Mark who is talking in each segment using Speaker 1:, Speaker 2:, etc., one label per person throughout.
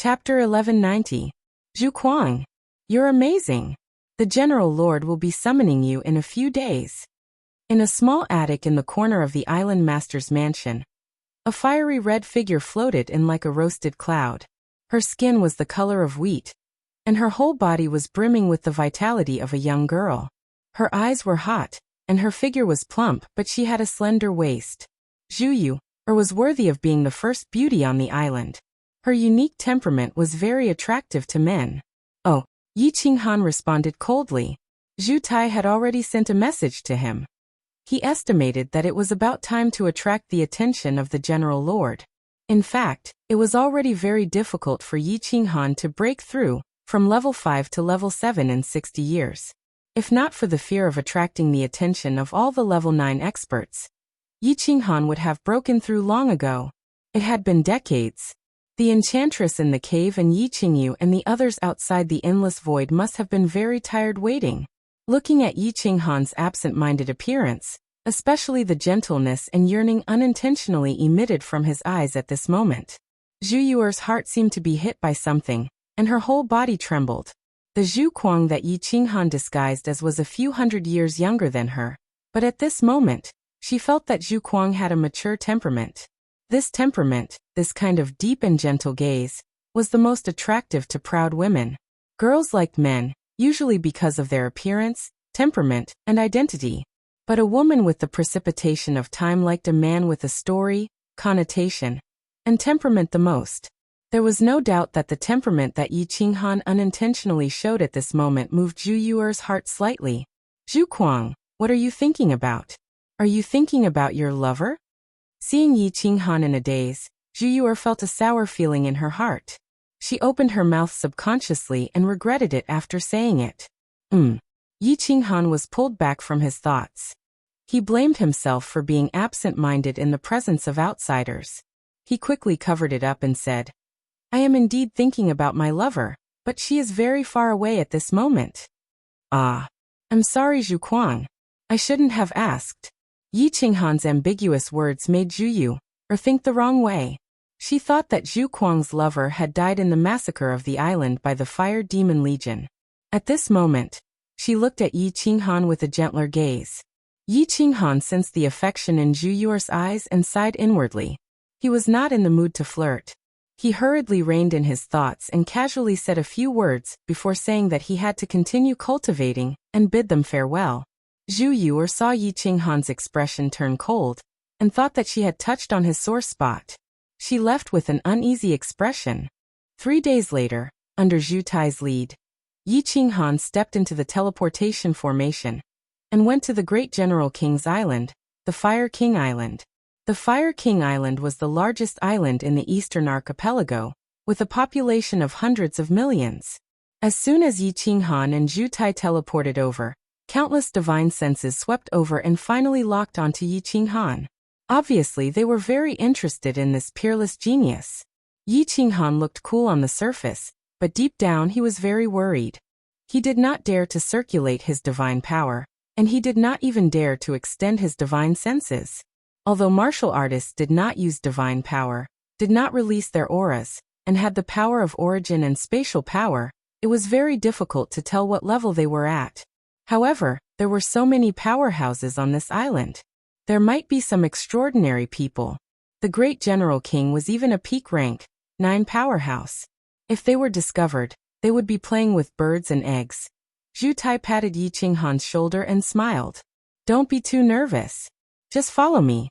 Speaker 1: Chapter 1190. Zhu Kuang. You're amazing. The General Lord will be summoning you in a few days. In a small attic in the corner of the island master's mansion, a fiery red figure floated in like a roasted cloud. Her skin was the color of wheat, and her whole body was brimming with the vitality of a young girl. Her eyes were hot, and her figure was plump, but she had a slender waist. Zhu Yu, was worthy of being the first beauty on the island. Her unique temperament was very attractive to men. Oh, Yi Qinghan responded coldly. Zhu Tai had already sent a message to him. He estimated that it was about time to attract the attention of the General Lord. In fact, it was already very difficult for Yi Qinghan to break through from level 5 to level 7 in 60 years. If not for the fear of attracting the attention of all the level 9 experts, Yi Qinghan would have broken through long ago. It had been decades. The enchantress in the cave and Yi Qingyu and the others outside the endless void must have been very tired waiting. Looking at Yi Qinghan's absent-minded appearance, especially the gentleness and yearning unintentionally emitted from his eyes at this moment, Zhu Yuer's heart seemed to be hit by something, and her whole body trembled. The Zhu Kuang that Yi Qinghan disguised as was a few hundred years younger than her, but at this moment, she felt that Zhu Kuang had a mature temperament. This temperament, this kind of deep and gentle gaze, was the most attractive to proud women. Girls liked men, usually because of their appearance, temperament, and identity. But a woman with the precipitation of time liked a man with a story, connotation, and temperament the most. There was no doubt that the temperament that Yi Qinghan unintentionally showed at this moment moved Zhu Yuer's heart slightly. Zhu Kuang, what are you thinking about? Are you thinking about your lover? Seeing Yi Qinghan in a daze, Zhu Yuer felt a sour feeling in her heart. She opened her mouth subconsciously and regretted it after saying it. Yi Qinghan was pulled back from his thoughts. He blamed himself for being absent-minded in the presence of outsiders. He quickly covered it up and said, I am indeed thinking about my lover, but she is very far away at this moment. Ah. I'm sorry, Zhu Kuang. I shouldn't have asked. Yi Qinghan's ambiguous words made Zhu Yuer think the wrong way. She thought that Zhu Kuang's lover had died in the massacre of the island by the Fire Demon Legion. At this moment, she looked at Yi Qinghan with a gentler gaze. Yi Qinghan sensed the affection in Zhu Yuer's eyes and sighed inwardly. He was not in the mood to flirt. He hurriedly reined in his thoughts and casually said a few words before saying that he had to continue cultivating and bid them farewell. Zhu Yuer saw Yi Qinghan's expression turn cold and thought that she had touched on his sore spot. She left with an uneasy expression. 3 days later, under Zhu Tai's lead, Yi Qinghan stepped into the teleportation formation and went to the Great General King's Island, the Fire King Island. The Fire King Island was the largest island in the Eastern Archipelago, with a population of hundreds of millions. As soon as Yi Qinghan and Zhu Tai teleported over, countless divine senses swept over and finally locked onto Yi Qinghan. Obviously, they were very interested in this peerless genius. Yi Qinghan looked cool on the surface, but deep down he was very worried. He did not dare to circulate his divine power, and he did not even dare to extend his divine senses. Although martial artists did not use divine power, did not release their auras, and had the power of origin and spatial power, it was very difficult to tell what level they were at. However, there were so many powerhouses on this island. There might be some extraordinary people. The Great General King was even a peak rank, 9 powerhouse. If they were discovered, they would be playing with birds and eggs. Zhu Tai patted Yi Qinghan's shoulder and smiled. Don't be too nervous. Just follow me.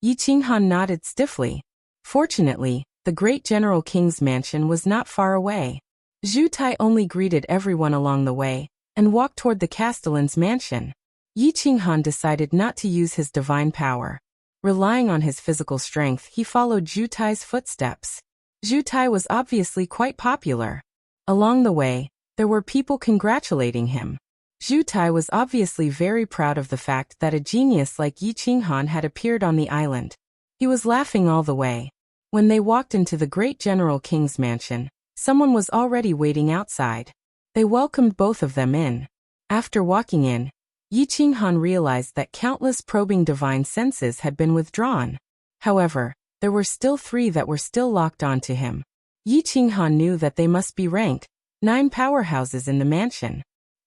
Speaker 1: Yi Qinghan nodded stiffly. Fortunately, the Great General King's mansion was not far away. Zhu Tai only greeted everyone along the way and walked toward the Castellan's mansion. Yi Qinghan decided not to use his divine power. Relying on his physical strength, he followed Zhu Tai's footsteps. Zhu Tai was obviously quite popular. Along the way, there were people congratulating him. Zhu Tai was obviously very proud of the fact that a genius like Yi Qinghan had appeared on the island. He was laughing all the way. When they walked into the Great General King's mansion, someone was already waiting outside. They welcomed both of them in. After walking in, Yi Qinghan realized that countless probing divine senses had been withdrawn. However, there were still 3 that were still locked onto him. Yi Qinghan knew that they must be rank 9 powerhouses in the mansion.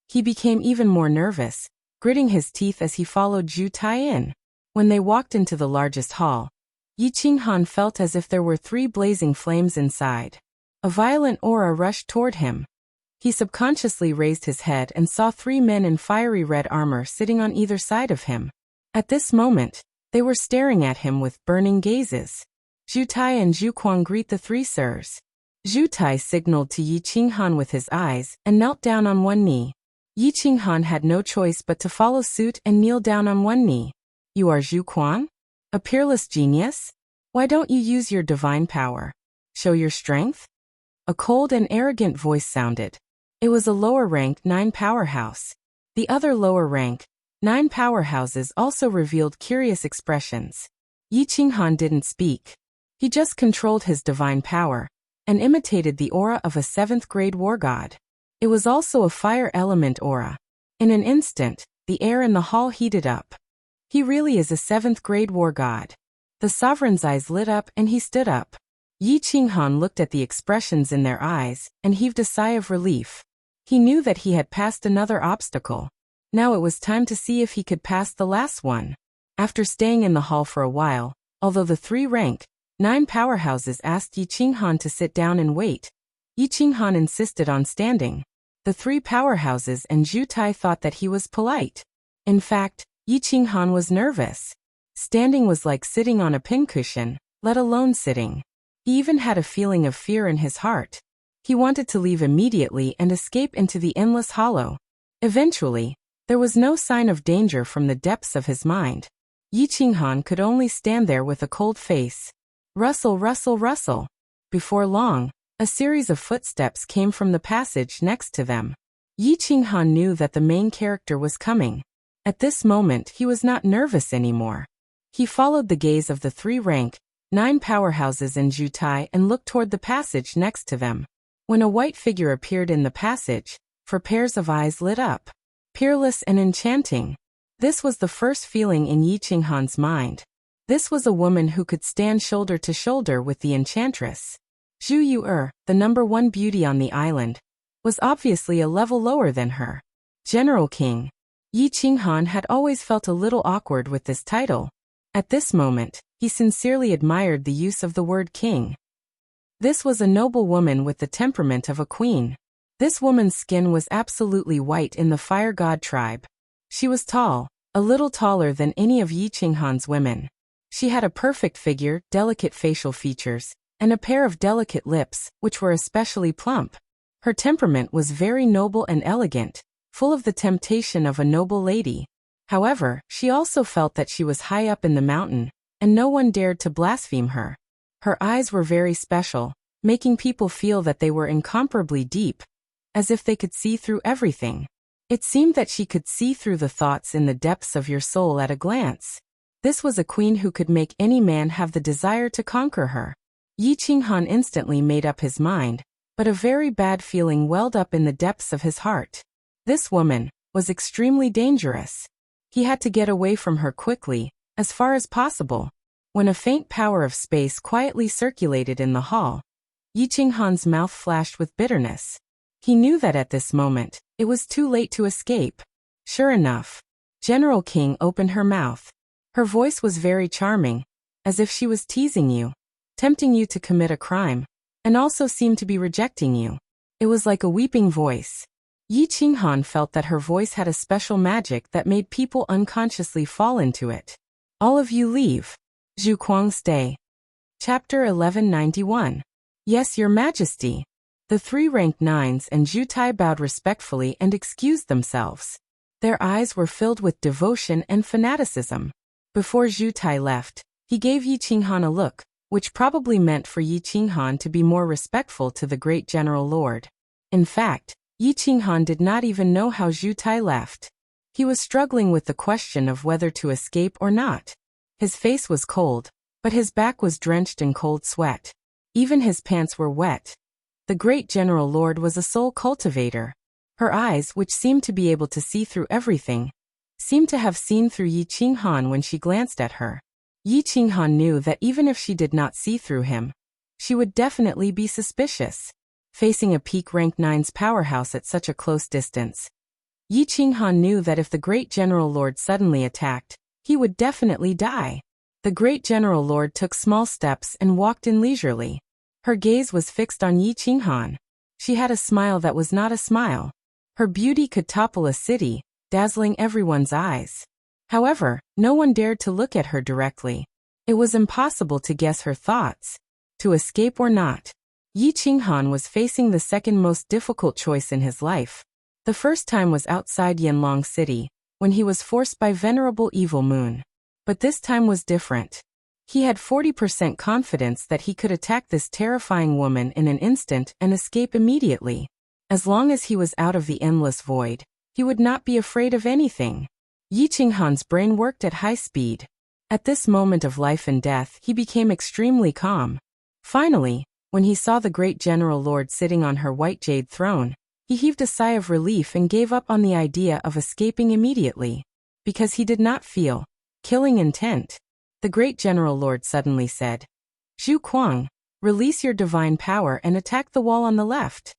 Speaker 1: He became even more nervous, gritting his teeth as he followed Zhu Tai in. When they walked into the largest hall, Yi Qinghan felt as if there were 3 blazing flames inside. A violent aura rushed toward him. He subconsciously raised his head and saw 3 men in fiery red armor sitting on either side of him. At this moment, they were staring at him with burning gazes. Zhu Tai and Zhu Kuang greet the 3 sirs. Zhu Tai signaled to Yi Qinghan with his eyes and knelt down on one knee. Yi Qinghan had no choice but to follow suit and kneel down on one knee. You are Zhu Kuang? A peerless genius? Why don't you use your divine power? Show your strength? A cold and arrogant voice sounded. It was a lower rank 9 powerhouse. The other lower rank 9 powerhouses also revealed curious expressions. Yi Qinghan didn't speak. He just controlled his divine power and imitated the aura of a 7th grade war god. It was also a fire element aura. In an instant, the air in the hall heated up. He really is a 7th grade war god. The sovereign's eyes lit up and he stood up. Yi Qinghan looked at the expressions in their eyes and heaved a sigh of relief. He knew that he had passed another obstacle. Now it was time to see if he could pass the last one. After staying in the hall for a while, although the 3 rank 9 powerhouses asked Yi Qinghan to sit down and wait, Yi Qinghan insisted on standing. The 3 powerhouses and Zhu Tai thought that he was polite. In fact, Yi Qinghan was nervous. Standing was like sitting on a pincushion, let alone sitting. He even had a feeling of fear in his heart. He wanted to leave immediately and escape into the endless hollow. Eventually, there was no sign of danger from the depths of his mind. Yi Qinghan could only stand there with a cold face. Rustle, rustle, rustle. Before long, a series of footsteps came from the passage next to them. Yi Qinghan knew that the main character was coming. At this moment, he was not nervous anymore. He followed the gaze of the 3 rank 9 powerhouses and Zhu Tai and looked toward the passage next to them. When a white figure appeared in the passage, 4 pairs of eyes lit up. Peerless and enchanting. This was the first feeling in Yi Qinghan's mind. This was a woman who could stand shoulder to shoulder with the enchantress. Zhu Yu, the number 1 beauty on the island, was obviously a level lower than her. General King. Yi Qinghan had always felt a little awkward with this title. At this moment, he sincerely admired the use of the word king. This was a noble woman with the temperament of a queen. This woman's skin was absolutely white in the fire god tribe. She was tall, a little taller than any of Yi Qinghan's women. She had a perfect figure, delicate facial features, and a pair of delicate lips, which were especially plump. Her temperament was very noble and elegant, full of the temptation of a noble lady. However, she also felt that she was high up in the mountain, and no one dared to blaspheme her. Her eyes were very special, making people feel that they were incomparably deep, as if they could see through everything. It seemed that she could see through the thoughts in the depths of your soul at a glance. This was a queen who could make any man have the desire to conquer her. Yi Qinghan instantly made up his mind, but a very bad feeling welled up in the depths of his heart. This woman was extremely dangerous. He had to get away from her quickly, as far as possible. When a faint power of space quietly circulated in the hall, Yi Qinghan's mouth flashed with bitterness. He knew that at this moment, it was too late to escape. Sure enough, General King opened her mouth. Her voice was very charming, as if she was teasing you, tempting you to commit a crime, and also seemed to be rejecting you. It was like a weeping voice. Yi Qinghan felt that her voice had a special magic that made people unconsciously fall into it. All of you leave. Zhu Kuang stay. Chapter 1191. Yes, Your Majesty. The 3 rank 9s and Zhu Tai bowed respectfully and excused themselves. Their eyes were filled with devotion and fanaticism. Before Zhu Tai left, he gave Yi Qinghan a look, which probably meant for Yi Qinghan to be more respectful to the great General Lord. In fact, Yi Qinghan did not even know how Zhu Tai left. He was struggling with the question of whether to escape or not. His face was cold, but his back was drenched in cold sweat. Even his pants were wet. The great General Lord was a soul cultivator. Her eyes, which seemed to be able to see through everything, seemed to have seen through Yi Qinghan when she glanced at her. Yi Qinghan knew that even if she did not see through him, she would definitely be suspicious. Facing a peak rank 9's powerhouse at such a close distance, Yi Qinghan knew that if the Great General Lord suddenly attacked, he would definitely die. The Great General Lord took small steps and walked in leisurely. Her gaze was fixed on Yi Qinghan. She had a smile that was not a smile. Her beauty could topple a city, dazzling everyone's eyes. However, no one dared to look at her directly. It was impossible to guess her thoughts. To escape or not. Yi Qinghan was facing the second most difficult choice in his life. The first time was outside Yanlong City, when he was forced by Venerable Evil Moon. But this time was different. He had 40% confidence that he could attack this terrifying woman in an instant and escape immediately. As long as he was out of the endless void, he would not be afraid of anything. Yi Qinghan's brain worked at high speed. At this moment of life and death, he became extremely calm. Finally, when he saw the Great General Lord sitting on her white jade throne, he heaved a sigh of relief and gave up on the idea of escaping immediately. Because he did not feel killing intent. The Great General Lord suddenly said, "Zhu Kuang, release your divine power and attack the wall on the left."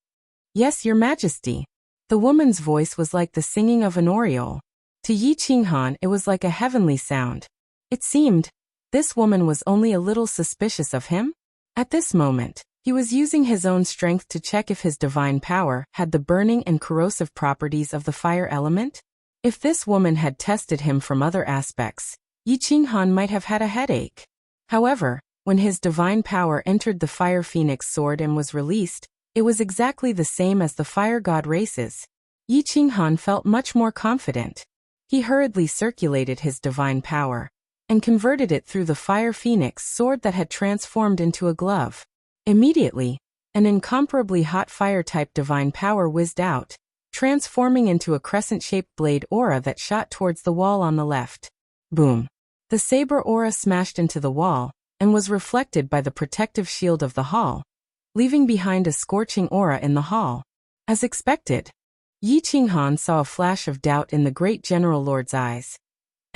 Speaker 1: "Yes, Your Majesty." The woman's voice was like the singing of an oriole. To Yi Qinghan it was like a heavenly sound. It seemed, this woman was only a little suspicious of him? At this moment, he was using his own strength to check if his divine power had the burning and corrosive properties of the fire element. If this woman had tested him from other aspects, Yi Qinghan might have had a headache. However, when his divine power entered the Fire Phoenix sword and was released, it was exactly the same as the fire god races. Yi Qinghan felt much more confident. He hurriedly circulated his divine power and converted it through the Fire Phoenix sword that had transformed into a glove. Immediately, an incomparably hot fire-type divine power whizzed out, transforming into a crescent-shaped blade aura that shot towards the wall on the left. Boom! The saber aura smashed into the wall and was reflected by the protective shield of the hall, leaving behind a scorching aura in the hall. As expected, Yi Qinghan saw a flash of doubt in the Great General Lord's eyes,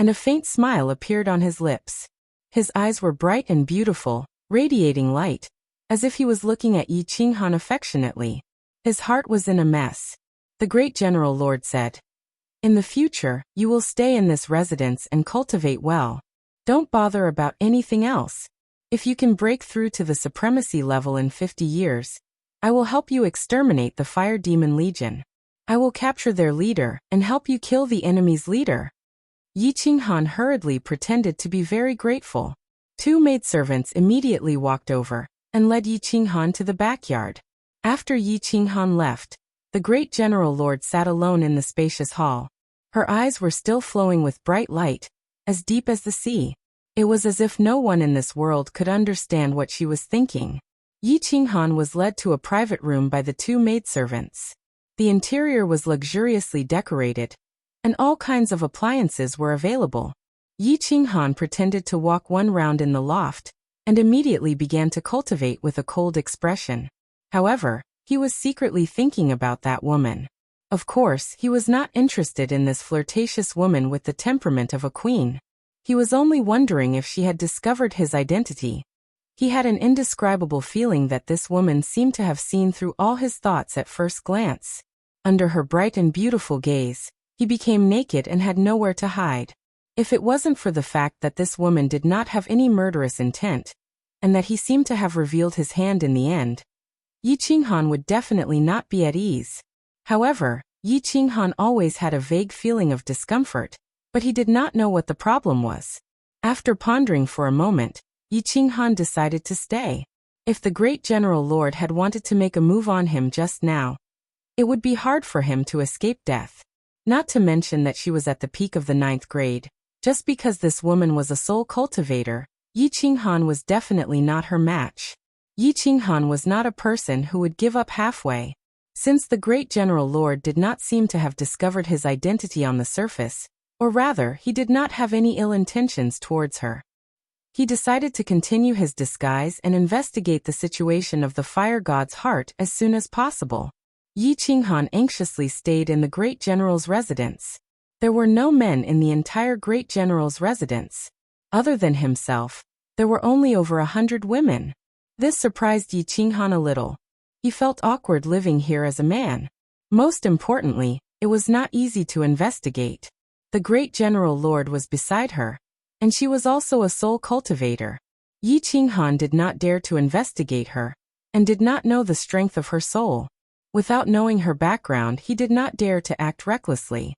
Speaker 1: and a faint smile appeared on his lips. His eyes were bright and beautiful, radiating light, as if he was looking at Yi Qinghan affectionately. His heart was in a mess. The Great General Lord said, "In the future, you will stay in this residence and cultivate well. Don't bother about anything else. If you can break through to the supremacy level in 50 years, I will help you exterminate the Fire Demon Legion. I will capture their leader and help you kill the enemy's leader." Yi Qinghan hurriedly pretended to be very grateful. Two maidservants immediately walked over and led Yi Qinghan to the backyard. After Yi Qinghan left, the Great General Lord sat alone in the spacious hall. Her eyes were still flowing with bright light, as deep as the sea. It was as if no one in this world could understand what she was thinking. Yi Qinghan was led to a private room by the two maidservants. The interior was luxuriously decorated, and all kinds of appliances were available. Yi Qinghan pretended to walk one round in the loft, and immediately began to cultivate with a cold expression. However, he was secretly thinking about that woman. Of course, he was not interested in this flirtatious woman with the temperament of a queen. He was only wondering if she had discovered his identity. He had an indescribable feeling that this woman seemed to have seen through all his thoughts at first glance. Under her bright and beautiful gaze, he became naked and had nowhere to hide. If it wasn't for the fact that this woman did not have any murderous intent, and that he seemed to have revealed his hand in the end, Yi Qinghan would definitely not be at ease. However, Yi Qinghan always had a vague feeling of discomfort, but he did not know what the problem was. After pondering for a moment, Yi Qinghan decided to stay. If the Great General Lord had wanted to make a move on him just now, it would be hard for him to escape death. Not to mention that she was at the peak of the 9th grade. Just because this woman was a soul cultivator, Yi Qinghan was definitely not her match. Yi Qinghan was not a person who would give up halfway. Since the Great General Lord did not seem to have discovered his identity on the surface, or rather, he did not have any ill intentions towards her, he decided to continue his disguise and investigate the situation of the fire god's heart as soon as possible. Yi Qinghan anxiously stayed in the Great General's residence. There were no men in the entire Great General's residence. Other than himself, there were only over 100 women. This surprised Yi Qinghan a little. He felt awkward living here as a man. Most importantly, it was not easy to investigate. The great general lord was beside her, and she was also a soul cultivator. Yi Qinghan did not dare to investigate her, and did not know the strength of her soul. Without knowing her background, he did not dare to act recklessly.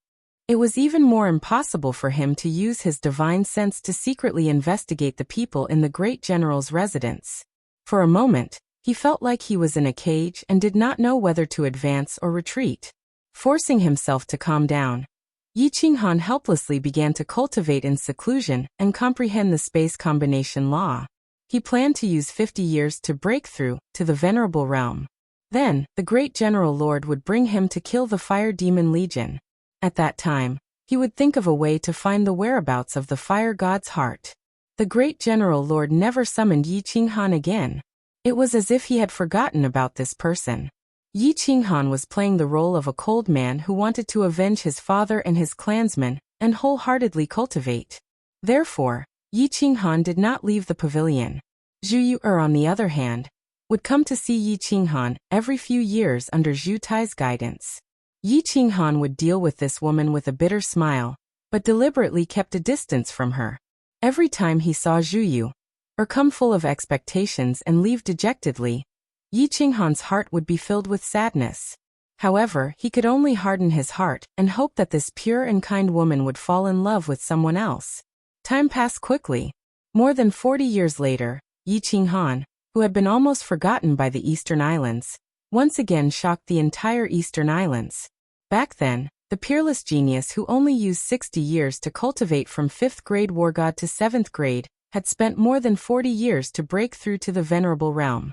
Speaker 1: It was even more impossible for him to use his divine sense to secretly investigate the people in the great general's residence. For a moment, he felt like he was in a cage and did not know whether to advance or retreat. Forcing himself to calm down, Yi Qinghan helplessly began to cultivate in seclusion and comprehend the space combination law. He planned to use 50 years to break through to the venerable realm. Then, the great general lord would bring him to kill the fire demon legion. At that time, he would think of a way to find the whereabouts of the fire god's heart. The great general lord never summoned Yi Qinghan again. It was as if he had forgotten about this person. Yi Qinghan was playing the role of a cold man who wanted to avenge his father and his clansmen, and wholeheartedly cultivate. Therefore, Yi Qinghan did not leave the pavilion. Zhu Yu, on the other hand, would come to see Yi Qinghan every few years under Zhu Tai's guidance. Yi Qinghan would deal with this woman with a bitter smile, but deliberately kept a distance from her. Every time he saw Zhu Yu, or come full of expectations and leave dejectedly, Yi Qinghan's heart would be filled with sadness. However, he could only harden his heart and hope that this pure and kind woman would fall in love with someone else. Time passed quickly. More than 40 years later, Yi Qinghan, who had been almost forgotten by the Eastern Islands, once again shocked the entire Eastern Islands. Back then, the peerless genius who only used 60 years to cultivate from 5th grade war god to 7th grade, had spent more than 40 years to break through to the venerable realm.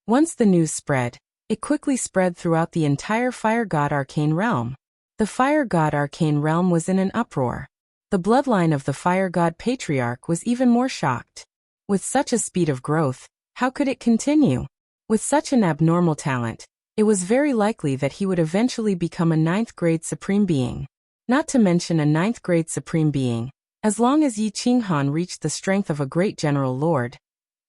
Speaker 1: Once the news spread, it quickly spread throughout the entire fire god arcane realm. The fire god arcane realm was in an uproar. The bloodline of the fire god patriarch was even more shocked. With such a speed of growth, how could it continue? With such an abnormal talent, it was very likely that he would eventually become a 9th grade supreme being. Not to mention a 9th grade supreme being, as long as Yi Qinghan reached the strength of a great general lord,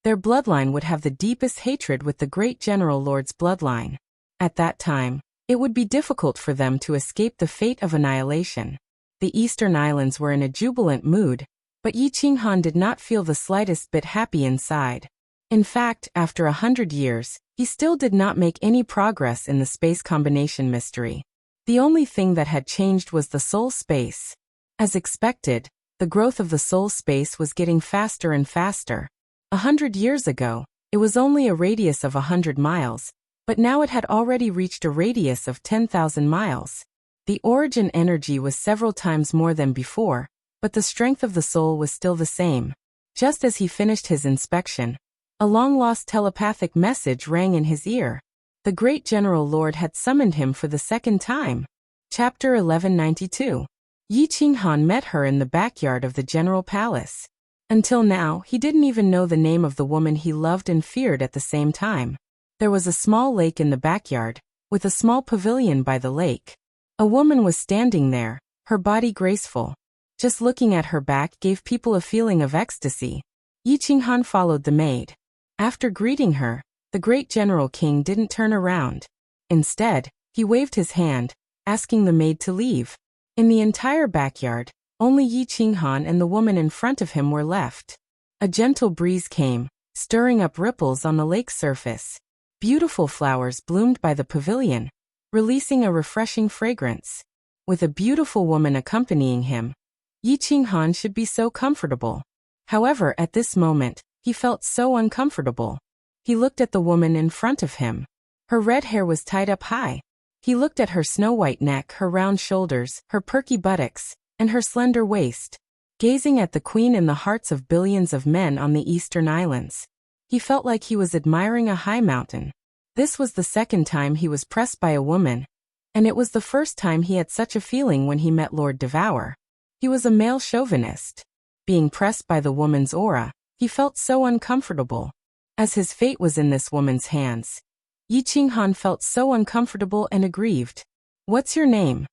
Speaker 1: their bloodline would have the deepest hatred with the great general lord's bloodline. At that time, it would be difficult for them to escape the fate of annihilation. The Eastern Islands were in a jubilant mood, but Yi Qinghan did not feel the slightest bit happy inside. In fact, after 100 years, he still did not make any progress in the space combination mystery. The only thing that had changed was the soul space. As expected, the growth of the soul space was getting faster and faster. 100 years ago, it was only a radius of 100 miles, but now it had already reached a radius of 10,000 miles. The origin energy was several times more than before, but the strength of the soul was still the same. Just as he finished his inspection, a long-lost telepathic message rang in his ear. The great general lord had summoned him for the second time. Chapter 1192. Yi Qinghan met her in the backyard of the general palace. Until now, he didn't even know the name of the woman he loved and feared at the same time. There was a small lake in the backyard, with a small pavilion by the lake. A woman was standing there, her body graceful. Just looking at her back gave people a feeling of ecstasy. Yi Qinghan followed the maid. After greeting her, the great general king didn't turn around. Instead, he waved his hand, asking the maid to leave. In the entire backyard, only Yi Qinghan and the woman in front of him were left. A gentle breeze came, stirring up ripples on the lake's surface. Beautiful flowers bloomed by the pavilion, releasing a refreshing fragrance. With a beautiful woman accompanying him, Yi Qinghan should be so comfortable. However, at this moment, he felt so uncomfortable. He looked at the woman in front of him. Her red hair was tied up high. He looked at her snow-white neck, her round shoulders, her perky buttocks, and her slender waist. Gazing at the queen in the hearts of billions of men on the Eastern Islands, he felt like he was admiring a high mountain. This was the second time he was pressed by a woman, and it was the first time he had such a feeling when he met Lord Devour. He was a male chauvinist. Being pressed by the woman's aura, he felt so uncomfortable. As his fate was in this woman's hands, Yi Qinghan felt so uncomfortable and aggrieved. "What's your name?"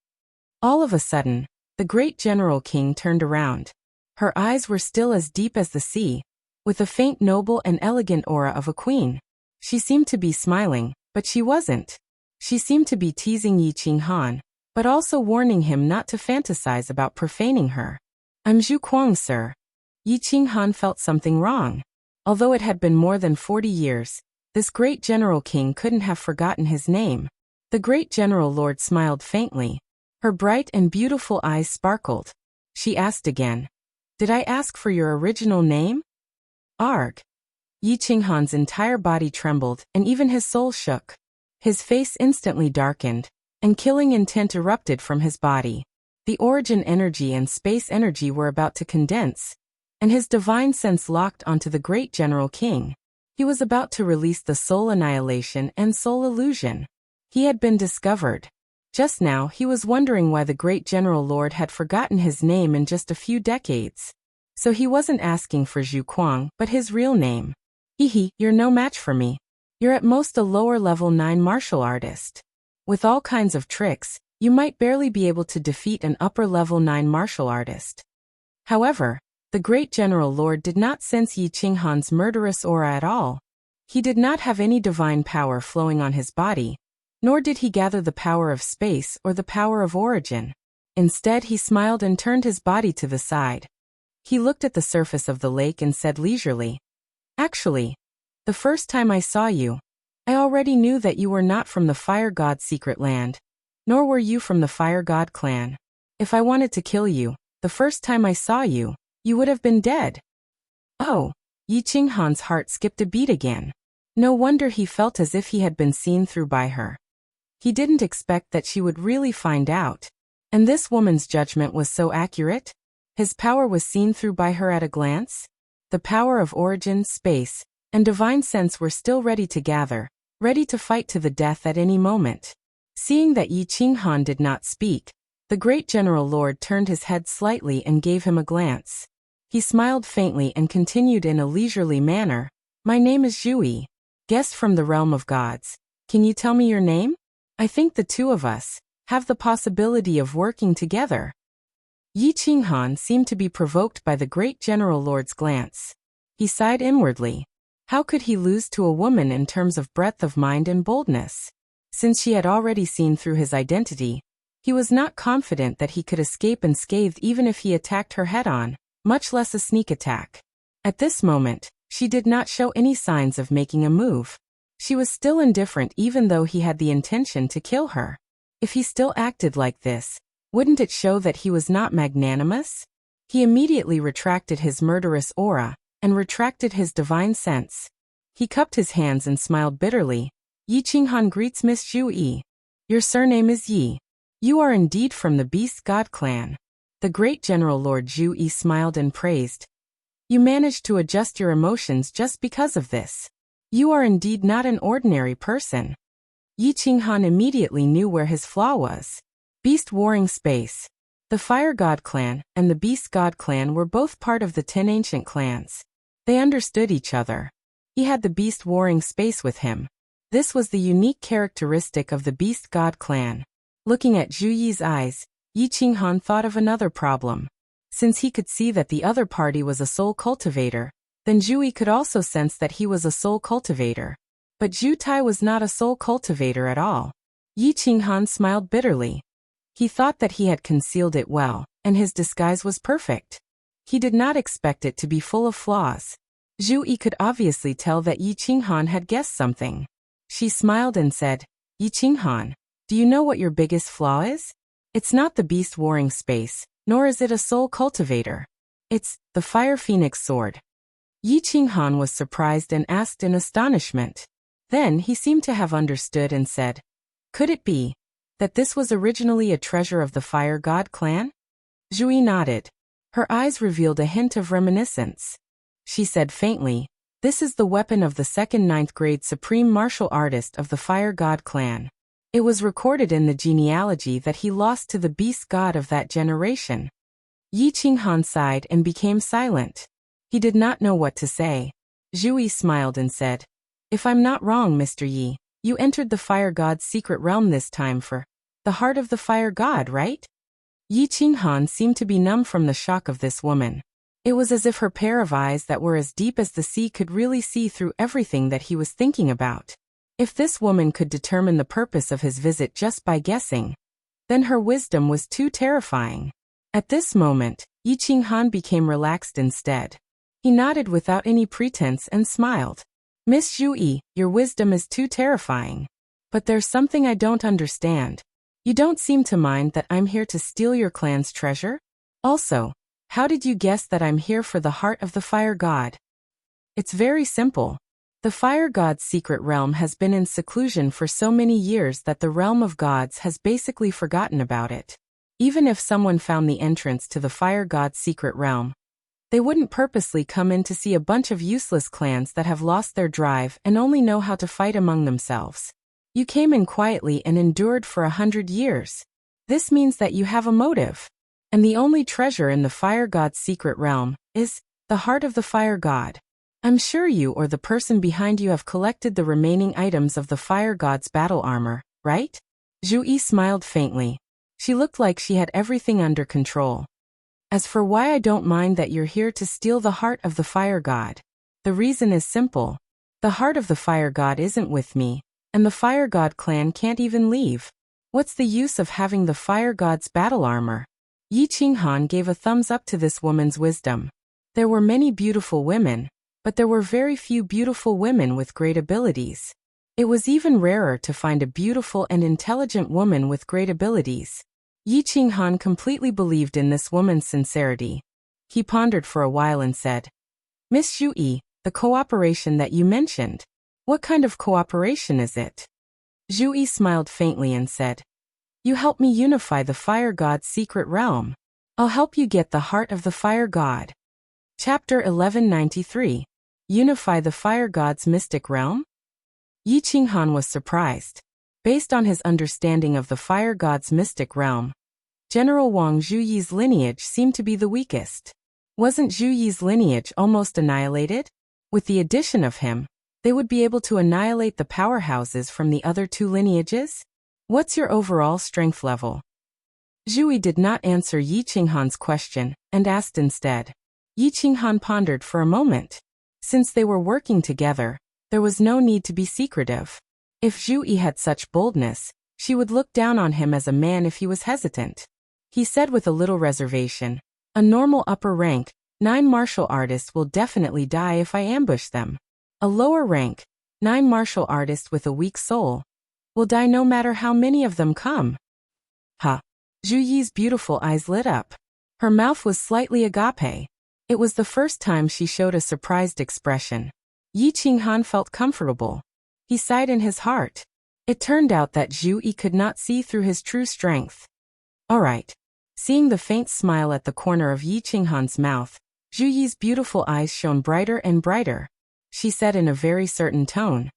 Speaker 1: All of a sudden, the great general king turned around. Her eyes were still as deep as the sea, with a faint noble and elegant aura of a queen. She seemed to be smiling, but she wasn't. She seemed to be teasing Yi Qinghan, but also warning him not to fantasize about profaning her. "I'm Zhu Kuang, sir." Yi Qinghan felt something wrong. Although it had been more than 40 years, this great general king couldn't have forgotten his name. The great general lord smiled faintly. Her bright and beautiful eyes sparkled. She asked again, "Did I ask for your original name?" "Arg." Yi Qinghan's entire body trembled, and even his soul shook. His face instantly darkened, and killing intent erupted from his body. The origin energy and space energy were about to condense, and his divine sense locked onto the great general king. He was about to release the soul annihilation and soul illusion. He had been discovered. Just now he was wondering why the great general lord had forgotten his name in just a few decades. So he wasn't asking for Zhu Kuang, but his real name. "Hehe, you're no match for me. You're at most a lower level 9 martial artist. With all kinds of tricks, you might barely be able to defeat an upper level 9 martial artist." However, the great general lord did not sense Yi Qinghan's murderous aura at all. He did not have any divine power flowing on his body, nor did he gather the power of space or the power of origin. Instead, he smiled and turned his body to the side. He looked at the surface of the lake and said leisurely, "Actually, the first time I saw you, I already knew that you were not from the Fire God's secret land, nor were you from the Fire God clan. If I wanted to kill you, the first time I saw you, you would have been dead." Oh, Yi Qinghan's heart skipped a beat again. No wonder he felt as if he had been seen through by her. He didn't expect that she would really find out. And this woman's judgment was so accurate? His power was seen through by her at a glance? The power of origin, space, and divine sense were still ready to gather, ready to fight to the death at any moment. Seeing that Yi Qinghan did not speak, the great general lord turned his head slightly and gave him a glance. He smiled faintly and continued in a leisurely manner, "My name is Zhu Yi, guest from the realm of gods. Can you tell me your name? I think the two of us have the possibility of working together." Yi Qinghan seemed to be provoked by the great general lord's glance. He sighed inwardly. How could he lose to a woman in terms of breadth of mind and boldness? Since she had already seen through his identity, he was not confident that he could escape unscathed even if he attacked her head-on, much less a sneak attack. At this moment, she did not show any signs of making a move. She was still indifferent even though he had the intention to kill her. If he still acted like this, wouldn't it show that he was not magnanimous? He immediately retracted his murderous aura, and retracted his divine sense. He cupped his hands and smiled bitterly. "Yi Qinghan greets Miss Zhu Yi. Your surname is Yi. You are indeed from the Beast God clan." The great general lord Zhu Yi smiled and praised. "You managed to adjust your emotions just because of this. You are indeed not an ordinary person." Yi Qinghan immediately knew where his flaw was. Beast warring space. The Fire God clan and the Beast God clan were both part of the 10 ancient clans. They understood each other. He had the beast warring space with him. This was the unique characteristic of the Beast God clan. Looking at Zhu Yi's eyes, Yi Qinghan thought of another problem. Since he could see that the other party was a soul cultivator, then Zhu Yi could also sense that he was a soul cultivator. But Zhu Tai was not a soul cultivator at all. Yi Qinghan smiled bitterly. He thought that he had concealed it well, and his disguise was perfect. He did not expect it to be full of flaws. Zhu Yi could obviously tell that Yi Qinghan had guessed something. She smiled and said, "Yi Qinghan, do you know what your biggest flaw is? It's not the beast warring space, nor is it a soul cultivator. It's the Fire Phoenix sword." Yi Qinghan was surprised and asked in astonishment. Then he seemed to have understood and said, "Could it be that this was originally a treasure of the Fire God clan?" Zhu Yi nodded. Her eyes revealed a hint of reminiscence. She said faintly, "This is the weapon of the second 9th grade supreme martial artist of the Fire God clan. It was recorded in the genealogy that he lost to the beast god of that generation." Yi Qinghan sighed and became silent. He did not know what to say. Zhu Yi smiled and said, "If I'm not wrong, Mr. Yi, you entered the Fire God's secret realm this time for the heart of the Fire God, right?" Yi Qinghan seemed to be numb from the shock of this woman. It was as if her pair of eyes that were as deep as the sea could really see through everything that he was thinking about. If this woman could determine the purpose of his visit just by guessing, then her wisdom was too terrifying. At this moment, Yi Qinghan became relaxed instead. He nodded without any pretense and smiled. Miss Zhu, your wisdom is too terrifying. But there's something I don't understand. You don't seem to mind that I'm here to steal your clan's treasure? Also, how did you guess that I'm here for the heart of the fire god? It's very simple. The fire god's secret realm has been in seclusion for so many years that the realm of gods has basically forgotten about it. Even if someone found the entrance to the fire god's secret realm, they wouldn't purposely come in to see a bunch of useless clans that have lost their drive and only know how to fight among themselves. You came in quietly and endured for 100 years. This means that you have a motive. And the only treasure in the fire god's secret realm is the heart of the fire god. I'm sure you or the person behind you have collected the remaining items of the fire god's battle armor, right? Zhu Yi smiled faintly. She looked like she had everything under control. As for why I don't mind that you're here to steal the heart of the fire god, the reason is simple. The heart of the fire god isn't with me, and the fire god clan can't even leave. What's the use of having the fire god's battle armor? Yi Qinghan gave a thumbs up to this woman's wisdom. There were many beautiful women, but there were very few beautiful women with great abilities. It was even rarer to find a beautiful and intelligent woman with great abilities. Yi Qinghan completely believed in this woman's sincerity. He pondered for a while and said, Miss Zhu, the cooperation that you mentioned, what kind of cooperation is it? Zhu smiled faintly and said, You help me unify the fire god's secret realm. I'll help you get the heart of the fire god. Chapter 1193. Unify the fire god's mystic realm? Yi Qinghan was surprised. Based on his understanding of the fire god's mystic realm, General Wang Zhuyi's lineage seemed to be the weakest. Wasn't Zhuyi's lineage almost annihilated? With the addition of him, they would be able to annihilate the powerhouses from the other two lineages? What's your overall strength level? Zhu did not answer Yi Qinghan's question and asked instead. Yi Qinghan pondered for a moment. Since they were working together, there was no need to be secretive. If Zhu had such boldness, she would look down on him as a man if he was hesitant. He said with a little reservation, A normal upper rank, 9 martial artists will definitely die if I ambush them. A lower rank, 9 martial artists with a weak soul, will die no matter how many of them come. Ha! Zhu beautiful eyes lit up. Her mouth was slightly agape. It was the first time she showed a surprised expression. Yi Qinghan felt comfortable. He sighed in his heart. It turned out that Zhu could not see through his true strength. All right. Seeing the faint smile at the corner of Yi Qinghan's mouth, Zhu beautiful eyes shone brighter and brighter. She said in a very certain tone,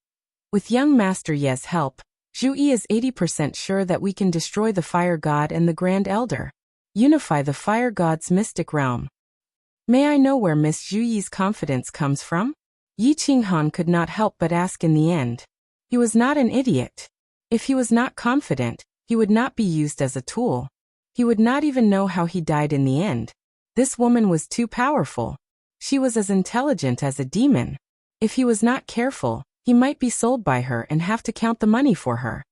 Speaker 1: With young Master Ye's help, Zhu is 80% sure that we can destroy the fire god and the Grand Elder. Unify the fire god's mystic realm. May I know where Miss Zhu confidence comes from? Yi Qinghan could not help but ask in the end. He was not an idiot. If he was not confident, he would not be used as a tool. He would not even know how he died in the end. This woman was too powerful. She was as intelligent as a demon. If he was not careful, he might be sold by her and have to count the money for her.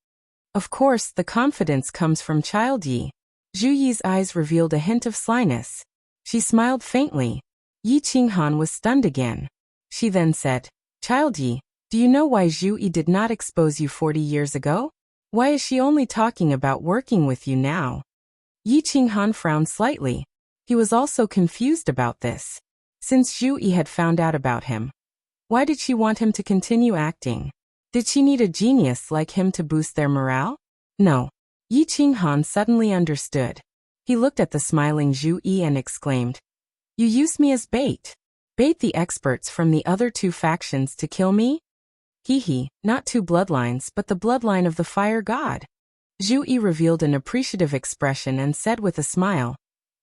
Speaker 1: Of course, the confidence comes from Child Yi. Zhu eyes revealed a hint of slyness. She smiled faintly. Yi Qinghan was stunned again. She then said, Child Yi, do you know why Zhu did not expose you 40 years ago? Why is she only talking about working with you now? Yi Qinghan frowned slightly. He was also confused about this. Since Zhu had found out about him, why did she want him to continue acting? Did she need a genius like him to boost their morale? No. Yi Qinghan suddenly understood. He looked at the smiling Zhu and exclaimed, You used me as bait. Bait the experts from the other two factions to kill me? Not two bloodlines but the bloodline of the fire god. Zhu revealed an appreciative expression and said with a smile,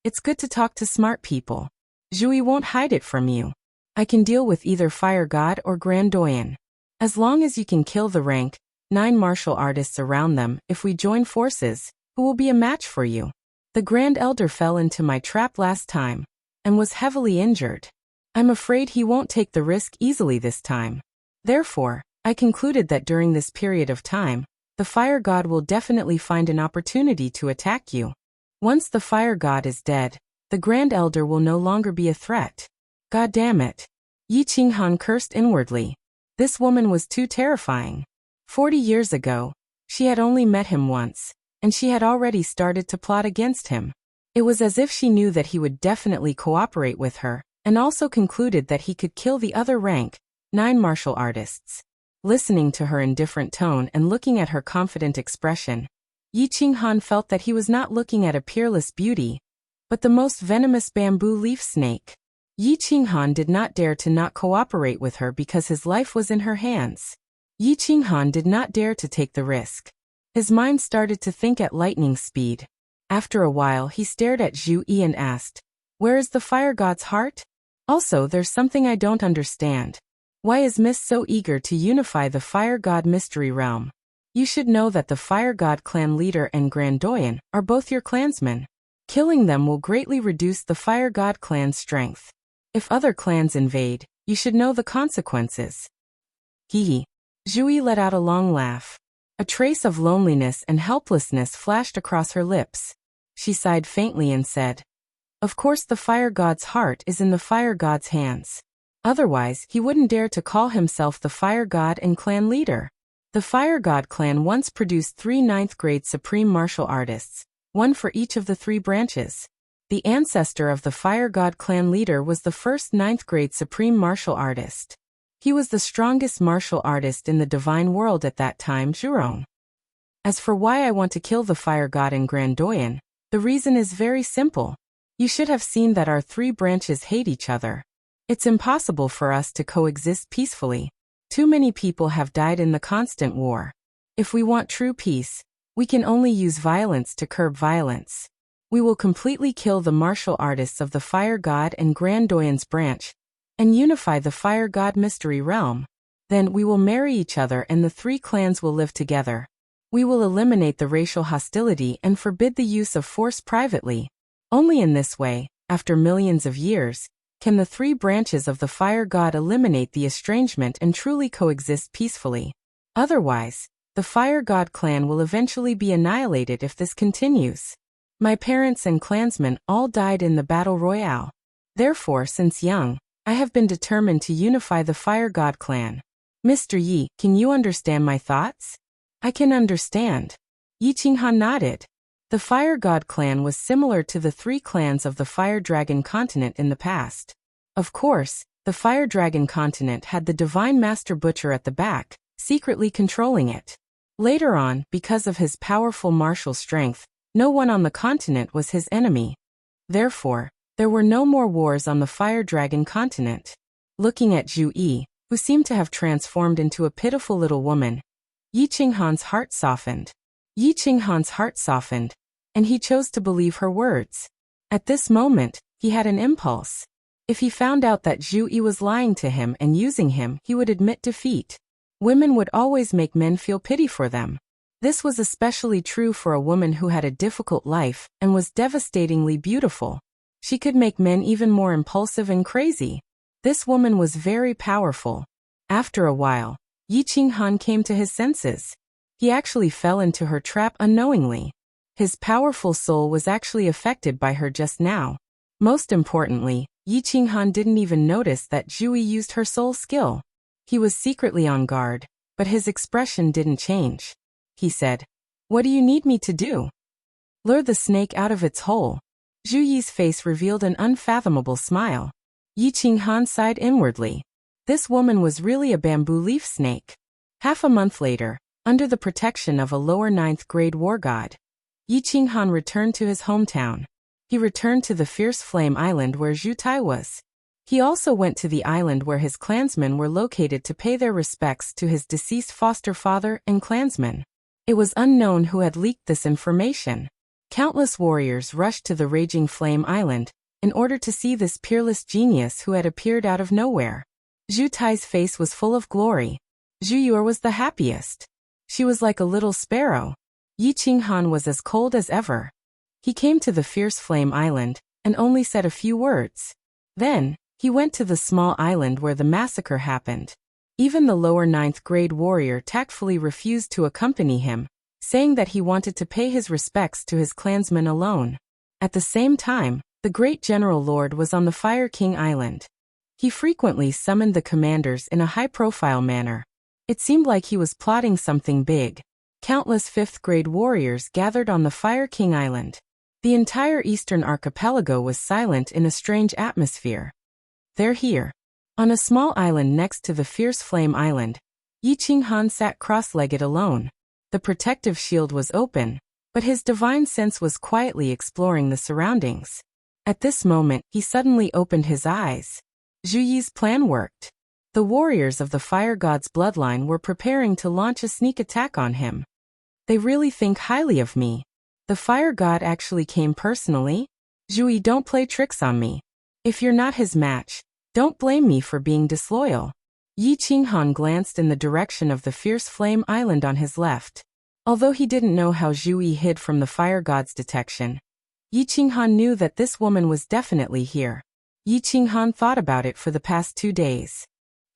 Speaker 1: It's good to talk to smart people. Zhu won't hide it from you. I can deal with either fire god or Grand Doyen. As long as you can kill the rank 9 martial artists around them, if we join forces, who will be a match for you? The Grand Elder fell into my trap last time. and was heavily injured. I'm afraid he won't take the risk easily this time. Therefore, I concluded that during this period of time, the fire god will definitely find an opportunity to attack you. Once the fire god is dead, the Grand Elder will no longer be a threat. God damn it. Yi Qinghan cursed inwardly. This woman was too terrifying. 40 years ago, she had only met him once, and she had already started to plot against him. It was as if she knew that he would definitely cooperate with her, and also concluded that he could kill the other rank 9 martial artists. Listening to her indifferent tone and looking at her confident expression, Yi Qinghan felt that he was not looking at a peerless beauty, but the most venomous bamboo leaf snake. Yi Qinghan did not dare to not cooperate with her because his life was in her hands. Yi Qinghan did not dare to take the risk. His mind started to think at lightning speed. After a while he stared at Zhu Yi and asked, "Where is the fire god's heart? Also, there's something I don't understand. Why is Miss so eager to unify the fire god mystery realm? You should know that the fire god clan leader and Grand Doyen are both your clansmen. Killing them will greatly reduce the fire god clan's strength. If other clans invade, you should know the consequences." Hee. Zhu Yi let out a long laugh. A trace of loneliness and helplessness flashed across her lips. She sighed faintly and said, "Of course the fire god's heart is in the fire god's hands. Otherwise, he wouldn't dare to call himself the fire god and clan leader." The fire god clan once produced 3 ninth-grade supreme martial artists, one for each of the 3 branches. The ancestor of the fire god clan leader was the first 9th-grade supreme martial artist. He was the strongest martial artist in the divine world at that time, Zhurong. As for why I want to kill the fire god and Grand Doyen, the reason is very simple. You should have seen that our 3 branches hate each other. It's impossible for us to coexist peacefully. Too many people have died in the constant war. If we want true peace, we can only use violence to curb violence. We will completely kill the martial artists of the fire god and Grand Doyen's branch, and unify the fire god mystery realm. Then we will marry each other and the 3 clans will live together. We will eliminate the racial hostility and forbid the use of force privately. Only in this way, after millions of years, can the 3 branches of the fire god eliminate the estrangement and truly coexist peacefully. Otherwise, the fire god clan will eventually be annihilated if this continues. My parents and clansmen all died in the battle royale. Therefore, since young, I have been determined to unify the fire god clan. Mr. Yi, can you understand my thoughts? I can understand. Yi Qinghan nodded. The fire god clan was similar to the 3 clans of the fire dragon continent in the past. Of course, the fire dragon continent had the divine master butcher at the back, secretly controlling it. Later on, because of his powerful martial strength, no one on the continent was his enemy. Therefore, there were no more wars on the fire dragon continent. Looking at Zhu Yi, who seemed to have transformed into a pitiful little woman, Yi Qinghan's heart softened. Yi Qinghan's heart softened, and he chose to believe her words. At this moment, he had an impulse. If he found out that Zhu Yi was lying to him and using him, he would admit defeat. Women would always make men feel pity for them. This was especially true for a woman who had a difficult life and was devastatingly beautiful. She could make men even more impulsive and crazy. This woman was very powerful. After a while, Yi Qinghan came to his senses. He actually fell into her trap unknowingly. His powerful soul was actually affected by her just now. Most importantly, Yi Qinghan didn't even notice that Zhu Yi used her soul skill. He was secretly on guard, but his expression didn't change. He said, "What do you need me to do?" "Lure the snake out of its hole." Zhu Yi's face revealed an unfathomable smile. Yi Qinghan sighed inwardly. This woman was really a bamboo leaf snake. Half a month later, under the protection of a lower 9th grade war god, Yi Qinghan returned to his hometown. He returned to the Fierce Flame Island where Zhu Tai was. He also went to the island where his clansmen were located to pay their respects to his deceased foster father and clansmen. It was unknown who had leaked this information. Countless warriors rushed to the Raging Flame Island in order to see this peerless genius who had appeared out of nowhere. Zhu Tai's face was full of glory. Zhu Yue was the happiest. She was like a little sparrow. Yi Qinghan was as cold as ever. He came to the Fierce Flame Island, and only said a few words. Then, he went to the small island where the massacre happened. Even the lower 9th grade warrior tactfully refused to accompany him, saying that he wanted to pay his respects to his clansmen alone. At the same time, the great General Lord was on the Fire King Island. He frequently summoned the commanders in a high-profile manner. It seemed like he was plotting something big. Countless 5th grade warriors gathered on the Fire King Island. The entire eastern archipelago was silent in a strange atmosphere. They're here. On a small island next to the fierce flame island, Yi Qinghan sat cross-legged alone. The protective shield was open, but his divine sense was quietly exploring the surroundings. At this moment, he suddenly opened his eyes. Zhu Yi's plan worked. The warriors of the fire god's bloodline were preparing to launch a sneak attack on him. They really think highly of me. The fire god actually came personally? Zhu Yi, don't play tricks on me. If you're not his match, don't blame me for being disloyal. Yi Qinghan glanced in the direction of the fierce flame island on his left. Although he didn't know how Zhu Yi hid from the fire god's detection, Yi Qinghan knew that this woman was definitely here. Yi Qinghan thought about it for the past 2 days.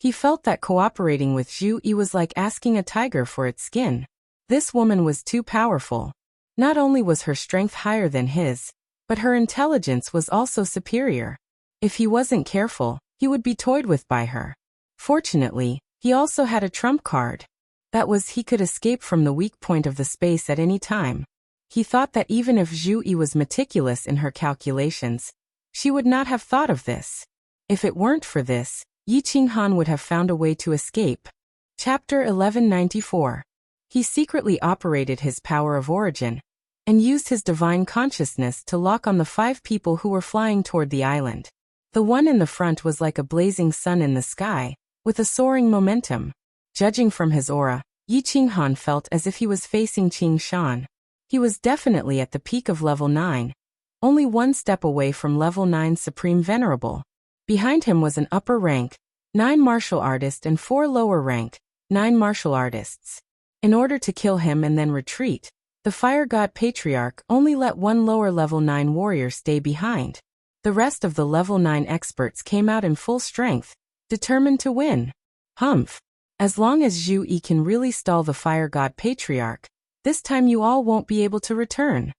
Speaker 1: He felt that cooperating with Zhu Yi was like asking a tiger for its skin. This woman was too powerful. Not only was her strength higher than his, but her intelligence was also superior. If he wasn't careful, he would be toyed with by her. Fortunately, he also had a trump card. That was, he could escape from the weak point of the space at any time. He thought that even if Zhu Yi was meticulous in her calculations, she would not have thought of this. If it weren't for this, Yi Qinghan would have found a way to escape. Chapter 1194. He secretly operated his power of origin, and used his divine consciousness to lock on the 5 people who were flying toward the island. The one in the front was like a blazing sun in the sky, with a soaring momentum. Judging from his aura, Yi Qinghan felt as if he was facing Qing Shan. He was definitely at the peak of level 9, only 1 step away from level 9 Supreme Venerable. Behind him was an upper rank, 9 martial artist and 4 lower rank, 9 martial artists. In order to kill him and then retreat, the fire god patriarch only let 1 lower level 9 warrior stay behind. The rest of the level 9 experts came out in full strength, determined to win. Humph. As long as Zhu Yi can really stall the fire god patriarch, this time you all won't be able to return.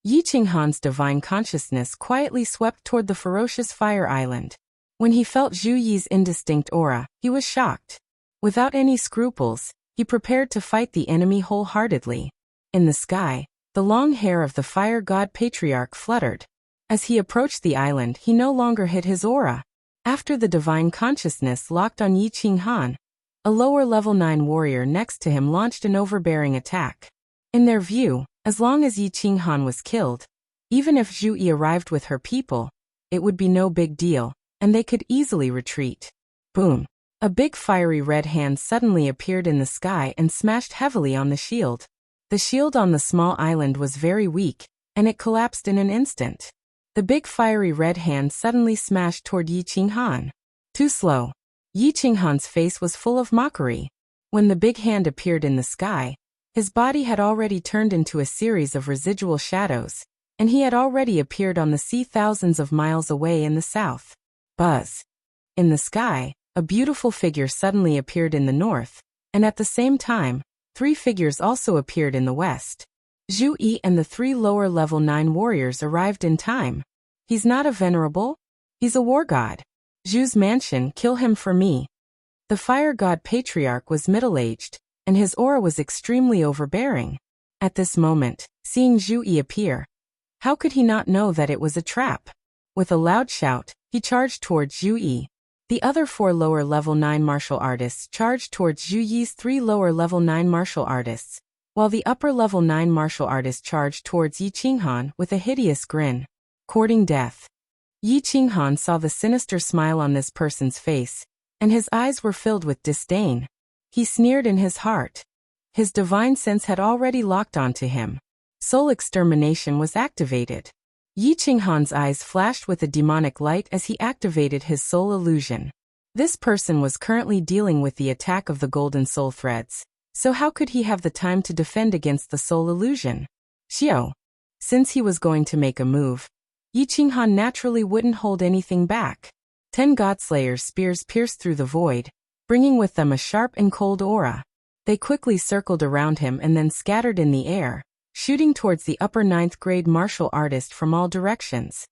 Speaker 1: Yi Qinghan's divine consciousness quietly swept toward the ferocious fire island. When he felt Zhu Yi's indistinct aura, he was shocked. Without any scruples, he prepared to fight the enemy wholeheartedly. In the sky, the long hair of the fire god patriarch fluttered. As he approached the island, he no longer hid his aura. After the divine consciousness locked on Yi Qinghan, a lower level 9 warrior next to him launched an overbearing attack. In their view, as long as Yi Qinghan was killed, even if Zhu Yi arrived with her people, it would be no big deal, and they could easily retreat. Boom! A big fiery red hand suddenly appeared in the sky and smashed heavily on the shield. The shield on the small island was very weak, and it collapsed in an instant. The big fiery red hand suddenly smashed toward Yi Qinghan. Too slow. Yi Qinghan's face was full of mockery. When the big hand appeared in the sky, his body had already turned into a series of residual shadows, and he had already appeared on the sea thousands of miles away in the south. Buzz. In the sky, a beautiful figure suddenly appeared in the north, and at the same time, 3 figures also appeared in the west. Zhu Yi and the 3 lower level 9 warriors arrived in time. He's not a venerable? He's a war god. Zhu's mansion, kill him for me. The fire god patriarch was middle-aged, and his aura was extremely overbearing. At this moment, seeing Zhu Yi appear, how could he not know that it was a trap? With a loud shout, he charged towards Zhu Yi. The other 4 lower level 9 martial artists charged towards Zhu Yi's 3 lower level 9 martial artists, while the upper level 9 martial artist charged towards Yi Qinghan with a hideous grin. Courting death. Yi Qinghan saw the sinister smile on this person's face, and his eyes were filled with disdain. He sneered in his heart. His divine sense had already locked onto him. Soul extermination was activated. Yi Qinghan's eyes flashed with a demonic light as he activated his soul illusion. This person was currently dealing with the attack of the golden soul threads, so how could he have the time to defend against the soul illusion? Xiao. Since he was going to make a move, Yi Qinghan naturally wouldn't hold anything back. 10 Godslayer's spears pierced through the void, bringing with them a sharp and cold aura. They quickly circled around him and then scattered in the air, shooting towards the upper 9th grade martial artist from all directions.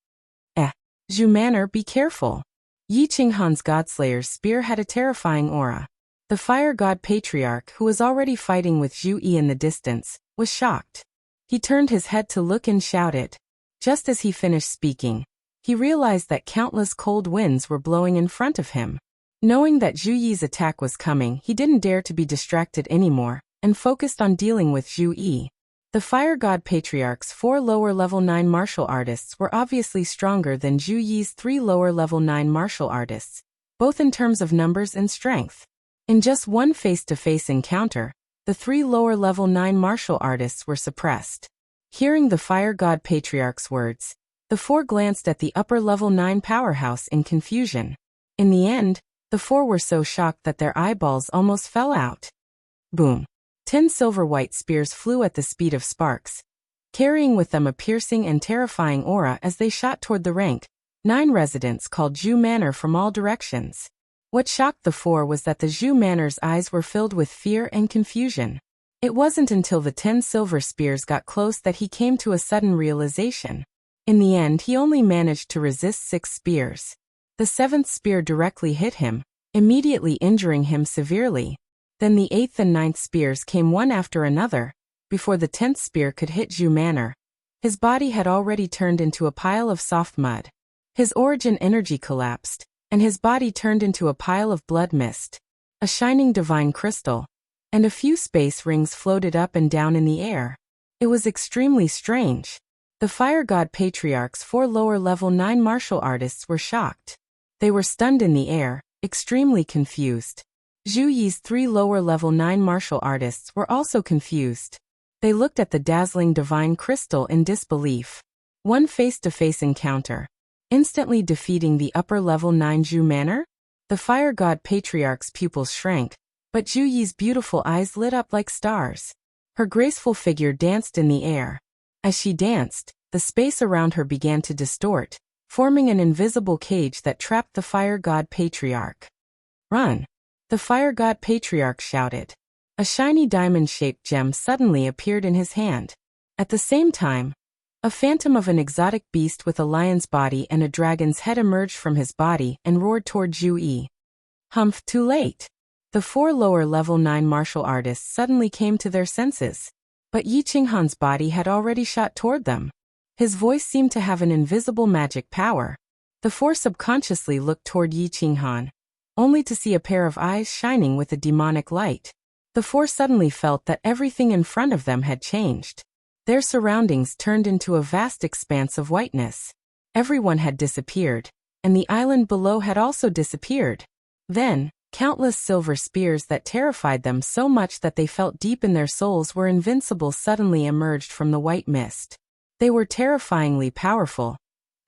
Speaker 1: Zhu Manor, be careful. Yi Qinghan's Godslayer's spear had a terrifying aura. The fire god patriarch, who was already fighting with Zhu Yi in the distance, was shocked. He turned his head to look and shouted. Just as he finished speaking, he realized that countless cold winds were blowing in front of him. Knowing that Zhu Yi's attack was coming, he didn't dare to be distracted anymore, and focused on dealing with Zhu Yi. The Fire God Patriarch's 4 lower-level 9 martial artists were obviously stronger than Zhu Yi's 3 lower-level 9 martial artists, both in terms of numbers and strength. In just one face-to-face encounter, the 3 lower-level 9 martial artists were suppressed. Hearing the Fire God Patriarch's words, the 4 glanced at the upper-level 9 powerhouse in confusion. In the end, the 4 were so shocked that their eyeballs almost fell out. Boom! 10 silver-white spears flew at the speed of sparks, carrying with them a piercing and terrifying aura as they shot toward the rank 9 residents called Zhu Manor from all directions. What shocked the 4 was that the Zhu Manor's eyes were filled with fear and confusion. It wasn't until the 10 silver spears got close that he came to a sudden realization. In the end, he only managed to resist 6 spears. The 7th spear directly hit him, immediately injuring him severely. Then the 8th and 9th spears came one after another, before the 10th spear could hit Zhu Manor. His body had already turned into a pile of soft mud. His origin energy collapsed, and his body turned into a pile of blood mist. A shining divine crystal, and a few space rings floated up and down in the air. It was extremely strange. The Fire God Patriarch's 4 lower-level 9 martial artists were shocked. They were stunned in the air, extremely confused. Zhu Yi's 3 lower-level 9 martial artists were also confused. They looked at the dazzling divine crystal in disbelief. One face-to-face encounter, instantly defeating the upper-level 9 Zhu Manor? The Fire God Patriarch's pupils shrank, but Zhu Yi's beautiful eyes lit up like stars. Her graceful figure danced in the air. As she danced, the space around her began to distort, forming an invisible cage that trapped the Fire God Patriarch. Run! The Fire God Patriarch shouted. A shiny diamond-shaped gem suddenly appeared in his hand. At the same time, a phantom of an exotic beast with a lion's body and a dragon's head emerged from his body and roared toward Zhu Yi. Humph, too late. The 4 lower-level 9 martial artists suddenly came to their senses. But Yi Qinghan's body had already shot toward them. His voice seemed to have an invisible magic power. The 4 subconsciously looked toward Yi Qinghan, only to see a pair of eyes shining with a demonic light. The 4 suddenly felt that everything in front of them had changed. Their surroundings turned into a vast expanse of whiteness. Everyone had disappeared, and the island below had also disappeared. Then, countless silver spears that terrified them so much that they felt deep in their souls were invincible suddenly emerged from the white mist. They were terrifyingly powerful,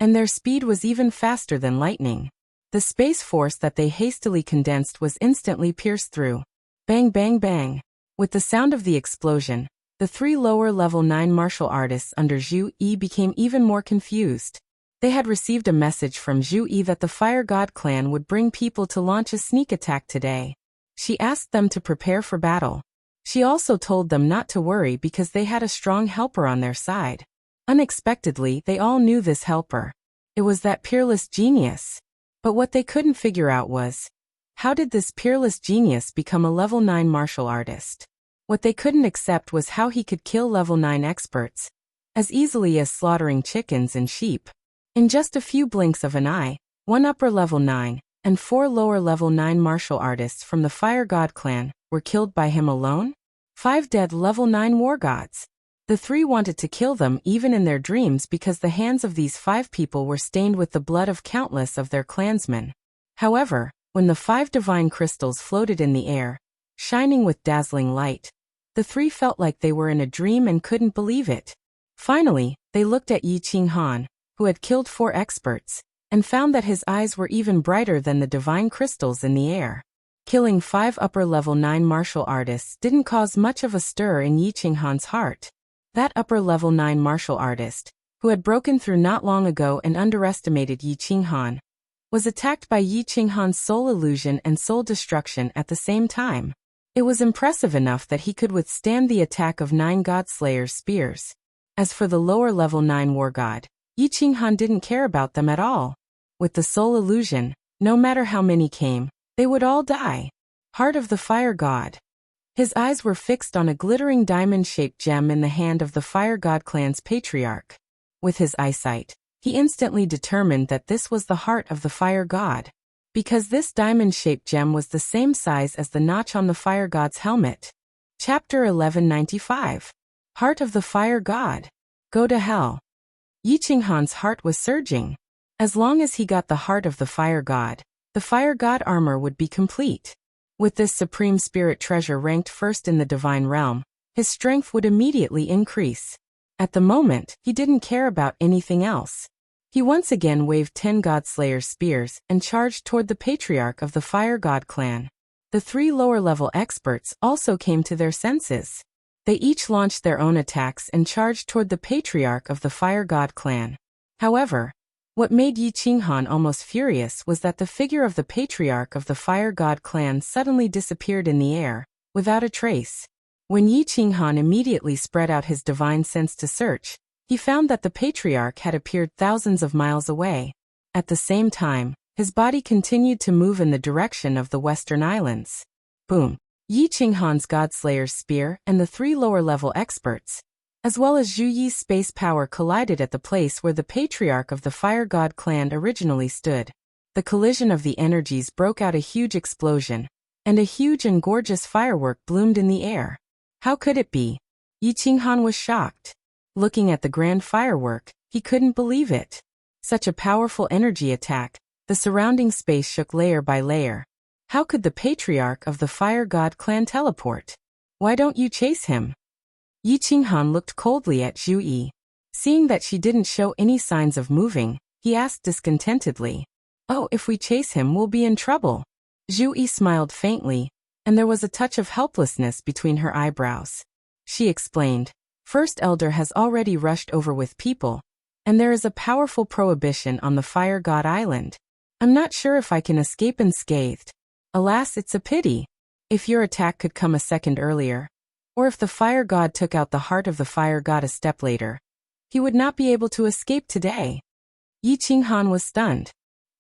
Speaker 1: and their speed was even faster than lightning. The space force that they hastily condensed was instantly pierced through. Bang, bang, bang. With the sound of the explosion, the 3 lower-level 9 martial artists under Zhu Yi became even more confused. They had received a message from Zhu Yi that the Fire God clan would bring people to launch a sneak attack today. She asked them to prepare for battle. She also told them not to worry because they had a strong helper on their side. Unexpectedly, they all knew this helper. It was that peerless genius. But what they couldn't figure out was, how did this peerless genius become a level 9 martial artist? What they couldn't accept was how he could kill level 9 experts as easily as slaughtering chickens and sheep. In just a few blinks of an eye, 1 upper level 9 and 4 lower level 9 martial artists from the Fire God clan were killed by him alone? 5 dead level 9 war gods. The 3 wanted to kill them even in their dreams because the hands of these 5 people were stained with the blood of countless of their clansmen. However, when the 5 divine crystals floated in the air, shining with dazzling light, the 3 felt like they were in a dream and couldn't believe it. Finally, they looked at Yi Qinghan, who had killed 4 experts, and found that his eyes were even brighter than the divine crystals in the air. Killing 5 upper-level 9 martial artists didn't cause much of a stir in Yi Qinghan's heart. That upper-level 9 martial artist, who had broken through not long ago and underestimated Yi Qinghan, was attacked by Yi Qinghan's soul illusion and soul destruction at the same time. It was impressive enough that he could withstand the attack of 9 Godslayer's spears. As for the lower-level 9 war god, Yi Qinghan didn't care about them at all. With the soul illusion, no matter how many came, they would all die. Heart of the Fire God. His eyes were fixed on a glittering diamond-shaped gem in the hand of the Fire God clan's patriarch. With his eyesight, he instantly determined that this was the heart of the Fire God, because this diamond-shaped gem was the same size as the notch on the Fire God's helmet. Chapter 1195. Heart of the Fire God. Go to hell. Yi Qinghan's heart was surging. As long as he got the heart of the Fire God armor would be complete. With this supreme spirit treasure ranked first in the divine realm, his strength would immediately increase. At the moment, he didn't care about anything else. He once again waved 10 Godslayer's spears and charged toward the patriarch of the Fire God clan. The 3 lower-level experts also came to their senses. They each launched their own attacks and charged toward the patriarch of the Fire God clan. However, what made Yi Qinghan almost furious was that the figure of the patriarch of the Fire God clan suddenly disappeared in the air, without a trace. When Yi Qinghan immediately spread out his divine sense to search, he found that the patriarch had appeared thousands of miles away. At the same time, his body continued to move in the direction of the Western Islands. Boom! Yi Qinghan's Godslayer's spear and the 3 lower-level experts, as well as Zhu Yi's space power, collided at the place where the patriarch of the Fire God clan originally stood. The collision of the energies broke out a huge explosion, and a huge and gorgeous firework bloomed in the air. How could it be? Yi Qinghan was shocked. Looking at the grand firework, he couldn't believe it. Such a powerful energy attack, the surrounding space shook layer by layer. How could the patriarch of the Fire God clan teleport? Why don't you chase him? Yi Qinghan looked coldly at Zhu Yi. Seeing that she didn't show any signs of moving, he asked discontentedly. Oh, if we chase him, we'll be in trouble. Zhu Yi smiled faintly, and there was a touch of helplessness between her eyebrows. She explained, First Elder has already rushed over with people, and there is a powerful prohibition on the Fire God Island. I'm not sure if I can escape unscathed. Alas, it's a pity. If your attack could come a second earlier, or if the Fire God took out the heart of the Fire God a step later, he would not be able to escape today. Yi Qinghan was stunned.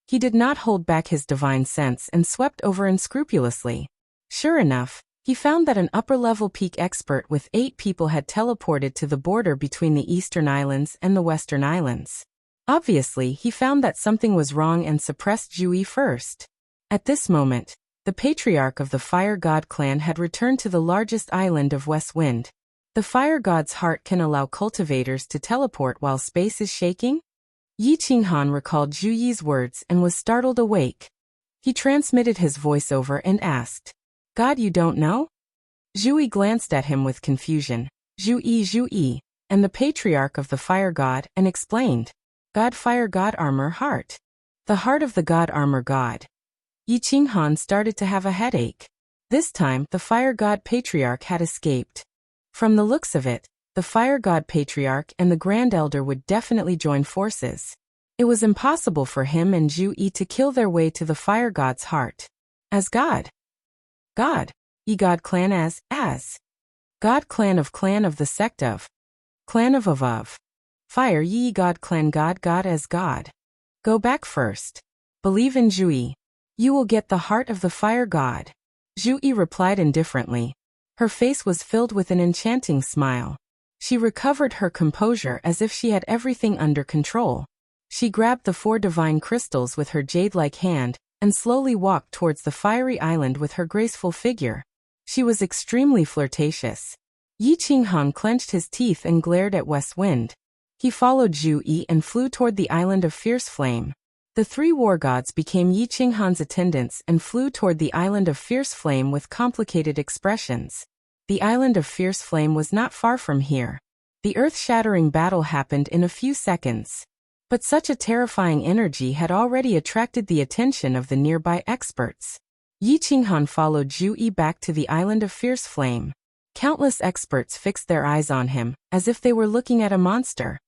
Speaker 1: He did not hold back his divine sense and swept over unscrupulously. Sure enough, he found that an upper-level peak expert with 8 people had teleported to the border between the Eastern Islands and the Western Islands. Obviously, he found that something was wrong and suppressed Zhu Yi first. At this moment, the patriarch of the Fire God clan had returned to the largest island of West Wind. The Fire God's heart can allow cultivators to teleport while space is shaking? Yi Qinghan recalled Zhu Yi's words and was startled awake. He transmitted his voiceover and asked, God, you don't know? Zhu Yi glanced at him with confusion. Zhu Yi, and the patriarch of the Fire God, and explained, God Fire God Armor Heart. The heart of the God Armor God. Yi Qinghan started to have a headache. This time, the Fire God Patriarch had escaped. From the looks of it, the Fire God Patriarch and the Grand Elder would definitely join forces. It was impossible for him and Zhu Yi to kill their way to the Fire God's heart. As God. Yi God Clan as God Clan of the sect of Clan of Fire Yi God Clan God as God. Go back first. Believe in Zhu Yi. You will get the heart of the Fire God. Zhu Yi replied indifferently. Her face was filled with an enchanting smile. She recovered her composure as if she had everything under control. She grabbed the 4 divine crystals with her jade-like hand and slowly walked towards the fiery island with her graceful figure. She was extremely flirtatious. Yi Qinghan clenched his teeth and glared at West Wind. He followed Zhu Yi and flew toward the island of Fierce Flame. The 3 war gods became Yi Qinghan's attendants and flew toward the island of Fierce Flame with complicated expressions. The island of Fierce Flame was not far from here. The earth-shattering battle happened in a few seconds. But such a terrifying energy had already attracted the attention of the nearby experts. Yi Qinghan followed Zhu Yi back to the island of Fierce Flame. Countless experts fixed their eyes on him, as if they were looking at a monster.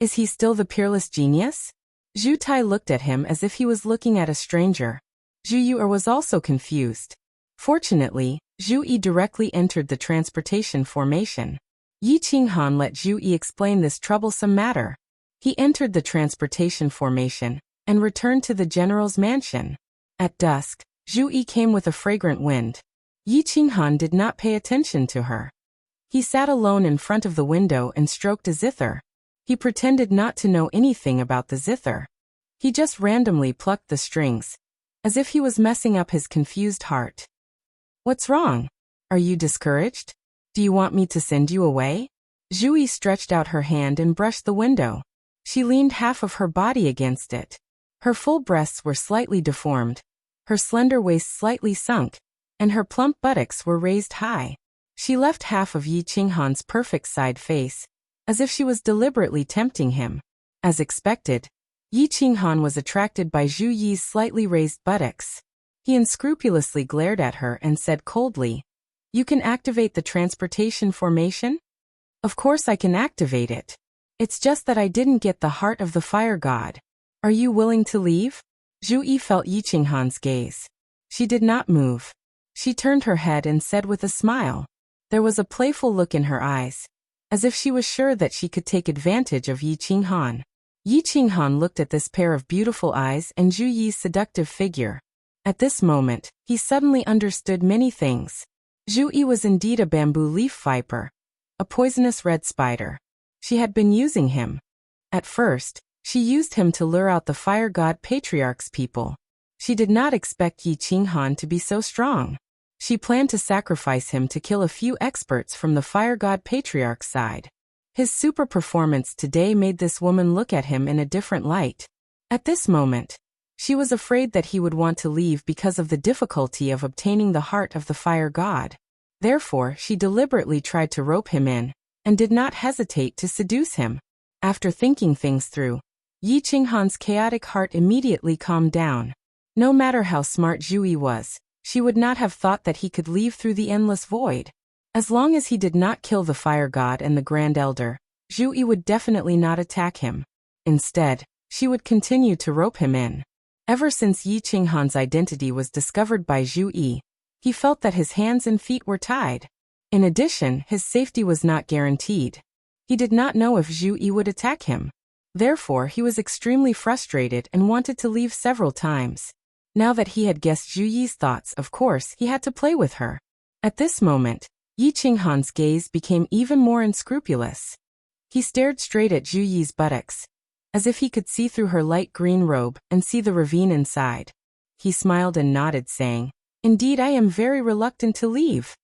Speaker 1: Is he still the peerless genius? Zhu Tai looked at him as if he was looking at a stranger. Zhu Yu'er was also confused. Fortunately, Zhu Yi directly entered the transportation formation. Yi Qinghan let Zhu Yi explain this troublesome matter. He entered the transportation formation and returned to the general's mansion. At dusk, Zhu Yi came with a fragrant wind. Yi Qinghan did not pay attention to her. He sat alone in front of the window and stroked a zither. He pretended not to know anything about the zither. He just randomly plucked the strings, as if he was messing up his confused heart. What's wrong? Are you discouraged? Do you want me to send you away? Zhu Yi stretched out her hand and brushed the window. She leaned half of her body against it. Her full breasts were slightly deformed, her slender waist slightly sunk, and her plump buttocks were raised high. She left half of Yi Qinghan's perfect side face, as if she was deliberately tempting him. As expected, Yi Qinghan was attracted by Zhu Yi's slightly raised buttocks. He unscrupulously glared at her and said coldly, "You can activate the transportation formation?" "Of course I can activate it. It's just that I didn't get the heart of the fire god. Are you willing to leave?" Zhu Yi felt Yi Qinghan's gaze. She did not move. She turned her head and said with a smile. There was a playful look in her eyes, as if she was sure that she could take advantage of Yi Qinghan. Yi Qinghan looked at this pair of beautiful eyes and Zhu Yi's seductive figure. At this moment, he suddenly understood many things. Zhu Yi was indeed a bamboo leaf viper, a poisonous red spider. She had been using him. At first, she used him to lure out the fire god patriarch's people. She did not expect Yi Qinghan to be so strong. She planned to sacrifice him to kill a few experts from the fire god patriarch's side. His super performance today made this woman look at him in a different light. At this moment, she was afraid that he would want to leave because of the difficulty of obtaining the heart of the fire god. Therefore, she deliberately tried to rope him in, and did not hesitate to seduce him. After thinking things through, Yi Qinghan's chaotic heart immediately calmed down. No matter how smart Zhu Yi was, she would not have thought that he could leave through the endless void. As long as he did not kill the fire god and the Grand Elder, Zhu Yi would definitely not attack him. Instead, she would continue to rope him in. Ever since Yi Qinghan's identity was discovered by Zhu Yi, he felt that his hands and feet were tied. In addition, his safety was not guaranteed. He did not know if Zhu Yi would attack him. Therefore, he was extremely frustrated and wanted to leave several times. Now that he had guessed Zhu Yi's thoughts, of course, he had to play with her. At this moment, Yi Qinghan's gaze became even more unscrupulous. He stared straight at Zhu Yi's buttocks, as if he could see through her light green robe and see the ravine inside. He smiled and nodded, saying, "Indeed, I am very reluctant to leave."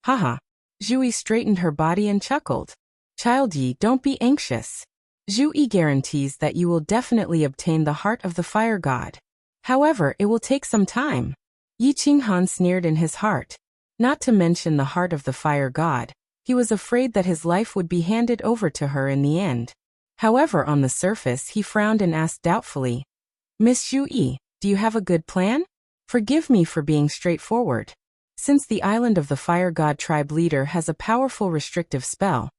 Speaker 1: Haha. Zhu Yi straightened her body and chuckled. "Child Yi, don't be anxious. Zhu Yi guarantees that you will definitely obtain the heart of the fire god. However, it will take some time." Yi Qinghan sneered in his heart. Not to mention the heart of the fire god, he was afraid that his life would be handed over to her in the end. However, on the surface he frowned and asked doubtfully, "Miss Zhu Yi, do you have a good plan? Forgive me for being straightforward. Since the island of the fire god tribe leader has a powerful restrictive spell,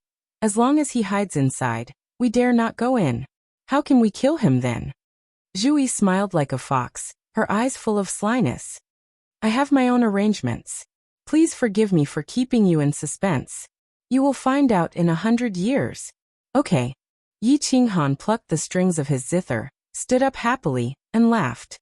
Speaker 1: as long as he hides inside, we dare not go in. How can we kill him then?" Zhu Yi smiled like a fox, her eyes full of slyness. "I have my own arrangements. Please forgive me for keeping you in suspense. You will find out in 100 years. Okay." Yi Qinghan plucked the strings of his zither, stood up happily, and laughed.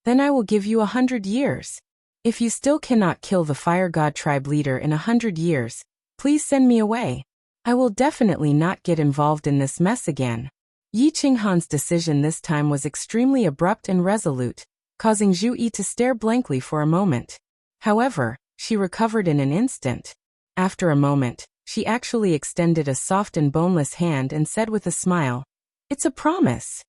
Speaker 1: "Then I will give you 100 years. If you still cannot kill the fire god tribe leader in 100 years, please send me away. I will definitely not get involved in this mess again." Yi Qinghan's decision this time was extremely abrupt and resolute, causing Zhu Yi to stare blankly for a moment. However, she recovered in an instant. After a moment, she actually extended a soft and boneless hand and said with a smile, "It's a promise."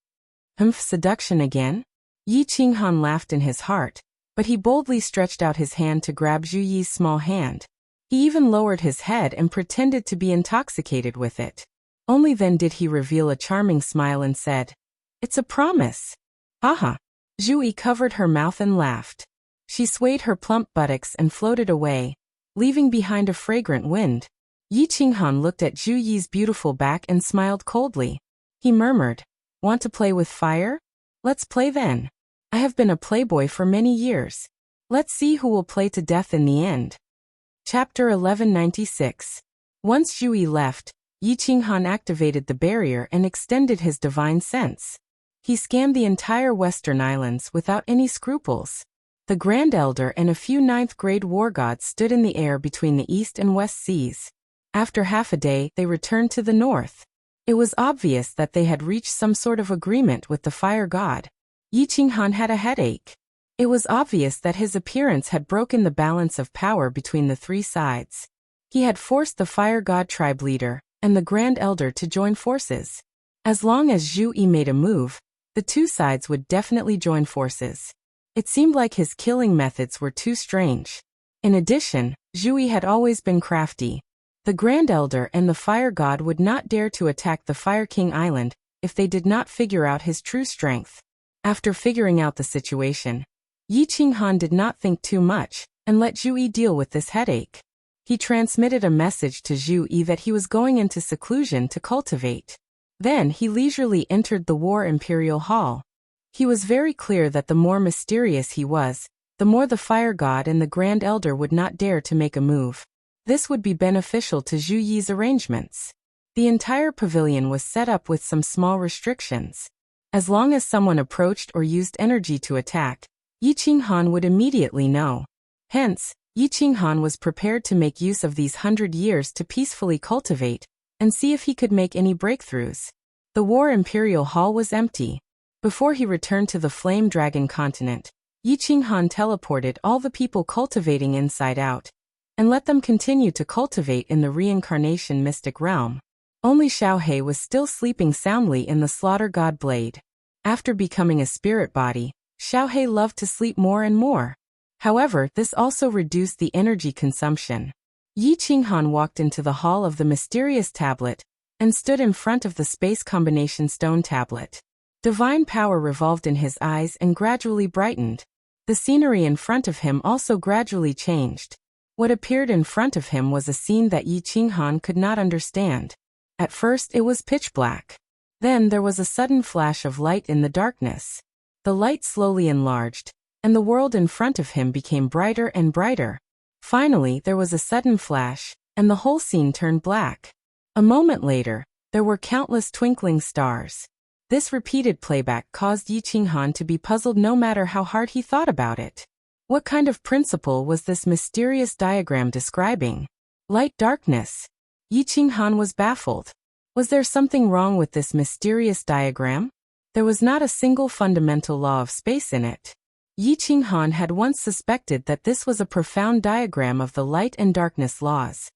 Speaker 1: Seduction again? Yi Qinghan laughed in his heart, but he boldly stretched out his hand to grab Zhu Yi's small hand. He even lowered his head and pretended to be intoxicated with it. Only then did he reveal a charming smile and said, "It's a promise." Haha. Zhu Yi covered her mouth and laughed. She swayed her plump buttocks and floated away, leaving behind a fragrant wind. Yi Qinghan looked at Zhu Yi's beautiful back and smiled coldly. He murmured, "Want to play with fire? Let's play then. I have been a playboy for many years. Let's see who will play to death in the end." Chapter 1196. Once Zhu Yi left, Yi Qinghan activated the barrier and extended his divine sense. He scanned the entire Western Islands without any scruples. The Grand Elder and a few ninth-grade war gods stood in the air between the East and West Seas. After half a day, they returned to the north. It was obvious that they had reached some sort of agreement with the fire god. Yi Qinghan had a headache. It was obvious that his appearance had broken the balance of power between the three sides. He had forced the fire god tribe leader and the Grand Elder to join forces. As long as Zhu Yi made a move, the two sides would definitely join forces. It seemed like his killing methods were too strange. In addition, Zhu Yi had always been crafty. The Grand Elder and the Fire God would not dare to attack the Fire King Island if they did not figure out his true strength. After figuring out the situation, Yi Qinghan did not think too much and let Zhu Yi deal with this headache. He transmitted a message to Zhu Yi that he was going into seclusion to cultivate. Then he leisurely entered the War Imperial Hall. He was very clear that the more mysterious he was, the more the Fire God and the Grand Elder would not dare to make a move. This would be beneficial to Zhu Yi's arrangements. The entire pavilion was set up with some small restrictions. As long as someone approached or used energy to attack, Yi Qinghan would immediately know. Hence, Yi Qinghan was prepared to make use of these 100 years to peacefully cultivate and see if he could make any breakthroughs. The War Imperial Hall was empty. Before he returned to the Flame Dragon continent, Yi Qinghan teleported all the people cultivating inside out and let them continue to cultivate in the reincarnation mystic realm. Only Xiaohe was still sleeping soundly in the Slaughter God Blade. After becoming a spirit body, Xiaohe loved to sleep more and more. However, this also reduced the energy consumption. Yi Qinghan walked into the Hall of the Mysterious Tablet and stood in front of the Space Combination Stone Tablet. Divine power revolved in his eyes and gradually brightened. The scenery in front of him also gradually changed. What appeared in front of him was a scene that Yi Qinghan could not understand. At first it was pitch black. Then there was a sudden flash of light in the darkness. The light slowly enlarged, and the world in front of him became brighter and brighter. Finally, there was a sudden flash, and the whole scene turned black. A moment later, there were countless twinkling stars. This repeated playback caused Yi Qinghan to be puzzled no matter how hard he thought about it. What kind of principle was this mysterious diagram describing? Light darkness. Yi Qinghan was baffled. Was there something wrong with this mysterious diagram? There was not a single fundamental law of space in it. Yi Qinghan had once suspected that this was a profound diagram of the light and darkness laws.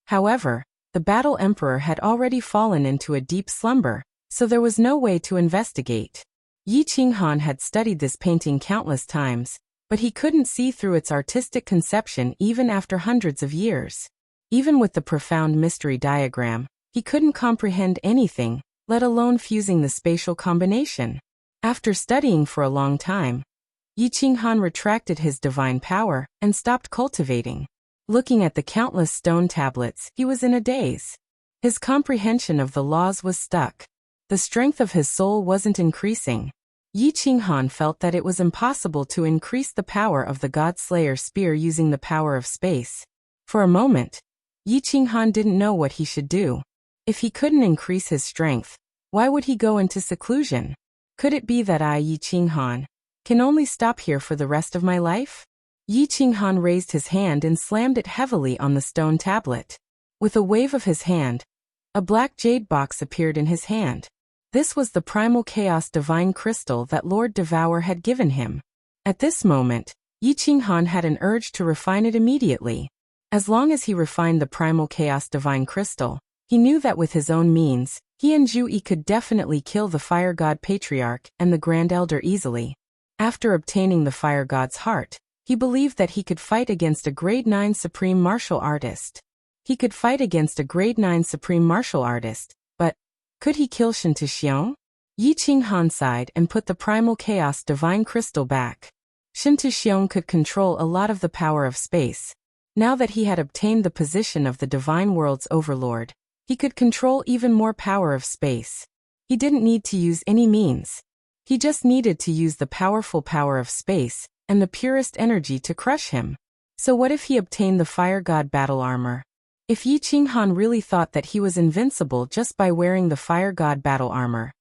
Speaker 1: However, the Battle Emperor had already fallen into a deep slumber, so there was no way to investigate. Yi Qinghan had studied this painting countless times, but he couldn't see through its artistic conception even after hundreds of years. Even with the profound mystery diagram, he couldn't comprehend anything, let alone fusing the spatial combination. After studying for a long time, Yi Qinghan retracted his divine power and stopped cultivating. Looking at the countless stone tablets, he was in a daze. His comprehension of the laws was stuck. The strength of his soul wasn't increasing. Yi Qinghan felt that it was impossible to increase the power of the God Slayer spear using the power of space. For a moment, Yi Qinghan didn't know what he should do. If he couldn't increase his strength, why would he go into seclusion? Could it be that I, Yi Qinghan, can only stop here for the rest of my life? Yi Qinghan raised his hand and slammed it heavily on the stone tablet. With a wave of his hand, a black jade box appeared in his hand. This was the primal chaos divine crystal that Lord Devour had given him. At this moment, Yi Qinghan had an urge to refine it immediately. As long as he refined the primal chaos divine crystal, he knew that with his own means, he and Zhu Yi could definitely kill the Fire God Patriarch and the Grand Elder easily. After obtaining the Fire God's heart, he believed that he could fight against a Grade 9 Supreme Martial Artist. He could fight against a Grade 9 Supreme Martial Artist, but could he kill Shen Tuxiong? Yi Qinghan sighed and put the primal chaos divine crystal back. Shen Tuxiong could control a lot of the power of space. Now that he had obtained the position of the divine world's overlord, he could control even more power of space. He didn't need to use any means. He just needed to use the powerful power of space and the purest energy to crush him. So what if he obtained the Fire God battle armor? If Yi Qinghan really thought that he was invincible just by wearing the Fire God battle armor,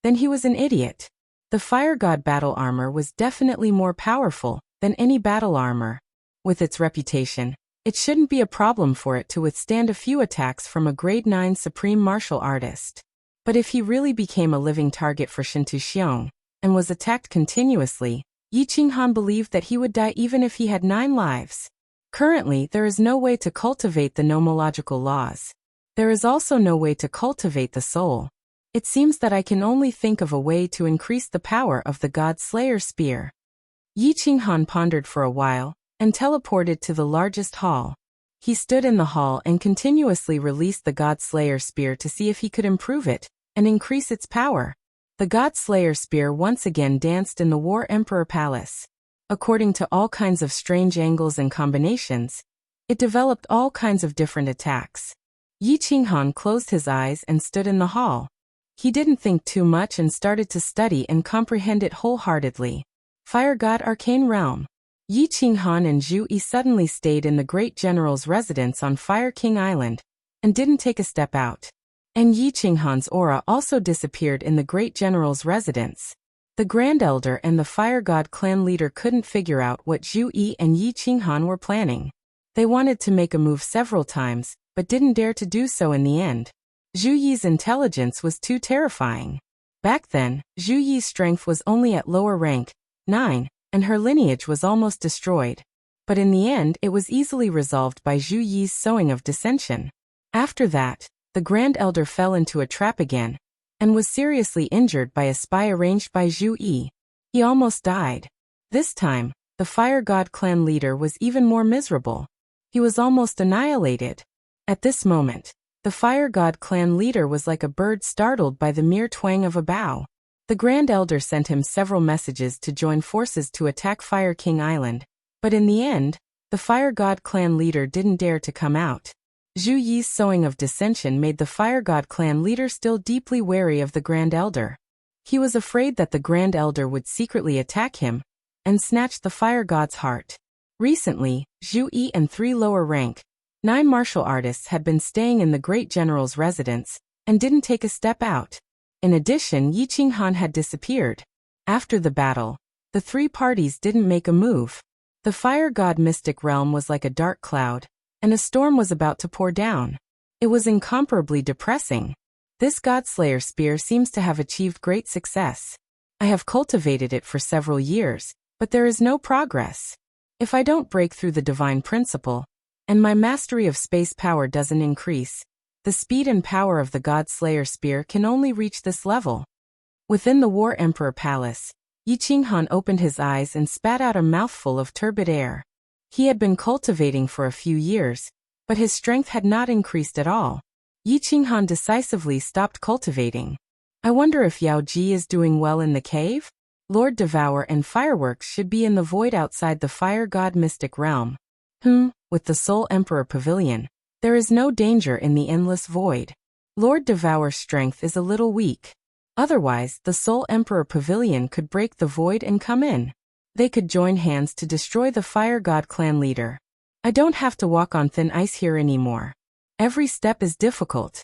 Speaker 1: then he was an idiot. The Fire God battle armor was definitely more powerful than any battle armor. With its reputation, it shouldn't be a problem for it to withstand a few attacks from a grade 9 supreme martial artist. But if he really became a living target for Shintu Xiong and was attacked continuously, Yi Qinghan believed that he would die even if he had 9 lives. Currently, there is no way to cultivate the nomological laws. There is also no way to cultivate the soul. It seems that I can only think of a way to increase the power of the God Slayer spear. Yi Qinghan pondered for a while and teleported to the largest hall. He stood in the hall and continuously released the God Slayer spear to see if he could improve it and increase its power. The God Slayer spear once again danced in the War Emperor Palace. According to all kinds of strange angles and combinations, it developed all kinds of different attacks. Yi Qinghan closed his eyes and stood in the hall. He didn't think too much and started to study and comprehend it wholeheartedly. Fire God Arcane Realm. Yi Qinghan and Zhu Yi suddenly stayed in the great general's residence on Fire King Island and didn't take a step out. And Yi Qinghan's aura also disappeared in the great general's residence. The Grand Elder and the Fire God clan leader couldn't figure out what Zhu Yi and Yi Qinghan were planning. They wanted to make a move several times, but didn't dare to do so in the end. Zhu Yi's intelligence was too terrifying. Back then, Zhu Yi's strength was only at lower rank, 9, and her lineage was almost destroyed. But in the end it was easily resolved by Zhu Yi's sowing of dissension. After that, the Grand Elder fell into a trap again, and was seriously injured by a spy arranged by Zhu Yi. He almost died. This time, the Fire God clan leader was even more miserable. He was almost annihilated. At this moment, the Fire God clan leader was like a bird startled by the mere twang of a bow. The Grand Elder sent him several messages to join forces to attack Fire King Island, but in the end, the Fire God clan leader didn't dare to come out. Zhu Yi's sowing of dissension made the Fire God clan leader still deeply wary of the Grand Elder. He was afraid that the Grand Elder would secretly attack him and snatch the Fire God's heart. Recently, Zhu Yi and 3 lower rank, 9 martial artists had been staying in the great general's residence and didn't take a step out. In addition, Yi Qinghan had disappeared. After the battle, the 3 parties didn't make a move. The Fire God mystic realm was like a dark cloud, and a storm was about to pour down. It was incomparably depressing. This Godslayer spear seems to have achieved great success. I have cultivated it for several years, but there is no progress. If I don't break through the divine principle, and my mastery of space power doesn't increase, the speed and power of the Godslayer spear can only reach this level. Within the War Emperor Palace, Yi Qinghan opened his eyes and spat out a mouthful of turbid air. He had been cultivating for a few years, but his strength had not increased at all. Yi Qinghan decisively stopped cultivating. I wonder if Yao Ji is doing well in the cave? Lord Devour and fireworks should be in the void outside the Fire God mystic realm. With the Soul Emperor Pavilion, there is no danger in the endless void. Lord Devour's strength is a little weak. Otherwise, the Soul Emperor Pavilion could break the void and come in. They could join hands to destroy the Fire God clan leader. I don't have to walk on thin ice here anymore. Every step is difficult.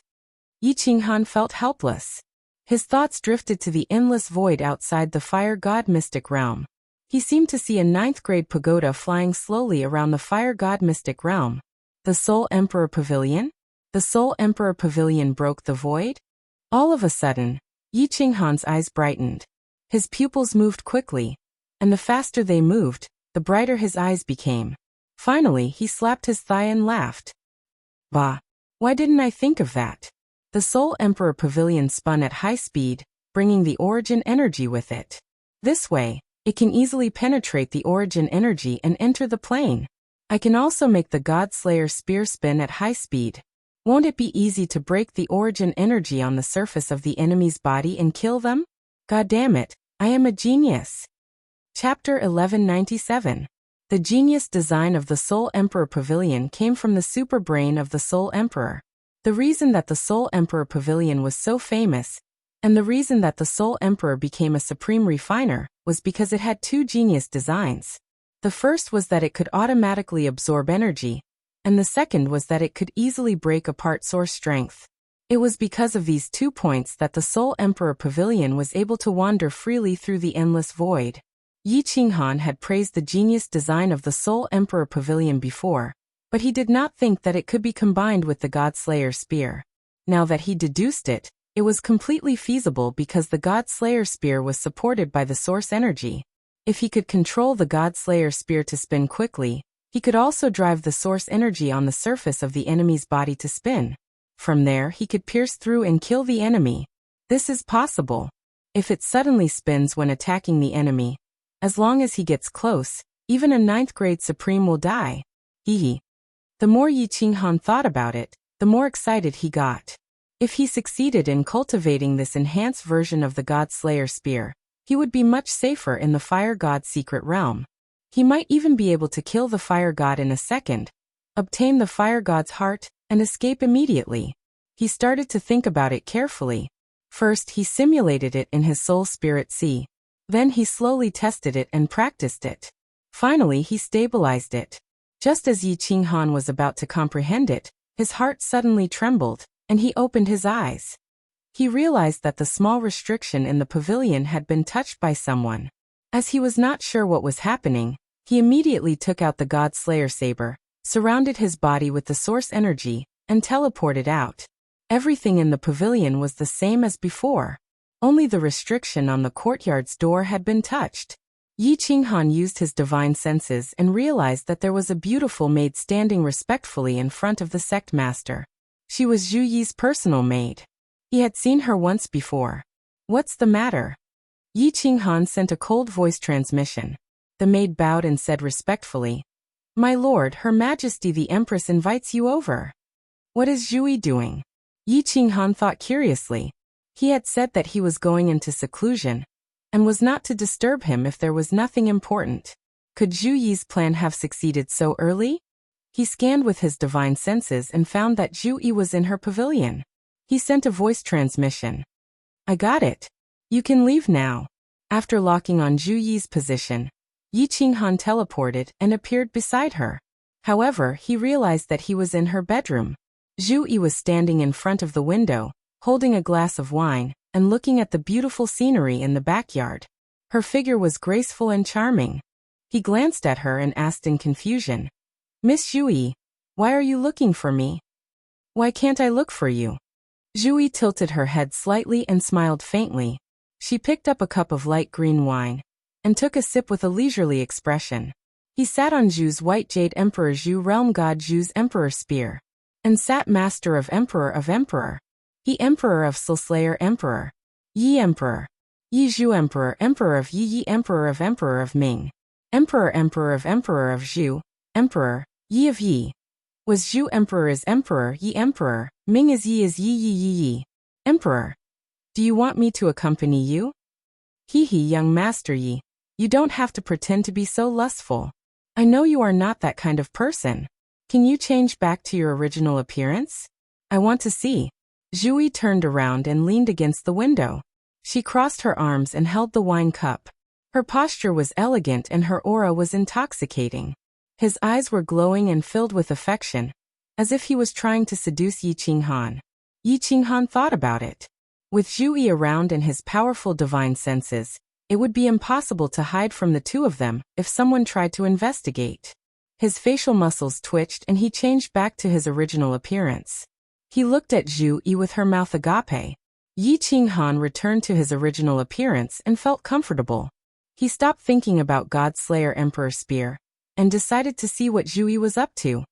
Speaker 1: Yi Qinghan felt helpless. His thoughts drifted to the endless void outside the Fire God mystic realm. He seemed to see a 9th grade pagoda flying slowly around the Fire God mystic realm. The Soul Emperor Pavilion? The Soul Emperor Pavilion broke the void? All of a sudden, Yi Qinghan's eyes brightened. His pupils moved quickly, and the faster they moved, the brighter his eyes became. Finally, he slapped his thigh and laughed. Bah! Why didn't I think of that? The Soul Emperor Pavilion spun at high speed, bringing the origin energy with it. This way, it can easily penetrate the origin energy and enter the plane. I can also make the Godslayer spear spin at high speed. Won't it be easy to break the origin energy on the surface of the enemy's body and kill them? God damn it, I am a genius. Chapter 1197. The genius design of the Soul Emperor Pavilion came from the super brain of the Soul Emperor. The reason that the Soul Emperor Pavilion was so famous And the reason that the Soul Emperor became a supreme refiner was because it had two genius designs. The first was that it could automatically absorb energy, and the second was that it could easily break apart source strength. It was because of these 2 points that the Soul Emperor Pavilion was able to wander freely through the endless void. Yi Qinghan had praised the genius design of the Soul Emperor Pavilion before, but he did not think that it could be combined with the God-Slayer Spear. Now that he deduced it, it was completely feasible because the God-Slayer Spear was supported by the source energy. If he could control the God-Slayer Spear to spin quickly, he could also drive the source energy on the surface of the enemy's body to spin. From there, he could pierce through and kill the enemy. This is possible. If it suddenly spins when attacking the enemy, as long as he gets close, even a 9th grade Supreme will die. Hehe. The more Yi Qinghan thought about it, the more excited he got. If he succeeded in cultivating this enhanced version of the God-Slayer Spear, he would be much safer in the Fire God's secret realm. He might even be able to kill the Fire God in a second, obtain the Fire God's heart, and escape immediately. He started to think about it carefully. First, he simulated it in his soul spirit sea. Then he slowly tested it and practiced it. Finally, he stabilized it. Just as Yi Qinghan was about to comprehend it, his heart suddenly trembled, and he opened his eyes. He realized that the small restriction in the pavilion had been touched by someone. As he was not sure what was happening, he immediately took out the God-Slayer saber, surrounded his body with the source energy, and teleported out. Everything in the pavilion was the same as before. Only the restriction on the courtyard's door had been touched. Yi Qinghan used his divine senses and realized that there was a beautiful maid standing respectfully in front of the sect master. She was Zhu Yi's personal maid. He had seen her once before. "What's the matter?" Yi Qinghan sent a cold voice transmission. The maid bowed and said respectfully, "My lord, Her Majesty the Empress invites you over." "What is Zhu Yi doing?" Yi Qinghan thought curiously. He had said that he was going into seclusion, and was not to disturb him if there was nothing important. Could Zhu Yi's plan have succeeded so early? He scanned with his divine senses and found that Zhu Yi was in her pavilion. He sent a voice transmission. "I got it. You can leave now." After locking on Zhu Yi's position, Yi Qinghan teleported and appeared beside her. However, he realized that he was in her bedroom. Zhu Yi was standing in front of the window, holding a glass of wine, and looking at the beautiful scenery in the backyard. Her figure was graceful and charming. He glanced at her and asked in confusion, "Miss Zhu Yi, why are you looking for me? Why can't I look for you?" Zhu Yi tilted her head slightly and smiled faintly. She picked up a cup of light green wine, and took a sip with a leisurely expression. He sat on Zhu's white jade Emperor Zhu Realm God Zhu's Emperor Spear, and sat Master of Emperor, He Emperor of Soulslayer Emperor, Yi Emperor, Yi Zhu Emperor Emperor of Yi Emperor of Ming, Emperor of Zhu, Emperor, Yi of Yi. Was Zhu Emperor is Emperor, Yi Emperor, Ming is Yi, Emperor. Do you want me to accompany you? Hehe, young Master Yi, you don't have to pretend to be so lustful. I know you are not that kind of person. Can you change back to your original appearance? I want to see. Zhu Yi turned around and leaned against the window. She crossed her arms and held the wine cup. Her posture was elegant and her aura was intoxicating. His eyes were glowing and filled with affection, as if he was trying to seduce Yi Qinghan. Yi Qinghan thought about it. With Zhu Yi around and his powerful divine senses, it would be impossible to hide from the two of them if someone tried to investigate. His facial muscles twitched and he changed back to his original appearance. He looked at Zhu Yi with her mouth agape. Yi Qinghan returned to his original appearance and felt comfortable. He stopped thinking about God-Slayer Emperor Spear, and decided to see what Zhu Yi was up to.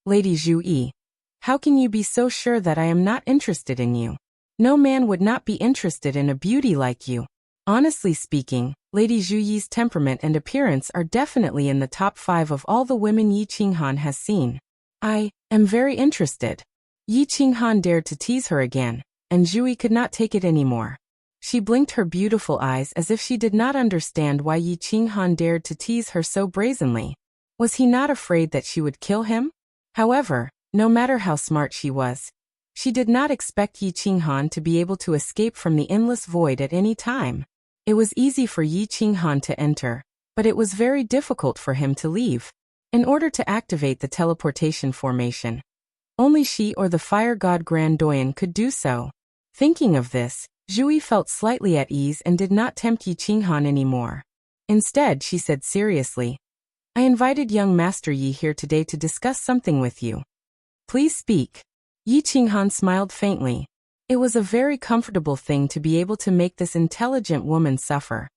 Speaker 1: Lady Zhu Yi, how can you be so sure that I am not interested in you? No man would not be interested in a beauty like you. Honestly speaking, Lady Zhu Yi's temperament and appearance are definitely in the top 5 of all the women Yi Qinghan has seen. I am very interested. Yi Qinghan dared to tease her again, and Zhu Yi could not take it anymore. She blinked her beautiful eyes as if she did not understand why Yi Qinghan dared to tease her so brazenly. Was he not afraid that she would kill him? However, no matter how smart she was, She did not expect Yi Qinghan to be able to escape from the endless void at any time. It was easy for Yi Qinghan to enter, but it was very difficult for him to leave. In order to activate the teleportation formation, only she or the fire god Grand Doyen could do so. Thinking of this, Zhu Yi felt slightly at ease and did not tempt Yi Qinghan anymore. Instead, she said seriously, I invited young Master Yi here today to discuss something with you. Please speak. Yi Qinghan smiled faintly. It was a very comfortable thing to be able to make this intelligent woman suffer.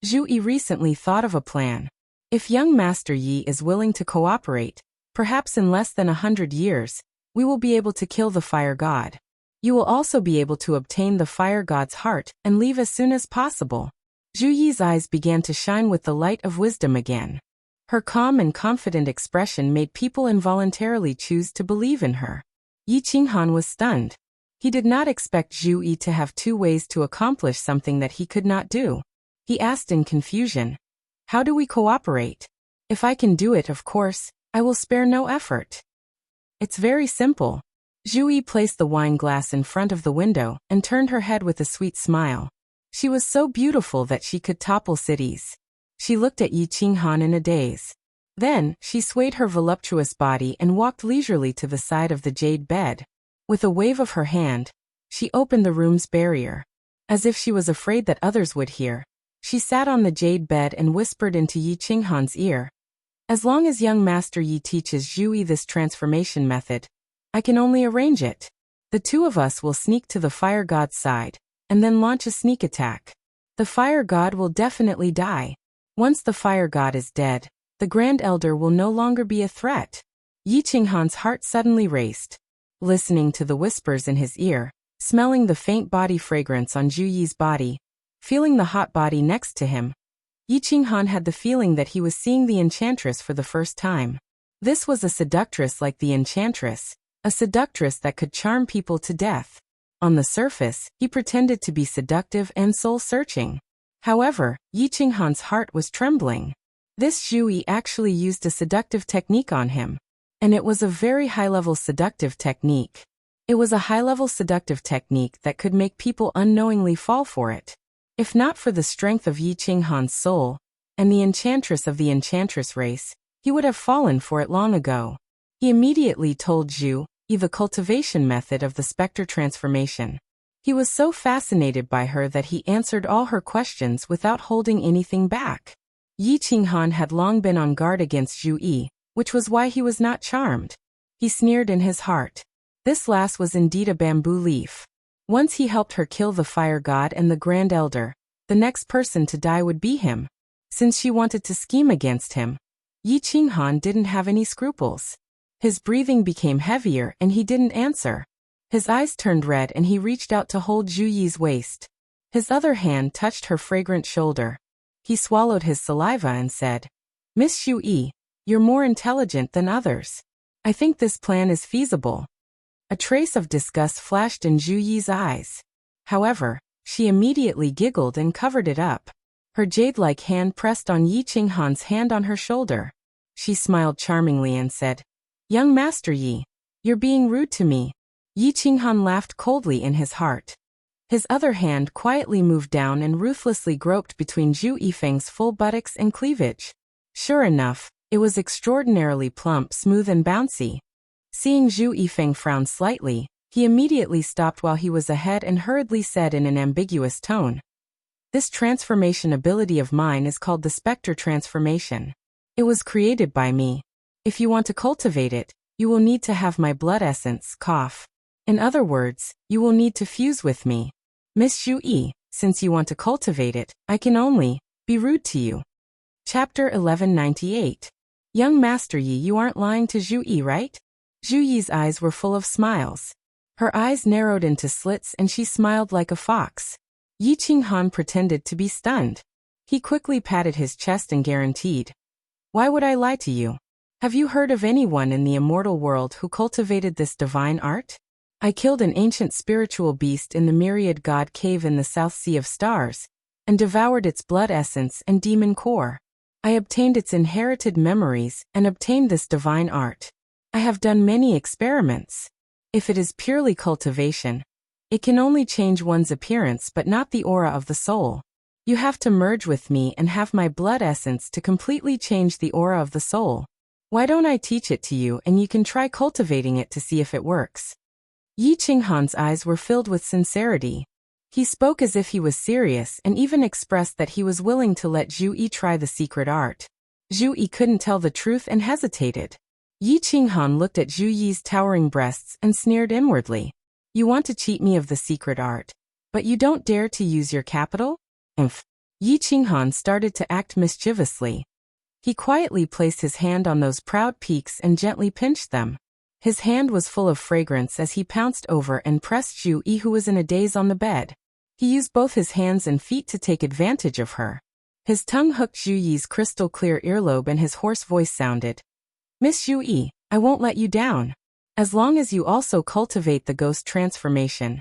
Speaker 1: Zhu Yi recently thought of a plan. If young Master Yi is willing to cooperate, perhaps in less than 100 years, we will be able to kill the fire god. You will also be able to obtain the fire god's heart and leave as soon as possible. Zhu Yi's eyes began to shine with the light of wisdom again. Her calm and confident expression made people involuntarily choose to believe in her. Yi Qinghan was stunned. He did not expect Zhu Yi to have two ways to accomplish something that he could not do. He asked in confusion, how do we cooperate? If I can do it, of course, I will spare no effort. It's very simple. Zhu Yi placed the wine glass in front of the window and turned her head with a sweet smile. She was so beautiful that she could topple cities. She looked at Yi Qinghan in a daze. Then, she swayed her voluptuous body and walked leisurely to the side of the jade bed. With a wave of her hand, she opened the room's barrier. As if she was afraid that others would hear, she sat on the jade bed and whispered into Yi Qinghan's ear. As long as young Master Yi teaches Zhu Yi this transformation method, I can only arrange it. The two of us will sneak to the fire god's side, and then launch a sneak attack. The fire god will definitely die. Once the fire god is dead, the Grand Elder will no longer be a threat. Yi Qinghan's heart suddenly raced. Listening to the whispers in his ear, smelling the faint body fragrance on Zhu Yi's body, feeling the hot body next to him, Yi Qinghan had the feeling that he was seeing the enchantress for the first time. This was a seductress like the enchantress, a seductress that could charm people to death. On the surface, he pretended to be seductive and soul-searching. However, Yi Qinghan's heart was trembling. This Zhu Yi actually used a seductive technique on him. And it was a very high-level seductive technique. It was a high-level seductive technique that could make people unknowingly fall for it. If not for the strength of Yi Qinghan's soul, and the enchantress of the enchantress race, he would have fallen for it long ago. He immediately told Zhu Yi the cultivation method of the specter transformation. He was so fascinated by her that he answered all her questions without holding anything back. Yi Qinghan had long been on guard against Zhu Yi, which was why he was not charmed. He sneered in his heart. This lass was indeed a bamboo leaf. Once he helped her kill the fire god and the Grand Elder, the next person to die would be him. Since she wanted to scheme against him, Yi Qinghan didn't have any scruples. His breathing became heavier and he didn't answer. His eyes turned red and he reached out to hold Zhu Yi's waist. His other hand touched her fragrant shoulder. He swallowed his saliva and said, Miss Zhu Yi, you're more intelligent than others. I think this plan is feasible. A trace of disgust flashed in Zhu Yi's eyes. However, she immediately giggled and covered it up. Her jade-like hand pressed on Yi Qinghan's hand on her shoulder. She smiled charmingly and said, Young Master Yi, you're being rude to me. Yi Qinghan laughed coldly in his heart. His other hand quietly moved down and ruthlessly groped between Zhu Yifeng's full buttocks and cleavage. Sure enough, it was extraordinarily plump, smooth and bouncy. Seeing Zhu Yifeng frown slightly, he immediately stopped while he was ahead and hurriedly said in an ambiguous tone, This transformation ability of mine is called the Spectre Transformation. It was created by me. If you want to cultivate it, you will need to have my blood essence, cough. In other words, you will need to fuse with me. Miss Zhu Yi, since you want to cultivate it, I can only be rude to you. Chapter 1198. Young Master Yi, you aren't lying to Zhu Yi, right? Zhu Yi's eyes were full of smiles. Her eyes narrowed into slits and she smiled like a fox. Yi Qinghan pretended to be stunned. He quickly patted his chest and guaranteed, Why would I lie to you? Have you heard of anyone in the immortal world who cultivated this divine art? I killed an ancient spiritual beast in the Myriad God Cave in the South Sea of Stars, and devoured its blood essence and demon core. I obtained its inherited memories and obtained this divine art. I have done many experiments. If it is purely cultivation, it can only change one's appearance but not the aura of the soul. You have to merge with me and have my blood essence to completely change the aura of the soul. Why don't I teach it to you and you can try cultivating it to see if it works? Yi Qinghan's eyes were filled with sincerity. He spoke as if he was serious and even expressed that he was willing to let Zhu Yi try the secret art. Zhu Yi couldn't tell the truth and hesitated. Yi Qinghan looked at Zhu Yi's towering breasts and sneered inwardly. You want to cheat me of the secret art, but you don't dare to use your capital? Umph. Yi Qinghan started to act mischievously. He quietly placed his hand on those proud peaks and gently pinched them. His hand was full of fragrance as he pounced over and pressed Zhu Yi, who was in a daze on the bed. He used both his hands and feet to take advantage of her. His tongue hooked Zhu Yi's crystal-clear earlobe and his hoarse voice sounded. Miss Zhu Yi, I won't let you down. As long as you also cultivate the ghost transformation,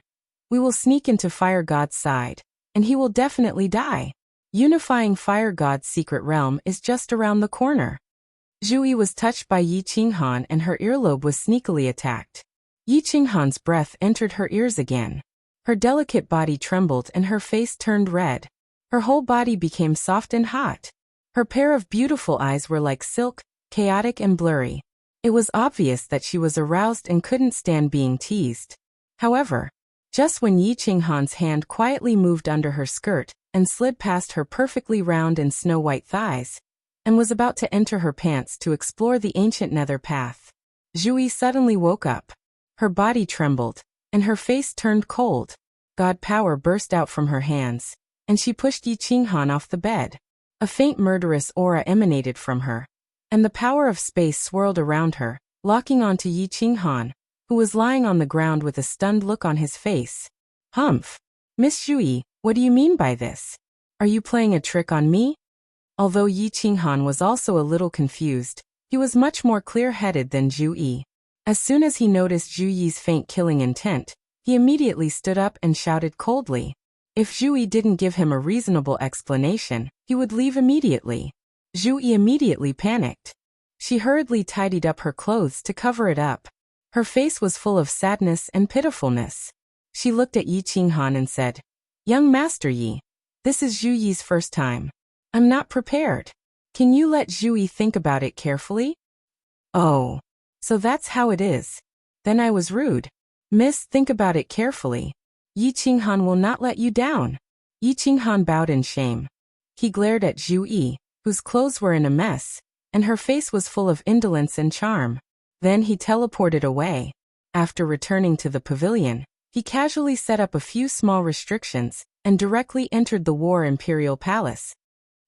Speaker 1: we will sneak into Fire God's side, and he will definitely die. Unifying Fire God's secret realm is just around the corner. Zhu Yi was touched by Yi Qinghan and her earlobe was sneakily attacked. Yi Qinghan's breath entered her ears again. Her delicate body trembled and her face turned red. Her whole body became soft and hot. Her pair of beautiful eyes were like silk, chaotic and blurry. It was obvious that she was aroused and couldn't stand being teased. However, just when Yi Qinghan's hand quietly moved under her skirt and slid past her perfectly round and snow-white thighs, and was about to enter her pants to explore the ancient nether path, Zhu Yi suddenly woke up. Her body trembled, and her face turned cold. God power burst out from her hands, and she pushed Yi Qinghan off the bed. A faint murderous aura emanated from her, and the power of space swirled around her, locking onto Yi Qinghan, who was lying on the ground with a stunned look on his face. Humph! Miss Zhu Yi, what do you mean by this? Are you playing a trick on me? Although Yi Qinghan was also a little confused, he was much more clear-headed than Zhu Yi. As soon as he noticed Zhu Yi's faint killing intent, he immediately stood up and shouted coldly. If Zhu Yi didn't give him a reasonable explanation, he would leave immediately. Zhu Yi immediately panicked. She hurriedly tidied up her clothes to cover it up. Her face was full of sadness and pitifulness. She looked at Yi Qinghan and said, Young Master Yi, this is Zhu Yi's first time. I'm not prepared. Can you let Zhu Yi think about it carefully? Oh, so that's how it is. Then I was rude. Miss, think about it carefully. Yi Qinghan will not let you down. Yi Qinghan bowed in shame. He glared at Zhu Yi, whose clothes were in a mess, and her face was full of indolence and charm. Then he teleported away. After returning to the pavilion, he casually set up a few small restrictions and directly entered the War Imperial Palace.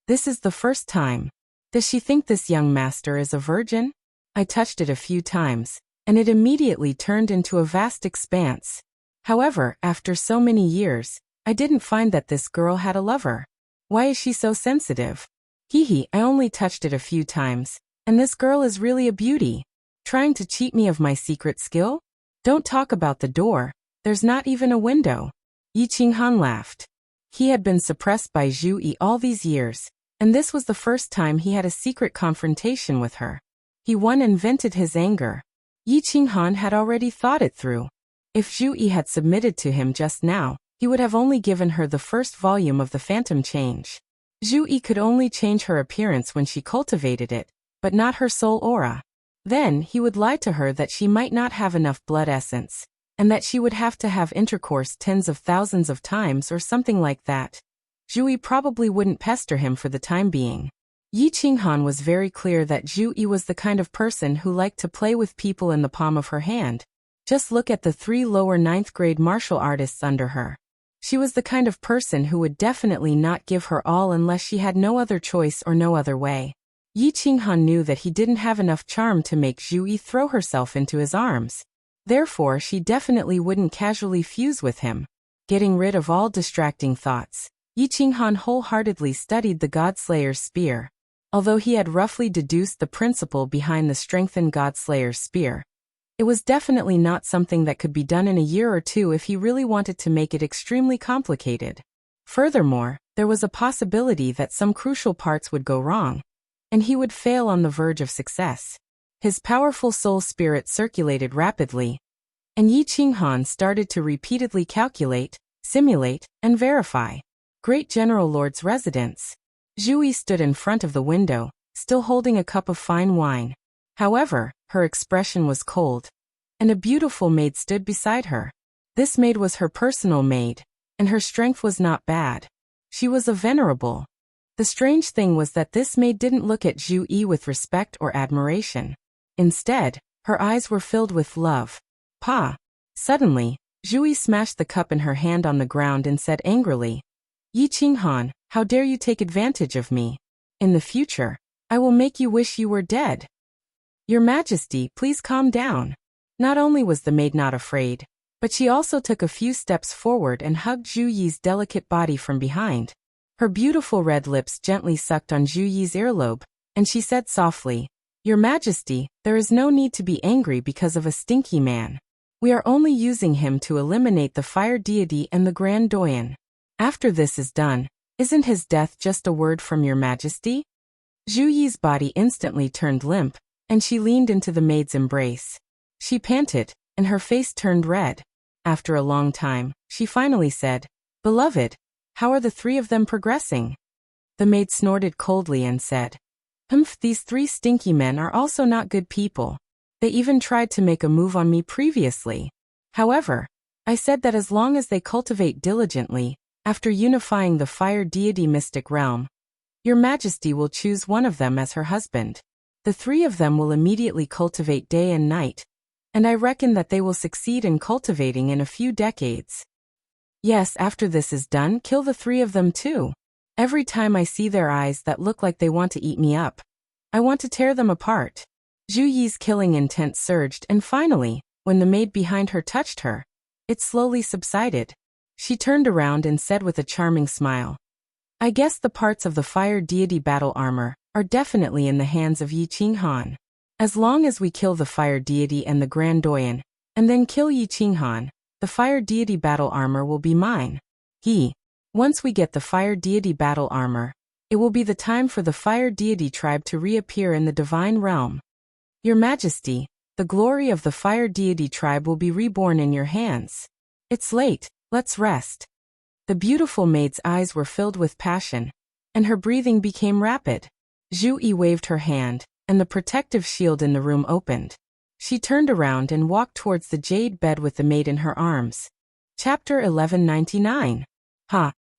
Speaker 1: This is the first time. Does she think this young master is a virgin? I touched it a few times, and it immediately turned into a vast expanse. However, after so many years, I didn't find that this girl had a lover. Why is she so sensitive? Hee, I only touched it a few times, and this girl is really a beauty. Trying to cheat me of my secret skill? Don't talk about the door, there's not even a window. Yi Qinghan laughed. He had been suppressed by Zhu Yi all these years, and this was the first time he had a secret confrontation with her. He won and vented his anger. Yi Qinghan had already thought it through. If Zhu Yi had submitted to him just now, he would have only given her the first volume of the Phantom Change. Zhu Yi could only change her appearance when she cultivated it, but not her soul aura. Then he would lie to her that she might not have enough blood essence, and that she would have to have intercourse tens of thousands of times or something like that. Zhu Yi probably wouldn't pester him for the time being. Yi Qinghan was very clear that Zhu Yi was the kind of person who liked to play with people in the palm of her hand. Just look at the 3 lower 9th grade martial artists under her. She was the kind of person who would definitely not give her all unless she had no other choice or no other way. Yi Qinghan knew that he didn't have enough charm to make Zhu Yi throw herself into his arms. Therefore, she definitely wouldn't casually fuse with him. Getting rid of all distracting thoughts, Yi Qinghan wholeheartedly studied the Godslayer's spear. Although he had roughly deduced the principle behind the strengthened Godslayer's spear, it was definitely not something that could be done in a year or two if he really wanted to make it extremely complicated. Furthermore, there was a possibility that some crucial parts would go wrong, and he would fail on the verge of success. His powerful soul spirit circulated rapidly, and Yi Qinghan started to repeatedly calculate, simulate, and verify. Great General Lord's residence. Zhu Yi stood in front of the window, still holding a cup of fine wine. However, her expression was cold, and a beautiful maid stood beside her. This maid was her personal maid, and her strength was not bad. She was a venerable. The strange thing was that this maid didn't look at Zhu Yi with respect or admiration. Instead, her eyes were filled with love. Pa! Suddenly, Zhu Yi smashed the cup in her hand on the ground and said angrily, Yi Qinghan, how dare you take advantage of me? In the future, I will make you wish you were dead. Your Majesty, please calm down. Not only was the maid not afraid, but she also took a few steps forward and hugged Zhu Yi's delicate body from behind. Her beautiful red lips gently sucked on Zhu Yi's earlobe, and she said softly, Your Majesty, there is no need to be angry because of a stinky man. We are only using him to eliminate the fire deity and the Grand Doyen. After this is done, isn't his death just a word from Your Majesty? Zhu Yi's body instantly turned limp, and she leaned into the maid's embrace. She panted, and her face turned red. After a long time, she finally said, Beloved, how are the three of them progressing? The maid snorted coldly and said, These three stinky men are also not good people. They even tried to make a move on me previously. However, I said that as long as they cultivate diligently, after unifying the fire deity mystic realm, Your Majesty will choose one of them as her husband. The three of them will immediately cultivate day and night, and I reckon that they will succeed in cultivating in a few decades. Yes, after this is done, kill the three of them too. Every time I see their eyes that look like they want to eat me up, I want to tear them apart. Zhu Yi's killing intent surged, and finally, when the maid behind her touched her, it slowly subsided. She turned around and said with a charming smile, I guess the parts of the fire deity battle armor are definitely in the hands of Yi Qinghan. As long as we kill the fire deity and the Grand Doyen, and then kill Yi Qinghan, the fire deity battle armor will be mine. Once we get the fire deity battle armor, it will be the time for the fire deity tribe to reappear in the divine realm. Your Majesty, the glory of the fire deity tribe will be reborn in your hands. It's late, let's rest. The beautiful maid's eyes were filled with passion, and her breathing became rapid. Zhu Yi waved her hand, and the protective shield in the room opened. She turned around and walked towards the jade bed with the maid in her arms. Chapter 1199.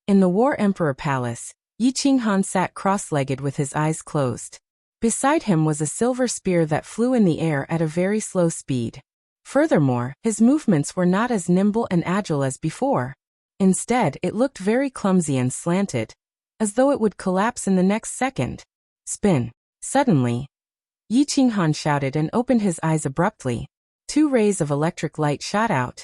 Speaker 1: In the War Emperor Palace, Yi Qinghan sat cross-legged with his eyes closed. Beside him was a silver spear that flew in the air at a very slow speed. Furthermore, his movements were not as nimble and agile as before. Instead, it looked very clumsy and slanted, as though it would collapse in the next second. Spin. Suddenly, Yi Qinghan shouted and opened his eyes abruptly. Two rays of electric light shot out,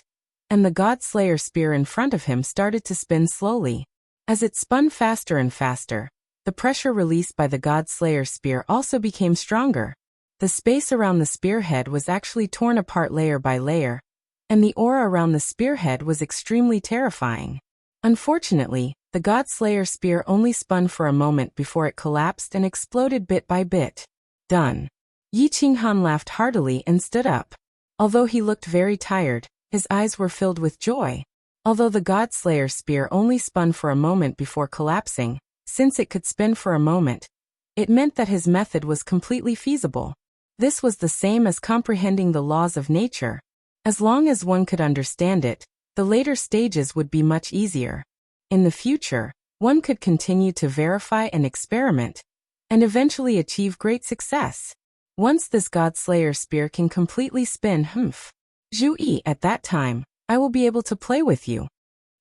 Speaker 1: and the God Slayer spear in front of him started to spin slowly. As it spun faster and faster, the pressure released by the God Slayer spear also became stronger. The space around the spearhead was actually torn apart layer by layer, and the aura around the spearhead was extremely terrifying. Unfortunately, the God Slayer spear only spun for a moment before it collapsed and exploded bit by bit. Done. Yi Qinghan laughed heartily and stood up. Although he looked very tired, his eyes were filled with joy. Although the God Slayer spear only spun for a moment before collapsing, since it could spin for a moment, it meant that his method was completely feasible. This was the same as comprehending the laws of nature. As long as one could understand it, the later stages would be much easier. In the future, one could continue to verify and experiment, and eventually achieve great success. Once this God Slayer spear can completely spin, Zhu Yi, at that time, I will be able to play with you.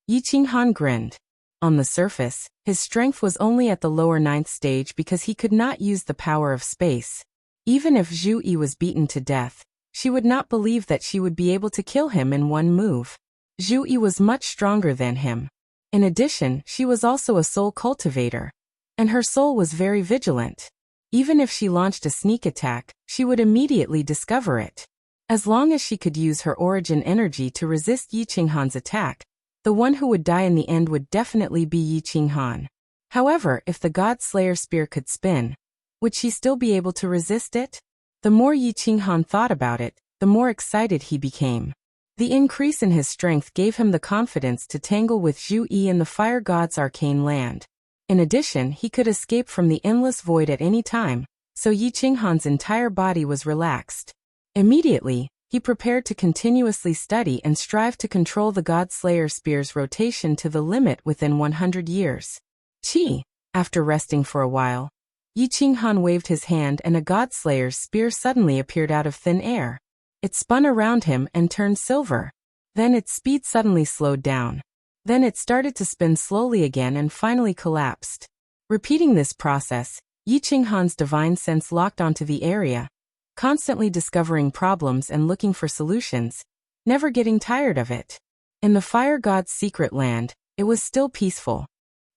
Speaker 1: Yi Qinghan grinned. On the surface, his strength was only at the lower 9th stage because he could not use the power of space. Even if Zhu Yi was beaten to death, she would not believe that she would be able to kill him in one move. Zhu Yi was much stronger than him. In addition, she was also a soul cultivator, and her soul was very vigilant. Even if she launched a sneak attack, she would immediately discover it. As long as she could use her origin energy to resist Yi Qinghan's attack, the one who would die in the end would definitely be Yi Qinghan. However, if the God Slayer spear could spin, would she still be able to resist it? The more Yi Qinghan thought about it, the more excited he became. The increase in his strength gave him the confidence to tangle with Zhu Yi in the fire god's arcane land. In addition, he could escape from the endless void at any time, so Yi Qinghan's entire body was relaxed. Immediately, he prepared to continuously study and strive to control the God-Slayer spear's rotation to the limit within 100 years. After resting for a while, Yi Qinghan waved his hand and a God-Slayer's spear suddenly appeared out of thin air. It spun around him and turned silver. Then its speed suddenly slowed down. Then it started to spin slowly again and finally collapsed. Repeating this process, Yi Qinghan's divine sense locked onto the area, constantly discovering problems and looking for solutions, never getting tired of it. In the fire god's secret land, it was still peaceful.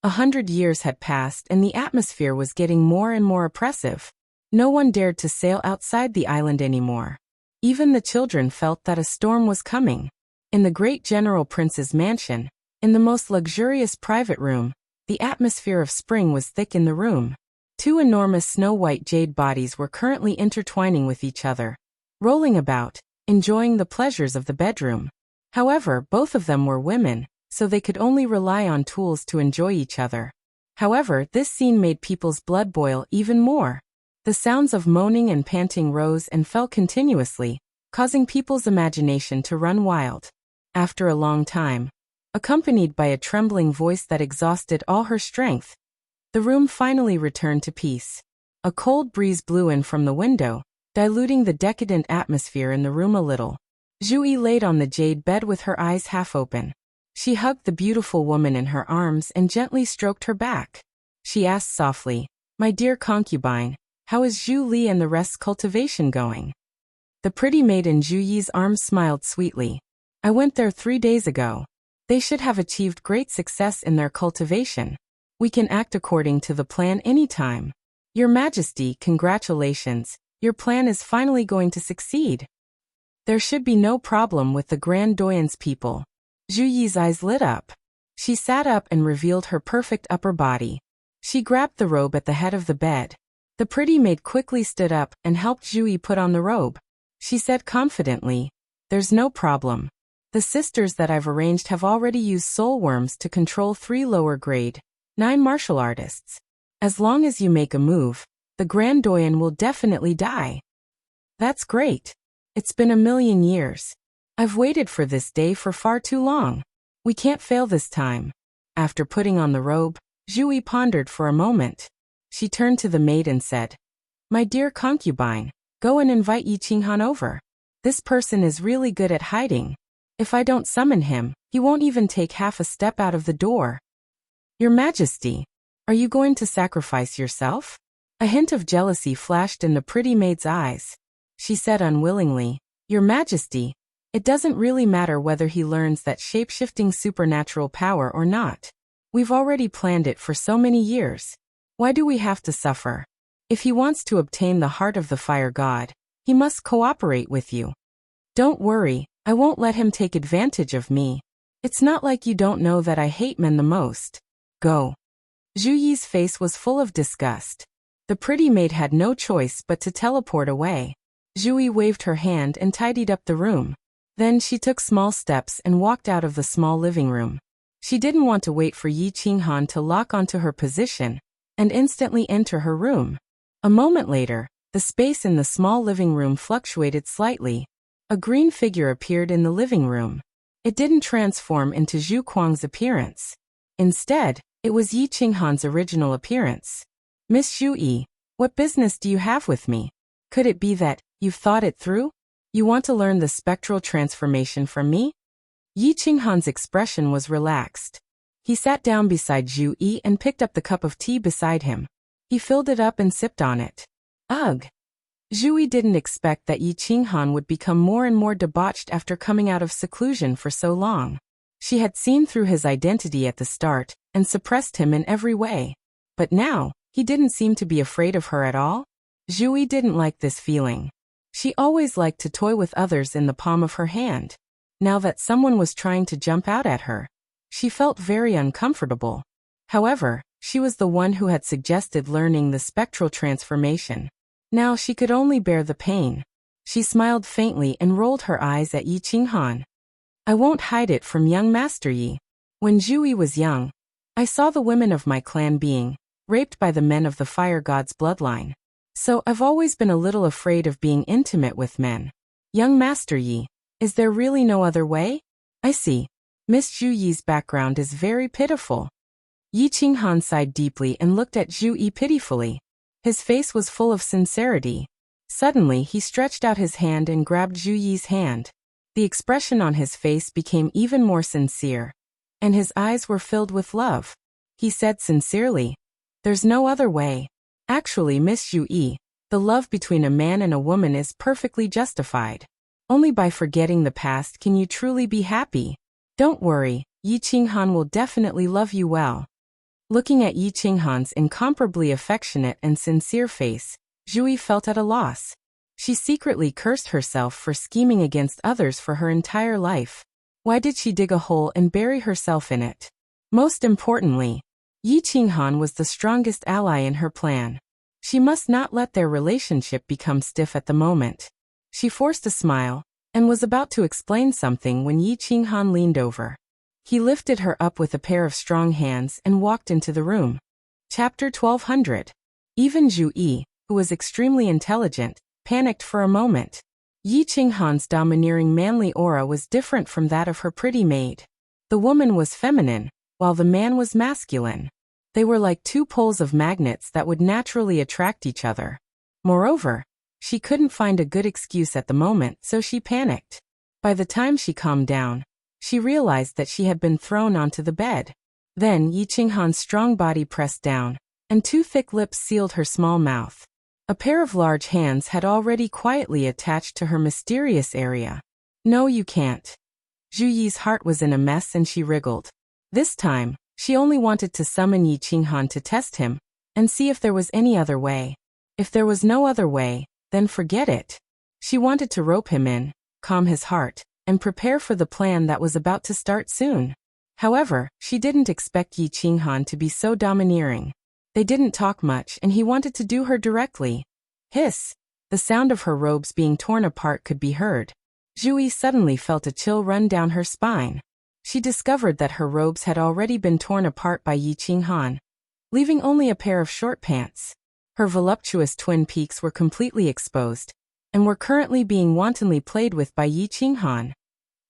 Speaker 1: 100 years had passed and the atmosphere was getting more and more oppressive. No one dared to sail outside the island anymore. Even the children felt that a storm was coming. In the great general prince's mansion, in the most luxurious private room, the atmosphere of spring was thick in the room. Two enormous snow-white jade bodies were currently intertwining with each other, rolling about, enjoying the pleasures of the bedroom. However, both of them were women, so they could only rely on tools to enjoy each other. However, this scene made people's blood boil even more. The sounds of moaning and panting rose and fell continuously, causing people's imagination to run wild. After a long time, accompanied by a trembling voice that exhausted all her strength, the room finally returned to peace. A cold breeze blew in from the window, diluting the decadent atmosphere in the room a little. Zhu Yi laid on the jade bed with her eyes half open. She hugged the beautiful woman in her arms and gently stroked her back. She asked softly, "My dear concubine, how is Zhu Li and the rest's cultivation going?" The pretty maid in Zhu Yi's arms smiled sweetly. "I went there 3 days ago. They should have achieved great success in their cultivation. We can act according to the plan anytime. Your Majesty, congratulations, your plan is finally going to succeed. There should be no problem with the Grand Doyen's people." Zhu Yi's eyes lit up. She sat up and revealed her perfect upper body. She grabbed the robe at the head of the bed. The pretty maid quickly stood up and helped Zhu Yi put on the robe. She said confidently, "There's no problem. The sisters that I've arranged have already used soul worms to control 3 lower grade, 9 martial artists. As long as you make a move, the Grand Doyen will definitely die." "That's great. It's been 1,000,000 years. I've waited for this day for far too long. We can't fail this time." After putting on the robe, Zhu Yi pondered for a moment. She turned to the maid and said, "My dear concubine, go and invite Yi Qinghan over. This person is really good at hiding. If I don't summon him, he won't even take half a step out of the door." "Your Majesty, are you going to sacrifice yourself?" A hint of jealousy flashed in the pretty maid's eyes. She said unwillingly, "Your Majesty, it doesn't really matter whether he learns that shape-shifting supernatural power or not. We've already planned it for so many years. Why do we have to suffer? If he wants to obtain the heart of the fire god, he must cooperate with you. Don't worry, I won't let him take advantage of me. It's not like you don't know that I hate men the most. Go." Zhu Yi's face was full of disgust. The pretty maid had no choice but to teleport away. Zhu Yi waved her hand and tidied up the room. Then she took small steps and walked out of the small living room. She didn't want to wait for Yi Qinghan to lock onto her position and instantly enter her room. A moment later, the space in the small living room fluctuated slightly. A green figure appeared in the living room. It didn't transform into Zhu Kuang's appearance. Instead, it was Yi Qinghan's original appearance. "Miss Zhu Yi, what business do you have with me? Could it be that you've thought it through? You want to learn the spectral transformation from me?" Yi Qinghan's expression was relaxed. He sat down beside Zhu Yi and picked up the cup of tea beside him. He filled it up and sipped on it. Ugh! Zhu Yi didn't expect that Yi Qinghan would become more and more debauched after coming out of seclusion for so long. She had seen through his identity at the start and suppressed him in every way. But now, he didn't seem to be afraid of her at all. Zhu Yi didn't like this feeling. She always liked to toy with others in the palm of her hand. Now that someone was trying to jump out at her, she felt very uncomfortable. However, she was the one who had suggested learning the spectral transformation. Now she could only bear the pain. She smiled faintly and rolled her eyes at Yi Qinghan. I won't hide it from young Master Yi. When Zhu Yi was young, I saw the women of my clan being raped by the men of the fire god's bloodline. So I've always been a little afraid of being intimate with men. Young Master Yi, is there really no other way? I see. Miss Zhu Yi's background is very pitiful. Yi Qinghan sighed deeply and looked at Zhu Yi pitifully. His face was full of sincerity. Suddenly he stretched out his hand and grabbed Zhu Yi's hand. The expression on his face became even more sincere, and his eyes were filled with love. He said sincerely, "There's no other way. Actually, Miss Zhu Yi, the love between a man and a woman is perfectly justified. Only by forgetting the past can you truly be happy. Don't worry, Yi Qinghan will definitely love you well." Looking at Yi Qinghan's incomparably affectionate and sincere face, Zhu Yi felt at a loss. She secretly cursed herself for scheming against others for her entire life. Why did she dig a hole and bury herself in it? Most importantly, Yi Qinghan was the strongest ally in her plan. She must not let their relationship become stiff at the moment. She forced a smile, and was about to explain something when Yi Qinghan leaned over. He lifted her up with a pair of strong hands and walked into the room. Chapter 1200. Even Zhu Yi, who was extremely intelligent, panicked for a moment. Yi Qinghan's domineering manly aura was different from that of her pretty maid. The woman was feminine, while the man was masculine. They were like two poles of magnets that would naturally attract each other. Moreover, she couldn't find a good excuse at the moment, so she panicked. By the time she calmed down, she realized that she had been thrown onto the bed. Then Yi Qinghan's strong body pressed down, and two thick lips sealed her small mouth. A pair of large hands had already quietly attached to her mysterious area. No, you can't. Zhu Yi's heart was in a mess and she wriggled. This time, she only wanted to summon Yi Qinghan to test him, and see if there was any other way. If there was no other way, then forget it. She wanted to rope him in, calm his heart, and prepare for the plan that was about to start soon. However, she didn't expect Yi Qinghan to be so domineering. They didn't talk much and he wanted to do her directly. Hiss! The sound of her robes being torn apart could be heard. Zhu Yi suddenly felt a chill run down her spine. She discovered that her robes had already been torn apart by Yi Qinghan, leaving only a pair of short pants. Her voluptuous twin peaks were completely exposed, and were currently being wantonly played with by Yi Qinghan.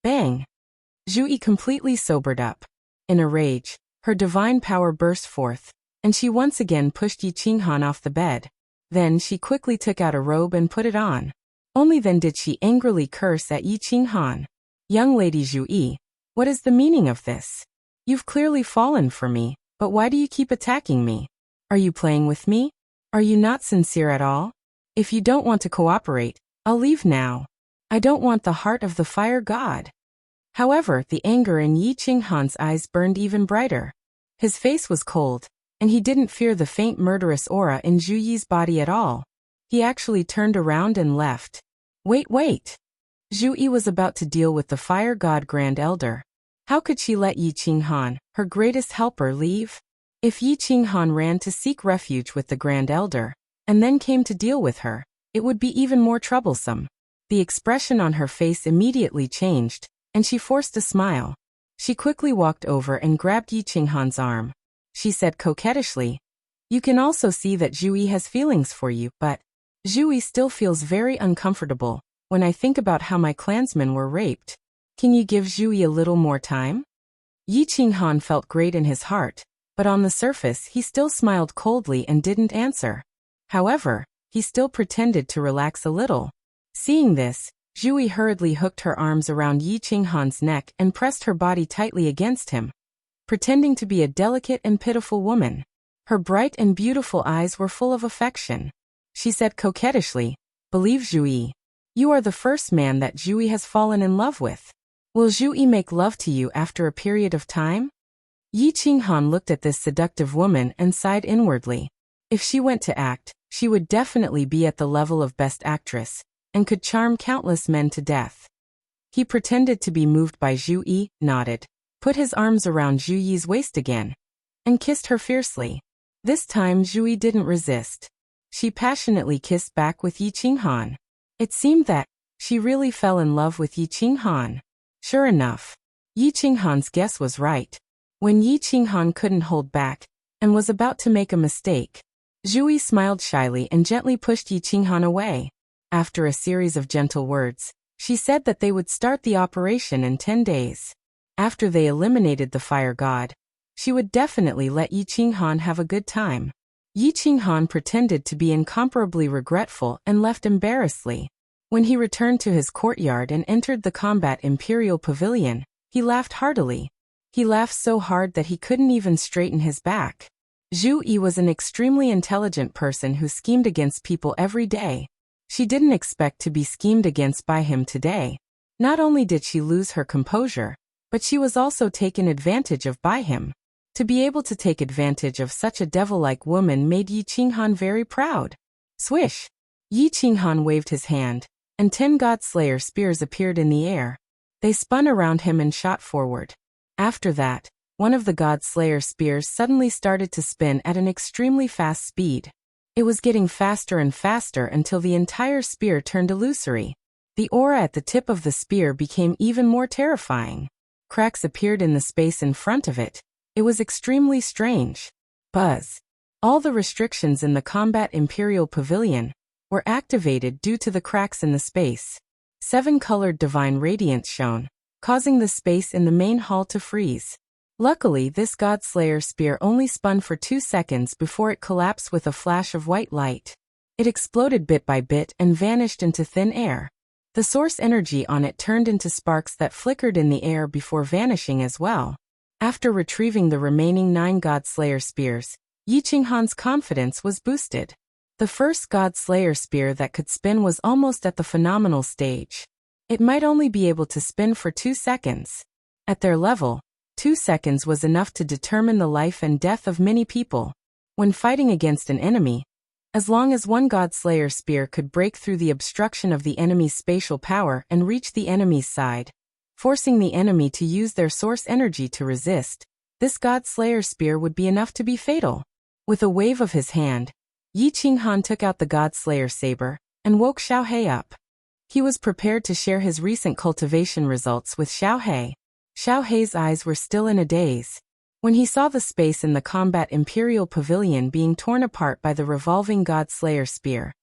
Speaker 1: Bang! Zhu Yi completely sobered up. In a rage, her divine power burst forth, and she once again pushed Yi Qinghan off the bed. Then she quickly took out a robe and put it on. Only then did she angrily curse at Yi Qinghan. "Young lady Zhu Yi, what is the meaning of this? You've clearly fallen for me, but why do you keep attacking me? Are you playing with me? Are you not sincere at all? If you don't want to cooperate, I'll leave now. I don't want the heart of the fire god." However, the anger in Yi Qinghan's eyes burned even brighter. His face was cold, and he didn't fear the faint murderous aura in Zhu Yi's body at all. He actually turned around and left. Wait! Zhu Yi was about to deal with the fire god Grand Elder. How could she let Yi Qinghan, her greatest helper, leave? If Yi Qinghan ran to seek refuge with the Grand Elder, and then came to deal with her, it would be even more troublesome. The expression on her face immediately changed, and she forced a smile. She quickly walked over and grabbed Yi Qinghan's arm. She said coquettishly, "You can also see that Zhu Yi has feelings for you, but Zhu Yi still feels very uncomfortable when I think about how my clansmen were raped. Can you give Zhu Yi a little more time?" Yi Qinghan felt great in his heart, but on the surface he still smiled coldly and didn't answer. However, he still pretended to relax a little. Seeing this, Zhu Yi hurriedly hooked her arms around Yi Qinghan's neck and pressed her body tightly against him, pretending to be a delicate and pitiful woman. Her bright and beautiful eyes were full of affection. She said coquettishly, "Believe Zhu Yi, you are the first man that Zhu Yi has fallen in love with. Will Zhu Yi make love to you after a period of time?" Yi Qinghan looked at this seductive woman and sighed inwardly. If she went to act, she would definitely be at the level of best actress, and could charm countless men to death. He pretended to be moved by Zhu Yi, nodded, put his arms around Zhu Yi's waist again, and kissed her fiercely. This time Zhu Yi didn't resist. She passionately kissed back with Yi Qinghan. It seemed that she really fell in love with Yi Qinghan. Sure enough, Yi Qinghan's guess was right. When Yi Qinghan couldn't hold back and was about to make a mistake, Zhu Yi smiled shyly and gently pushed Yi Qinghan away. After a series of gentle words, she said that they would start the operation in 10 days. After they eliminated the fire god, she would definitely let Yi Qinghan have a good time. Yi Qinghan pretended to be incomparably regretful and left embarrassedly. When he returned to his courtyard and entered the combat Imperial Pavilion, he laughed heartily. He laughed so hard that he couldn't even straighten his back. Zhu Yi was an extremely intelligent person who schemed against people every day. She didn't expect to be schemed against by him today. Not only did she lose her composure, but she was also taken advantage of by him. To be able to take advantage of such a devil-like woman made Yi Qinghan very proud. Swish! Yi Qinghan waved his hand, and 10 God-Slayer spears appeared in the air. They spun around him and shot forward. After that, one of the God-Slayer spears suddenly started to spin at an extremely fast speed. It was getting faster and faster until the entire spear turned illusory. The aura at the tip of the spear became even more terrifying. Cracks appeared in the space in front of it. It was extremely strange. Buzz. All the restrictions in the Combat Imperial Pavilion were activated due to the cracks in the space. 7-colored divine radiance shone, causing the space in the main hall to freeze. Luckily, this God-Slayer spear only spun for 2 seconds before it collapsed with a flash of white light. It exploded bit by bit and vanished into thin air. The source energy on it turned into sparks that flickered in the air before vanishing as well. After retrieving the remaining 9 God-Slayer spears, Yi Qinghan's confidence was boosted. The first God-Slayer spear that could spin was almost at the phenomenal stage. It might only be able to spin for 2 seconds. At their level, 2 seconds was enough to determine the life and death of many people. When fighting against an enemy, as long as one God-Slayer spear could break through the obstruction of the enemy's spatial power and reach the enemy's side, forcing the enemy to use their source energy to resist, this God-Slayer spear would be enough to be fatal. With a wave of his hand, Yi Qinghan took out the God-Slayer saber and woke Xiaohe up. He was prepared to share his recent cultivation results with Xiaohe. Xiaohe's eyes were still in a daze. When he saw the space in the Combat Imperial Pavilion being torn apart by the revolving God-Slayer spear,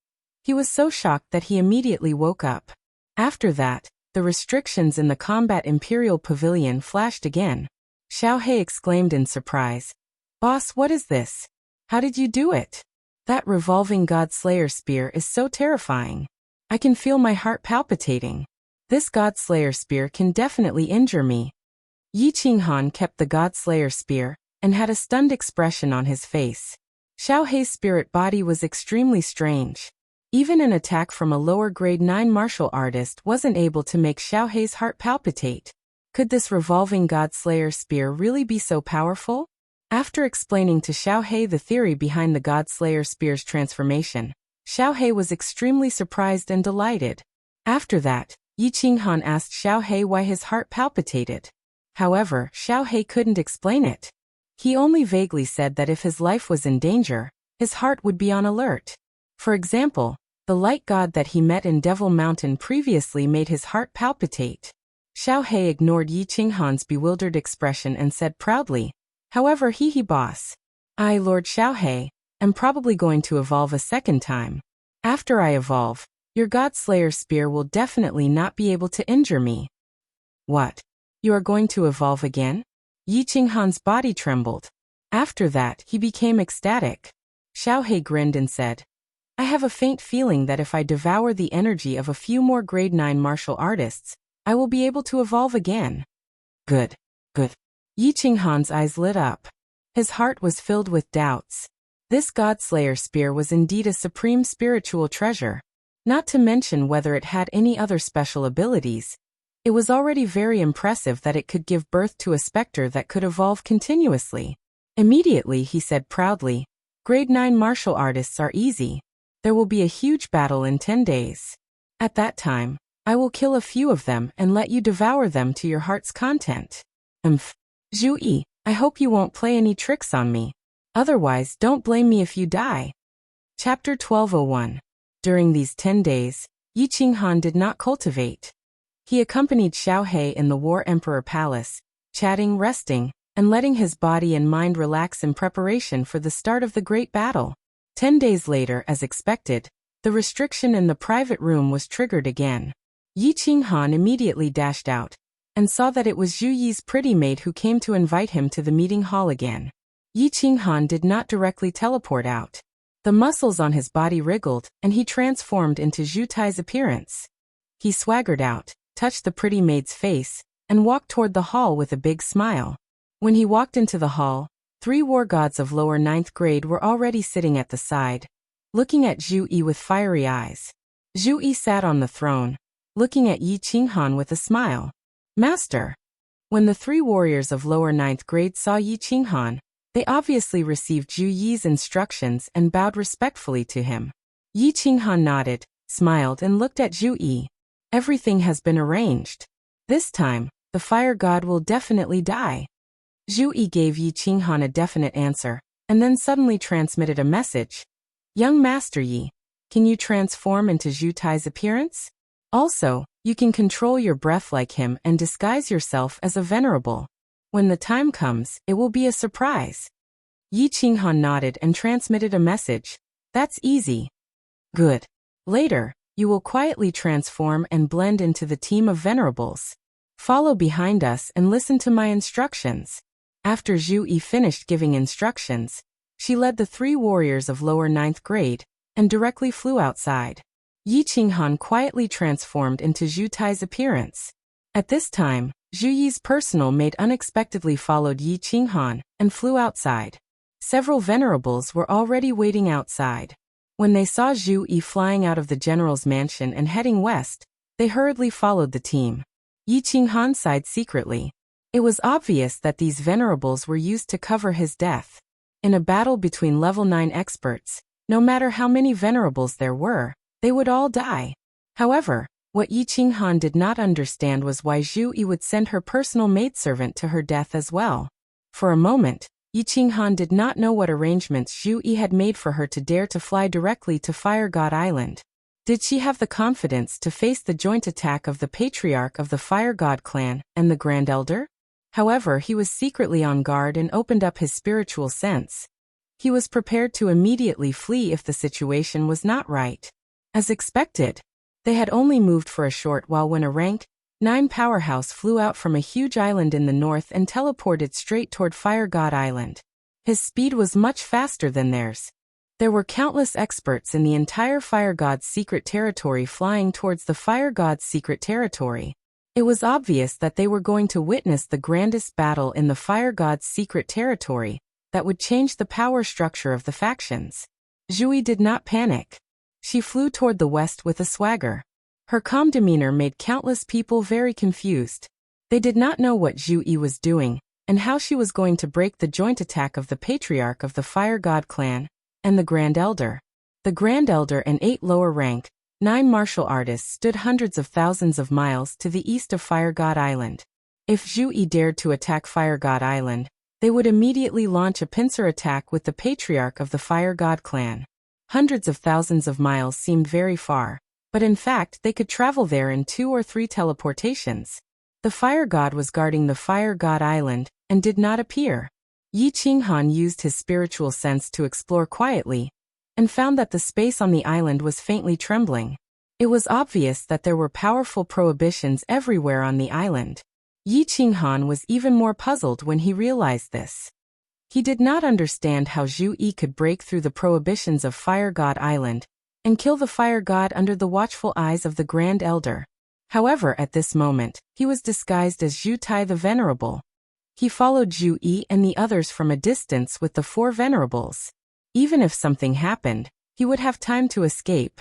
Speaker 1: he was so shocked that he immediately woke up. After that, the restrictions in the Combat Imperial Pavilion flashed again. Xiaohe exclaimed in surprise, "Boss, what is this? How did you do it? That revolving God-Slayer spear is so terrifying. I can feel my heart palpitating. This God-Slayer spear can definitely injure me." Yi Qinghan kept the God-Slayer spear and had a stunned expression on his face. Xiaohe's spirit body was extremely strange. Even an attack from a lower grade 9 martial artist wasn't able to make Xiaohe's heart palpitate. Could this revolving God-Slayer spear really be so powerful? After explaining to Xiaohe the theory behind the God-Slayer spear's transformation, Xiaohe was extremely surprised and delighted. After that, Yi Qinghan asked Xiaohe why his heart palpitated. However, Xiaohe couldn't explain it. He only vaguely said that if his life was in danger, his heart would be on alert. For example, the light god that he met in Devil Mountain previously made his heart palpitate. Xiaohe ignored Yi Qinghan's bewildered expression and said proudly, "However, boss. I, Lord Xiaohe, am probably going to evolve a second time. After I evolve, your God-Slayer spear will definitely not be able to injure me." "What? You are going to evolve again?" Yi Qinghan's body trembled. After that, he became ecstatic. Xiaohe grinned and said, "I have a faint feeling that if I devour the energy of a few more grade 9 martial artists, I will be able to evolve again." Good. Yi Qinghan's eyes lit up. His heart was filled with doubts. This God-Slayer spear was indeed a supreme spiritual treasure. Not to mention whether it had any other special abilities. It was already very impressive that it could give birth to a specter that could evolve continuously. Immediately he said proudly, "Grade 9 martial artists are easy. There will be a huge battle in 10 days. At that time, I will kill a few of them and let you devour them to your heart's content." Zhu Yi, I hope you won't play any tricks on me. Otherwise, don't blame me if you die. Chapter 1201. During these 10 days, Yi Qinghan did not cultivate. He accompanied Xiaohe in the War Emperor Palace, chatting, resting, and letting his body and mind relax in preparation for the start of the great battle. 10 days later, as expected, the restriction in the private room was triggered again. Yi Qinghan immediately dashed out, and saw that it was Zhu Yi's pretty maid who came to invite him to the meeting hall again. Yi Qinghan did not directly teleport out. The muscles on his body wriggled, and he transformed into Zhu Tai's appearance. He swaggered out, touched the pretty maid's face, and walked toward the hall with a big smile. When he walked into the hall, 3 war gods of lower 9th grade were already sitting at the side, looking at Zhu Yi with fiery eyes. Zhu Yi sat on the throne, looking at Yi Qinghan with a smile. Master. When the 3 warriors of lower 9th grade saw Yi Qinghan, they obviously received Zhu Yi's instructions and bowed respectfully to him. Yi Qinghan nodded, smiled and looked at Zhu Yi. Everything has been arranged. This time, the fire god will definitely die. Zhu Yi gave Yi Qinghan a definite answer, and then suddenly transmitted a message. Young Master Yi, can you transform into Zhu Tai's appearance? Also, you can control your breath like him and disguise yourself as a venerable. When the time comes, it will be a surprise. Yi Qinghan nodded and transmitted a message. That's easy. Good. Later, you will quietly transform and blend into the team of venerables. Follow behind us and listen to my instructions. After Zhu Yi finished giving instructions, she led the 3 warriors of lower 9th grade and directly flew outside. Yi Qinghan quietly transformed into Zhu Tai's appearance. At this time, Zhu Yi's personal maid unexpectedly followed Yi Qinghan and flew outside. Several venerables were already waiting outside. When they saw Zhu Yi flying out of the general's mansion and heading west, they hurriedly followed the team. Yi Qinghan sighed secretly. It was obvious that these venerables were used to cover his death. In a battle between level 9 experts, no matter how many venerables there were, they would all die. However, what Yi Qinghan did not understand was why Zhu Yi would send her personal maidservant to her death as well. For a moment, Yi Qinghan did not know what arrangements Zhu Yi had made for her to dare to fly directly to Fire God Island. Did she have the confidence to face the joint attack of the patriarch of the Fire God clan and the Grand Elder? However, he was secretly on guard and opened up his spiritual sense. He was prepared to immediately flee if the situation was not right. As expected, they had only moved for a short while when a rank 9 powerhouse flew out from a huge island in the north and teleported straight toward Fire God Island. His speed was much faster than theirs. There were countless experts in the entire Fire God's secret territory flying towards the Fire God's secret territory. It was obvious that they were going to witness the grandest battle in the Fire God's secret territory that would change the power structure of the factions. Zhu Yi did not panic. She flew toward the west with a swagger. Her calm demeanor made countless people very confused. They did not know what Zhu Yi was doing, and how she was going to break the joint attack of the patriarch of the Fire God clan and the Grand Elder. The Grand Elder and 8 lower rank 9 martial artists stood hundreds of thousands of miles to the east of Fire God Island. If Zhu Yi dared to attack Fire God Island, they would immediately launch a pincer attack with the patriarch of the Fire God clan. Hundreds of thousands of miles seemed very far, but in fact they could travel there in 2 or 3 teleportations. The Fire God was guarding the Fire God Island and did not appear. Yi Qinghan used his spiritual sense to explore quietly, and found that the space on the island was faintly trembling. It was obvious that there were powerful prohibitions everywhere on the island. Yi Qinghan was even more puzzled when he realized this. He did not understand how Zhu Yi could break through the prohibitions of Fire God Island and kill the Fire God under the watchful eyes of the Grand Elder. However, at this moment, he was disguised as Zhu Tai the Venerable. He followed Zhu Yi and the others from a distance with the 4 venerables. Even if something happened, he would have time to escape.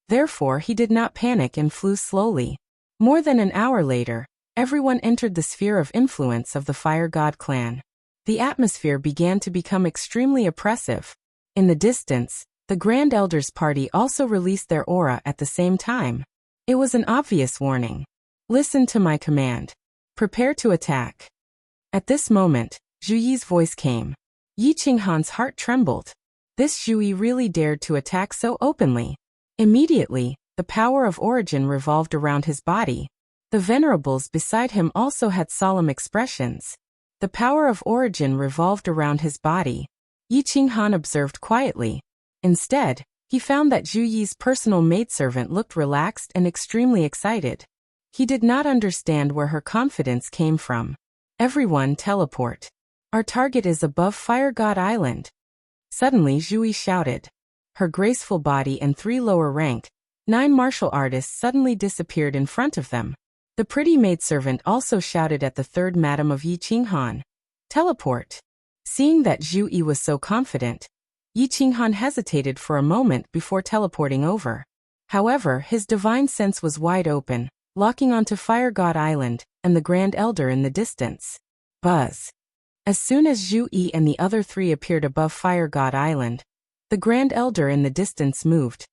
Speaker 1: Therefore, he did not panic and flew slowly. More than an hour later, everyone entered the sphere of influence of the Fire God clan. The atmosphere began to become extremely oppressive. In the distance, the Grand Elder's party also released their aura at the same time. It was an obvious warning. Listen to my command. Prepare to attack. At this moment, Zhu Yi's voice came. Yi Qinghan's heart trembled. This Zhu Yi really dared to attack so openly. Immediately, the power of origin revolved around his body. The venerables beside him also had solemn expressions. The power of origin revolved around his body. Yi Qinghan observed quietly. Instead, he found that Zhu Yi's personal maidservant looked relaxed and extremely excited. He did not understand where her confidence came from. Everyone teleport. Our target is above Fire God Island. Suddenly Zhu Yi shouted. Her graceful body and 3 lower rank, 9 martial artists suddenly disappeared in front of them. The pretty maidservant also shouted at the third madam of Yi Qinghan. Teleport. Seeing that Zhu Yi was so confident, Yi Qinghan hesitated for a moment before teleporting over. However, his divine sense was wide open, locking onto Fire God Island and the Grand Elder in the distance. Buzz. As soon as Zhu Yi and the other 3 appeared above Fire God Island, the Grand Elder in the distance moved.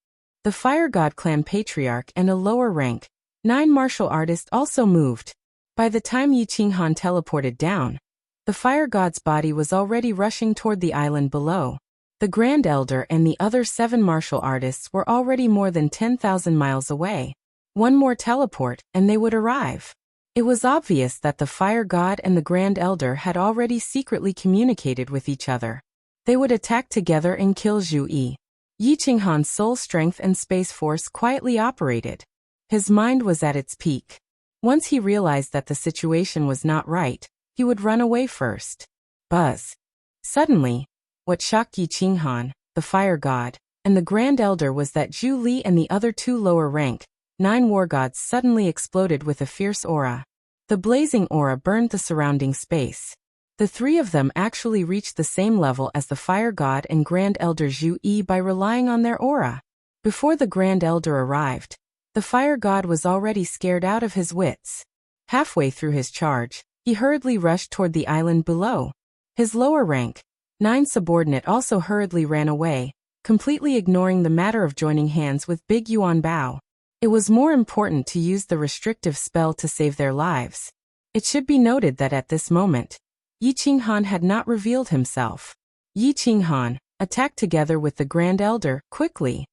Speaker 1: The Fire God Clan Patriarch and a lower rank, 9 martial artist also moved. By the time Yi Qinghan teleported down, the Fire God's body was already rushing toward the island below. The Grand Elder and the other 7 martial artists were already more than 10,000 miles away. One more teleport, and they would arrive. It was obvious that the Fire God and the Grand Elder had already secretly communicated with each other. They would attack together and kill Zhu Yi. Yi Qinghan's soul strength and space force quietly operated. His mind was at its peak. Once he realized that the situation was not right, he would run away first. Buzz. Suddenly, what shocked Yi Qinghan, the Fire God, and the Grand Elder was that Zhu Li and the other 2 lower rank, 9 war gods suddenly exploded with a fierce aura. The blazing aura burned the surrounding space. The 3 of them actually reached the same level as the Fire God and Grand Elder Zhu Yi by relying on their aura. Before the Grand Elder arrived, the Fire God was already scared out of his wits. Halfway through his charge, he hurriedly rushed toward the island below. His lower rank, 9 subordinate also hurriedly ran away, completely ignoring the matter of joining hands with Big Yuan Bao. It was more important to use the restrictive spell to save their lives. It should be noted that at this moment, Yi Qinghan had not revealed himself. Yi Qinghan attacked together with the Grand Elder, quickly.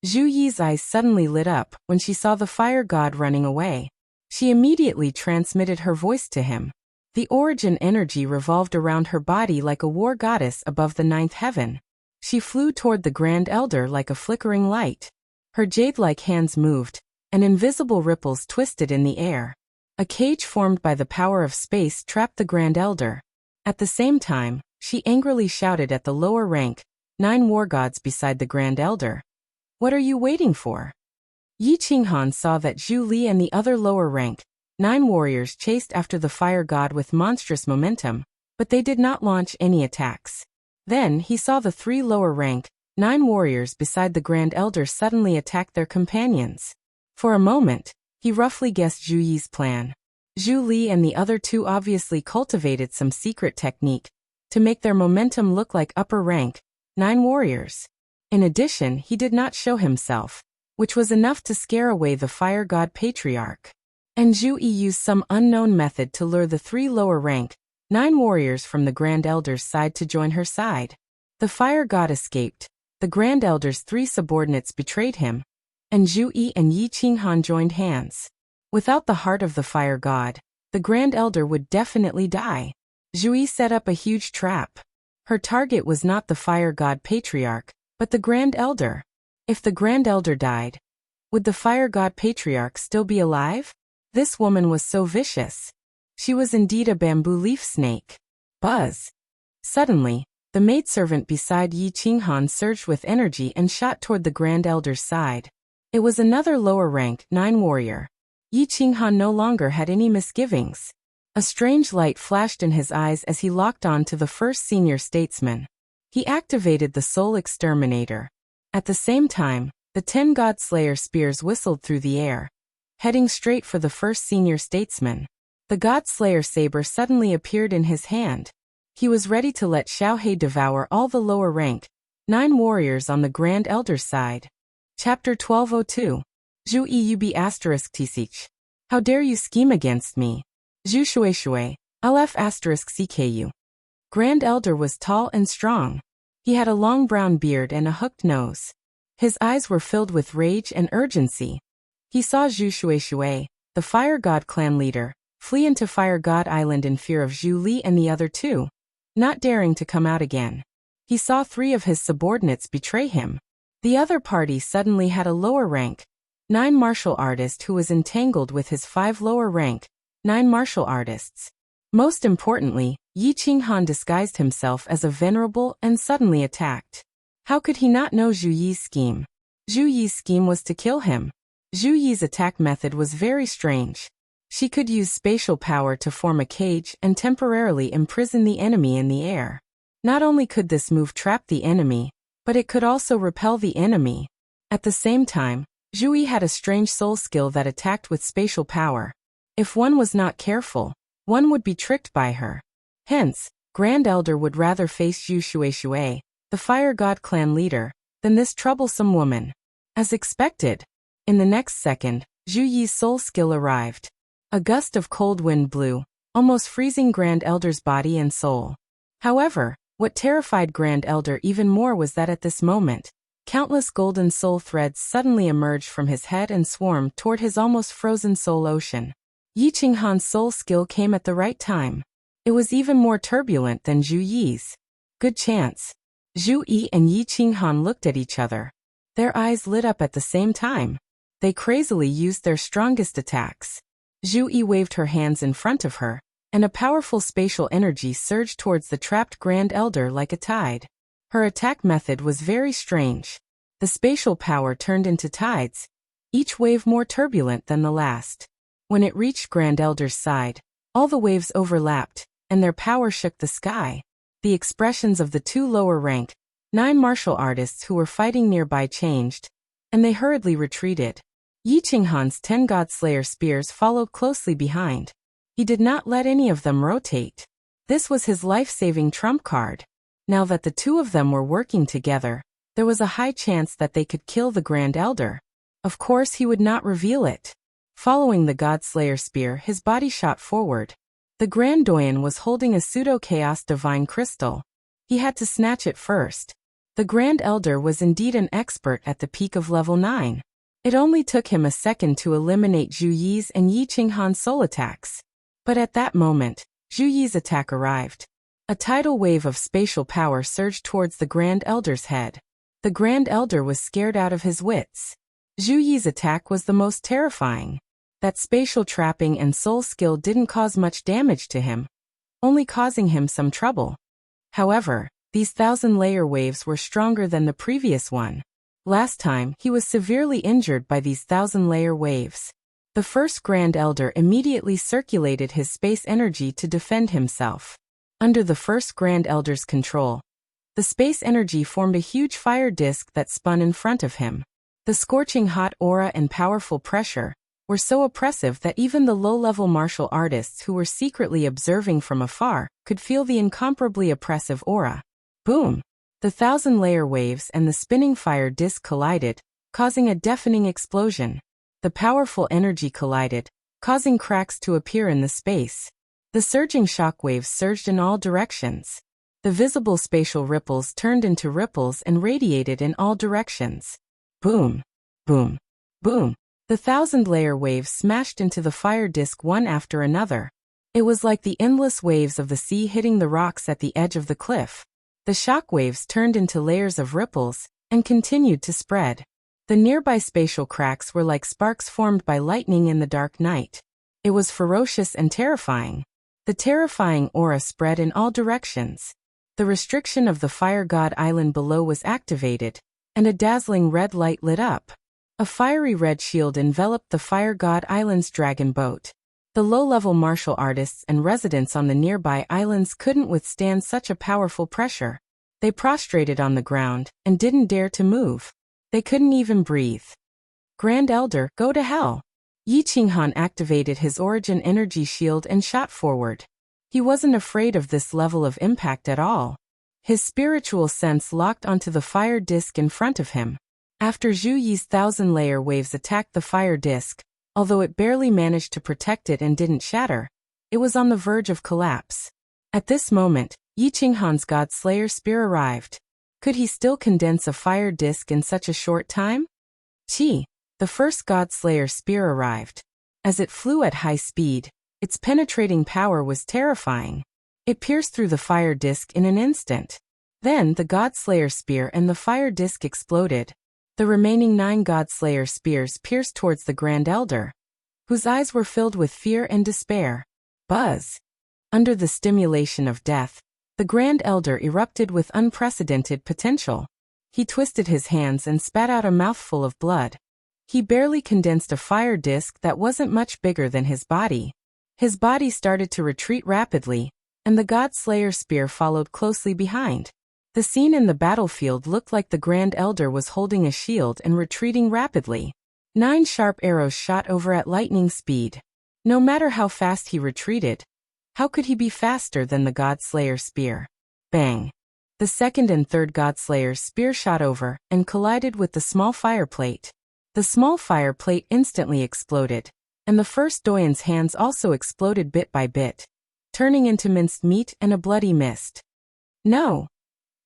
Speaker 1: Zhu Yi's eyes suddenly lit up when she saw the Fire God running away. She immediately transmitted her voice to him. The origin energy revolved around her body like a war goddess above the 9th heaven. She flew toward the Grand Elder like a flickering light. Her jade-like hands moved, and invisible ripples twisted in the air. A cage formed by the power of space trapped the Grand Elder. At the same time, she angrily shouted at the lower rank, 9 war gods beside the Grand Elder. What are you waiting for? Yi Qinghan saw that Zhu Li and the other lower rank, 9 warriors chased after the Fire God with monstrous momentum, but they did not launch any attacks. Then he saw the 3 lower rank, 9 warriors beside the Grand Elder suddenly attack their companions. For a moment, he roughly guessed Zhu Yi's plan. Zhu Li and the other 2 obviously cultivated some secret technique to make their momentum look like upper rank, 9 warriors. In addition, he did not show himself, which was enough to scare away the Fire God Patriarch. And Zhu Yi used some unknown method to lure the 3 lower rank, 9 warriors from the Grand Elder's side to join her side. The Fire God escaped. The Grand Elder's 3 subordinates betrayed him, and Zhu Yi and Yi Qinghan joined hands. Without the heart of the Fire God, the Grand Elder would definitely die. Zhu Yi set up a huge trap. Her target was not the Fire God Patriarch, but the Grand Elder. If the Grand Elder died, would the Fire God Patriarch still be alive? This woman was so vicious. She was indeed a bamboo leaf snake. Buzz. Suddenly, the maidservant beside Yi Qinghan surged with energy and shot toward the Grand Elder's side. It was another lower rank, 9 warrior. Yi Qinghan no longer had any misgivings. A strange light flashed in his eyes as he locked on to the first senior statesman. He activated the Soul Exterminator. At the same time, the 10 God Slayer spears whistled through the air, heading straight for the first senior statesman. The God Slayer saber suddenly appeared in his hand. He was ready to let Xiaohe devour all the lower rank, 9 warriors on the Grand Elder's side. Chapter 1202. Zhu Yi Ub *Tsich. How dare you scheme against me? Zhu Shui Shui, LF *CKU. Grand Elder was tall and strong. He had a long brown beard and a hooked nose. His eyes were filled with rage and urgency. He saw Zhu Shui Shui, the Fire God clan leader, flee into Fire God Island in fear of Zhu Li and the other two, not daring to come out again. He saw 3 of his subordinates betray him. The other party suddenly had a lower rank 9 martial artist who was entangled with his 5 lower rank 9 martial artists. Most importantly, Yi Qinghan disguised himself as a venerable and suddenly attacked. How could he not know Zhu Yi's scheme? Zhu Yi's scheme was to kill him. Zhu Yi's attack method was very strange. She could use spatial power to form a cage and temporarily imprison the enemy in the air. Not only could this move trap the enemy, but it could also repel the enemy. At the same time, Zhu Yi had a strange soul skill that attacked with spatial power. If one was not careful, one would be tricked by her. Hence, Grand Elder would rather face Zhu Shuai, the Fire God clan leader, than this troublesome woman. As expected, in the next second, Zhu Yi's soul skill arrived. A gust of cold wind blew, almost freezing Grand Elder's body and soul. However, what terrified Grand Elder even more was that at this moment, countless golden soul threads suddenly emerged from his head and swarmed toward his almost frozen soul ocean. Yi Qinghan's soul skill came at the right time. It was even more turbulent than Zhu Yi's. Good chance. Zhu Yi and Yi Qinghan looked at each other. Their eyes lit up at the same time. They crazily used their strongest attacks. Zhu Yi waved her hands in front of her, and a powerful spatial energy surged towards the trapped Grand Elder like a tide. Her attack method was very strange. The spatial power turned into tides, each wave more turbulent than the last. When it reached Grand Elder's side, all the waves overlapped, and their power shook the sky. The expressions of the 2 lower rank 9 martial artists who were fighting nearby changed, and they hurriedly retreated. Yi Qinghan's 10 God Slayer spears followed closely behind. He did not let any of them rotate. This was his life-saving trump card. Now that the 2 of them were working together, there was a high chance that they could kill the Grand Elder. Of course he would not reveal it. Following the God Slayer spear, his body shot forward. The Grand Doyen was holding a pseudo-chaos divine crystal. He had to snatch it first. The Grand Elder was indeed an expert at the peak of level 9. It only took him a second to eliminate Zhu Yi's and Yi Qinghan's soul attacks. But at that moment, Zhu Yi's attack arrived. A tidal wave of spatial power surged towards the Grand Elder's head. The Grand Elder was scared out of his wits. Zhu Yi's attack was the most terrifying. That spatial trapping and soul skill didn't cause much damage to him, only causing him some trouble. However, these 1,000-layer waves were stronger than the previous one. Last time, he was severely injured by these 1,000-layer waves. The first Grand Elder immediately circulated his space energy to defend himself. Under the first Grand Elder's control, the space energy formed a huge fire disk that spun in front of him. The scorching hot aura and powerful pressure were so oppressive that even the low-level martial artists who were secretly observing from afar could feel the incomparably oppressive aura. Boom! The 1,000-layer waves and the spinning fire disk collided, causing a deafening explosion. The powerful energy collided, causing cracks to appear in the space. The surging shockwaves surged in all directions. The visible spatial ripples turned into ripples and radiated in all directions. Boom! Boom! Boom! The 1,000-layer waves smashed into the fire disk one after another. It was like the endless waves of the sea hitting the rocks at the edge of the cliff. The shock waves turned into layers of ripples and continued to spread. The nearby spatial cracks were like sparks formed by lightning in the dark night. It was ferocious and terrifying. The terrifying aura spread in all directions. The restriction of the Fire God Island below was activated, and a dazzling red light lit up. A fiery red shield enveloped the Fire God Island's dragon boat. The low-level martial artists and residents on the nearby islands couldn't withstand such a powerful pressure. They prostrated on the ground and didn't dare to move. They couldn't even breathe. Grand Elder, go to hell! Yi Qinghan activated his origin energy shield and shot forward. He wasn't afraid of this level of impact at all. His spiritual sense locked onto the fire disk in front of him. After Zhu Yi's 1,000-layer waves attacked the fire disk, although it barely managed to protect it and didn't shatter, it was on the verge of collapse. At this moment, Yi Qinghan's God Slayer spear arrived. Could he still condense a fire disk in such a short time? The first God Slayer spear arrived. As it flew at high speed, its penetrating power was terrifying. It pierced through the fire disk in an instant. Then the Godslayer spear and the fire disk exploded. The remaining 9 Godslayer spears pierced towards the Grand Elder, whose eyes were filled with fear and despair. Buzz! Under the stimulation of death, the Grand Elder erupted with unprecedented potential. He twisted his hands and spat out a mouthful of blood. He barely condensed a fire disk that wasn't much bigger than his body. His body started to retreat rapidly, and the Godslayer spear followed closely behind. The scene in the battlefield looked like the Grand Elder was holding a shield and retreating rapidly. 9 sharp arrows shot over at lightning speed. No matter how fast he retreated, how could he be faster than the Godslayer spear? Bang! The second and third Godslayer's spear shot over and collided with the small fire plate. The small fire plate instantly exploded, and the first Doyen's hands also exploded bit by bit, turning into minced meat and a bloody mist. No!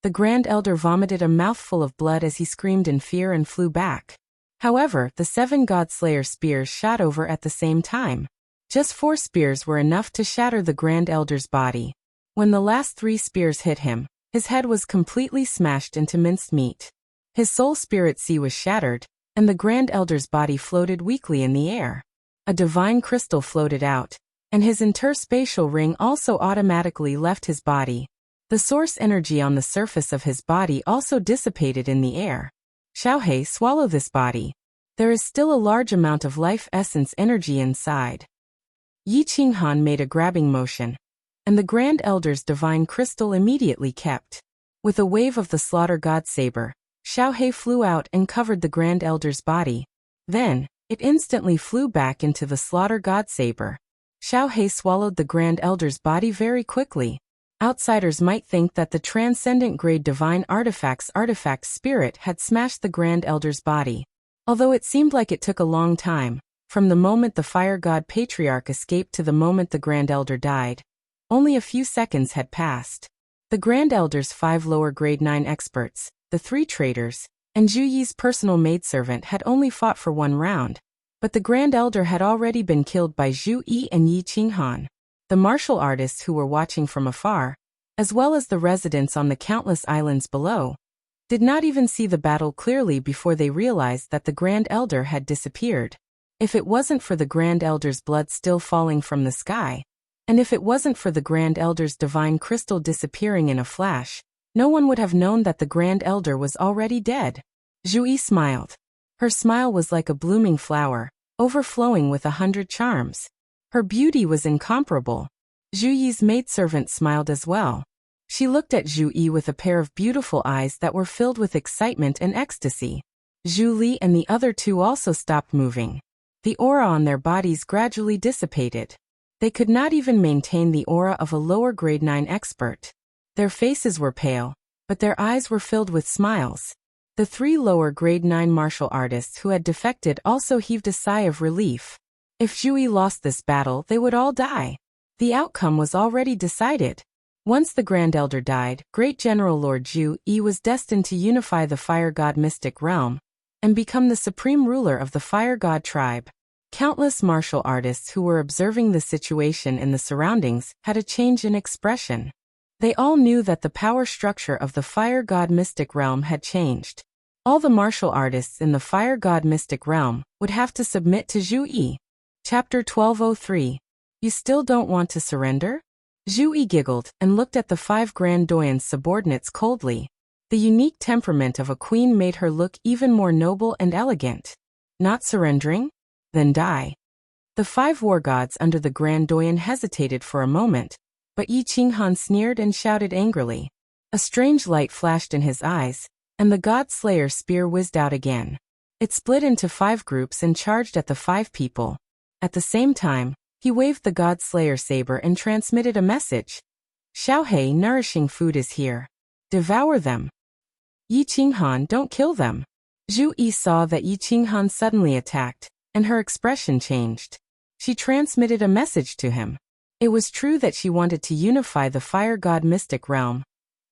Speaker 1: The Grand Elder vomited a mouthful of blood as he screamed in fear and flew back. However, the 7 Godslayer spears shot over at the same time. Just 4 spears were enough to shatter the Grand Elder's body. When the last 3 spears hit him, his head was completely smashed into minced meat. His soul spirit sea was shattered, and the Grand Elder's body floated weakly in the air. A divine crystal floated out, and his interspatial ring also automatically left his body. The source energy on the surface of his body also dissipated in the air. Xiaohei, swallow this body. There is still a large amount of life essence energy inside. Yi Qinghan made a grabbing motion, and the Grand Elder's divine crystal immediately kept. With a wave of the slaughter god saber, Xiaohei flew out and covered the Grand Elder's body. Then, it instantly flew back into the slaughter god saber. Xiaohei swallowed the Grand Elder's body very quickly. Outsiders might think that the transcendent grade divine artifact spirit had smashed the Grand Elder's body. Although it seemed like it took a long time, from the moment the Fire God Patriarch escaped to the moment the Grand Elder died, only a few seconds had passed. The Grand Elder's 5 lower grade 9 experts, the 3 traders, and Zhu Yi's personal maidservant had only fought for 1 round, but the Grand Elder had already been killed by Zhu Yi and Yi Qinghan. The martial artists who were watching from afar, as well as the residents on the countless islands below, did not even see the battle clearly before they realized that the Grand Elder had disappeared. If it wasn't for the Grand Elder's blood still falling from the sky, and if it wasn't for the Grand Elder's divine crystal disappearing in a flash, no one would have known that the Grand Elder was already dead. Zhu Yi smiled. Her smile was like a blooming flower, overflowing with 100 charms. Her beauty was incomparable. Zhu Yi's maidservant smiled as well. She looked at Zhu Yi with a pair of beautiful eyes that were filled with excitement and ecstasy. Zhu Li and the other 2 also stopped moving. The aura on their bodies gradually dissipated. They could not even maintain the aura of a lower grade 9 expert. Their faces were pale, but their eyes were filled with smiles. The 3 lower grade 9 martial artists who had defected also heaved a sigh of relief. If Zhu Yi lost this battle, they would all die. The outcome was already decided. Once the Grand Elder died, Great General Lord Zhu Yi was destined to unify the Fire God Mystic Realm and become the supreme ruler of the Fire God tribe. Countless martial artists who were observing the situation in the surroundings had a change in expression. They all knew that the power structure of the Fire God Mystic Realm had changed. All the martial artists in the Fire God Mystic Realm would have to submit to Zhu Yi. Chapter 1203. You still don't want to surrender? Zhu Yi giggled and looked at the 5 Grand Doyen's subordinates coldly. The unique temperament of a queen made her look even more noble and elegant. Not surrendering? Then die. The 5 war gods under the Grand Doyen hesitated for a moment, but Yi Qinghan sneered and shouted angrily. A strange light flashed in his eyes, and the God Slayer spear whizzed out again. It split into 5 groups and charged at the 5 people. At the same time, he waved the God Slayer saber and transmitted a message. Xiaohei, nourishing food is here. Devour them. Yi Qinghan, don't kill them. Zhu Yi saw that Yi Qinghan suddenly attacked, and her expression changed. She transmitted a message to him. It was true that she wanted to unify the Fire God Mystic Realm,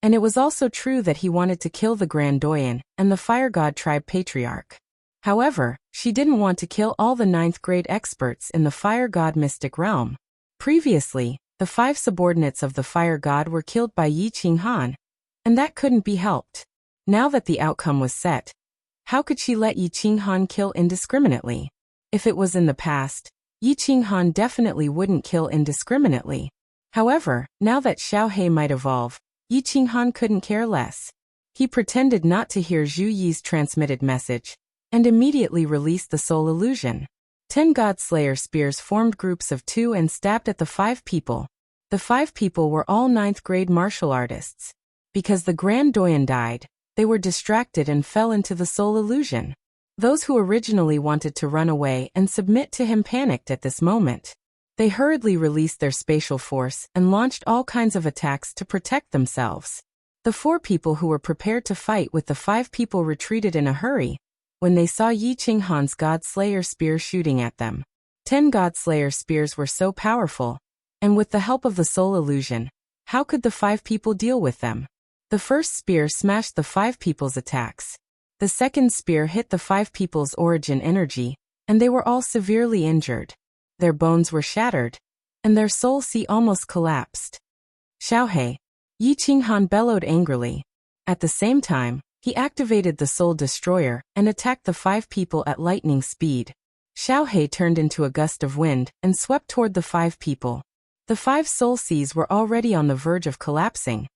Speaker 1: and it was also true that he wanted to kill the Grand Doyen and the Fire God Tribe Patriarch. However, She didn't want to kill all the ninth-grade experts in the fire god mystic realm. Previously, the 5 subordinates of the fire god were killed by Yi Qinghan, and that couldn't be helped. Now that the outcome was set, how could she let Yi Qinghan kill indiscriminately? If it was in the past, Yi Qinghan definitely wouldn't kill indiscriminately. However, now that Xiaohei might evolve, Yi Qinghan couldn't care less. He pretended not to hear Zhu Yi's transmitted message, and immediately released the soul illusion. 10 God Slayer spears formed groups of 2 and stabbed at the 5 people. The 5 people were all 9th-grade martial artists. Because the Grand Doyen died, they were distracted and fell into the soul illusion. Those who originally wanted to run away and submit to him panicked at this moment. They hurriedly released their spatial force and launched all kinds of attacks to protect themselves. The 4 people who were prepared to fight with the 5 people retreated in a hurry when they saw Yi Qinghan's God Slayer spear shooting at them. 10 God Slayer spears were so powerful, and with the help of the soul illusion, how could the 5 people deal with them? The first spear smashed the 5 people's attacks. The second spear hit the 5 people's origin energy, and they were all severely injured. Their bones were shattered, and their soul sea almost collapsed. Xiaohei, Yi Qinghan bellowed angrily. At the same time, he activated the Soul Destroyer and attacked the 5 people at lightning speed. Xiaohei turned into a gust of wind and swept toward the 5 people. The 5 soul seas were already on the verge of collapsing,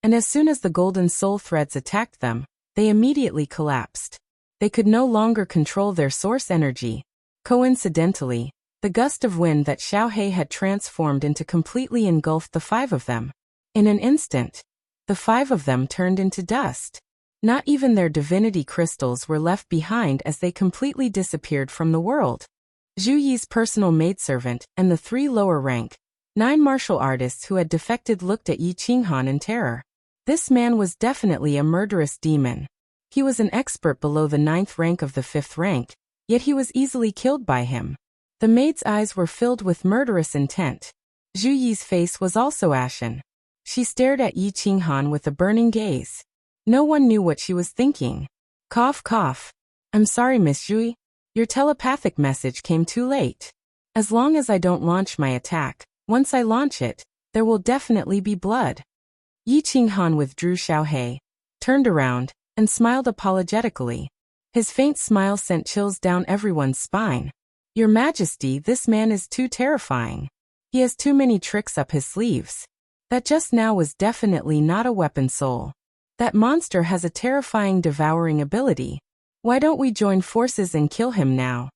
Speaker 1: and as soon as the golden soul threads attacked them, they immediately collapsed. They could no longer control their source energy. Coincidentally, the gust of wind that Xiaohei had transformed into completely engulfed the 5 of them. In an instant, the 5 of them turned into dust. Not even their divinity crystals were left behind as they completely disappeared from the world. Zhu Yi's personal maidservant and the 3 lower rank, 9 martial artists who had defected looked at Yi Qinghan in terror. This man was definitely a murderous demon. He was an expert below the 9th rank of the 5th rank, yet he was easily killed by him. The maid's eyes were filled with murderous intent. Zhu Yi's face was also ashen. She stared at Yi Qinghan with a burning gaze. No one knew what she was thinking. Cough, cough. I'm sorry, Miss Zhu. Your telepathic message came too late. As long as I don't launch my attack, once I launch it, there will definitely be blood. Yi Qinghan withdrew Xiaohei, turned around, and smiled apologetically. His faint smile sent chills down everyone's spine. Your Majesty, this man is too terrifying. He has too many tricks up his sleeves. That just now was definitely not a weapon soul. That monster has a terrifying devouring ability. Why don't we join forces and kill him now?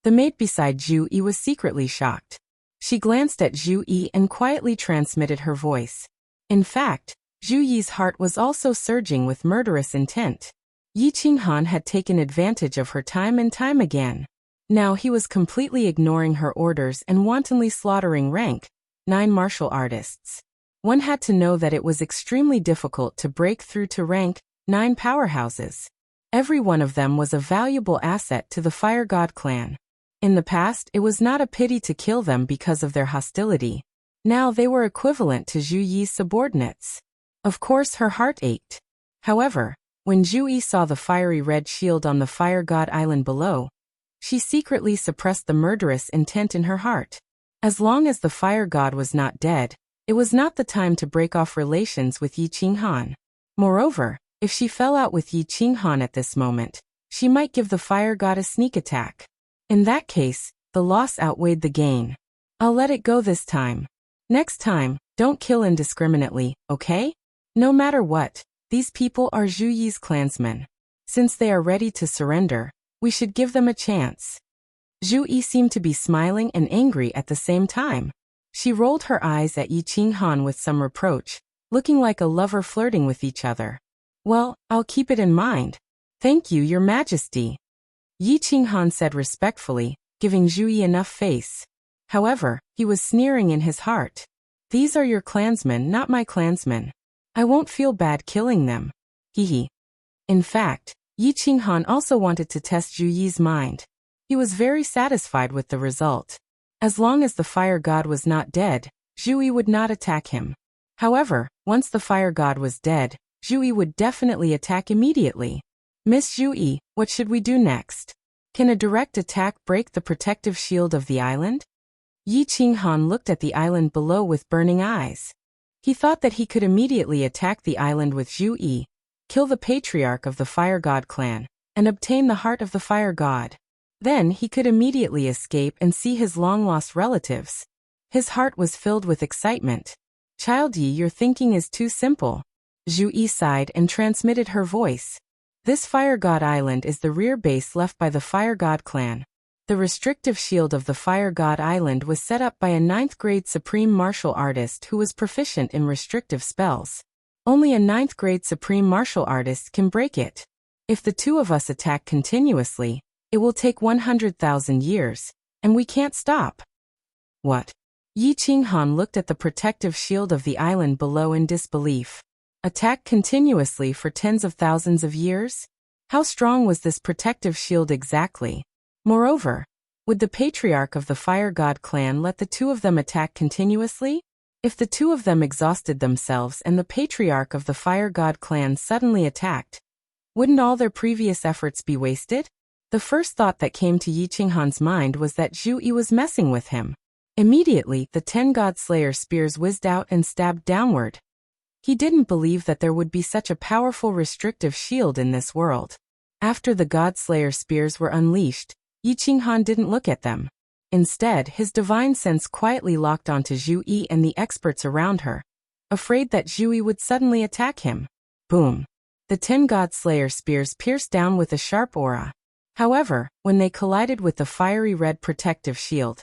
Speaker 1: The maid beside Zhu Yi was secretly shocked. She glanced at Zhu Yi and quietly transmitted her voice. In fact, Zhu Yi's heart was also surging with murderous intent. Yi Qinghan had taken advantage of her time and time again. Now he was completely ignoring her orders and wantonly slaughtering rank 9 martial artists. One had to know that it was extremely difficult to break through to rank 9 powerhouses. Every one of them was a valuable asset to the Fire God clan. In the past, it was not a pity to kill them because of their hostility. Now they were equivalent to Zhu Yi's subordinates. Of course, her heart ached. However, when Zhu Yi saw the fiery red shield on the Fire God Island below, she secretly suppressed the murderous intent in her heart. As long as the Fire God was not dead, it was not the time to break off relations with Yi Qinghan. Moreover, if she fell out with Yi Qinghan at this moment, she might give the Fire God a sneak attack. In that case, the loss outweighed the gain. I'll let it go this time. Next time, don't kill indiscriminately, okay? No matter what, these people are Zhu Yi's clansmen. Since they are ready to surrender, we should give them a chance. Zhu Yi seemed to be smiling and angry at the same time. She rolled her eyes at Yi Qinghan with some reproach, looking like a lover flirting with each other. Well, I'll keep it in mind. Thank you, Your Majesty. Yi Qinghan said respectfully, giving Zhu Yi enough face. However, he was sneering in his heart. These are your clansmen, not my clansmen. I won't feel bad killing them. Hee. In fact, Yi Qinghan also wanted to test Zhu Yi's mind. He was very satisfied with the result. As long as the Fire God was not dead, Zhu Yi would not attack him. However, once the Fire God was dead, Zhu Yi would definitely attack immediately. Miss Zhu Yi, what should we do next? Can a direct attack break the protective shield of the island? Yi Qinghan looked at the island below with burning eyes. He thought that he could immediately attack the island with Zhu Yi, kill the patriarch of the Fire God clan, and obtain the heart of the Fire God. Then he could immediately escape and see his long-lost relatives. His heart was filled with excitement. Child Yi, your thinking is too simple. Zhu Yi sighed and transmitted her voice. This Fire God Island is the rear base left by the Fire God clan. The restrictive shield of the Fire God Island was set up by a 9th-grade supreme martial artist who was proficient in restrictive spells. Only a 9th-grade supreme martial artist can break it. If the two of us attack continuously, it will take 100,000 years, and we can't stop. What? Yi Qinghan looked at the protective shield of the island below in disbelief. Attack continuously for tens of thousands of years? How strong was this protective shield exactly? Moreover, would the patriarch of the Fire God clan let the two of them attack continuously? If the two of them exhausted themselves and the patriarch of the Fire God clan suddenly attacked, wouldn't all their previous efforts be wasted? The first thought that came to Yi Qinghan's mind was that Zhu Yi was messing with him. Immediately, the 10 God Slayer spears whizzed out and stabbed downward. He didn't believe that there would be such a powerful restrictive shield in this world. After the God Slayer spears were unleashed, Yi Qinghan didn't look at them. Instead, his divine sense quietly locked onto Zhu Yi and the experts around her, afraid that Zhu Yi would suddenly attack him. Boom! The 10 God Slayer spears pierced down with a sharp aura. However, when they collided with the fiery red protective shield,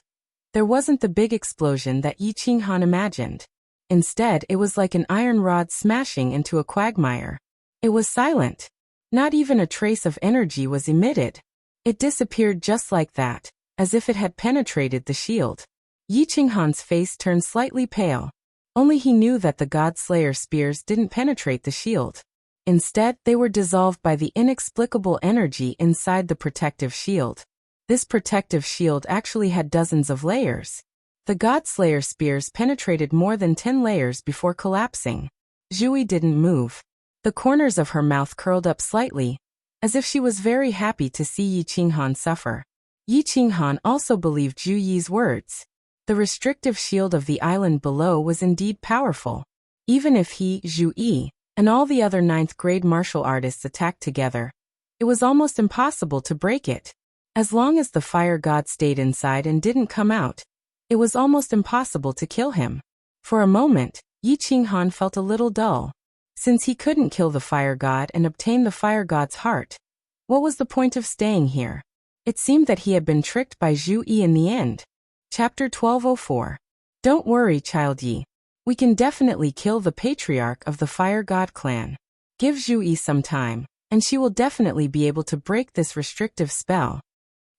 Speaker 1: there wasn't the big explosion that Yi Qinghan imagined. Instead, it was like an iron rod smashing into a quagmire. It was silent. Not even a trace of energy was emitted. It disappeared just like that, as if it had penetrated the shield. Yi Qinghan's face turned slightly pale. Only he knew that the God Slayer spears didn't penetrate the shield. Instead, they were dissolved by the inexplicable energy inside the protective shield. This protective shield actually had dozens of layers. The God Slayer spears penetrated more than 10 layers before collapsing. Zhu Yi didn't move. The corners of her mouth curled up slightly, as if she was very happy to see Yi Qinghan suffer. Yi Qinghan also believed Zhu Yi's words. The restrictive shield of the island below was indeed powerful. Even if he, Zhu Yi, and all the other 9th-grade martial artists attacked together, it was almost impossible to break it. As long as the Fire God stayed inside and didn't come out, it was almost impossible to kill him. For a moment, Yi Qinghan felt a little dull. Since he couldn't kill the Fire God and obtain the Fire God's heart, what was the point of staying here? It seemed that he had been tricked by Zhu Yi in the end. Chapter 1204. Don't worry, Child Yi. We can definitely kill the patriarch of the Fire God clan. Give Zhu Yi some time, and she will definitely be able to break this restrictive spell.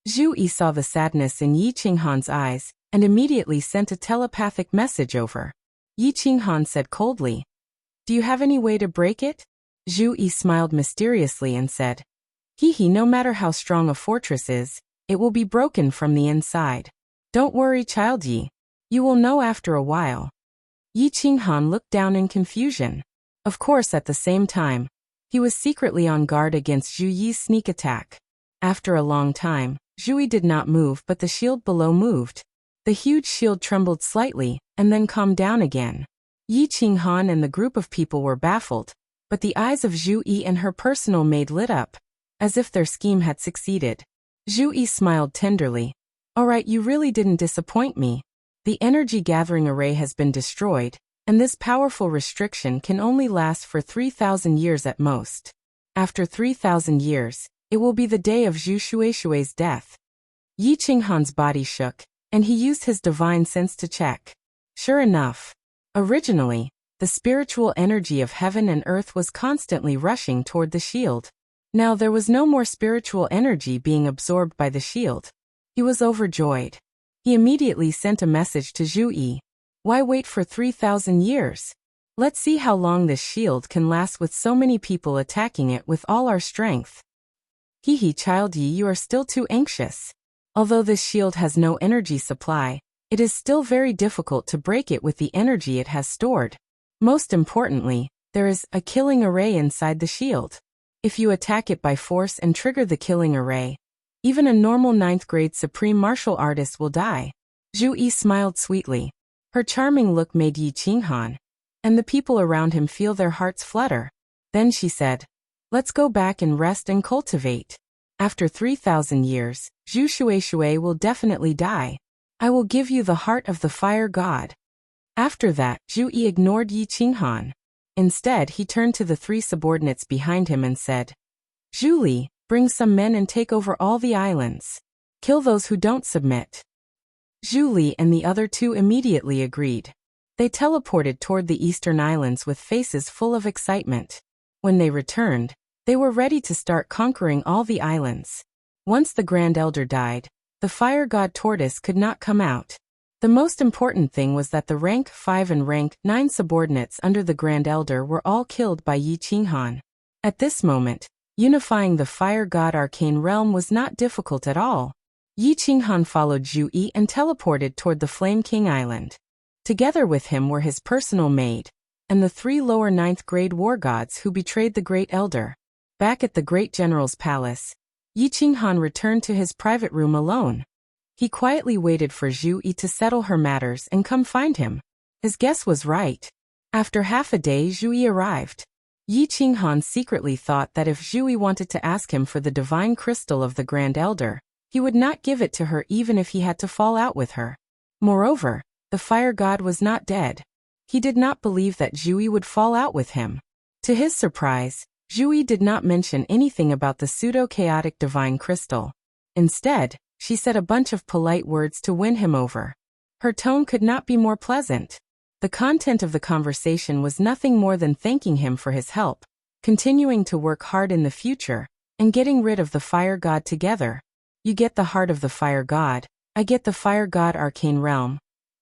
Speaker 1: Zhu Yi saw the sadness in Yi Qinghan's eyes, and immediately sent a telepathic message over. Yi Qinghan said coldly, "Do you have any way to break it?" Zhu Yi smiled mysteriously and said, "Hee, no matter how strong a fortress is, it will be broken from the inside. Don't worry, Child Yi. You will know after a while." Yi Qinghan looked down in confusion. Of course, at the same time, he was secretly on guard against Zhu Yi's sneak attack. After a long time, Zhu Yi did not move, but the shield below moved. The huge shield trembled slightly, and then calmed down again. Yi Qinghan and the group of people were baffled, but the eyes of Zhu Yi and her personal maid lit up, as if their scheme had succeeded. Zhu Yi smiled tenderly. "All right, you really didn't disappoint me. The energy gathering array has been destroyed, and this powerful restriction can only last for 3,000 years at most. After 3,000 years, it will be the day of Zhu Shueishui's death." Yi Qinghan's body shook, and he used his divine sense to check. Sure enough. Originally, the spiritual energy of heaven and earth was constantly rushing toward the shield. Now there was no more spiritual energy being absorbed by the shield. He was overjoyed. He immediately sent a message to Zhu Yi. "Why wait for 3,000 years? Let's see how long this shield can last with so many people attacking it with all our strength." "Hee, Child Yi, you are still too anxious. Although this shield has no energy supply, it is still very difficult to break it with the energy it has stored. Most importantly, there is a killing array inside the shield. If you attack it by force and trigger the killing array, Even a normal ninth-grade supreme martial artist will die. Zhu Yi smiled sweetly. Her charming look made Yi Qinghan and the people around him feel their hearts flutter. Then she said, "Let's go back and rest and cultivate. After 3,000 years, Zhu Shui will definitely die. I will give you the heart of the fire god." After that, Zhu Yi ignored Yi Qinghan. Instead, he turned to the three subordinates behind him and said, "Zhu Li, bring some men and take over all the islands. Kill those who don't submit." Zhu Li and the other two immediately agreed. They teleported toward the eastern islands with faces full of excitement. When they returned, they were ready to start conquering all the islands. Once the Grand Elder died, the fire god Tortoise could not come out. The most important thing was that the rank 5 and rank 9 subordinates under the Grand Elder were all killed by Yi Qinghan. At this moment, unifying the fire god arcane realm was not difficult at all. Yi Qinghan followed Zhu Yi and teleported toward the Flame King Island. Together with him were his personal maid, and the 3 lower 9th grade war gods who betrayed the Great Elder. Back at the Great General's palace, Yi Qinghan returned to his private room alone. He quietly waited for Zhu Yi to settle her matters and come find him. His guess was right. After half a day, Zhu Yi arrived. Yi Qinghan secretly thought that if Zhu Yi wanted to ask him for the divine crystal of the Grand Elder, he would not give it to her even if he had to fall out with her. Moreover, the fire god was not dead. He did not believe that Zhu Yi would fall out with him. To his surprise, Zhu Yi did not mention anything about the pseudo-chaotic divine crystal. Instead, she said a bunch of polite words to win him over. Her tone could not be more pleasant. The content of the conversation was nothing more than thanking him for his help, continuing to work hard in the future, and getting rid of the fire god together. You get the heart of the fire god, I get the fire god arcane realm.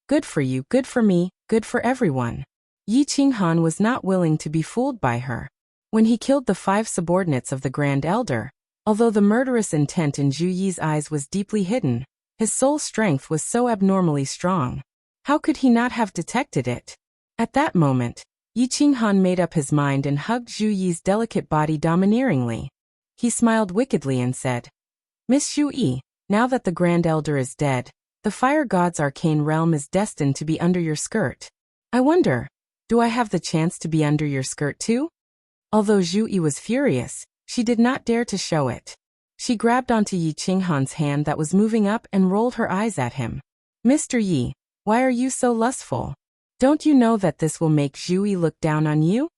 Speaker 1: Good for you, good for me, good for everyone. Yi Qinghan was not willing to be fooled by her. When he killed the 5 subordinates of the Grand Elder, although the murderous intent in Zhu Yi's eyes was deeply hidden, his soul strength was so abnormally strong. How could he not have detected it? At that moment, Yi Qinghan made up his mind and hugged Zhu Yi's delicate body domineeringly. He smiled wickedly and said, "Miss Zhu Yi, now that the Grand Elder is dead, the fire god's arcane realm is destined to be under your skirt. I wonder, do I have the chance to be under your skirt too?" Although Zhu Yi was furious, she did not dare to show it. She grabbed onto Yi Qinghan's hand that was moving up and rolled her eyes at him. "Mr. Yi, why are you so lustful? Don't you know that this will make Zhu Yi look down on you?"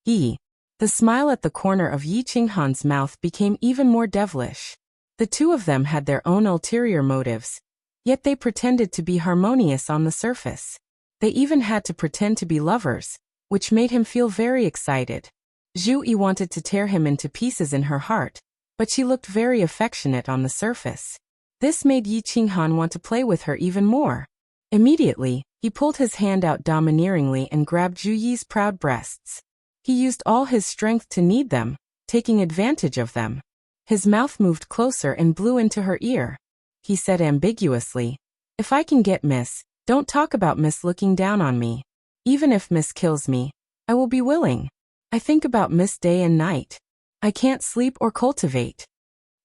Speaker 1: The smile at the corner of Yi Qinghan's mouth became even more devilish. The two of them had their own ulterior motives, yet they pretended to be harmonious on the surface. They even had to pretend to be lovers, which made him feel very excited. Zhu Yi wanted to tear him into pieces in her heart, but she looked very affectionate on the surface. This made Yi Qinghan want to play with her even more. Immediately, he pulled his hand out domineeringly and grabbed Zhu Yi's proud breasts. He used all his strength to knead them, taking advantage of them. His mouth moved closer and blew into her ear. He said ambiguously, "If I can get Miss, don't talk about Miss looking down on me. Even if Miss kills me, I will be willing. I think about Miss day and night. I can't sleep or cultivate."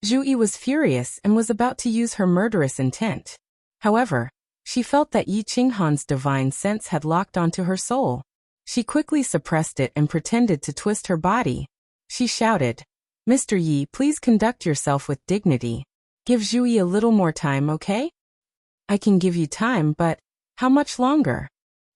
Speaker 1: Zhu Yi was furious and was about to use her murderous intent. However, she felt that Yi Qinghan's divine sense had locked onto her soul. She quickly suppressed it and pretended to twist her body. She shouted, "Mr. Yi, please conduct yourself with dignity. Give Zhu Yi a little more time, okay?" "I can give you time, but how much longer?"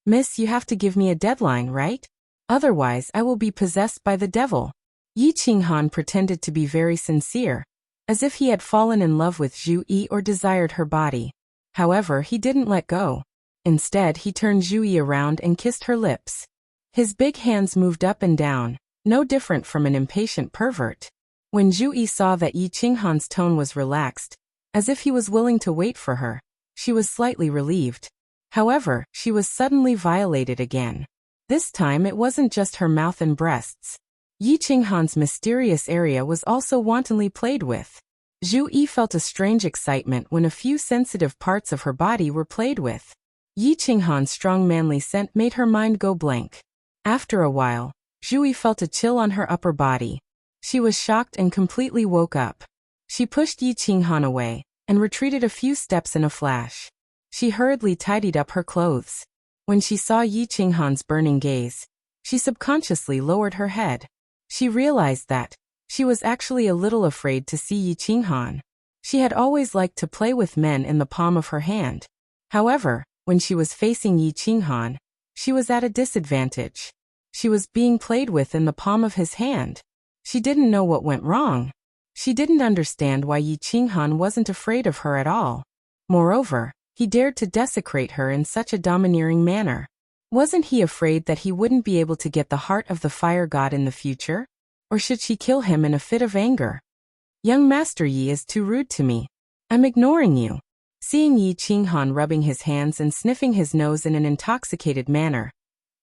Speaker 1: "Miss, you have to give me a deadline, right? Otherwise, I will be possessed by the devil." Yi Qinghan pretended to be very sincere, as if he had fallen in love with Zhu Yi or desired her body. However, he didn't let go. Instead, he turned Zhu Yi around and kissed her lips. His big hands moved up and down, no different from an impatient pervert. When Zhu Yi saw that Yi Qinghan's tone was relaxed, as if he was willing to wait for her, she was slightly relieved. However, she was suddenly violated again. This time it wasn't just her mouth and breasts. Yi Qinghan's mysterious area was also wantonly played with. Zhu Yi felt a strange excitement when a few sensitive parts of her body were played with. Yi Qinghan's strong manly scent made her mind go blank. After a while, Zhu Yi felt a chill on her upper body. She was shocked and completely woke up. She pushed Yi Qinghan away and retreated a few steps in a flash. She hurriedly tidied up her clothes. When she saw Yi Qinghan's burning gaze, she subconsciously lowered her head. She realized that she was actually a little afraid to see Yi Qinghan. She had always liked to play with men in the palm of her hand. However, when she was facing Yi Qinghan, she was at a disadvantage. She was being played with in the palm of his hand. She didn't know what went wrong. She didn't understand why Yi Qinghan wasn't afraid of her at all. Moreover, he dared to desecrate her in such a domineering manner. Wasn't he afraid that he wouldn't be able to get the heart of the fire god in the future? Or should she kill him in a fit of anger? Young Master Yi is too rude to me. I'm ignoring you. Seeing Yi Qinghan rubbing his hands and sniffing his nose in an intoxicated manner,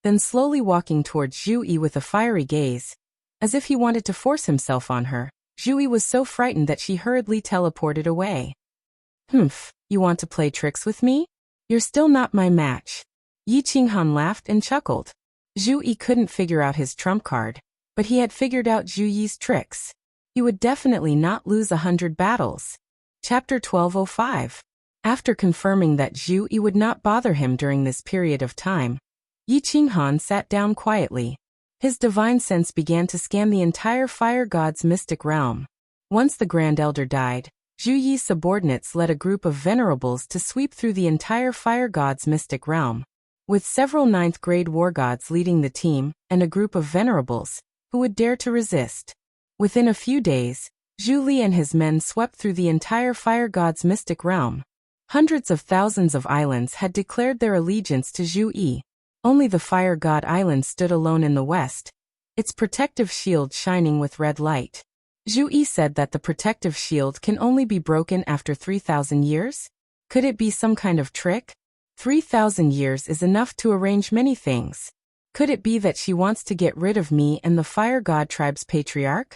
Speaker 1: then slowly walking towards Zhu Yi with a fiery gaze, as if he wanted to force himself on her, Zhu Yi was so frightened that she hurriedly teleported away. Humph, you want to play tricks with me? You're still not my match. Yi Qinghan laughed and chuckled. Zhu Yi couldn't figure out his trump card, but he had figured out Zhu Yi's tricks. He would definitely not lose 100 battles. Chapter 1205. After confirming that Zhu Yi would not bother him during this period of time, Yi Qinghan sat down quietly. His divine sense began to scan the entire fire god's mystic realm. Once the Grand Elder died, Zhu Yi's subordinates led a group of venerables to sweep through the entire fire god's mystic realm, with several 9th-grade war gods leading the team and a group of venerables who would dare to resist. Within a few days, Zhu Li and his men swept through the entire fire god's mystic realm. Hundreds of thousands of islands had declared their allegiance to Zhu Yi. Only the fire god island stood alone in the west, its protective shield shining with red light. Zhu Yi said that the protective shield can only be broken after 3,000 years? Could it be some kind of trick? 3,000 years is enough to arrange many things. Could it be that she wants to get rid of me and the fire god tribe's patriarch?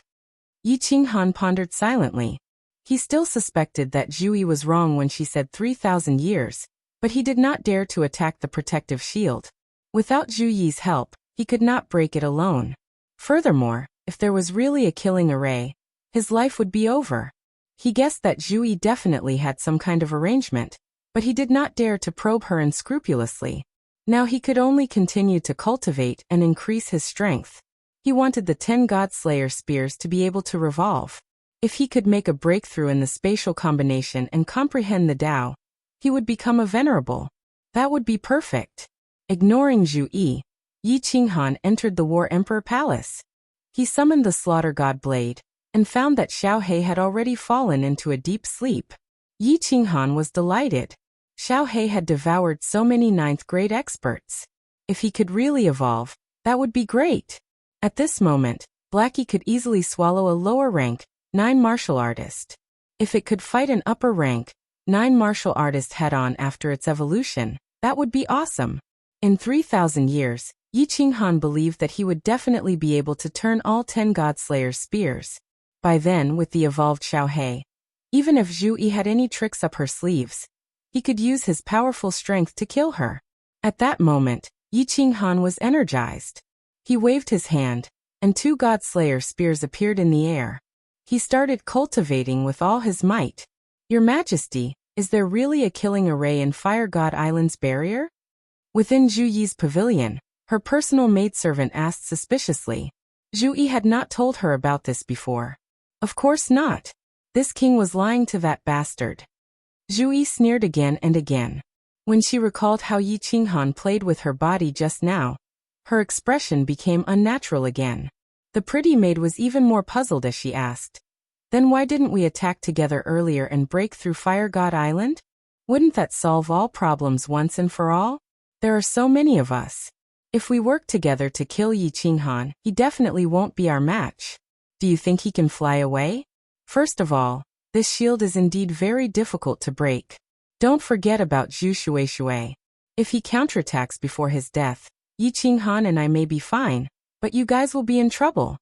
Speaker 1: Yi Qinghan pondered silently. He still suspected that Zhu Yi was wrong when she said 3,000 years, but he did not dare to attack the protective shield. Without Zhu Yi's help, he could not break it alone. Furthermore, if there was really a killing array, his life would be over. He guessed that Zhu Yi definitely had some kind of arrangement, but he did not dare to probe her unscrupulously. Now he could only continue to cultivate and increase his strength. He wanted the 10 God-Slayer spears to be able to revolve. If he could make a breakthrough in the spatial combination and comprehend the Tao, he would become a venerable. That would be perfect. Ignoring Zhu Yi, Yi Qinghan entered the War Emperor Palace. He summoned the Slaughter God Blade, and found that Xiao He had already fallen into a deep sleep. Yi Qinghan was delighted. Xiao He had devoured so many 9th-grade experts. If he could really evolve, that would be great. At this moment, Blackie could easily swallow a lower-rank, 9 martial artist. If it could fight an upper-rank, 9 martial artist head-on after its evolution, that would be awesome. In 3,000 years, Yi Qinghan believed that he would definitely be able to turn all 10 God-Slayer spears. By then, with the evolved Xiao He, even if Zhu Yi had any tricks up her sleeves, he could use his powerful strength to kill her. At that moment, Yi Qinghan was energized. He waved his hand, and 2 God-Slayer spears appeared in the air. He started cultivating with all his might. Your Majesty, is there really a killing array in Fire God Island's barrier? Within Zhu Yi's pavilion, her personal maidservant asked suspiciously. Zhu Yi had not told her about this before. Of course not. This king was lying to that bastard. Zhu Yi sneered again and again. When she recalled how Yi Qinghan played with her body just now, her expression became unnatural again. The pretty maid was even more puzzled as she asked, "Then why didn't we attack together earlier and break through Fire God Island? Wouldn't that solve all problems once and for all? There are so many of us. If we work together to kill Yi Qinghan, he definitely won't be our match. Do you think he can fly away? First of all, this shield is indeed very difficult to break. Don't forget about Zhu Shuai. If he counterattacks before his death, Yi Qinghan and I may be fine, but you guys will be in trouble."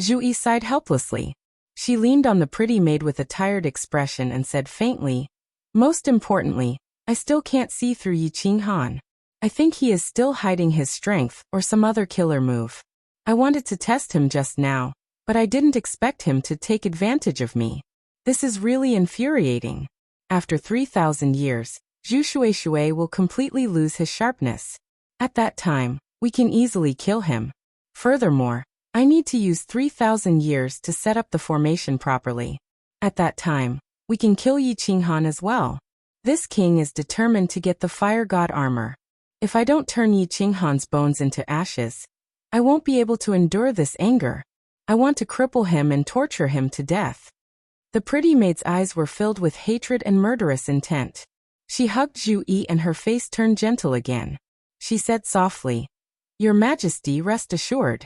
Speaker 1: Zhu Yi sighed helplessly. She leaned on the pretty maid with a tired expression and said faintly, "Most importantly, I still can't see through Yi Qinghan. I think he is still hiding his strength or some other killer move. I wanted to test him just now, but I didn't expect him to take advantage of me. This is really infuriating. After 3,000 years, Zhu Shuai will completely lose his sharpness. At that time, we can easily kill him. Furthermore, I need to use 3,000 years to set up the formation properly. At that time, we can kill Yi Qinghan as well. This king is determined to get the fire god armor. If I don't turn Yi Qinghan's bones into ashes, I won't be able to endure this anger. I want to cripple him and torture him to death. The pretty maid's eyes were filled with hatred and murderous intent. She hugged Zhu Yi and her face turned gentle again. She said softly, "Your Majesty, rest assured.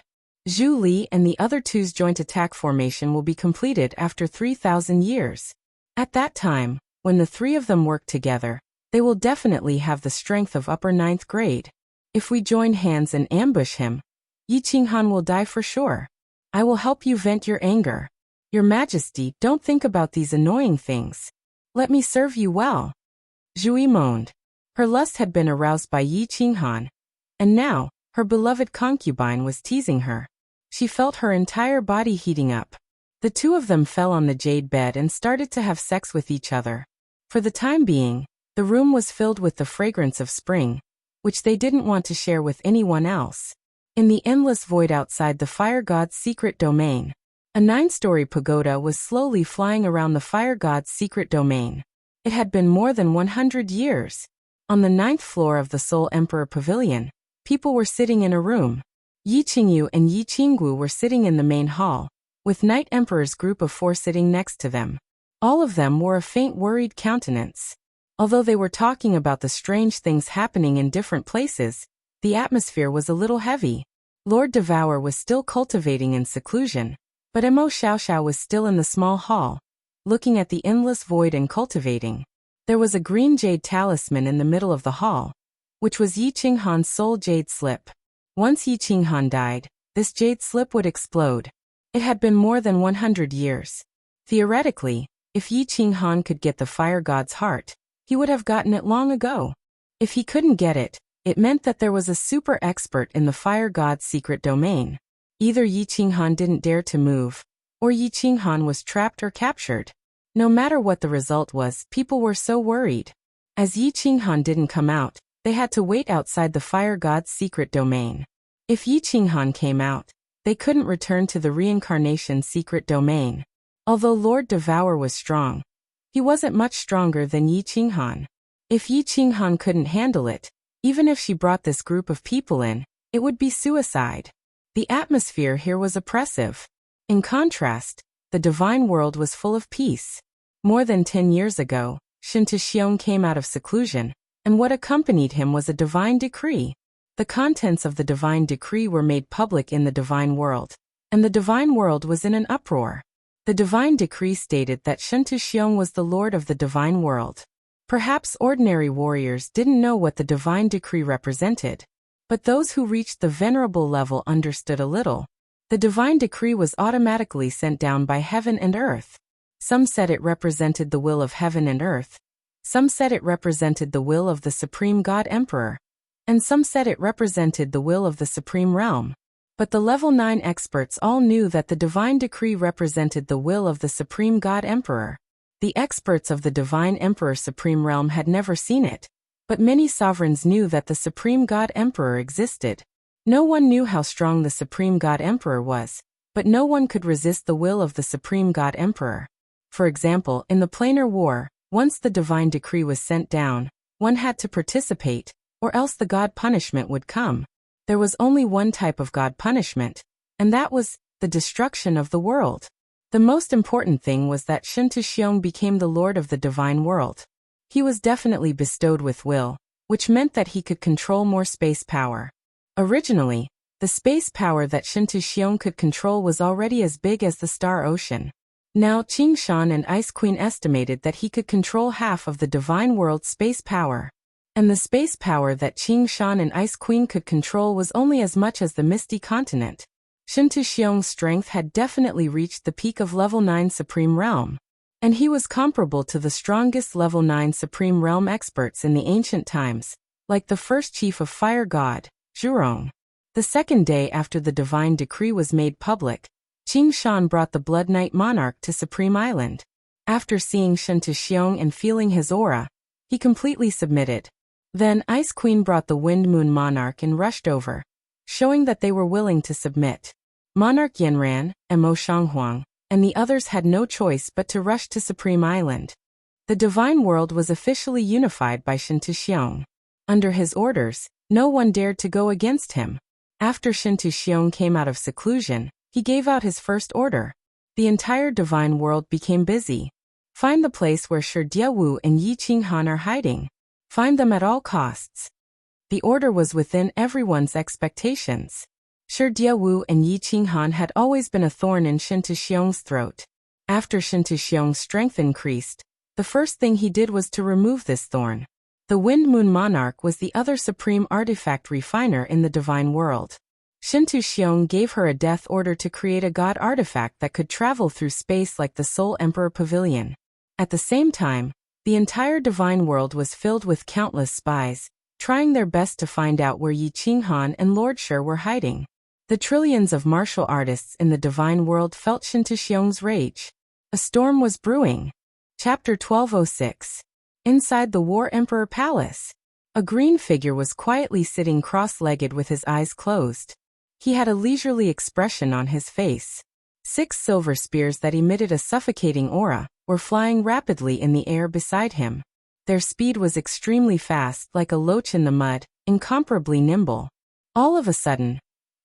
Speaker 1: Zhu Li and the other two's joint attack formation will be completed after 3,000 years. At that time, when the three of them work together, they will definitely have the strength of upper 9th grade. If we join hands and ambush him, Yi Qinghan will die for sure. I will help you vent your anger. Your Majesty, don't think about these annoying things. Let me serve you well." Zhu Yi moaned. Her lust had been aroused by Yi Qinghan, and now, her beloved concubine was teasing her. She felt her entire body heating up. The two of them fell on the jade bed and started to have sex with each other. For the time being, the room was filled with the fragrance of spring, which they didn't want to share with anyone else. In the endless void outside the fire god's secret domain, a 9-story pagoda was slowly flying around the fire god's secret domain. It had been more than 100 years. On the 9th floor of the Soul Emperor Pavilion, people were sitting in a room. Yi Qingyu and Yi Qinggu were sitting in the main hall, with Night Emperor's group of 4 sitting next to them. All of them wore a faint worried countenance. Although they were talking about the strange things happening in different places, the atmosphere was a little heavy. Lord Devour was still cultivating in seclusion, but Mo Xiaoxiao was still in the small hall, looking at the endless void and cultivating. There was a green jade talisman in the middle of the hall, which was Yi Qinghan's soul jade slip. Once Yi Qinghan died, this jade slip would explode. It had been more than 100 years. Theoretically, if Yi Qinghan could get the fire god's heart, he would have gotten it long ago. If he couldn't get it, it meant that there was a super expert in the fire god's secret domain. Either Yi Qinghan didn't dare to move, or Yi Qinghan was trapped or captured. No matter what the result was, people were so worried. As Yi Qinghan didn't come out, they had to wait outside the fire god's secret domain. If Yi Qinghan came out, they couldn't return to the reincarnation secret domain. Although Lord Devour was strong, he wasn't much stronger than Yi Qinghan. If Yi Qinghan couldn't handle it, even if she brought this group of people in, it would be suicide. The atmosphere here was oppressive. In contrast, the divine world was full of peace. More than 10 years ago, Shen Tuxiong came out of seclusion, and what accompanied him was a divine decree. The contents of the divine decree were made public in the divine world, and the divine world was in an uproar. The divine decree stated that Shen Tuxiong was the lord of the divine world. Perhaps ordinary warriors didn't know what the divine decree represented, but those who reached the venerable level understood a little. The divine decree was automatically sent down by heaven and earth. Some said it represented the will of heaven and earth. Some said it represented the will of the Supreme God Emperor. And some said it represented the will of the Supreme Realm. But the level 9 experts all knew that the divine decree represented the will of the Supreme God Emperor. The experts of the Divine Emperor Supreme Realm had never seen it, but many sovereigns knew that the Supreme God Emperor existed. No one knew how strong the Supreme God Emperor was, but no one could resist the will of the Supreme God Emperor. For example, in the planar war, once the divine decree was sent down, one had to participate, or else the god punishment would come. There was only one type of god punishment, and that was the destruction of the world. The most important thing was that Shen Tuxiong became the lord of the divine world. He was definitely bestowed with will, which meant that he could control more space power. Originally, the space power that Shen Tuxiong could control was already as big as the star ocean. Now Qing Shan and Ice Queen estimated that he could control half of the divine world's space power. And the space power that Qing Shan and Ice Queen could control was only as much as the Misty Continent. Shen Tuxiong's strength had definitely reached the peak of level 9 Supreme Realm. And he was comparable to the strongest level 9 Supreme Realm experts in the ancient times, like the first chief of Fire God, Zhurong. The second day after the divine decree was made public, Qing Shan brought the Blood Knight Monarch to Supreme Island. After seeing Shen Tuxiong and feeling his aura, he completely submitted. Then Ice Queen brought the Wind Moon Monarch and rushed over, showing that they were willing to submit. Monarch Yanran, and Mo Shanghuang, and the others had no choice but to rush to Supreme Island. The divine world was officially unified by Shen Tuxiong. Under his orders, no one dared to go against him. After Shen Tuxiong came out of seclusion, he gave out his first order. The entire divine world became busy. Find the place where Shi Diawu and Yi Qinghan are hiding. Find them at all costs. The order was within everyone's expectations. Shi Diawu and Yi Qinghan had always been a thorn in Shen Tuxiong's throat. After Shen Tuxiong's strength increased, the first thing he did was to remove this thorn. The Wind Moon Monarch was the other supreme artifact refiner in the divine world. Shen Tuxiong gave her a death order to create a god artifact that could travel through space like the Soul Emperor Pavilion. At the same time, the entire divine world was filled with countless spies, trying their best to find out where Yi Qinghan and Lord Shi were hiding. The trillions of martial artists in the divine world felt Shen Tuxiong's rage. A storm was brewing. Chapter 1206. Inside the War Emperor Palace, a green figure was quietly sitting cross-legged with his eyes closed. He had a leisurely expression on his face. 6 silver spears that emitted a suffocating aura were flying rapidly in the air beside him. Their speed was extremely fast, like a loach in the mud, incomparably nimble. All of a sudden,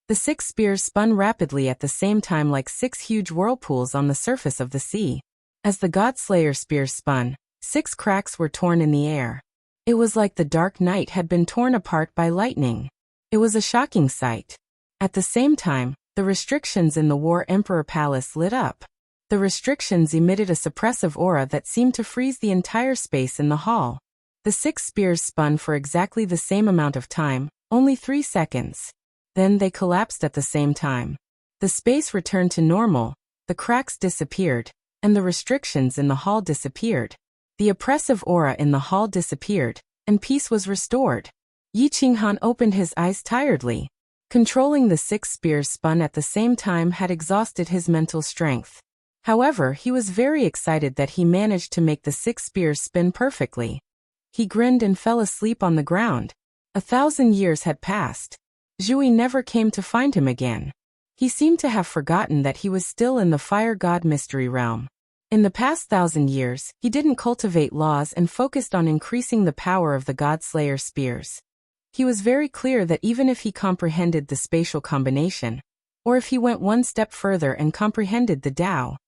Speaker 1: the 6 spears spun rapidly at the same time like 6 huge whirlpools on the surface of the sea. As the God-Slayer spears spun, 6 cracks were torn in the air. It was like the dark night had been torn apart by lightning. It was a shocking sight. At the same time, the restrictions in the War Emperor Palace lit up. The restrictions emitted a suppressive aura that seemed to freeze the entire space in the hall. The 6 spears spun for exactly the same amount of time, only 3 seconds. Then they collapsed at the same time. The space returned to normal, the cracks disappeared, and the restrictions in the hall disappeared. The oppressive aura in the hall disappeared, and peace was restored. Yi Qinghan opened his eyes tiredly. Controlling the 6 spears spun at the same time had exhausted his mental strength. However, he was very excited that he managed to make the 6 spears spin perfectly. He grinned and fell asleep on the ground. 1,000 years had passed. Zhui never came to find him again. He seemed to have forgotten that he was still in the Fire God Mystery Realm. In the past 1,000 years, he didn't cultivate laws and focused on increasing the power of the God-Slayer spears. He was very clear that even if he comprehended the spatial combination, or if he went one step further and comprehended the Tao,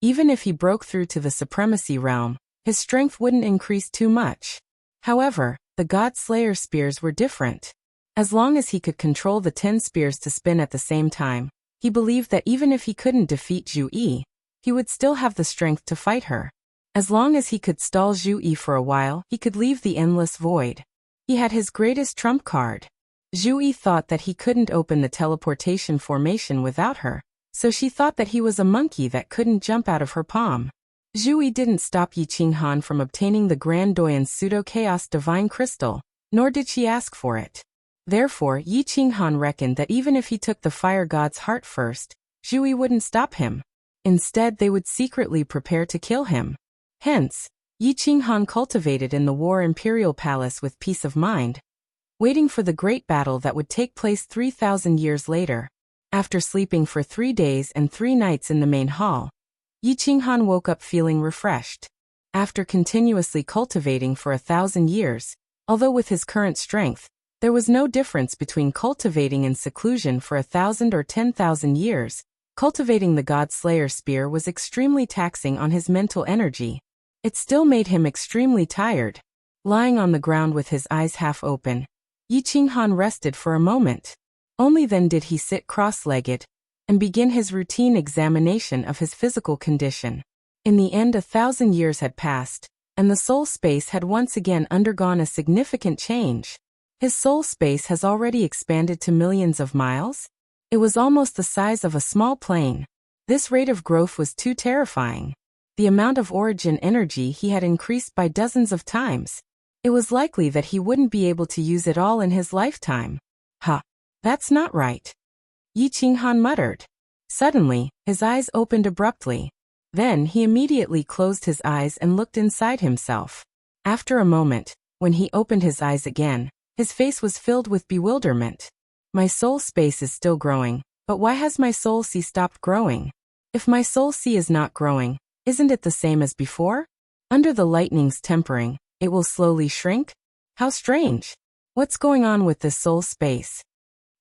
Speaker 1: even if he broke through to the Supremacy Realm, his strength wouldn't increase too much. However, the God-Slayer spears were different. As long as he could control the 10 spears to spin at the same time, he believed that even if he couldn't defeat Zhu Yi, he would still have the strength to fight her. As long as he could stall Zhu Yi for a while, he could leave the endless void. He had his greatest trump card. Zhu Yi thought that he couldn't open the teleportation formation without her, so she thought that he was a monkey that couldn't jump out of her palm. Zhu Yi didn't stop Yi Qinghan from obtaining the Grand Doyan's Pseudo-Chaos Divine Crystal, nor did she ask for it. Therefore, Yi Qinghan reckoned that even if he took the Fire God's heart first, Zhu Yi wouldn't stop him. Instead, they would secretly prepare to kill him. Hence, Yi Qinghan cultivated in the War Imperial Palace with peace of mind, waiting for the great battle that would take place 3,000 years later. After sleeping for 3 days and 3 nights in the main hall, Yi Qinghan woke up feeling refreshed. After continuously cultivating for 1,000 years, although with his current strength, there was no difference between cultivating in seclusion for 1,000 or 10,000 years. Cultivating the God-Slayer spear was extremely taxing on his mental energy. It still made him extremely tired. Lying on the ground with his eyes half open, Yi Qinghan rested for a moment. Only then did he sit cross-legged and begin his routine examination of his physical condition. In the end, 1,000 years had passed, and the soul space had once again undergone a significant change. His soul space has already expanded to millions of miles. It was almost the size of a small plane. This rate of growth was too terrifying. The amount of origin energy he had increased by dozens of times. It was likely that he wouldn't be able to use it all in his lifetime. That's not right. Yi Qinghan muttered. Suddenly, his eyes opened abruptly. Then he immediately closed his eyes and looked inside himself. After a moment, when he opened his eyes again, his face was filled with bewilderment. My soul space is still growing, but why has my soul sea stopped growing? If my soul sea is not growing, isn't it the same as before? Under the lightning's tempering, it will slowly shrink? How strange! What's going on with this soul space?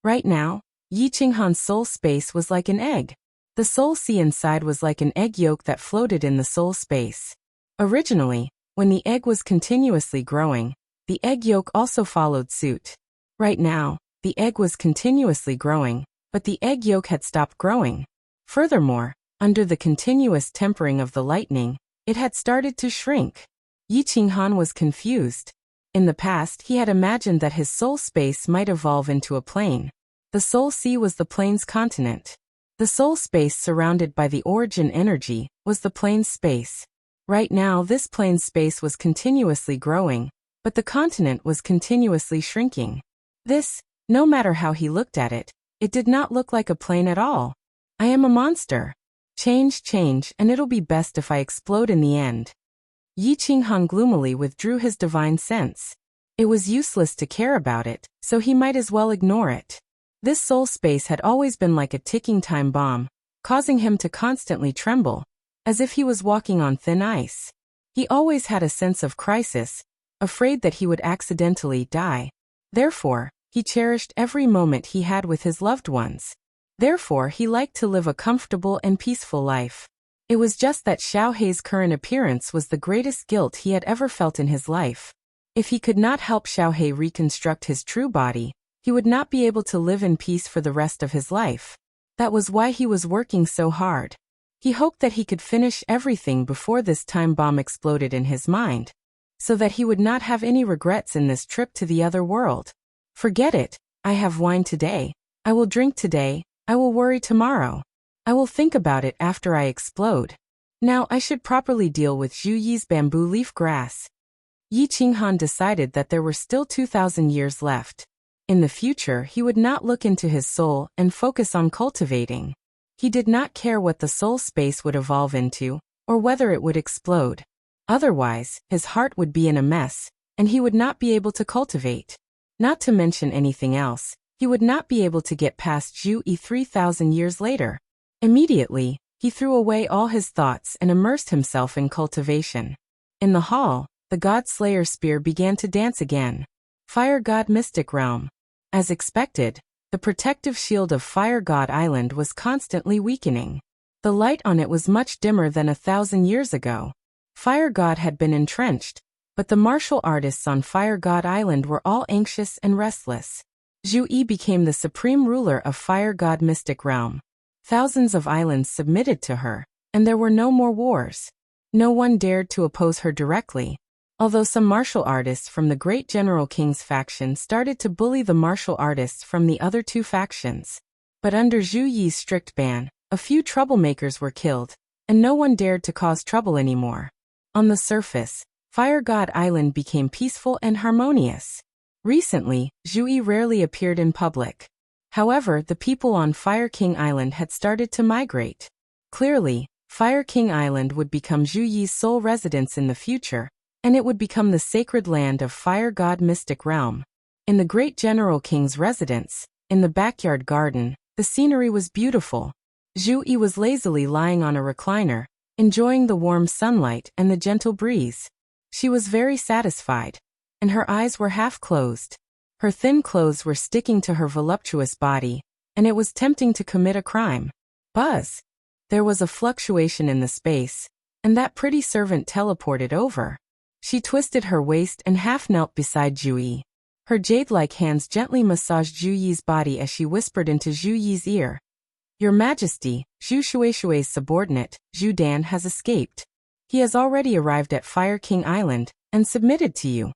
Speaker 1: Right now, Yi Qinghan's soul space was like an egg. The soul sea inside was like an egg yolk that floated in the soul space. Originally, when the egg was continuously growing, the egg yolk also followed suit. Right now, the egg was continuously growing, but the egg yolk had stopped growing. Furthermore, under the continuous tempering of the lightning, it had started to shrink. Yi Qinghan was confused. In the past, he had imagined that his soul space might evolve into a plane. The soul sea was the plane's continent. The soul space surrounded by the origin energy was the plane's space. Right now, this plane's space was continuously growing, but the continent was continuously shrinking. This, no matter how he looked at it, it did not look like a plane at all. I am a monster. Change, and it'll be best if I explode in the end. Yi Qinghan gloomily withdrew his divine sense. It was useless to care about it, so he might as well ignore it. This soul space had always been like a ticking time bomb, causing him to constantly tremble, as if he was walking on thin ice. He always had a sense of crisis, afraid that he would accidentally die. Therefore, he cherished every moment he had with his loved ones. Therefore, he liked to live a comfortable and peaceful life. It was just that Xiaohei's current appearance was the greatest guilt he had ever felt in his life. If he could not help Xiaohei reconstruct his true body, he would not be able to live in peace for the rest of his life. That was why he was working so hard. He hoped that he could finish everything before this time bomb exploded in his mind, so that he would not have any regrets in this trip to the other world. Forget it. I have wine today. I will drink today. I will worry tomorrow. I will think about it after I explode. Now I should properly deal with Zhu Yi's bamboo leaf grass. Yi Qinghan decided that there were still 2,000 years left. In the future, he would not look into his soul and focus on cultivating. He did not care what the soul space would evolve into, or whether it would explode. Otherwise, his heart would be in a mess, and he would not be able to cultivate. Not to mention anything else, he would not be able to get past Zhu Yi 3,000 years later. Immediately, he threw away all his thoughts and immersed himself in cultivation. In the hall, the God Slayer spear began to dance again. Fire God Mystic Realm. As expected, the protective shield of Fire God Island was constantly weakening. The light on it was much dimmer than 1,000 years ago. Fire God had been entrenched, but the martial artists on Fire God Island were all anxious and restless. Zhu Yi became the supreme ruler of Fire God Mystic Realm. Thousands of islands submitted to her, and there were no more wars. No one dared to oppose her directly. Although some martial artists from the Great General King's faction started to bully the martial artists from the other two factions. But under Zhu Yi's strict ban, a few troublemakers were killed, and no one dared to cause trouble anymore. On the surface, Fire God Island became peaceful and harmonious. Recently, Zhu Yi rarely appeared in public. However, the people on Fire King Island had started to migrate. Clearly, Fire King Island would become Zhu Yi's sole residence in the future, and it would become the sacred land of Fire God Mystic Realm. In the Great General King's residence, in the backyard garden, the scenery was beautiful. Zhu Yi was lazily lying on a recliner, enjoying the warm sunlight and the gentle breeze. She was very satisfied, and her eyes were half closed. Her thin clothes were sticking to her voluptuous body, and it was tempting to commit a crime. Buzz! There was a fluctuation in the space, and that pretty servant teleported over. She twisted her waist and half-knelt beside Zhu Yi. Her jade-like hands gently massaged Zhu Yi's body as she whispered into Zhu Yi's ear. Your Majesty, Zhu Shuishui's subordinate, Zhu Dan has escaped. He has already arrived at Fire King Island, and submitted to you.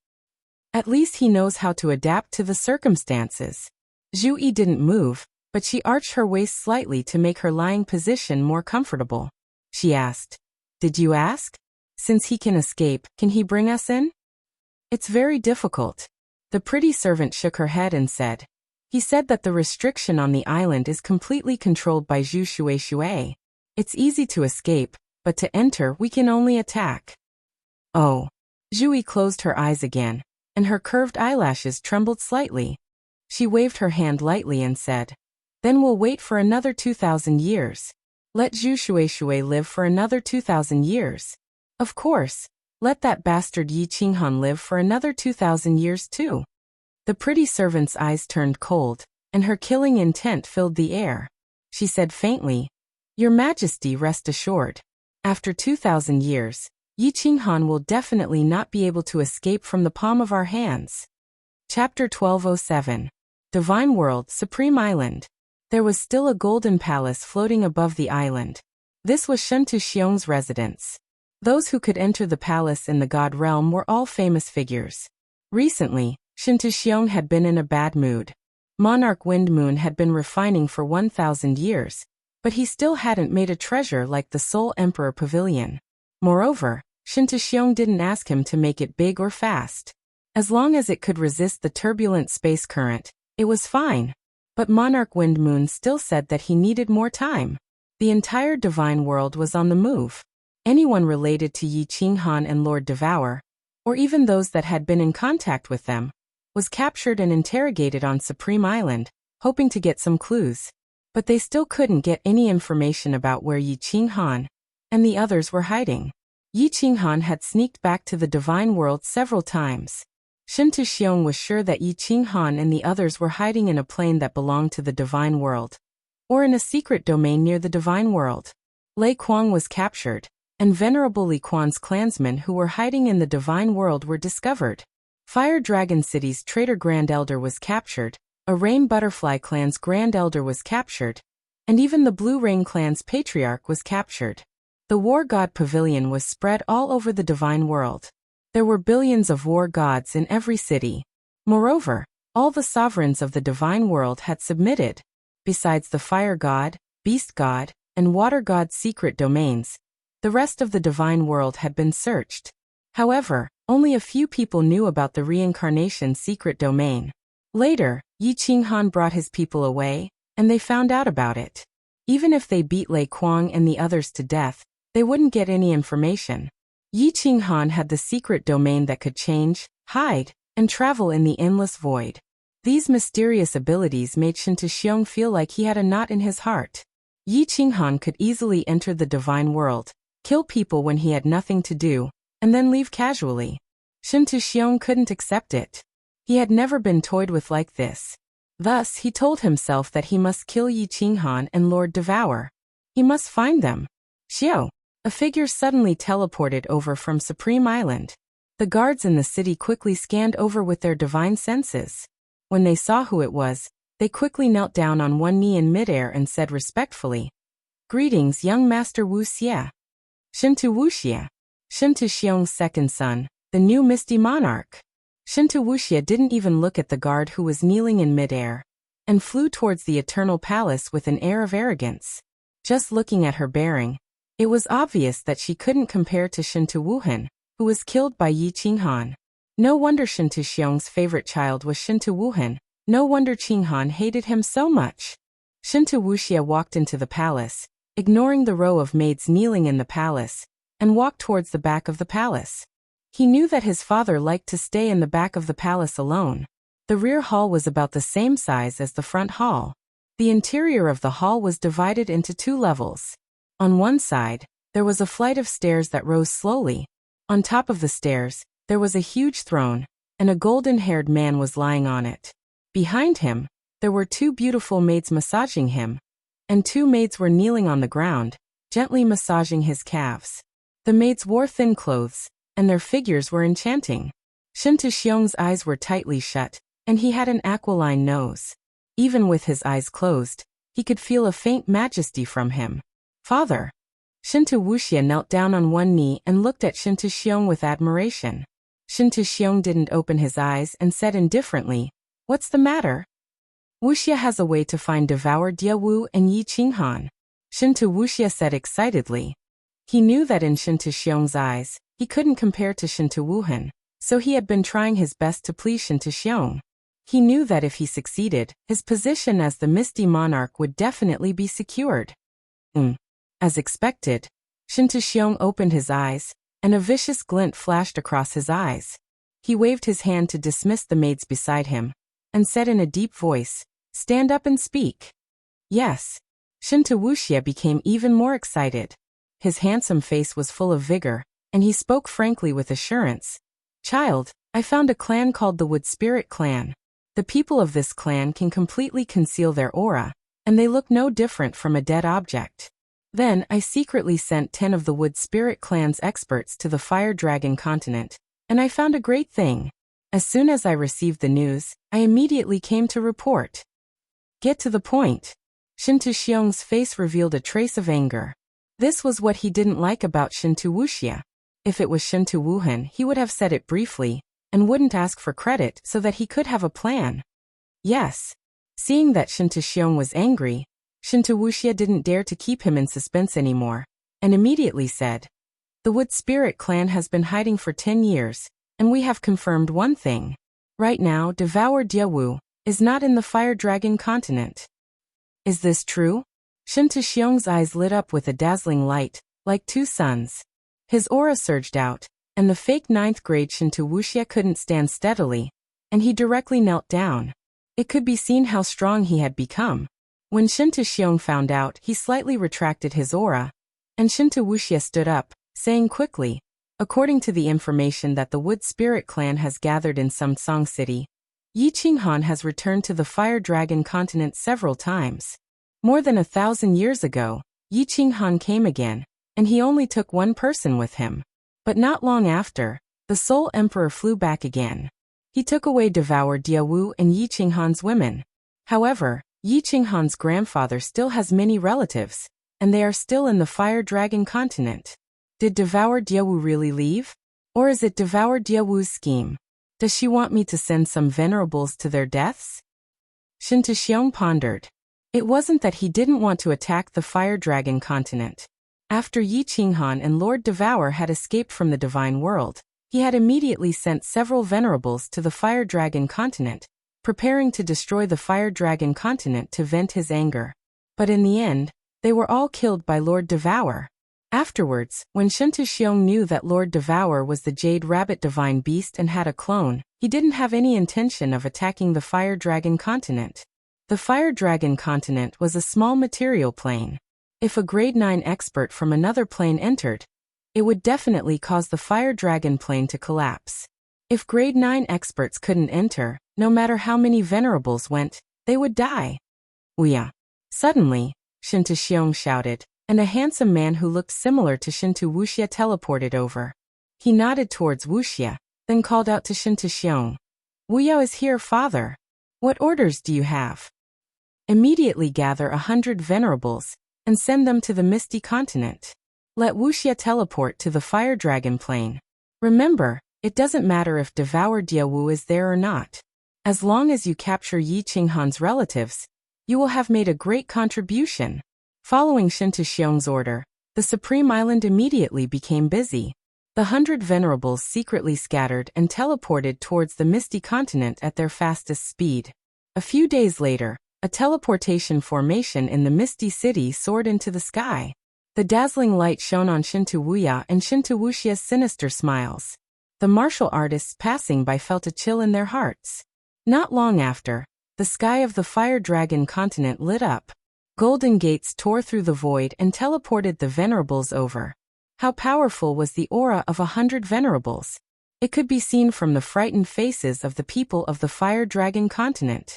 Speaker 1: At least he knows how to adapt to the circumstances. Zhu Yi didn't move, but she arched her waist slightly to make her lying position more comfortable. She asked, Did you ask? Since he can escape, can he bring us in? It's very difficult. The pretty servant shook her head and said, He said that the restriction on the island is completely controlled by Zhu Shuishui. It's easy to escape, but to enter we can only attack. Oh. Zhui closed her eyes again, and her curved eyelashes trembled slightly. She waved her hand lightly and said, "Then we'll wait for another 2,000 years. Let Zhu Shui live for another 2,000 years. Of course, let that bastard Yi Qinghan live for another 2,000 years too." The pretty servant's eyes turned cold, and her killing intent filled the air. She said faintly, "Your Majesty, rest assured. After 2,000 years, Yi Qinghan will definitely not be able to escape from the palm of our hands." Chapter 1207. Divine World, Supreme Island. There was still a golden palace floating above the island. This was Shen Tuxiong's residence. Those who could enter the palace in the god realm were all famous figures. Recently, Shen Tuxiong had been in a bad mood. Monarch Wind Moon had been refining for 1,000 years, but he still hadn't made a treasure like the Soul Emperor Pavilion. Moreover, Shen Tuxiong didn't ask him to make it big or fast. As long as it could resist the turbulent space current, it was fine. But Monarch Wind Moon still said that he needed more time. The entire divine world was on the move. Anyone related to Yi Qinghan and Lord Devour, or even those that had been in contact with them, was captured and interrogated on Supreme Island, hoping to get some clues. But they still couldn't get any information about where Yi Qinghan and the others were hiding. Yi Qinghan had sneaked back to the divine world several times. Shen Tuxiong was sure that Yi Qinghan and the others were hiding in a plane that belonged to the divine world, or in a secret domain near the divine world. Lei Kuang was captured, and Venerable Li Quan's clansmen who were hiding in the divine world were discovered. Fire Dragon City's traitor Grand Elder was captured, a Rain Butterfly clan's Grand Elder was captured, and even the Blue Rain clan's Patriarch was captured. The War God Pavilion was spread all over the divine world. There were billions of war gods in every city. Moreover, all the sovereigns of the divine world had submitted. Besides the Fire God, Beast God, and Water God's secret domains, the rest of the divine world had been searched. However, only a few people knew about the reincarnation secret domain. Later, Yi Qinghan brought his people away, and they found out about it. Even if they beat Lei Kuang and the others to death, they wouldn't get any information. Yi Qinghan had the secret domain that could change, hide, and travel in the endless void. These mysterious abilities made Shen Tuxiong feel like he had a knot in his heart. Yi Qinghan could easily enter the divine world, kill people when he had nothing to do, and then leave casually. Shen Tuxiong couldn't accept it. He had never been toyed with like this. Thus, he told himself that he must kill Yi Qinghan and Lord Devour. He must find them. Xiao. A figure suddenly teleported over from Supreme Island. The guards in the city quickly scanned over with their divine senses. When they saw who it was, they quickly knelt down on one knee in midair and said respectfully, "Greetings, young Master Wu Xie." Shen Tu Wuxie. Shen Tuxiong's second son, the new Misty Monarch. Shen Tu Wuxie didn't even look at the guard who was kneeling in midair, and flew towards the eternal palace with an air of arrogance. Just looking at her bearing, it was obvious that she couldn't compare to Shen Tu Wuhan, who was killed by Yi Qinghan. No wonder Shen Tuxiong's favorite child was Shen Tu Wuhan. No wonder Qinghan hated him so much. Shen Tu Wuxie walked into the palace, ignoring the row of maids kneeling in the palace, and walked towards the back of the palace. He knew that his father liked to stay in the back of the palace alone. The rear hall was about the same size as the front hall. The interior of the hall was divided into 2 levels. On one side, there was a flight of stairs that rose slowly. On top of the stairs, there was a huge throne, and a golden-haired man was lying on it. Behind him, there were 2 beautiful maids massaging him, and 2 maids were kneeling on the ground, gently massaging his calves. The maids wore thin clothes, and their figures were enchanting. Shen Tuxiong's eyes were tightly shut, and he had an aquiline nose. Even with his eyes closed, he could feel a faint majesty from him. "Father." Shen Tu Wuxie knelt down on one knee and looked at Shen Tuxiong with admiration. Shen Tuxiong didn't open his eyes and said indifferently, "What's the matter?" "Wuxie has a way to find Devour Diawu and Yi Qinghan," Shen Tu Wuxie said excitedly. He knew that in Shen Tuxiong's eyes, he couldn't compare to Shen Tu Wuhan, so he had been trying his best to please Shen Tuxiong. He knew that if he succeeded, his position as the Misty Monarch would definitely be secured. As expected, Shinta opened his eyes, and a vicious glint flashed across his eyes. He waved his hand to dismiss the maids beside him, and said in a deep voice, "Stand up and speak." Yes. Shinta became even more excited. His handsome face was full of vigor, and he spoke frankly with assurance. "Child, I found a clan called the Wood Spirit Clan. The people of this clan can completely conceal their aura, and they look no different from a dead object. Then I secretly sent 10 of the Wood Spirit Clan's experts to the Fire Dragon continent, and I found a great thing. As soon as I received the news, I immediately came to report." "Get to the point." Shinta face revealed a trace of anger. This was what he didn't like about Shinta. If it was Shinta, he would have said it briefly, and wouldn't ask for credit so that he could have a plan. Yes. Seeing that Shinta was angry, Shinta didn't dare to keep him in suspense anymore, and immediately said, "The Wood Spirit Clan has been hiding for 10 years, and we have confirmed one thing. Right now, Devour Diawu is not in the Fire Dragon continent." "Is this true?" Shinta eyes lit up with a dazzling light, like two suns. His aura surged out, and the fake 9th grade Shinta couldn't stand steadily, and he directly knelt down. It could be seen how strong he had become. When Shinta found out, he slightly retracted his aura, and Shinta stood up, saying quickly, "According to the information that the Wood Spirit Clan has gathered in Sumtsong City, Yi Qinghan has returned to the Fire Dragon continent several times. More than 1,000 years ago, Yi Qinghan came again, and he only took one person with him. But not long after, the Soul Emperor flew back again. He took away Devour Diawu and Yi Qinghan's women. However, Yi Qinghan's grandfather still has many relatives, and they are still in the Fire Dragon continent. Did Devour Diawu really leave? Or is it Devour Diawu's scheme? Does she want me to send some venerables to their deaths?" Shinta pondered. It wasn't that he didn't want to attack the Fire Dragon continent. After Yi Qinghan and Lord Devour had escaped from the Divine World, he had immediately sent several venerables to the Fire Dragon continent, preparing to destroy the Fire Dragon continent to vent his anger. But in the end, they were all killed by Lord Devour. Afterwards, when Shinta knew that Lord Devour was the Jade Rabbit Divine Beast and had a clone, he didn't have any intention of attacking the Fire Dragon continent. The Fire Dragon continent was a small material plane. If a grade 9 expert from another plane entered, it would definitely cause the Fire Dragon plane to collapse. If grade 9 experts couldn't enter, no matter how many venerables went, they would die. "Wuya!" Suddenly, Shinta shouted, and a handsome man who looked similar to Shinta teleported over. He nodded towards Wuxia, then called out to Shinta, "Wuya is here, father. What orders do you have?" "Immediately gather 100 venerables, and send them to the Misty Continent. Let Wuxia teleport to the Fire Dragon plane. Remember, it doesn't matter if Devour Diawu is there or not. As long as you capture Yi Qinghan's relatives, you will have made a great contribution." Following Shinta order, the Supreme Island immediately became busy. The 100 venerables secretly scattered and teleported towards the Misty Continent at their fastest speed. A few days later, a teleportation formation in the Misty City soared into the sky. The dazzling light shone on Shinta and Shinta sinister smiles. The martial artists passing by felt a chill in their hearts. Not long after, the sky of the Fire Dragon continent lit up. Golden gates tore through the void and teleported the venerables over. How powerful was the aura of 100 venerables? It could be seen from the frightened faces of the people of the Fire Dragon continent.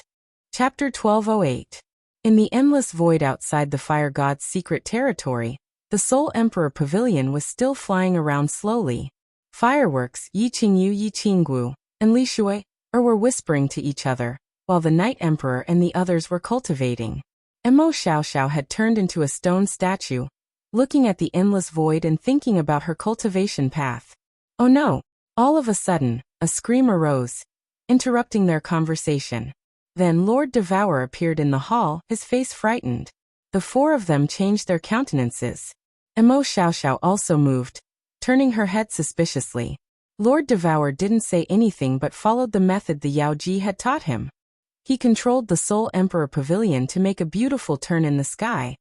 Speaker 1: Chapter 1208. In the endless void outside the Fire God's secret territory, the Soul Emperor Pavilion was still flying around slowly. Fireworks, Yi Qingyu, Yi Qinggu, and Li Shui were whispering to each other, while the Night Emperor and the others were cultivating. Mo Xiaoxiao had turned into a stone statue, looking at the endless void and thinking about her cultivation path. Oh no! All of a sudden, a scream arose, interrupting their conversation. Then Lord Devour appeared in the hall, his face frightened. The four of them changed their countenances. Mo Xiaoxiao also moved, turning her head suspiciously. Lord Devour didn't say anything but followed the method the Yao Ji had taught him. He controlled the Soul Emperor Pavilion to make a beautiful turn in the sky,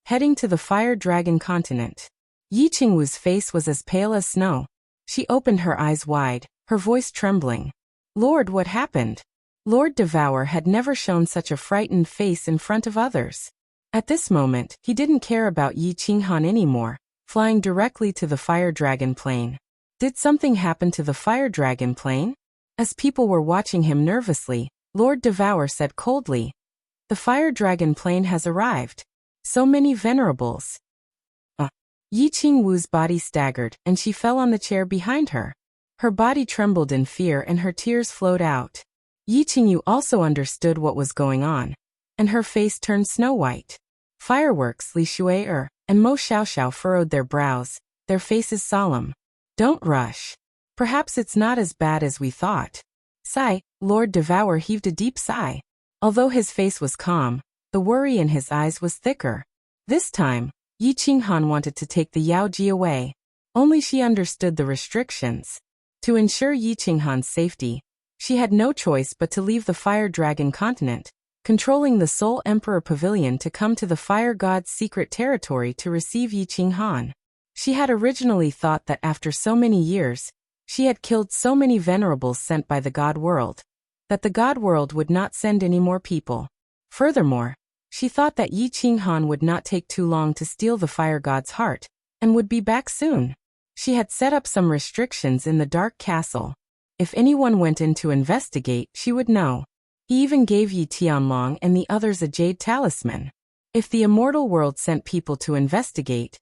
Speaker 1: heading to the Fire Dragon continent. Yi Qingwu's face was as pale as snow. She opened her eyes wide, her voice trembling. Lord, what happened? Lord Devour had never shown such a frightened face in front of others. At this moment, he didn't care about Yi Qinghan anymore, flying directly to the fire dragon plane. Did something happen to the fire dragon plane? As people were watching him nervously, Lord Devour said coldly, "The fire dragon plane has arrived. So many venerables." Yi Qingwu's body staggered, and she fell on the chair behind her. Her body trembled in fear and her tears flowed out. Yi Qingyu also understood what was going on, and her face turned snow-white. Fireworks, Li Shuai and Mo Xiaoxiao furrowed their brows, their faces solemn. "Don't rush. Perhaps it's not as bad as we thought." Sigh, Lord Devour heaved a deep sigh. Although his face was calm, the worry in his eyes was thicker. This time, Yi Qinghan wanted to take the Yaoji away. Only she understood the restrictions. To ensure Yi Qinghan's safety, she had no choice but to leave the Fire Dragon continent, controlling the Soul Emperor Pavilion to come to the Fire God's secret territory to receive Yi Qinghan. She had originally thought that after so many years, she had killed so many venerables sent by the God World, that the God World would not send any more people. Furthermore, she thought that Yi Qinghan would not take too long to steal the Fire God's heart, and would be back soon. She had set up some restrictions in the Dark Castle. If anyone went in to investigate, she would know. He even gave Yi Tianlong and the others a jade talisman. If the immortal world sent people to investigate,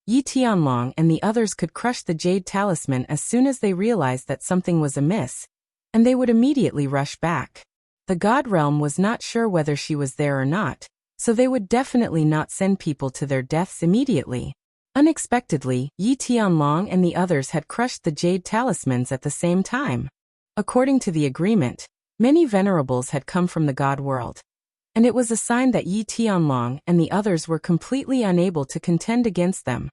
Speaker 1: Yi Tianlong and the others could crush the jade talisman as soon as they realized that something was amiss, and they would immediately rush back. The God Realm was not sure whether she was there or not, so they would definitely not send people to their deaths immediately. Unexpectedly, Yi Tianlong and the others had crushed the jade talismans at the same time. According to the agreement, many venerables had come from the God World, and it was a sign that Yi Tianlong and the others were completely unable to contend against them.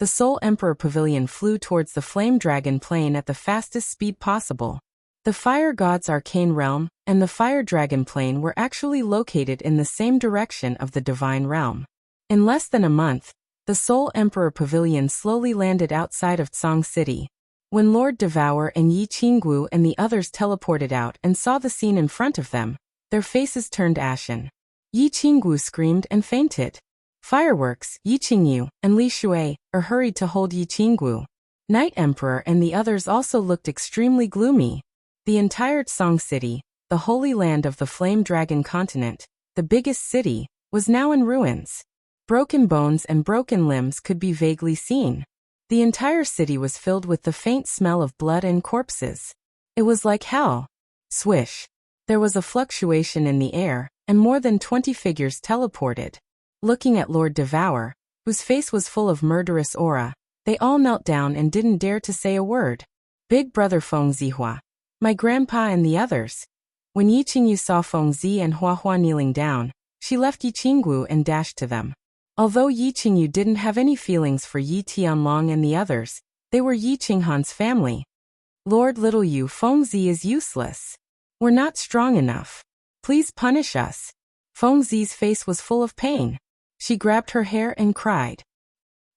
Speaker 1: The Soul Emperor Pavilion flew towards the Flame Dragon Plane at the fastest speed possible. The Fire God's Arcane Realm and the Fire Dragon Plane were actually located in the same direction of the Divine Realm. In less than a month, the Soul Emperor Pavilion slowly landed outside of Tsang City. When Lord Devour and Yi Qingwu and the others teleported out and saw the scene in front of them, their faces turned ashen. Yi Qingwu screamed and fainted. Fireworks, Yi Qingyu, and Li Shuai hurried to hold Yi Qingwu. Night Emperor and the others also looked extremely gloomy. The entire Tsang City, the holy land of the Flame Dragon continent, the biggest city, was now in ruins. Broken bones and broken limbs could be vaguely seen. The entire city was filled with the faint smell of blood and corpses. It was like hell. Swish. There was a fluctuation in the air, and more than 20 figures teleported. Looking at Lord Devour, whose face was full of murderous aura, they all knelt down and didn't dare to say a word. Big brother Feng Zihua, my grandpa and the others. When Yi Qingyu saw Feng Zi and Hua Hua kneeling down, she left Yi Qingwu and dashed to them. Although Yi Qingyu didn't have any feelings for Yi Tianlong and the others, they were Yi Qinghan's family. Lord Little Yu, Feng Zi is useless. We're not strong enough. Please punish us. Feng Zi's face was full of pain. She grabbed her hair and cried.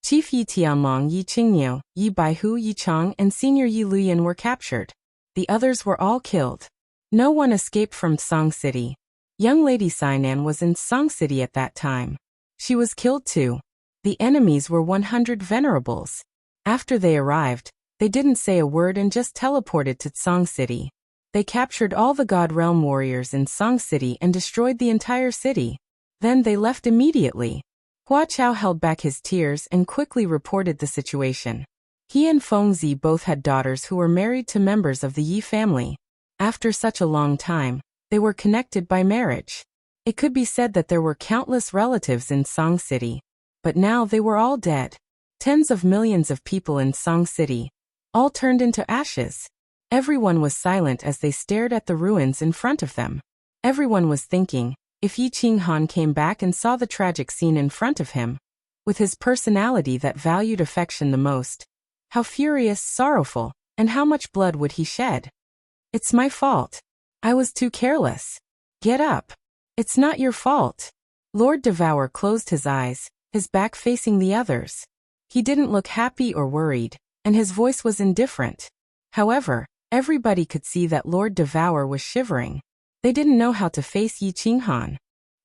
Speaker 1: Chief Yi Tianlong, Yi Qingyu, Yi Baihu, Yi Chang, and Senior Yi Luyan were captured. The others were all killed. No one escaped from Tsang City. Young Lady Sainan was in Tsang City at that time. She was killed too. The enemies were 100 venerables. After they arrived, they didn't say a word and just teleported to Tsang City. They captured all the God Realm warriors in Tsang City and destroyed the entire city. Then they left immediately. Hua Chao held back his tears and quickly reported the situation. He and Feng Zi both had daughters who were married to members of the Yi family. After such a long time, they were connected by marriage. It could be said that there were countless relatives in Tsang City, but now they were all dead. Tens of millions of people in Tsang City, all turned into ashes. Everyone was silent as they stared at the ruins in front of them. Everyone was thinking, if Yi Qinghan came back and saw the tragic scene in front of him, with his personality that valued affection the most, how furious, sorrowful, and how much blood would he shed? It's my fault. I was too careless. Get up. It's not your fault. Lord Devour closed his eyes, his back facing the others. He didn't look happy or worried, and his voice was indifferent. However, everybody could see that Lord Devour was shivering. They didn't know how to face Yi Qinghan.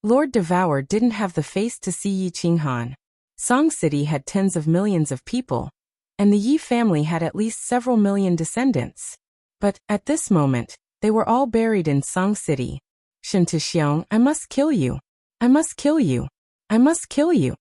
Speaker 1: Lord Devour didn't have the face to see Yi Qinghan. Song City had tens of millions of people, and the Yi family had at least several million descendants. But, at this moment, they were all buried in Song City. Shen Tuxiong, I must kill you. I must kill you. I must kill you.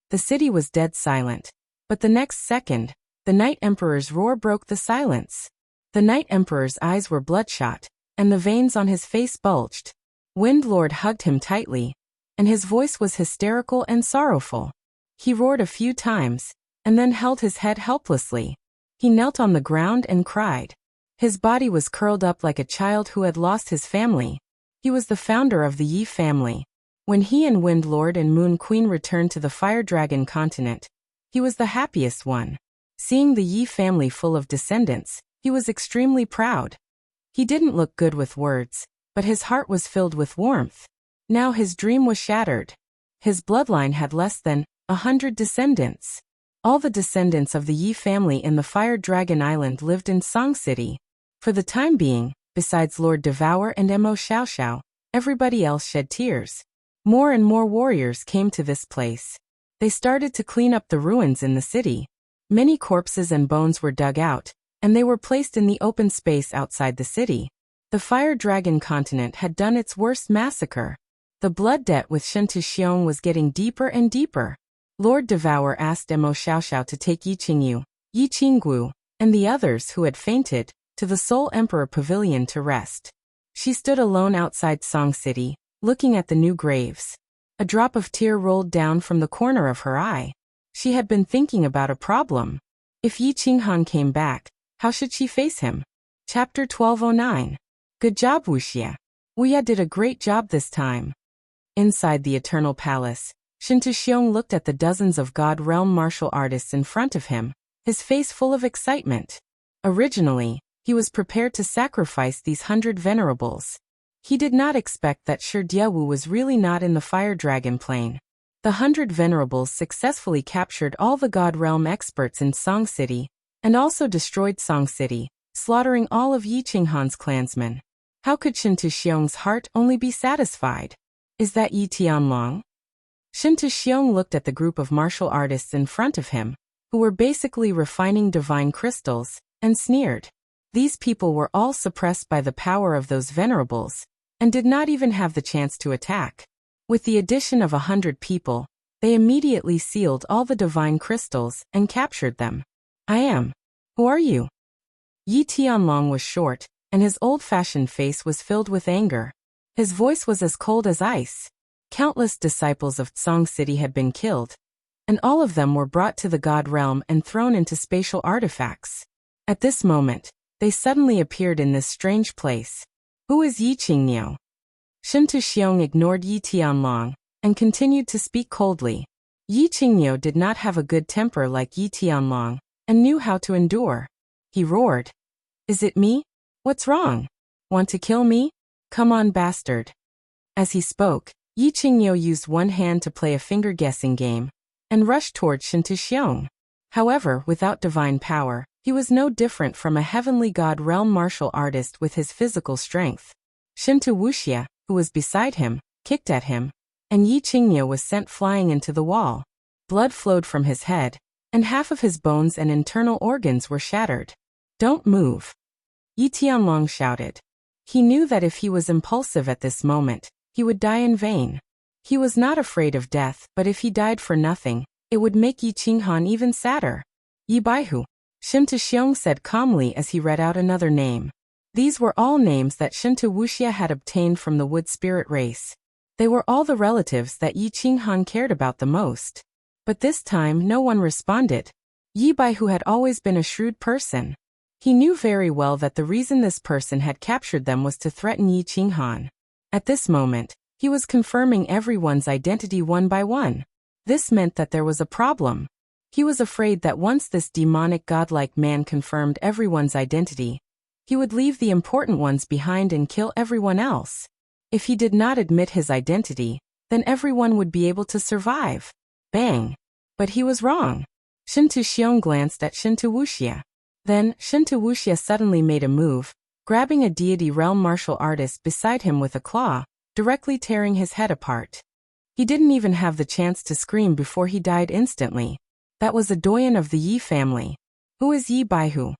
Speaker 1: The city was dead silent. But the next second, the Night Emperor's roar broke the silence. The Night Emperor's eyes were bloodshot, and the veins on his face bulged. Wind Lord hugged him tightly, and his voice was hysterical and sorrowful. He roared a few times, and then held his head helplessly. He knelt on the ground and cried. His body was curled up like a child who had lost his family. He was the founder of the Yi family. When he and Wind Lord and Moon Queen returned to the Fire Dragon continent, he was the happiest one. Seeing the Yi family full of descendants, he was extremely proud. He didn't look good with words, but his heart was filled with warmth. Now his dream was shattered. His bloodline had less than 100 descendants. All the descendants of the Yi family in the Fire Dragon Island lived in Song City. For the time being, besides Lord Devour and Mo Xiaoxiao, everybody else shed tears. More and more warriors came to this place. They started to clean up the ruins in the city. Many corpses and bones were dug out, and they were placed in the open space outside the city. The Fire Dragon continent had done its worst massacre. The blood debt with Shen Tuxiong was getting deeper and deeper. Lord Devour asked Mo Xiaoxiao to take Yi Qingyu, Yi Qinggu, and the others who had fainted, to the Soul Emperor Pavilion to rest. She stood alone outside Song City, looking at the new graves. A drop of tear rolled down from the corner of her eye. She had been thinking about a problem. If Yi Qinghan came back, how should she face him? Chapter 1209. Good job, Wuxia. Wuya did a great job this time. Inside the Eternal Palace, Shen Tuxiong looked at the dozens of God Realm martial artists in front of him, his face full of excitement. Originally, he was prepared to sacrifice these 100 venerables. He did not expect that Shi Diawu was really not in the Fire Dragon plane. The 100 venerables successfully captured all the God Realm experts in Song City, and also destroyed Song City, slaughtering all of Yi Qinghan's clansmen. How could Shen Tuxiong's heart only be satisfied? Is that Yi Tianlong? Shen Tuxiong looked at the group of martial artists in front of him, who were basically refining divine crystals, and sneered. These people were all suppressed by the power of those venerables, and did not even have the chance to attack. With the addition of 100 people, they immediately sealed all the divine crystals and captured them. I am. Who are you? Yi Tianlong was short, and his old-fashioned face was filled with anger. His voice was as cold as ice. Countless disciples of Song City had been killed, and all of them were brought to the God Realm and thrown into spatial artifacts. At this moment, they suddenly appeared in this strange place. Who is Yi Qingniu? Shen Tuxiong ignored Yi Tianlong, and continued to speak coldly. Yi Qingniu did not have a good temper like Yi Tianlong, and knew how to endure. He roared. Is it me? What's wrong? Want to kill me? Come on, bastard. As he spoke, Yi Qingniu used one hand to play a finger-guessing game, and rushed toward Shen Tuxiong. However, without divine power, he was no different from a heavenly God Realm martial artist with his physical strength. Shen Wuxia, who was beside him, kicked at him, and Yi Qingniu was sent flying into the wall. Blood flowed from his head, and half of his bones and internal organs were shattered. Don't move. Yi Tianlong shouted. He knew that if he was impulsive at this moment, he would die in vain. He was not afraid of death, but if he died for nothing, it would make Yi Qinghan even sadder. Yi Baihu, Shen Tuxiong said calmly as he read out another name. These were all names that Shen Wuxia had obtained from the wood spirit race. They were all the relatives that Yi Qinghan cared about the most. But this time no one responded. Yi Baihu had always been a shrewd person. He knew very well that the reason this person had captured them was to threaten Yi Qinghan. At this moment, he was confirming everyone's identity one by one. This meant that there was a problem. He was afraid that once this demonic godlike man confirmed everyone's identity, he would leave the important ones behind and kill everyone else. If he did not admit his identity, then everyone would be able to survive. Bang! But he was wrong. Shintu Xiong glanced at Shintu Wuxia. Then, Shintu Wuxia suddenly made a move, grabbing a deity realm martial artist beside him with a claw, directly tearing his head apart. He didn't even have the chance to scream before he died instantly. That was a doyen of the Yi family. Who is Yi Baihu?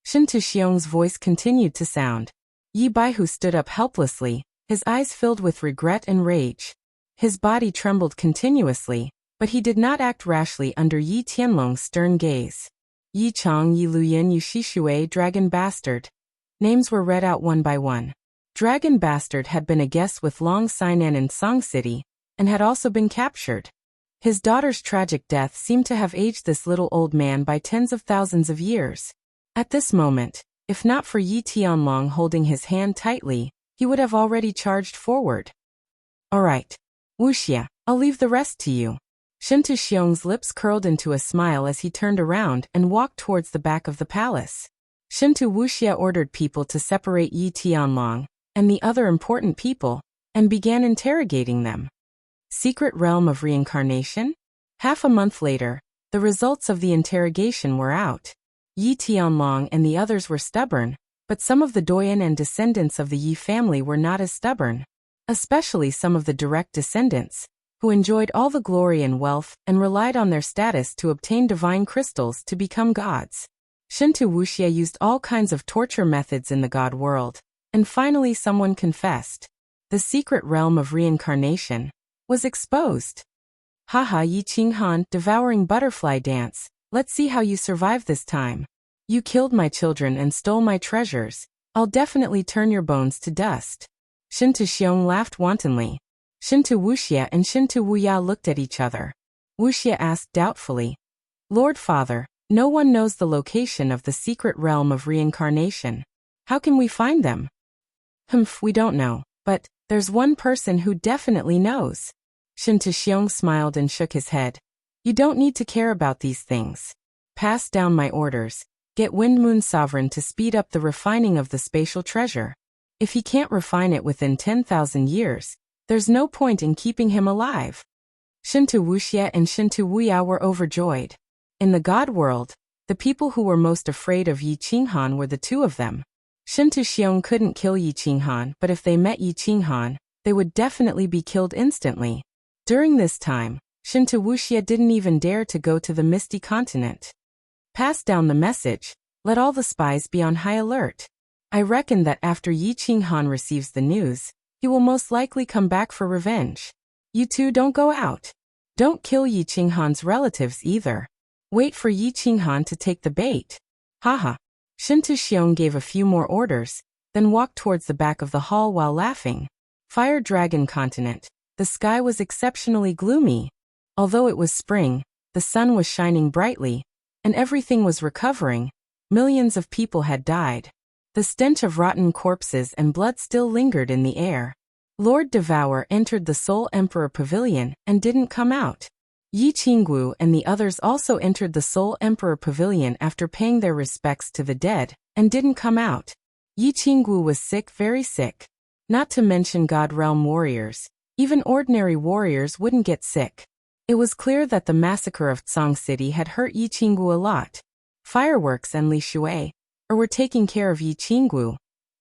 Speaker 1: Shintu Xiong's voice continued to sound. Yi Baihu stood up helplessly, his eyes filled with regret and rage. His body trembled continuously, but he did not act rashly under Yi Tianlong's stern gaze. Yi Chong, Yi Luyin, Yu Shishui, Dragon Bastard. Names were read out one by one. Dragon Bastard had been a guest with Long Sainan in Song City, and had also been captured. His daughter's tragic death seemed to have aged this little old man by tens of thousands of years. At this moment, if not for Yi Tianlong holding his hand tightly, he would have already charged forward. All right. Wuxia, I'll leave the rest to you. Shintu Xiong's lips curled into a smile as he turned around and walked towards the back of the palace. Shintu Wuxia ordered people to separate Yi Tianlong and the other important people, and began interrogating them. Secret Realm of Reincarnation? Half a month later, the results of the interrogation were out. Yi Tianlong and the others were stubborn, but some of the doyen and descendants of the Yi family were not as stubborn, especially some of the direct descendants, who enjoyed all the glory and wealth and relied on their status to obtain divine crystals to become gods. Shintu Wuxia used all kinds of torture methods in the god world, and finally someone confessed. The secret realm of reincarnation was exposed. Haha, Yi Qinghan, devouring butterfly dance, let's see how you survive this time. You killed my children and stole my treasures. I'll definitely turn your bones to dust. Shintu Xiong laughed wantonly. Shintu Wuxia and Shintu Wuya looked at each other. Wuxia asked doubtfully, Lord Father, no one knows the location of the secret realm of reincarnation. How can we find them? We don't know, but there's one person who definitely knows. Shintu Xiong smiled and shook his head. You don't need to care about these things. Pass down my orders. Get Wind Moon Sovereign to speed up the refining of the spatial treasure. If he can't refine it within 10,000 years, there's no point in keeping him alive. Shintu Wuxia and Shintu Wuya were overjoyed. In the god world, the people who were most afraid of Yi Qinghan were the two of them. Shintu Xiong couldn't kill Yi Qinghan, but if they met Yi Qinghan, they would definitely be killed instantly. During this time, Shintu Wuxia didn't even dare to go to the Misty Continent. Pass down the message. Let all the spies be on high alert. I reckon that after Yi Qinghan receives the news, he will most likely come back for revenge. You two don't go out. Don't kill Yi Qinghan's relatives either. Wait for Yi Qinghan to take the bait. Haha. Shintu Xiong gave a few more orders, then walked towards the back of the hall while laughing. Fire Dragon Continent. The sky was exceptionally gloomy. Although it was spring, the sun was shining brightly, and everything was recovering. Millions of people had died. The stench of rotten corpses and blood still lingered in the air. Lord Devour entered the Soul Emperor Pavilion and didn't come out. Yi Qinggu and the others also entered the Soul Emperor Pavilion after paying their respects to the dead, and didn't come out. Yi Qinggu was sick, very sick. Not to mention God Realm warriors. Even ordinary warriors wouldn't get sick. It was clear that the massacre of Tsang City had hurt Yi Qinggu a lot. Fireworks and Li Shui were taking care of Yi Qinggu,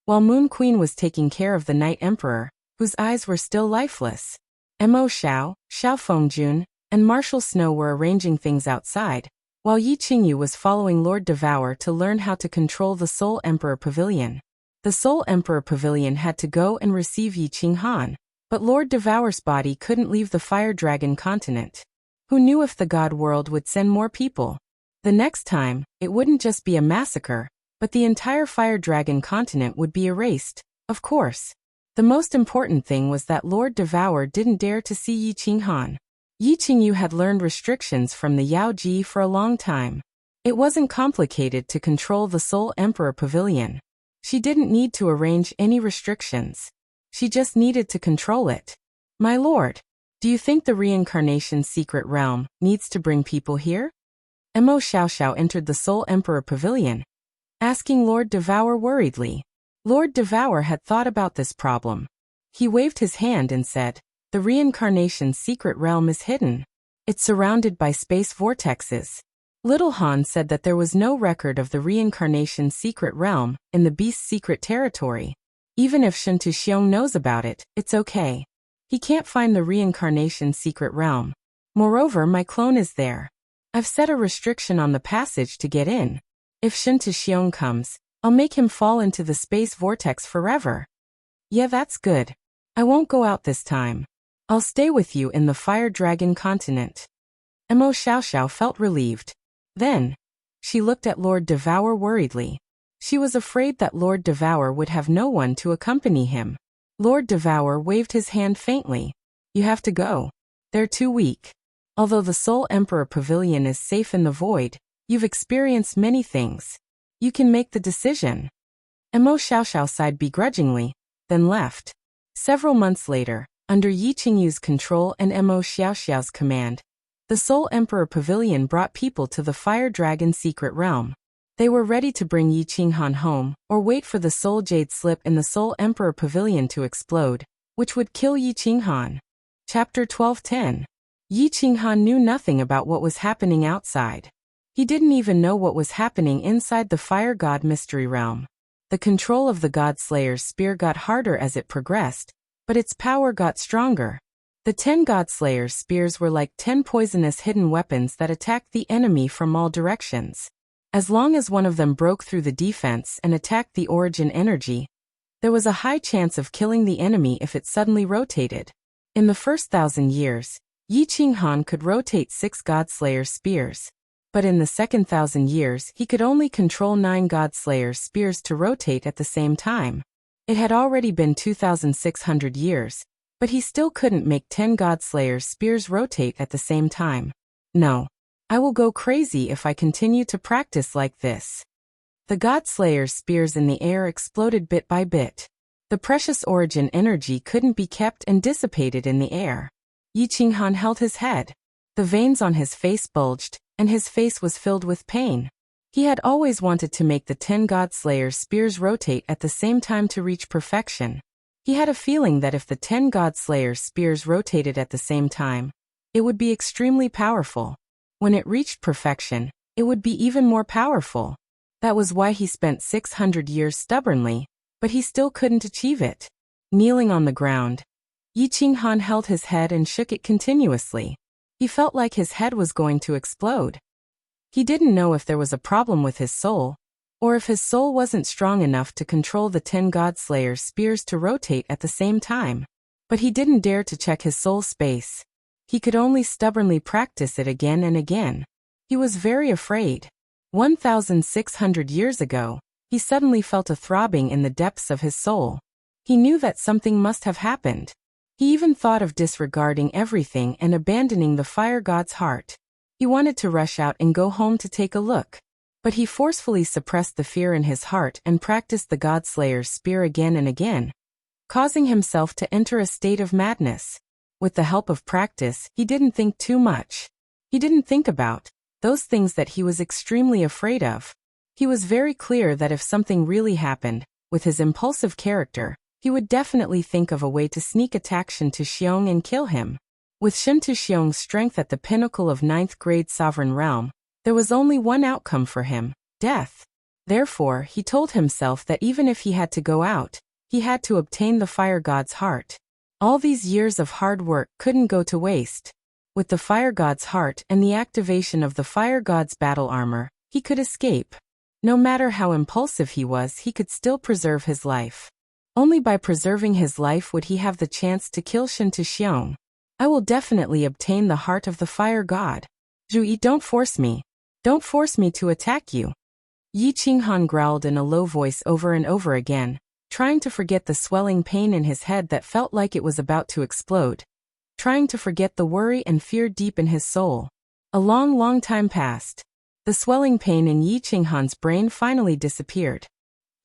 Speaker 1: while Moon Queen was taking care of the Night Emperor, whose eyes were still lifeless. Mo Xiao, Xiao Fengjun, and Marshal Snow were arranging things outside, while Yi Qingyu was following Lord Devour to learn how to control the Soul Emperor Pavilion. The Soul Emperor Pavilion had to go and receive Yi Qinghan, but Lord Devour's body couldn't leave the Fire Dragon Continent. Who knew if the God World would send more people? The next time, it wouldn't just be a massacre, but the entire Fire Dragon Continent would be erased, of course. The most important thing was that Lord Devour didn't dare to see Yi Qinghan. Yi Qingyu had learned restrictions from the Yao Ji for a long time. It wasn't complicated to control the Soul Emperor Pavilion. She didn't need to arrange any restrictions. She just needed to control it. My lord, do you think the reincarnation secret realm needs to bring people here? Mo Xiaoxiao entered the Soul Emperor Pavilion, asking Lord Devour worriedly. Lord Devour had thought about this problem. He waved his hand and said, the reincarnation secret realm is hidden. It's surrounded by space vortexes. Little Han said that there was no record of the reincarnation secret realm in the beast's secret territory. Even if Shen Tuxiong knows about it, it's okay. He can't find the reincarnation secret realm. Moreover, my clone is there. I've set a restriction on the passage to get in. If Shen Tuxiong comes, I'll make him fall into the space vortex forever. Yeah, that's good. I won't go out this time. I'll stay with you in the Fire Dragon continent. Mo Xiaoxiao felt relieved. Then, she looked at Lord Devour worriedly. She was afraid that Lord Devour would have no one to accompany him. Lord Devour waved his hand faintly. You have to go. They're too weak. Although the Soul Emperor Pavilion is safe in the void, you've experienced many things. You can make the decision. Mo Xiaoxiao sighed begrudgingly, then left. Several months later, under Yi Qingyu's control and Mo Xiaoxiao's command, the Soul Emperor Pavilion brought people to the Fire Dragon secret realm. They were ready to bring Yi Qinghan home, or wait for the Soul Jade slip in the Soul Emperor Pavilion to explode, which would kill Yi Qinghan. Chapter 12:10. Yi Qinghan knew nothing about what was happening outside. He didn't even know what was happening inside the Fire God Mystery Realm. The control of the God Slayer's spear got harder as it progressed, but its power got stronger. The 10 God Slayer's spears were like 10 poisonous hidden weapons that attacked the enemy from all directions. As long as one of them broke through the defense and attacked the origin energy, there was a high chance of killing the enemy if it suddenly rotated. In the first 1,000 years, Yi Qinghan could rotate 6 God Slayer spears. But in the second 1,000 years, he could only control 9 God Slayer spears to rotate at the same time. It had already been 2,600 years, but he still couldn't make 10 God Slayer spears rotate at the same time. No. I will go crazy if I continue to practice like this. The God Slayer's spears in the air exploded bit by bit. The precious origin energy couldn't be kept and dissipated in the air. Yi Qinghan held his head. The veins on his face bulged, and his face was filled with pain. He had always wanted to make the 10 God Slayer's spears rotate at the same time to reach perfection. He had a feeling that if the 10 God Slayer's spears rotated at the same time, it would be extremely powerful. When it reached perfection, it would be even more powerful. That was why he spent 600 years stubbornly, but he still couldn't achieve it. Kneeling on the ground, Yi Qinghan held his head and shook it continuously. He felt like his head was going to explode. He didn't know if there was a problem with his soul, or if his soul wasn't strong enough to control the 10 God Slayer spears to rotate at the same time. But he didn't dare to check his soul space. He could only stubbornly practice it again and again. He was very afraid. 1,600 years ago, he suddenly felt a throbbing in the depths of his soul. He knew that something must have happened. He even thought of disregarding everything and abandoning the Fire God's heart. He wanted to rush out and go home to take a look. But he forcefully suppressed the fear in his heart and practiced the God Slayer's spear again and again, causing himself to enter a state of madness. With the help of practice, he didn't think too much. He didn't think about those things that he was extremely afraid of. He was very clear that if something really happened, with his impulsive character, he would definitely think of a way to sneak attack Shen Tuxiong and kill him. With Shen Tuxiong's strength at the pinnacle of 9th grade sovereign realm, there was only one outcome for him: death. Therefore, he told himself that even if he had to go out, he had to obtain the Fire God's heart. All these years of hard work couldn't go to waste. With the Fire God's heart and the activation of the Fire God's battle armor, he could escape. No matter how impulsive he was, he could still preserve his life. Only by preserving his life would he have the chance to kill Shen Tuxiong. I will definitely obtain the heart of the Fire God. Zhu Yi, don't force me. Don't force me to attack you. Yi Qinghan growled in a low voice over and over again, trying to forget the swelling pain in his head that felt like it was about to explode, trying to forget the worry and fear deep in his soul. A long time passed. The swelling pain in Yi Qinghan's brain finally disappeared.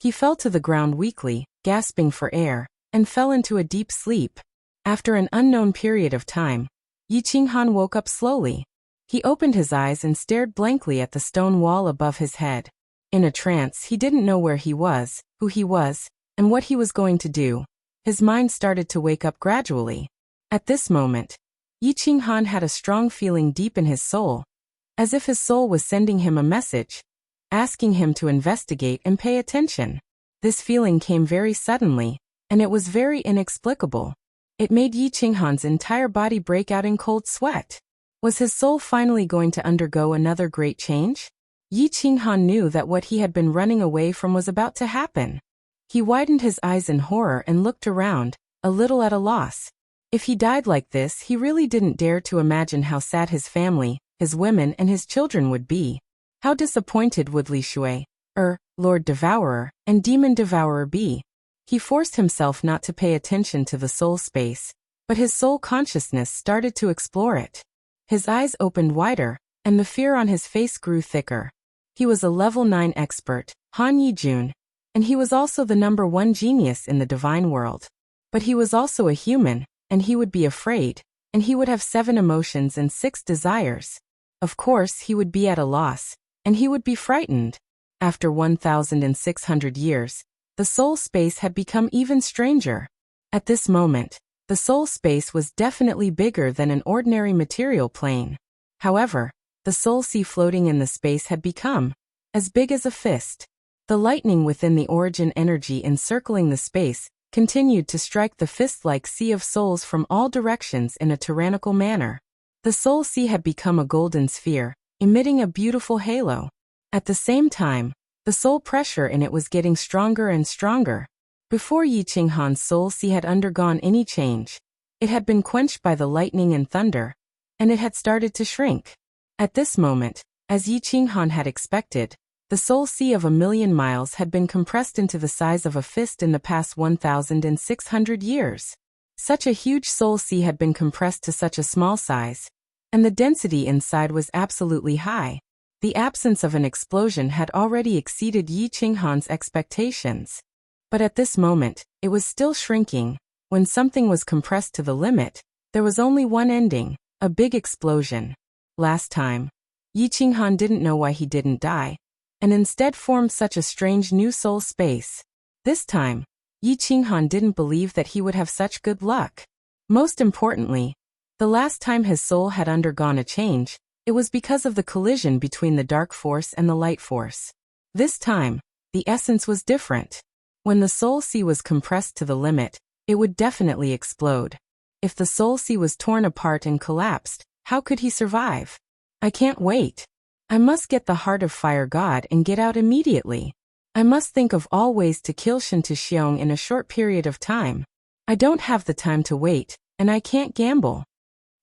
Speaker 1: He fell to the ground weakly, gasping for air, and fell into a deep sleep. After an unknown period of time, Yi Qinghan woke up slowly. He opened his eyes and stared blankly at the stone wall above his head. In a trance, he didn't know where he was, who he was, and what he was going to do. His mind started to wake up gradually. At this moment, Yi Qinghan had a strong feeling deep in his soul. as if his soul was sending him a message, asking him to investigate and pay attention. This feeling came very suddenly, and it was very inexplicable. It made Yi Qinghan's entire body break out in cold sweat. Was his soul finally going to undergo another great change? Yi Qinghan knew that what he had been running away from was about to happen. He widened his eyes in horror and looked around, a little at a loss. If he died like this, he really didn't dare to imagine how sad his family, his women and his children would be. How disappointed would Li Shui, Lord Devourer, and Demon Devourer be? He forced himself not to pay attention to the soul space, but his soul consciousness started to explore it. His eyes opened wider, and the fear on his face grew thicker. He was a level 9 expert, Han Yijun, and he was also the #1 genius in the divine world. But he was also a human, and he would be afraid, and he would have 7 emotions and 6 desires. Of course, he would be at a loss, and he would be frightened. After 1,600 years, the soul space had become even stranger. At this moment, the soul space was definitely bigger than an ordinary material plane. However, the soul sea floating in the space had become as big as a fist. The lightning within the origin energy encircling the space continued to strike the fist-like sea of souls from all directions in a tyrannical manner. The soul sea had become a golden sphere, emitting a beautiful halo. At the same time, the soul pressure in it was getting stronger and stronger. Before Yi Qinghan's soul sea had undergone any change, it had been quenched by the lightning and thunder, and it had started to shrink. At this moment, as Yi Qinghan had expected, the soul sea of 1,000,000 miles had been compressed into the size of a fist in the past 1,600 years. Such a huge soul sea had been compressed to such a small size, and the density inside was absolutely high. The absence of an explosion had already exceeded Yi Qinghan's expectations. But at this moment, it was still shrinking. When something was compressed to the limit, there was only one ending, a big explosion. Last time, Yi Qinghan didn't know why he didn't die, and instead formed such a strange new soul space. This time, Yi Qinghan didn't believe that he would have such good luck. Most importantly, the last time his soul had undergone a change, it was because of the collision between the dark force and the light force. This time, the essence was different. When the soul sea was compressed to the limit, it would definitely explode. If the soul sea was torn apart and collapsed, how could he survive? I can't wait. I must get the Heart of Fire God and get out immediately. I must think of all ways to kill Shen Tuxiong in a short period of time. I don't have the time to wait, and I can't gamble.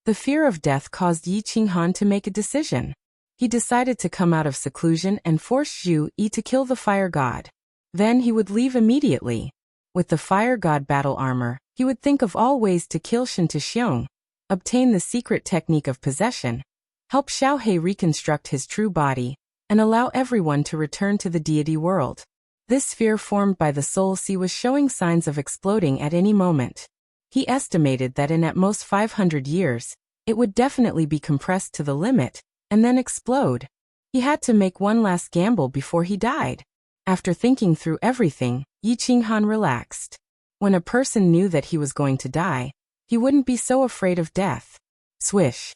Speaker 1: The fear of death caused Yi Qinghan to make a decision. He decided to come out of seclusion and force Zhu Yi to kill the fire god. Then he would leave immediately. With the fire god battle armor, he would think of all ways to kill Shen Tuxiong, obtain the secret technique of possession, help Xiaohe reconstruct his true body, and allow everyone to return to the deity world. This sphere formed by the soul sea was showing signs of exploding at any moment. He estimated that in at most 500 years, it would definitely be compressed to the limit, and then explode. He had to make one last gamble before he died. After thinking through everything, Yi Qinghan relaxed. When a person knew that he was going to die, he wouldn't be so afraid of death. Swish.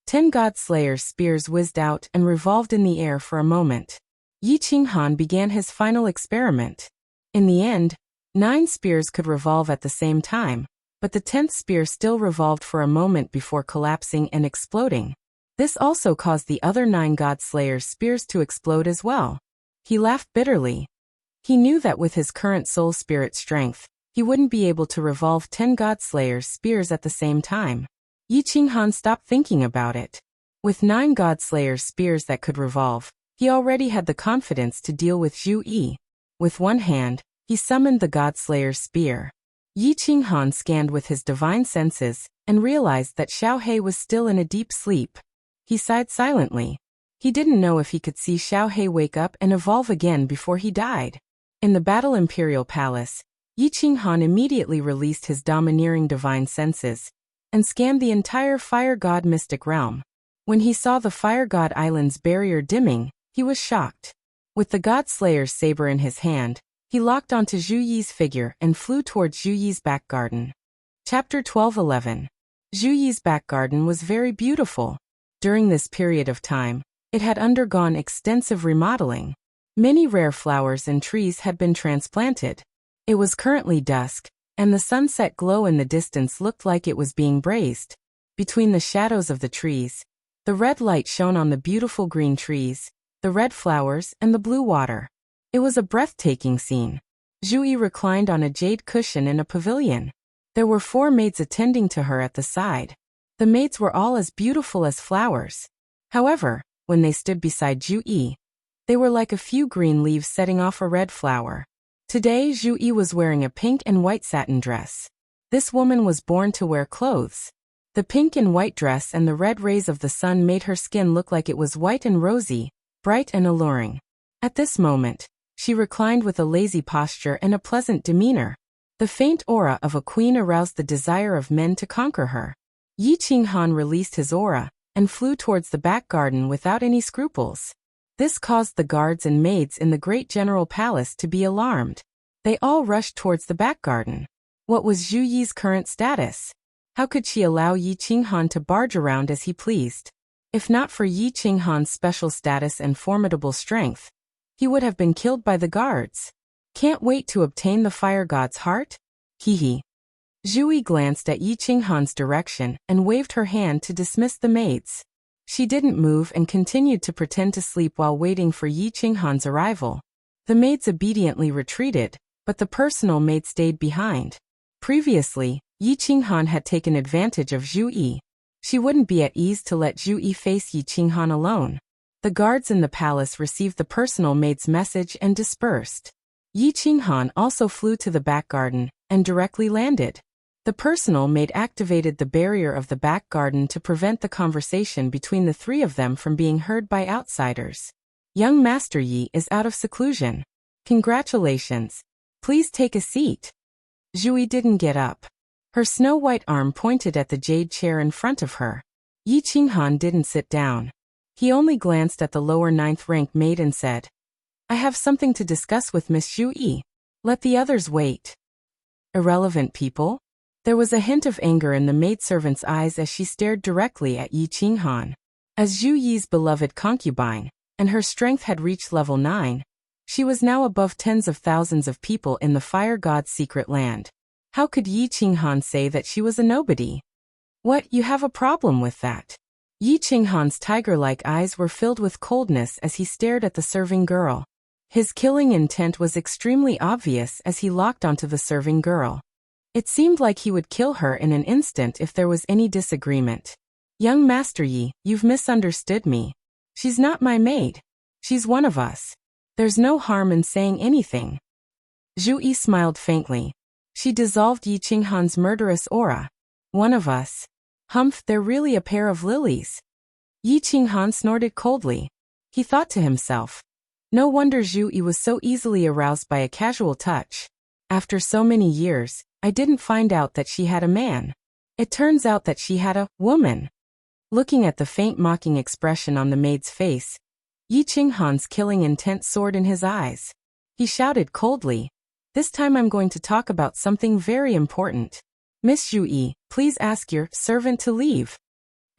Speaker 1: 10 God Slayer's spears whizzed out and revolved in the air for a moment. Yi Qinghan began his final experiment. In the end, 9 spears could revolve at the same time, but the 10th spear still revolved for a moment before collapsing and exploding. This also caused the other 9 God Slayer's spears to explode as well. He laughed bitterly. He knew that with his current soul spirit strength, he wouldn't be able to revolve 10 God Slayer's spears at the same time. Yi Qinghan stopped thinking about it. With 9 God Slayer's spears that could revolve, he already had the confidence to deal with Zhu Yi. With one hand, he summoned the God Slayer's spear. Yi Qinghan scanned with his divine senses and realized that Xiaohe was still in a deep sleep. He sighed silently. He didn't know if he could see Xiaohe wake up and evolve again before he died. In the Battle Imperial Palace, Yi Qinghan immediately released his domineering divine senses and scanned the entire Fire God mystic realm. When he saw the Fire God Island's barrier dimming, he was shocked. With the God Slayer's saber in his hand, he locked onto Zhu Yi's figure and flew towards Zhu Yi's back garden. Chapter 12:11. Zhu Yi's back garden was very beautiful. During this period of time, It had undergone extensive remodeling. Many rare flowers and trees had been transplanted. It was currently dusk, and the sunset glow in the distance looked like it was being braised. Between the shadows of the trees, the red light shone on the beautiful green trees, the red flowers, and the blue water. It was a breathtaking scene. Zhu Yi reclined on a jade cushion in a pavilion. There were 4 maids attending to her at the side. The maids were all as beautiful as flowers. However, when they stood beside Zhu Yi, they were like a few green leaves setting off a red flower. Today, Zhu Yi was wearing a pink and white satin dress. This woman was born to wear clothes. The pink and white dress and the red rays of the sun made her skin look like it was white and rosy, bright and alluring. At this moment, she reclined with a lazy posture and a pleasant demeanor. The faint aura of a queen aroused the desire of men to conquer her. Yi Qinghan released his aura and flew towards the back garden without any scruples. This caused the guards and maids in the great general palace to be alarmed. They all rushed towards the back garden. What was Zhu Yi's current status? How could she allow Yi Qinghan to barge around as he pleased? If not for Yi Qinghan's special status and formidable strength, he would have been killed by the guards. Can't wait to obtain the fire god's heart? Hee. Zhu Yi glanced at Yi Qinghan's direction and waved her hand to dismiss the maids. She didn't move and continued to pretend to sleep while waiting for Yi Qinghan's arrival. The maids obediently retreated, but the personal maid stayed behind. Previously, Yi Qinghan had taken advantage of Zhu Yi. She wouldn't be at ease to let Zhu Yi face Yi Qinghan alone. The guards in the palace received the personal maid's message and dispersed. Yi Qinghan also flew to the back garden and directly landed. The personal maid activated the barrier of the back garden to prevent the conversation between the 3 of them from being heard by outsiders. Young Master Yi is out of seclusion. Congratulations. Please take a seat. Zhu Yi didn't get up. Her snow-white arm pointed at the jade chair in front of her. Yi Qinghan didn't sit down. He only glanced at the lower 9th rank maid and said, I have something to discuss with Miss Zhu Yi. Let the others wait. Irrelevant people? There was a hint of anger in the maidservant's eyes as she stared directly at Yi Qinghan. As Zhu Yi's beloved concubine, and her strength had reached level 9, she was now above tens of thousands of people in the fire god's secret land. How could Yi Qinghan say that she was a nobody? What, you have a problem with that? Yi Qinghan's tiger-like eyes were filled with coldness as he stared at the serving girl. His killing intent was extremely obvious as he locked onto the serving girl. It seemed like he would kill her in an instant if there was any disagreement. Young Master Yi, you've misunderstood me. She's not my maid. She's one of us. There's no harm in saying anything. Zhu Yi smiled faintly. She dissolved Yi Qinghan's murderous aura. One of us. Humph, they're really a pair of lilies. Yi Qinghan snorted coldly. He thought to himself. No wonder Zhu Yi was so easily aroused by a casual touch. After so many years, I didn't find out that she had a man. It turns out that she had a woman. Looking at the faint mocking expression on the maid's face, Yi Qinghan's killing intent soared in his eyes. He shouted coldly, This time I'm going to talk about something very important. Miss Zhu Yi, please ask your servant to leave.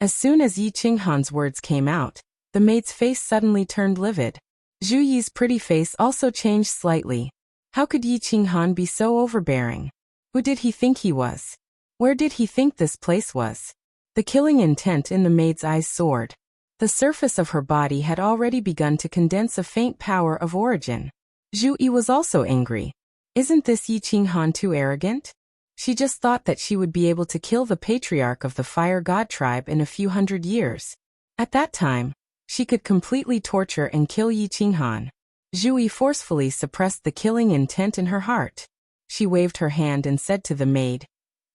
Speaker 1: As soon as Yi Qinghan's words came out, the maid's face suddenly turned livid. Zhu Yi's pretty face also changed slightly. How could Yi Qinghan be so overbearing? Who did he think he was? Where did he think this place was? The killing intent in the maid's eyes soared. The surface of her body had already begun to condense a faint power of origin. Zhu Yi was also angry. Isn't this Yi Qinghan too arrogant? She just thought that she would be able to kill the patriarch of the fire god tribe in a few hundred years. At that time, she could completely torture and kill Yi Qinghan. Zhu Yi forcefully suppressed the killing intent in her heart. She waved her hand and said to the maid,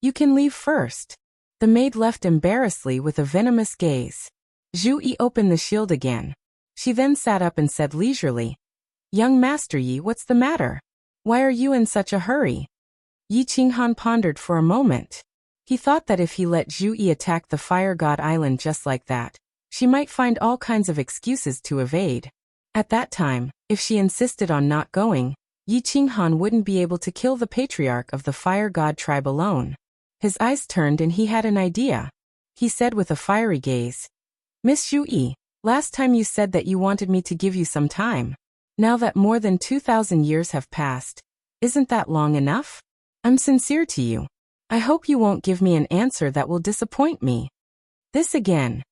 Speaker 1: You can leave first. The maid left embarrassedly with a venomous gaze. Zhu Yi opened the shield again. She then sat up and said leisurely, Young Master Yi, what's the matter? Why are you in such a hurry? Yi Qinghan pondered for a moment. He thought that if he let Zhu Yi attack the Fire God Island just like that, she might find all kinds of excuses to evade. At that time, if she insisted on not going, Yi Qinghan wouldn't be able to kill the patriarch of the Fire God tribe alone. His eyes turned and he had an idea. He said with a fiery gaze, Miss Zhu Yi, Last time you said that you wanted me to give you some time. Now that more than 2,000 years have passed, isn't that long enough? I'm sincere to you. I hope you won't give me an answer that will disappoint me. This again.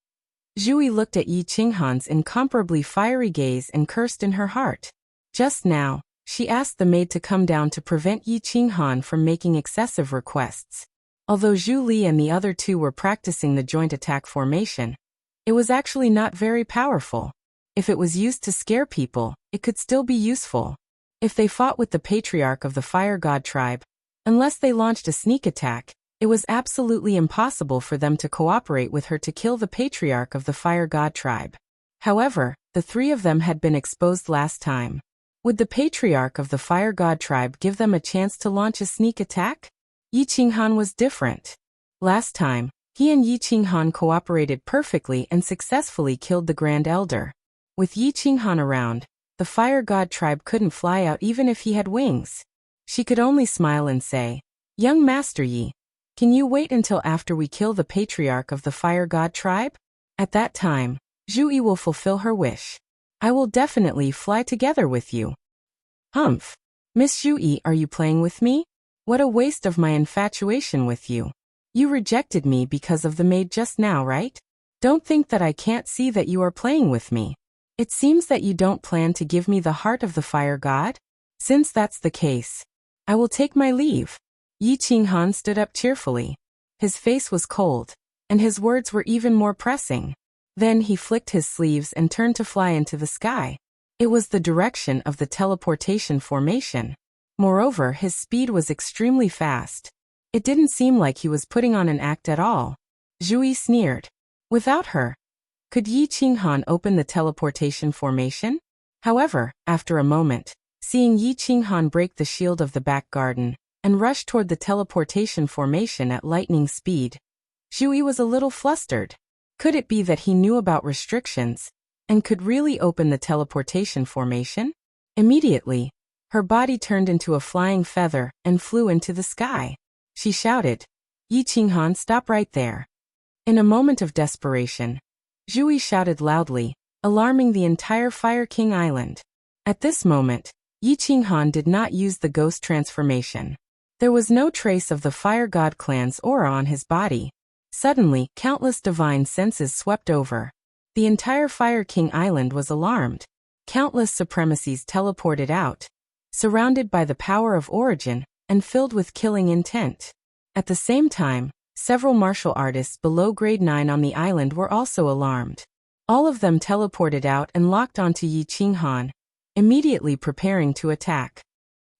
Speaker 1: Zhui looked at Yi Qinghan's incomparably fiery gaze and cursed in her heart. Just now, she asked the maid to come down to prevent Yi Qinghan from making excessive requests. Although Zhu Li and the other two were practicing the joint attack formation, it was actually not very powerful. If it was used to scare people, it could still be useful. If they fought with the patriarch of the Fire God tribe, unless they launched a sneak attack, it was absolutely impossible for them to cooperate with her to kill the patriarch of the Fire God tribe. However, the three of them had been exposed last time. Would the patriarch of the Fire God tribe give them a chance to launch a sneak attack? Yi Qinghan was different. Last time, he and Yi Qinghan cooperated perfectly and successfully killed the Grand Elder. With Yi Qinghan around, the Fire God tribe couldn't fly out even if he had wings. She could only smile and say, "Young Master Yi, can you wait until after we kill the patriarch of the Fire God tribe? At that time, Zhu Yi will fulfill her wish. I will definitely fly together with you." Humph. Miss Zhu Yi, are you playing with me? What a waste of my infatuation with you. You rejected me because of the maid just now, right? Don't think that I can't see that you are playing with me. It seems that you don't plan to give me the heart of the Fire God? Since that's the case, I will take my leave. Yi Qinghan stood up cheerfully. His face was cold, and his words were even more pressing. Then he flicked his sleeves and turned to fly into the sky. It was the direction of the teleportation formation. Moreover, his speed was extremely fast. It didn't seem like he was putting on an act at all. Zhui sneered. Without her, could Yi Qinghan open the teleportation formation? However, after a moment, seeing Yi Qinghan break the shield of the back garden and rush toward the teleportation formation at lightning speed, Zhui was a little flustered. Could it be that he knew about restrictions and could really open the teleportation formation? Immediately, her body turned into a flying feather and flew into the sky. She shouted, "Yi Qinghan, stop right there." In a moment of desperation, Zhui shouted loudly, alarming the entire Fire King Island. At this moment, Yi Qinghan did not use the ghost transformation. There was no trace of the Fire God clan's aura on his body. Suddenly, countless divine senses swept over. The entire Fire King Island was alarmed. Countless supremacies teleported out, surrounded by the power of origin and filled with killing intent. At the same time, several martial artists below grade 9 on the island were also alarmed. All of them teleported out and locked onto Yi Qinghan, immediately preparing to attack.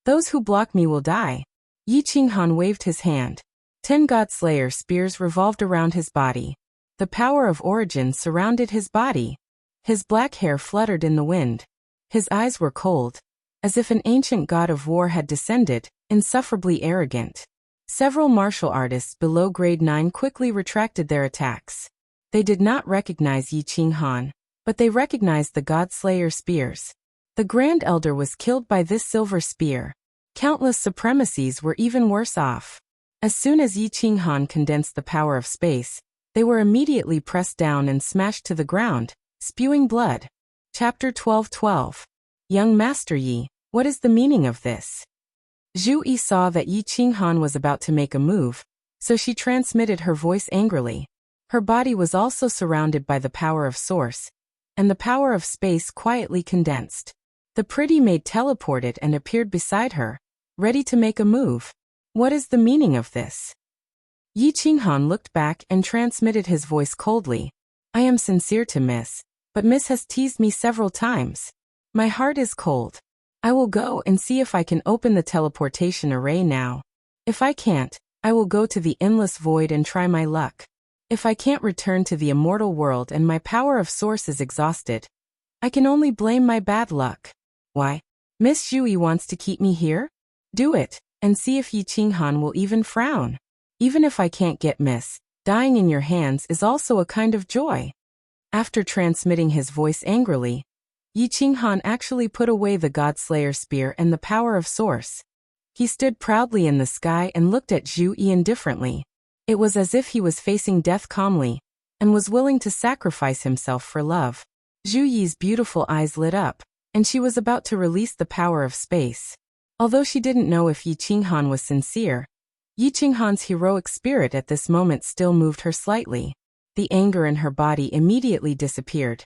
Speaker 1: "Those who block me will die." Yi Qinghan waved his hand. 10 God-Slayer spears revolved around his body. The power of origin surrounded his body. His black hair fluttered in the wind. His eyes were cold, as if an ancient god of war had descended, insufferably arrogant. Several martial artists below grade 9 quickly retracted their attacks. They did not recognize Yi Qinghan, but they recognized the God-Slayer spears. The Grand Elder was killed by this silver spear. Countless supremacies were even worse off. As soon as Yi Qinghan condensed the power of space, they were immediately pressed down and smashed to the ground, spewing blood. Chapter 12:12. Young Master Yi, what is the meaning of this? Zhu Yi saw that Yi Qinghan was about to make a move, so she transmitted her voice angrily. Her body was also surrounded by the power of source, and the power of space quietly condensed. The pretty maid teleported and appeared beside her, ready to make a move. What is the meaning of this? Yi Qinghan looked back and transmitted his voice coldly. "I am sincere to Miss, but Miss has teased me several times. My heart is cold. I will go and see if I can open the teleportation array now. If I can't, I will go to the endless void and try my luck. If I can't return to the immortal world and my power of source is exhausted, I can only blame my bad luck. Why? Miss Zhui wants to keep me here? Do it, and see if Yi Qinghan will even frown. Even if I can't get Miss, dying in your hands is also a kind of joy." After transmitting his voice angrily, Yi Qinghan actually put away the God-Slayer spear and the power of source. He stood proudly in the sky and looked at Zhu Yi indifferently. It was as if he was facing death calmly, and was willing to sacrifice himself for love. Zhu Yi's beautiful eyes lit up, and she was about to release the power of space. Although she didn't know if Yi Qinghan was sincere, Yi Qinghan's heroic spirit at this moment still moved her slightly. The anger in her body immediately disappeared.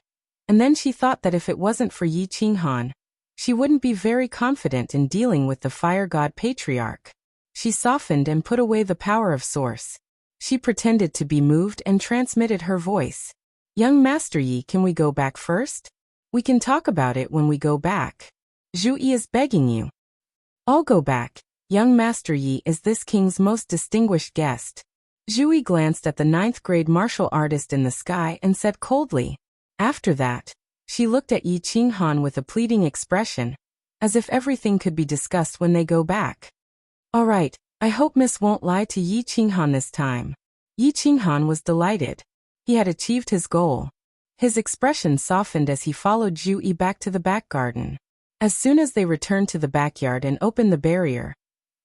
Speaker 1: And then she thought that if it wasn't for Yi Qinghan, she wouldn't be very confident in dealing with the fire god patriarch. She softened and put away the power of source. She pretended to be moved and transmitted her voice. Young Master Yi, can we go back first? We can talk about it when we go back. Zhu Yi is begging you. I'll go back. Young Master Yi is this king's most distinguished guest. Zhu Yi glanced at the 9th grade martial artist in the sky and said coldly. After that, she looked at Yi Qinghan with a pleading expression, as if everything could be discussed when they go back. All right, I hope Miss won't lie to Yi Qinghan this time. Yi Qinghan was delighted. He had achieved his goal. His expression softened as he followed Zhu Yi back to the back garden. As soon as they returned to the backyard and opened the barrier,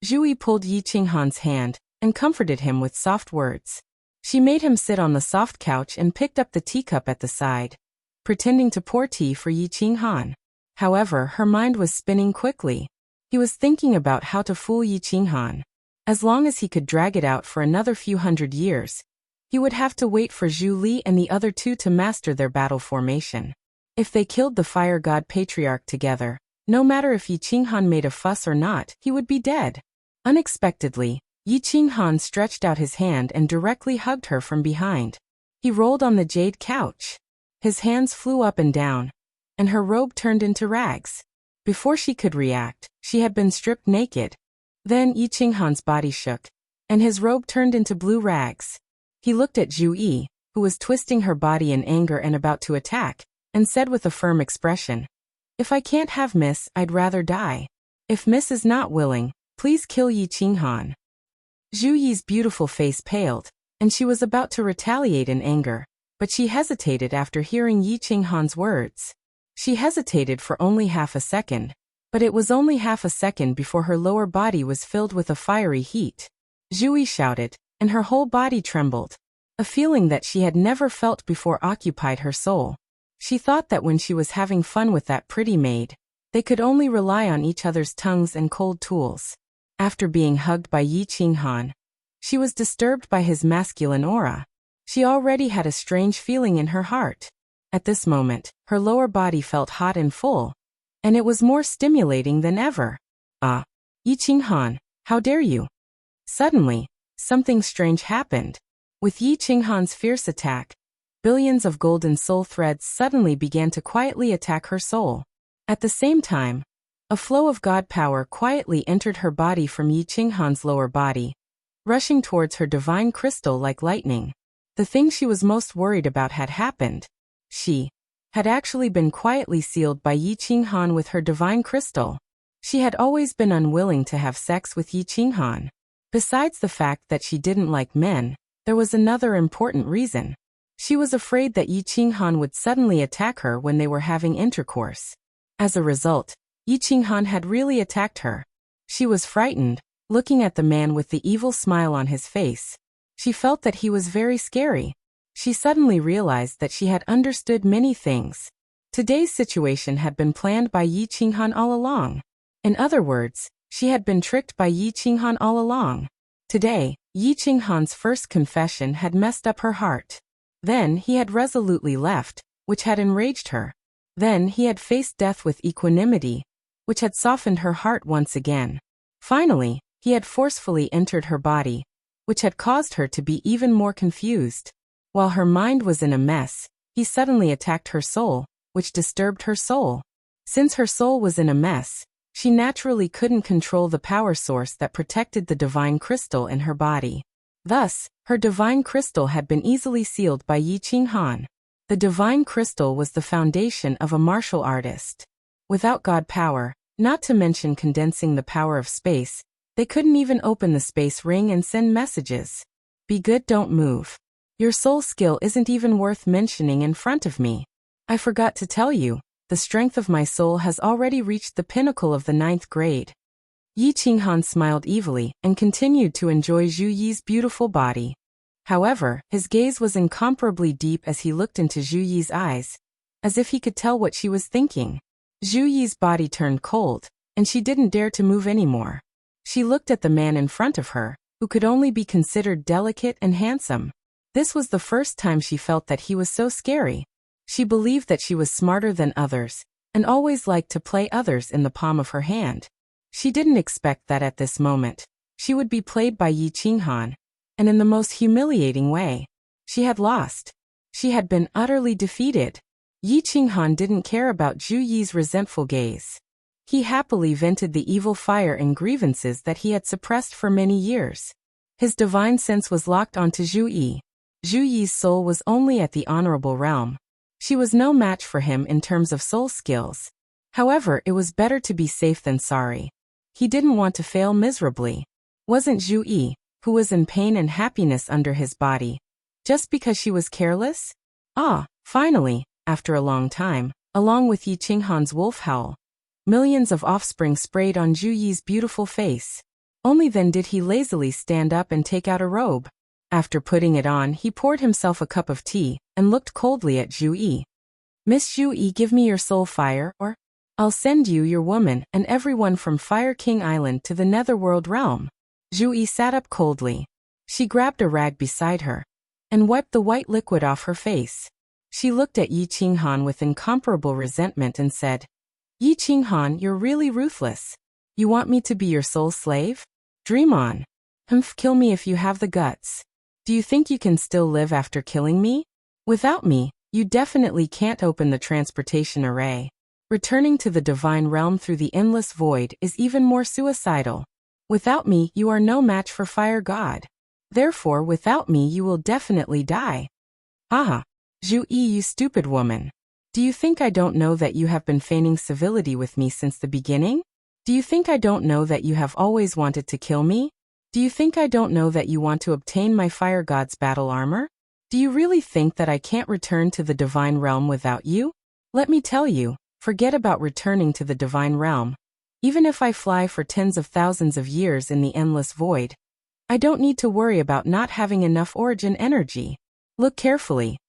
Speaker 1: Zhu Yi pulled Yi Qinghan's hand and comforted him with soft words. She made him sit on the soft couch and picked up the teacup at the side, pretending to pour tea for Yi Qinghan. However, her mind was spinning quickly. He was thinking about how to fool Yi Qinghan. As long as he could drag it out for another few hundred years, he would have to wait for Zhu Li and the other two to master their battle formation. If they killed the fire god patriarch together, no matter if Yi Qinghan made a fuss or not, he would be dead. Unexpectedly, Yi Qinghan stretched out his hand and directly hugged her from behind. He rolled on the jade couch. His hands flew up and down, and her robe turned into rags. Before she could react, she had been stripped naked. Then Yi Qinghan's body shook, and his robe turned into blue rags. He looked at Zhu Yi, who was twisting her body in anger and about to attack, and said with a firm expression, If I can't have Miss, I'd rather die. If Miss is not willing, please kill Yi Qinghan. Zhu Yi's beautiful face paled, and she was about to retaliate in anger, but she hesitated after hearing Yi Qinghan's words. She hesitated for only half a second, but it was only half a second before her lower body was filled with a fiery heat. Zhu Yi shouted, and her whole body trembled. A feeling that she had never felt before occupied her soul. She thought that when she was having fun with that pretty maid, they could only rely on each other's tongues and cold tools. After being hugged by Yi Qinghan, she was disturbed by his masculine aura. She already had a strange feeling in her heart. At this moment, her lower body felt hot and full, and it was more stimulating than ever. Yi Qinghan, how dare you? Suddenly, something strange happened. With Yi Qinghan's fierce attack, billions of golden soul threads suddenly began to quietly attack her soul. At the same time, a flow of god power quietly entered her body from Yi Qinghan's lower body, rushing towards her divine crystal like lightning. The thing she was most worried about had happened. She had actually been quietly sealed by Yi Qinghan with her divine crystal. She had always been unwilling to have sex with Yi Qinghan. Besides the fact that she didn't like men, there was another important reason. She was afraid that Yi Qinghan would suddenly attack her when they were having intercourse. As a result, Yi Qinghan had really attacked her. She was frightened, looking at the man with the evil smile on his face. She felt that he was very scary. She suddenly realized that she had understood many things. Today's situation had been planned by Yi Qinghan all along. In other words, she had been tricked by Yi Qinghan all along. Today, Yi Qinghan's first confession had messed up her heart. Then he had resolutely left, which had enraged her. Then he had faced death with equanimity, which had softened her heart once again. Finally, he had forcefully entered her body, which had caused her to be even more confused. While her mind was in a mess, he suddenly attacked her soul, which disturbed her soul. Since her soul was in a mess, she naturally couldn't control the power source that protected the divine crystal in her body. Thus, her divine crystal had been easily sealed by Yi Qinghan. The divine crystal was the foundation of a martial artist. Without god power, not to mention condensing the power of space, they couldn't even open the space ring and send messages. Be good, don't move. Your soul skill isn't even worth mentioning in front of me. I forgot to tell you, the strength of my soul has already reached the pinnacle of the 9th grade. Yi Qinghan smiled evilly and continued to enjoy Zhu Yi's beautiful body. However, his gaze was incomparably deep as he looked into Zhu Yi's eyes. as if he could tell what she was thinking. Zhu Yi's body turned cold, and she didn't dare to move anymore. She looked at the man in front of her, who could only be considered delicate and handsome. This was the first time she felt that he was so scary. She believed that she was smarter than others, and always liked to play others in the palm of her hand. She didn't expect that at this moment, she would be played by Yi Qinghan, and in the most humiliating way. She had lost. She had been utterly defeated. Yi Qinghan didn't care about Zhu Yi's resentful gaze. He happily vented the evil fire and grievances that he had suppressed for many years. His divine sense was locked onto Zhu Yi. Zhu Yi's soul was only at the honorable realm. She was no match for him in terms of soul skills. However, it was better to be safe than sorry. He didn't want to fail miserably. Wasn't Zhu Yi, who was in pain and happiness under his body, just because she was careless? Finally, after a long time, along with Yi Qinghan's wolf howl, millions of offspring sprayed on Zhu Yi's beautiful face. Only then did he lazily stand up and take out a robe. After putting it on, he poured himself a cup of tea and looked coldly at Zhu Yi. "Miss Zhu Yi, give me your soul fire, or I'll send you, your woman, and everyone from Fire King Island to the Netherworld realm." Zhu Yi sat up coldly. She grabbed a rag beside her and wiped the white liquid off her face. She looked at Yi Qinghan with incomparable resentment and said, "Yi Qinghan, you're really ruthless. You want me to be your sole slave? Dream on. Kill me if you have the guts. Do you think you can still live after killing me? Without me, you definitely can't open the transportation array. Returning to the divine realm through the endless void is even more suicidal. Without me, you are no match for Fire God. Therefore, without me, you will definitely die." "Haha. Zhu Yi, you stupid woman. Do you think I don't know that you have been feigning civility with me since the beginning? Do you think I don't know that you have always wanted to kill me? Do you think I don't know that you want to obtain my Fire God's battle armor? Do you really think that I can't return to the divine realm without you? Let me tell you, forget about returning to the divine realm. Even if I fly for tens of thousands of years in the endless void, I don't need to worry about not having enough origin energy. Look carefully."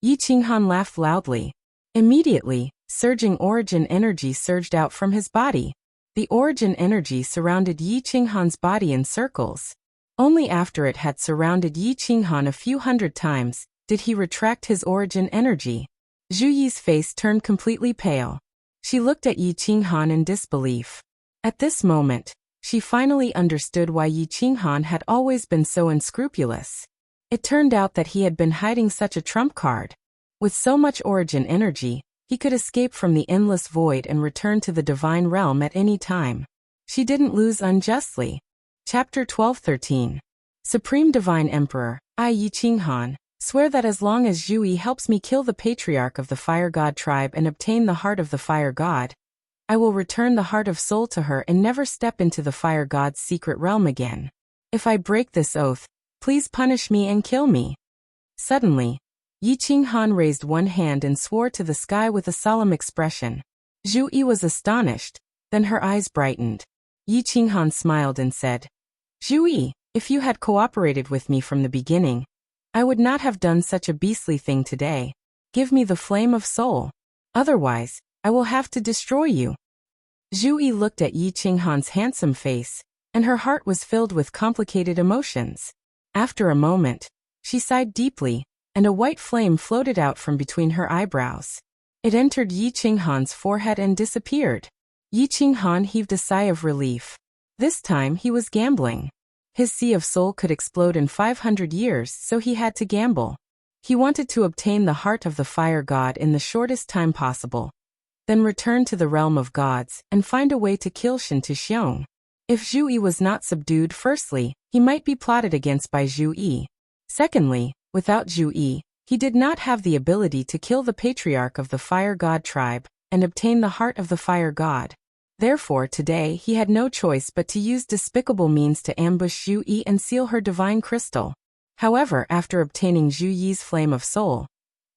Speaker 1: Yi Qinghan laughed loudly. Immediately, surging origin energy surged out from his body. The origin energy surrounded Yi Qinghan's body in circles. Only after it had surrounded Yi Qinghan a few hundred times did he retract his origin energy. Zhu Yi's face turned completely pale. She looked at Yi Qinghan in disbelief. At this moment, she finally understood why Yi Qinghan had always been so unscrupulous. It turned out that he had been hiding such a trump card. With so much origin energy, he could escape from the endless void and return to the divine realm at any time. She didn't lose unjustly. Chapter 12-13. Supreme Divine Emperor, I Yi Qinghan, swear that as long as Zhu Yi helps me kill the patriarch of the Fire God tribe and obtain the heart of the Fire God, I will return the heart of soul to her and never step into the Fire God's secret realm again. If I break this oath, please punish me and kill me." Suddenly, Yi Qinghan raised one hand and swore to the sky with a solemn expression. Zhu Yi was astonished, then her eyes brightened. Yi Qinghan smiled and said, "Zhu Yi, if you had cooperated with me from the beginning, I would not have done such a beastly thing today. Give me the flame of soul. Otherwise, I will have to destroy you." Zhu Yi looked at Yi Qinghan's handsome face, and her heart was filled with complicated emotions. After a moment, she sighed deeply, and a white flame floated out from between her eyebrows. It entered Yi Qinghan's forehead and disappeared. Yi Qinghan heaved a sigh of relief. This time he was gambling. His sea of soul could explode in 500 years, so he had to gamble. He wanted to obtain the heart of the Fire God in the shortest time possible, then return to the realm of gods and find a way to kill Shen Tuxiong. If Zhu Yi was not subdued, firstly, he might be plotted against by Zhu Yi. Secondly, without Zhu Yi, he did not have the ability to kill the patriarch of the Fire God tribe and obtain the heart of the Fire God. Therefore, today he had no choice but to use despicable means to ambush Zhu Yi and seal her divine crystal. However, after obtaining Zhu Yi's flame of soul,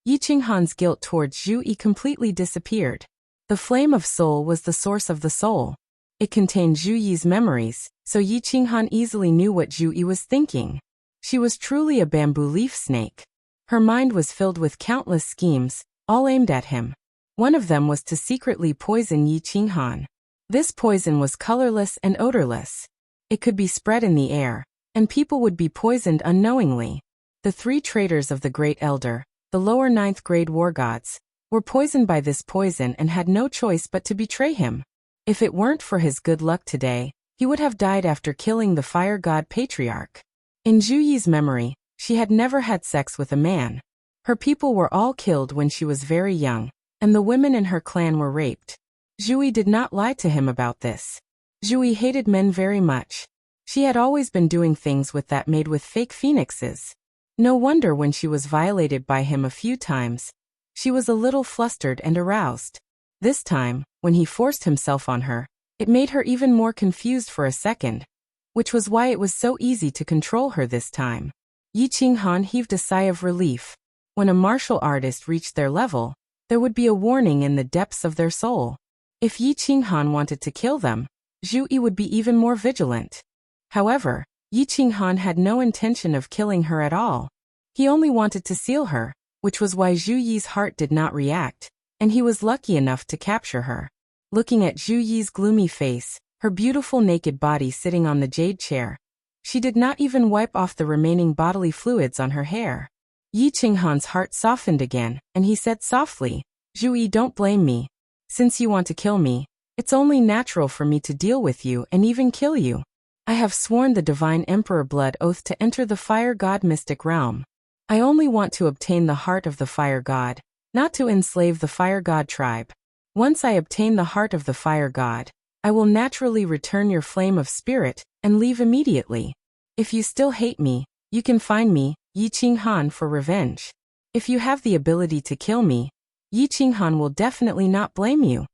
Speaker 1: Yi Qinghan's guilt towards Zhu Yi completely disappeared. The flame of soul was the source of the soul. It contained Zhu Yi's memories, so Yi Qinghan easily knew what Zhu Yi was thinking. She was truly a bamboo leaf snake. Her mind was filled with countless schemes, all aimed at him. One of them was to secretly poison Yi Qinghan. This poison was colorless and odorless. It could be spread in the air, and people would be poisoned unknowingly. The 3 traitors of the Great Elder, the lower 9th grade war gods, were poisoned by this poison and had no choice but to betray him. If it weren't for his good luck today, he would have died after killing the fire god patriarch. In Zhu Yi's memory, she had never had sex with a man. Her people were all killed when she was very young, and the women in her clan were raped. Zhu Yi did not lie to him about this. Zhu Yi hated men very much. She had always been doing things with that made with fake phoenixes. No wonder when she was violated by him a few times, she was a little flustered and aroused. This time, when he forced himself on her, it made her even more confused for a second, which was why it was so easy to control her this time. Yi Qinghan heaved a sigh of relief. When a martial artist reached their level, there would be a warning in the depths of their soul. If Yi Qinghan wanted to kill them, Zhu Yi would be even more vigilant. However, Yi Qinghan had no intention of killing her at all. He only wanted to seal her, which was why Zhu Yi's heart did not react, and he was lucky enough to capture her. Looking at Zhu Yi's gloomy face, her beautiful naked body sitting on the jade chair, she did not even wipe off the remaining bodily fluids on her hair. Yi Qinghan's heart softened again, and he said softly, "Zhu Yi, don't blame me. Since you want to kill me, it's only natural for me to deal with you and even kill you. I have sworn the Divine Emperor blood oath to enter the Fire God mystic realm. I only want to obtain the heart of the Fire God, not to enslave the Fire God tribe. Once I obtain the heart of the Fire God, I will naturally return your flame of spirit and leave immediately. If you still hate me, you can find me, Yi Qinghan, for revenge. If you have the ability to kill me, Yi Qinghan will definitely not blame you."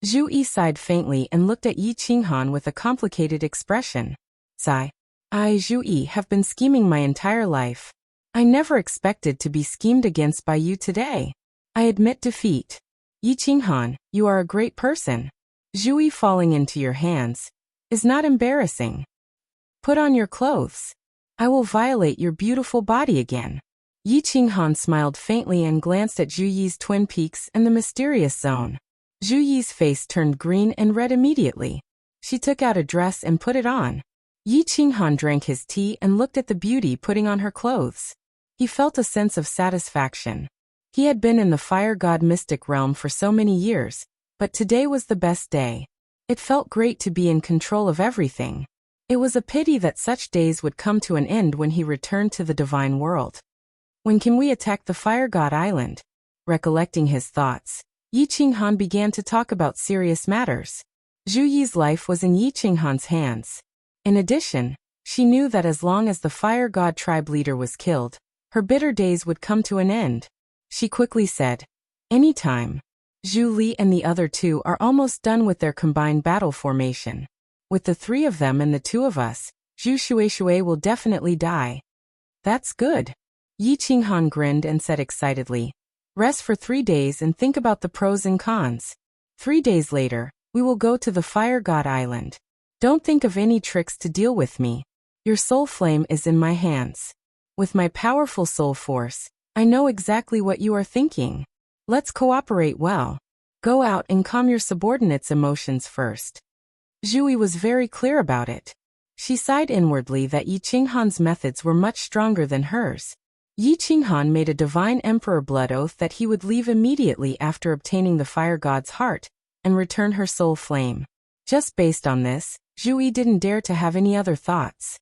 Speaker 1: Zhu Yi sighed faintly and looked at Yi Qinghan with a complicated expression. "Sigh. I, Zhu Yi, have been scheming my entire life. I never expected to be schemed against by you today. I admit defeat. Yi Qinghan, you are a great person. Zhu Yi falling into your hands is not embarrassing. Put on your clothes. I will violate your beautiful body again." Yi Qinghan smiled faintly and glanced at Zhu Yi's twin peaks and the mysterious zone. Zhu Yi's face turned green and red immediately. She took out a dress and put it on. Yi Qinghan drank his tea and looked at the beauty putting on her clothes. He felt a sense of satisfaction. He had been in the Fire God mystic realm for so many years, but today was the best day. It felt great to be in control of everything. It was a pity that such days would come to an end when he returned to the divine world. "When can we attack the Fire God Island?" Recollecting his thoughts, Yi Qinghan began to talk about serious matters. Zhu Yi's life was in Yi Qinghan's hands. In addition, she knew that as long as the Fire God tribe leader was killed, her bitter days would come to an end. She quickly said, "Anytime. Zhu Li and the other 2 are almost done with their combined battle formation. With the 3 of them and the 2 of us, Zhu Shueishui will definitely die." "That's good." Yi Qinghan grinned and said excitedly, "Rest for 3 days and think about the pros and cons. 3 days later, we will go to the Fire God Island. Don't think of any tricks to deal with me. Your soul flame is in my hands. With my powerful soul force, I know exactly what you are thinking. Let's cooperate well. Go out and calm your subordinates' emotions first." Zhu Yi was very clear about it. She sighed inwardly that Yi Qinghan's methods were much stronger than hers. Yi Qinghan made a Divine Emperor blood oath that he would leave immediately after obtaining the Fire God's heart and return her soul flame. Just based on this, Zhu Yi didn't dare to have any other thoughts.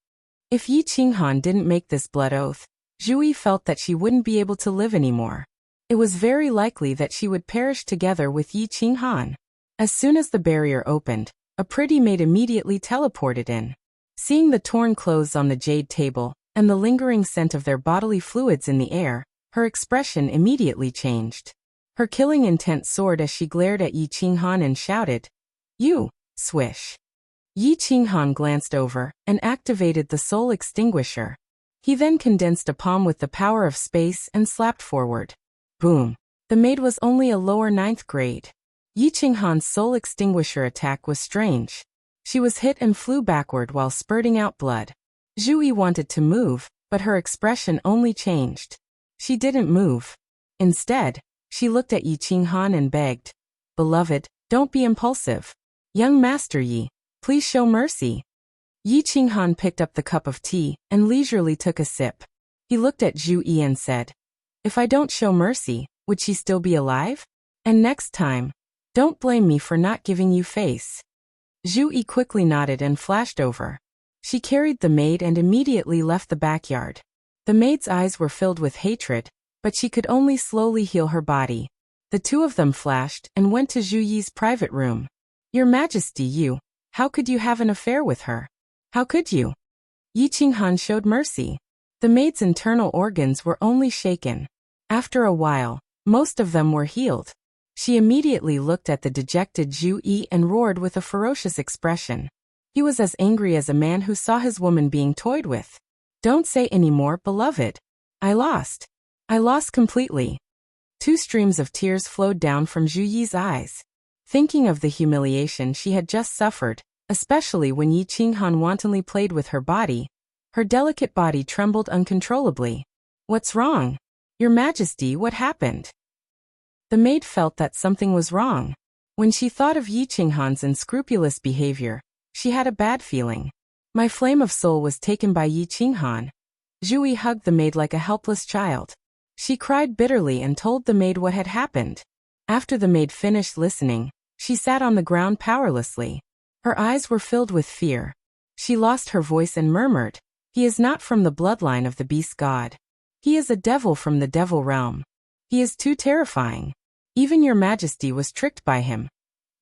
Speaker 1: If Yi Qinghan didn't make this blood oath, Zhu Yi felt that she wouldn't be able to live anymore. It was very likely that she would perish together with Yi Qinghan. As soon as the barrier opened, a pretty maid immediately teleported in. Seeing the torn clothes on the jade table and the lingering scent of their bodily fluids in the air, her expression immediately changed. Her killing intent soared as she glared at Yi Qinghan and shouted, "You!" Swish. Yi Qinghan glanced over and activated the soul extinguisher. He then condensed a palm with the power of space and slapped forward. Boom. The maid was only a lower 9th grade. Yi Qinghan's soul extinguisher attack was strange. She was hit and flew backward while spurting out blood. Zhu Yi wanted to move, but her expression only changed. She didn't move. Instead, She looked at Yi Qinghan and begged, "Beloved, don't be impulsive. Young Master Yi, please show mercy." Yi Qinghan picked up the cup of tea and leisurely took a sip. He looked at Zhu Yi and said, "If I don't show mercy, would she still be alive? And next time, don't blame me for not giving you face." Zhu Yi quickly nodded and flashed over. She carried the maid and immediately left the backyard. The maid's eyes were filled with hatred, but she could only slowly heal her body. The two of them flashed and went to Zhu Yi's private room. "Your Majesty, how could you have an affair with her? How could you?" Yi Qinghan showed mercy. The maid's internal organs were only shaken. After a while, most of them were healed. She immediately looked at the dejected Zhu Yi and roared with a ferocious expression. He was as angry as a man who saw his woman being toyed with. "Don't say any more, beloved. I lost. I lost completely." 2 streams of tears flowed down from Zhu Yi's eyes. Thinking of the humiliation she had just suffered, especially when Yi Qinghan wantonly played with her body, her delicate body trembled uncontrollably. "What's wrong? Your Majesty, what happened?" The maid felt that something was wrong. When she thought of Yi Qinghan's unscrupulous behavior, she had a bad feeling. "My flame of soul was taken by Yi Qinghan." Zhu Yi hugged the maid like a helpless child. She cried bitterly and told the maid what had happened. After the maid finished listening, she sat on the ground powerlessly. Her eyes were filled with fear. She lost her voice and murmured, "He is not from the bloodline of the beast god. He is a devil from the devil realm. He is too terrifying. Even your Majesty was tricked by him."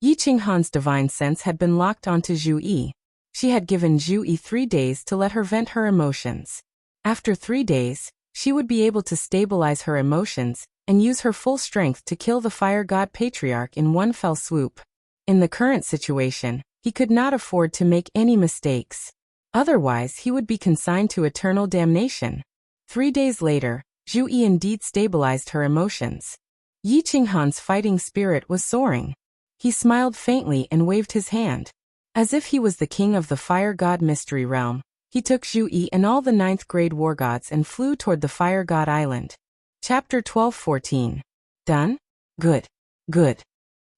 Speaker 1: Yi Qinghan's divine sense had been locked onto Zhu Yi. She had given Zhu Yi 3 days to let her vent her emotions. After 3 days, she would be able to stabilize her emotions and use her full strength to kill the fire god patriarch in one fell swoop. In the current situation, he could not afford to make any mistakes. Otherwise, he would be consigned to eternal damnation. 3 days later, Zhu Yi indeed stabilized her emotions. Yi Qinghan's fighting spirit was soaring. He smiled faintly and waved his hand. As if he was the king of the fire god mystery realm, he took Zhu Yi and all the 9th grade war gods and flew toward the fire god island. Chapter 12-14. Done? Good. Good.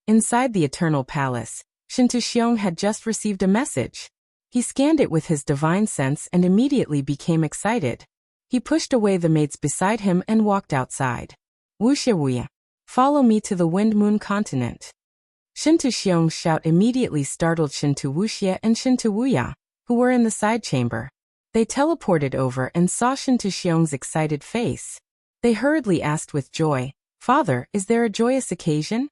Speaker 1: Inside the Eternal Palace, Shintuxiong had just received a message. He scanned it with his divine sense and immediately became excited. He pushed away the maids beside him and walked outside. "Wuxia Wuya. Follow me to the Wind Moon continent." Shintuxiong's shout immediately startled Shintu Wuxia and Shintu Wuya, who were in the side chamber. They teleported over and saw Shintuxiong's excited face. They hurriedly asked with joy, "Father, is there a joyous occasion?"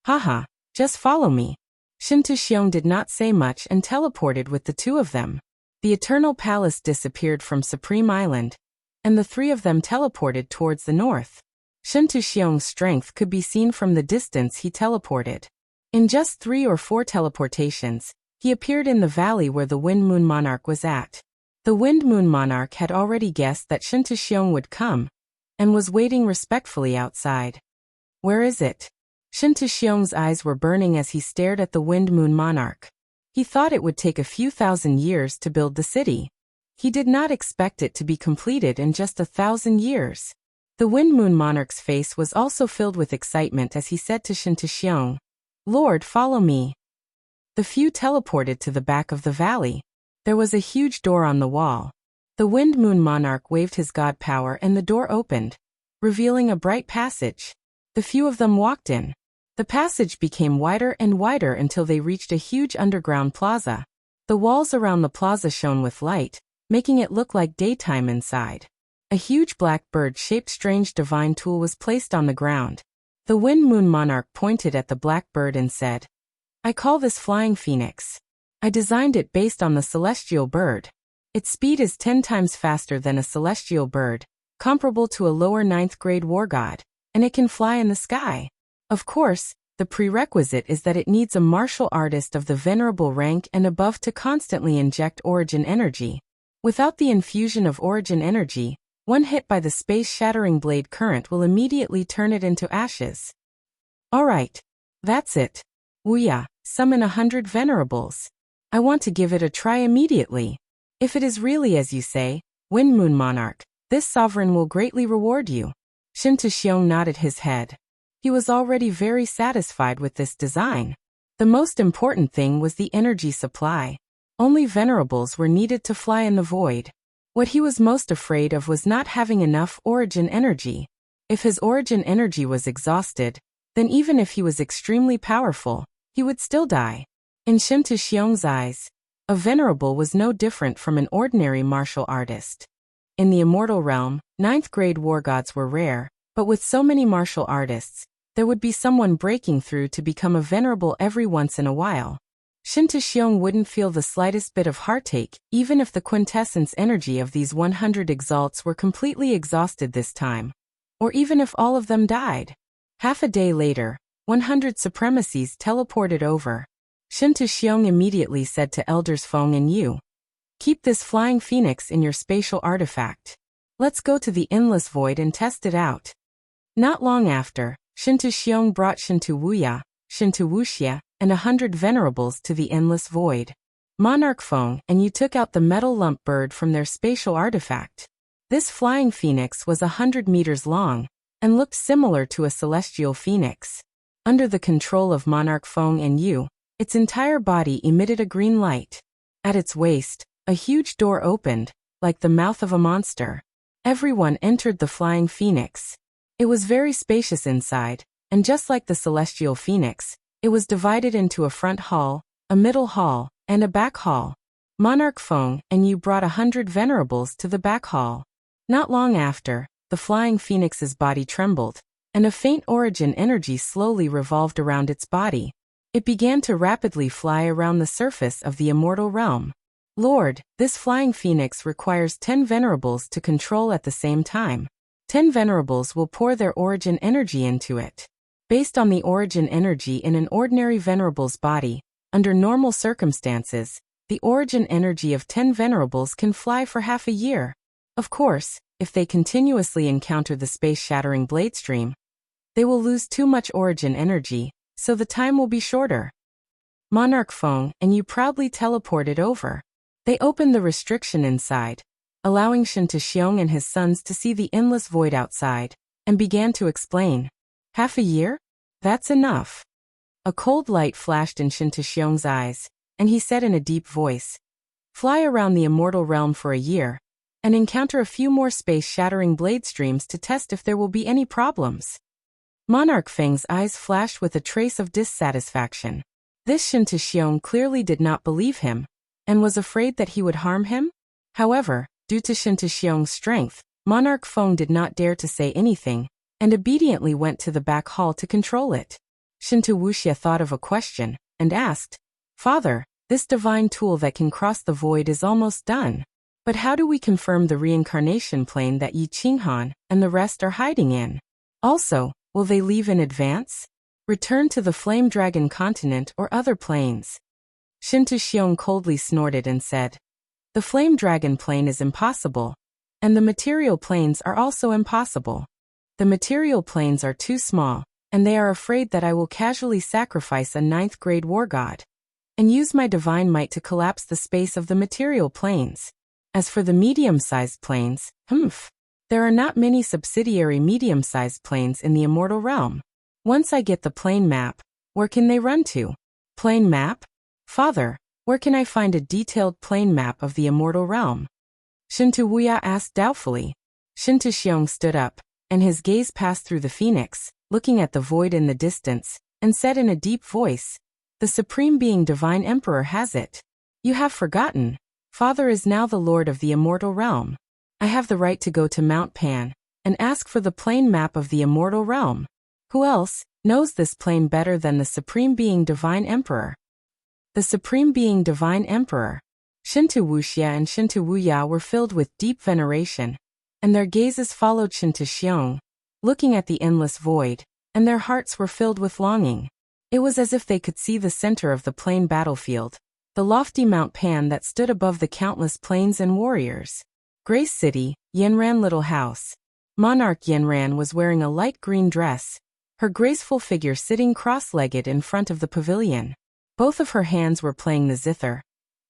Speaker 1: "Haha, just follow me." Shintuxiong did not say much and teleported with the 2 of them. The Eternal Palace disappeared from Supreme Island, and the 3 of them teleported towards the north. Shintuxiong's strength could be seen from the distance he teleported. In just 3 or 4 teleportations, he appeared in the valley where the Wind Moon Monarch was at. The Wind Moon Monarch had already guessed that Shintuxiong would come, and was waiting respectfully outside. "Where is it?" Shintuxiong's eyes were burning as he stared at the Wind Moon Monarch. He thought it would take a few thousand years to build the city. He did not expect it to be completed in just 1,000 years. The Wind Moon Monarch's face was also filled with excitement as he said to Shintuxiong, "Lord, follow me." The few teleported to the back of the valley. There was a huge door on the wall. The Wind Moon Monarch waved his god power and the door opened, revealing a bright passage. The few of them walked in. The passage became wider and wider until they reached a huge underground plaza. The walls around the plaza shone with light, making it look like daytime inside. A huge black bird-shaped strange divine tool was placed on the ground. The Wind Moon Monarch pointed at the black bird and said, "I call this Flying Phoenix. I designed it based on the celestial bird. Its speed is 10 times faster than a celestial bird, comparable to a lower 9th grade war god, and it can fly in the sky. Of course, the prerequisite is that it needs a martial artist of the venerable rank and above to constantly inject origin energy. Without the infusion of origin energy, one hit by the space-shattering blade current will immediately turn it into ashes." "Alright. That's it. Wuya, summon 100 venerables. I want to give it a try immediately. If it is really as you say, Wind Moon Monarch, this sovereign will greatly reward you." Shintuxiong nodded his head. He was already very satisfied with this design. The most important thing was the energy supply. Only venerables were needed to fly in the void. What he was most afraid of was not having enough origin energy. If his origin energy was exhausted, then even if he was extremely powerful, he would still die. In Shin To-xiong's eyes, a venerable was no different from an ordinary martial artist. In the immortal realm, 9th-grade war gods were rare, but with so many martial artists, there would be someone breaking through to become a venerable every once in a while. Shin To-xiong wouldn't feel the slightest bit of heartache, even if the quintessence energy of these 100 exalts were completely exhausted this time. Or even if all of them died. Half a day later, 100 supremacies teleported over. Shin To-xiong immediately said to Elders Feng and Yu, "Keep this flying phoenix in your spatial artifact. Let's go to the endless void and test it out." Not long after, Shin To-xiong brought Shin To-wuya, Shin To-wuxia, and 100 venerables to the endless void. Monarch Feng and Yu took out the metal lump bird from their spatial artifact. This flying phoenix was 100 meters long, and looked similar to a celestial phoenix. Under the control of Monarch Feng and Yu, its entire body emitted a green light. At its waist, a huge door opened, like the mouth of a monster. Everyone entered the flying phoenix. It was very spacious inside, and just like the celestial phoenix, it was divided into a front hall, a middle hall, and a back hall. Monarch Feng and Yu brought 100 venerables to the back hall. Not long after, the flying phoenix's body trembled, and a faint origin energy slowly revolved around its body. It began to rapidly fly around the surface of the immortal realm. "Lord, this flying phoenix requires 10 venerables to control at the same time. 10 venerables will pour their origin energy into it. Based on the origin energy in an ordinary venerable's body, under normal circumstances, the origin energy of 10 venerables can fly for half a year. Of course, if they continuously encounter the space-shattering blade stream, they will lose too much origin energy, so the time will be shorter." Monarch Feng and Yu proudly teleported over. They opened the restriction inside, allowing Shin To-xiong and his sons to see the endless void outside, and began to explain. "Half a year? That's enough." A cold light flashed in Shin To-xiong's eyes, and he said in a deep voice, "Fly around the immortal realm for a year, and encounter a few more space-shattering blade streams to test if there will be any problems." Monarch Feng's eyes flashed with a trace of dissatisfaction. This Shin To-xiong clearly did not believe him, and was afraid that he would harm him. However, due to Shin To-xiong's strength, Monarch Feng did not dare to say anything, and obediently went to the back hall to control it. Shin To-wuxia thought of a question, and asked, "Father, this divine tool that can cross the void is almost done. But how do we confirm the reincarnation plane that Yi Qinghan and the rest are hiding in? Also, will they leave in advance? Return to the Flame Dragon continent or other planes?" Shin To-xiong coldly snorted and said, "The Flame Dragon plane is impossible, and the material planes are also impossible. The material planes are too small, and they are afraid that I will casually sacrifice a 9th-grade war god, and use my divine might to collapse the space of the material planes. As for the medium-sized planes, there are not many subsidiary medium-sized planes in the immortal realm. Once I get the plane map, where can they run to?" "Plane map? Father, where can I find a detailed plane map of the immortal realm?" Shin To-wuya asked doubtfully. Shin To-xiong stood up, and his gaze passed through the phoenix, looking at the void in the distance, and said in a deep voice, "The Supreme Being Divine Emperor has it. You have forgotten. Father is now the Lord of the immortal realm. I have the right to go to Mount Pan, and ask for the plane map of the immortal realm. Who else knows this plane better than the Supreme Being Divine Emperor?" The Supreme Being Divine Emperor. Shin To-wuxia and Shin To-wuya were filled with deep veneration, and their gazes followed Shin To-xiong, looking at the endless void, and their hearts were filled with longing. It was as if they could see the center of the plain battlefield, the lofty Mount Pan that stood above the countless plains and warriors. Grace City, Yanran Little House. Monarch Yanran was wearing a light green dress, her graceful figure sitting cross-legged in front of the pavilion. Both of her hands were playing the zither,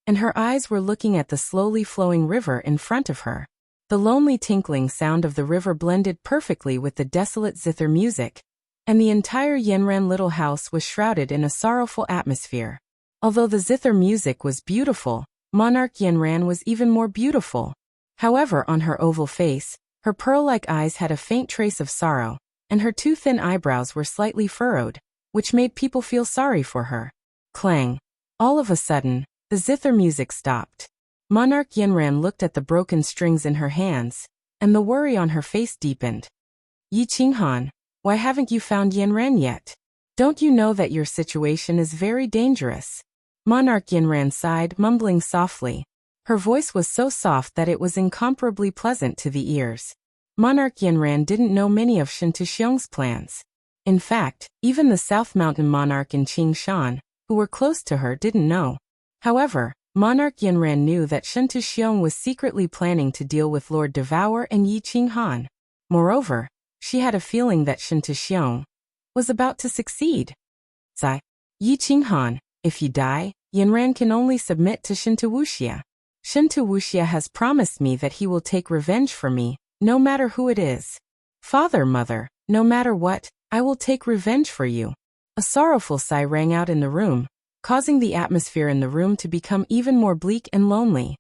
Speaker 1: and her eyes were looking at the slowly flowing river in front of her. The lonely tinkling sound of the river blended perfectly with the desolate zither music, and the entire Yenran little house was shrouded in a sorrowful atmosphere. Although the zither music was beautiful, Monarch Yenran was even more beautiful. However, on her oval face, her pearl-like eyes had a faint trace of sorrow, and her two thin eyebrows were slightly furrowed, which made people feel sorry for her. Clang! All of a sudden, the zither music stopped. Monarch Yenran looked at the broken strings in her hands, and the worry on her face deepened. Yi Qinghan, why haven't you found Yenran yet? Don't you know that your situation is very dangerous? Monarch Yenran sighed, mumbling softly. Her voice was so soft that it was incomparably pleasant to the ears. Monarch Yenran didn't know many of Shen Tuxiong's plans. In fact, even the South Mountain monarch in Qingshan, who were close to her, didn't know. However, Monarch Yenran knew that Shen Tuxiong was secretly planning to deal with Lord Devour and Yi Qinghan. Moreover, she had a feeling that Shen Tuxiong was about to succeed. Zai, Yi Qinghan, if you die, Yenran can only submit to Shen Wuxia. Shen Wuxia has promised me that he will take revenge for me, no matter who it is. Father, mother, no matter what, I will take revenge for you. A sorrowful sigh rang out in the room, causing the atmosphere in the room to become even more bleak and lonely.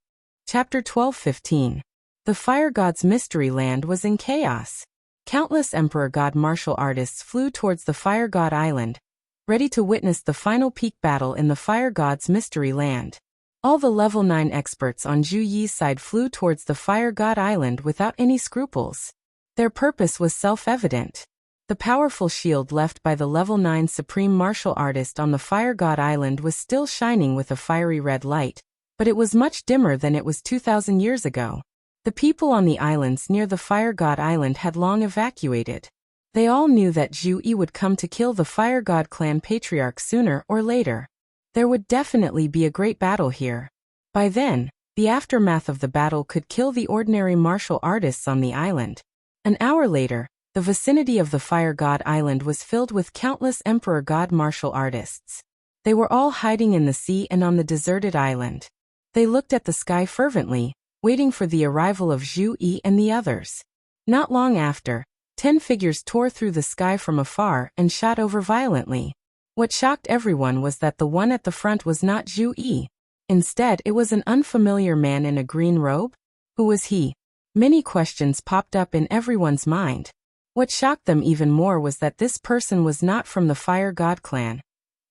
Speaker 1: Chapter 12:15. The Fire God's Mystery Land was in chaos. Countless Emperor God martial artists flew towards the Fire God Island, ready to witness the final peak battle in the Fire God's Mystery Land. All the level 9 experts on Zhu Yi's side flew towards the Fire God Island without any scruples. Their purpose was self-evident. The powerful shield left by the level 9 supreme martial artist on the Fire God Island was still shining with a fiery red light, but it was much dimmer than it was 2,000 years ago. The people on the islands near the Fire God Island had long evacuated. They all knew that Zhu Yi would come to kill the Fire God clan patriarch sooner or later. There would definitely be a great battle here. By then, the aftermath of the battle could kill the ordinary martial artists on the island. An hour later, the vicinity of the Fire God Island was filled with countless Emperor God martial artists. They were all hiding in the sea and on the deserted island. They looked at the sky fervently, waiting for the arrival of Zhu Yi and the others. Not long after, 10 figures tore through the sky from afar and shot over violently. What shocked everyone was that the one at the front was not Zhu Yi. Instead, it was an unfamiliar man in a green robe. Who was he? Many questions popped up in everyone's mind. What shocked them even more was that this person was not from the Fire God clan,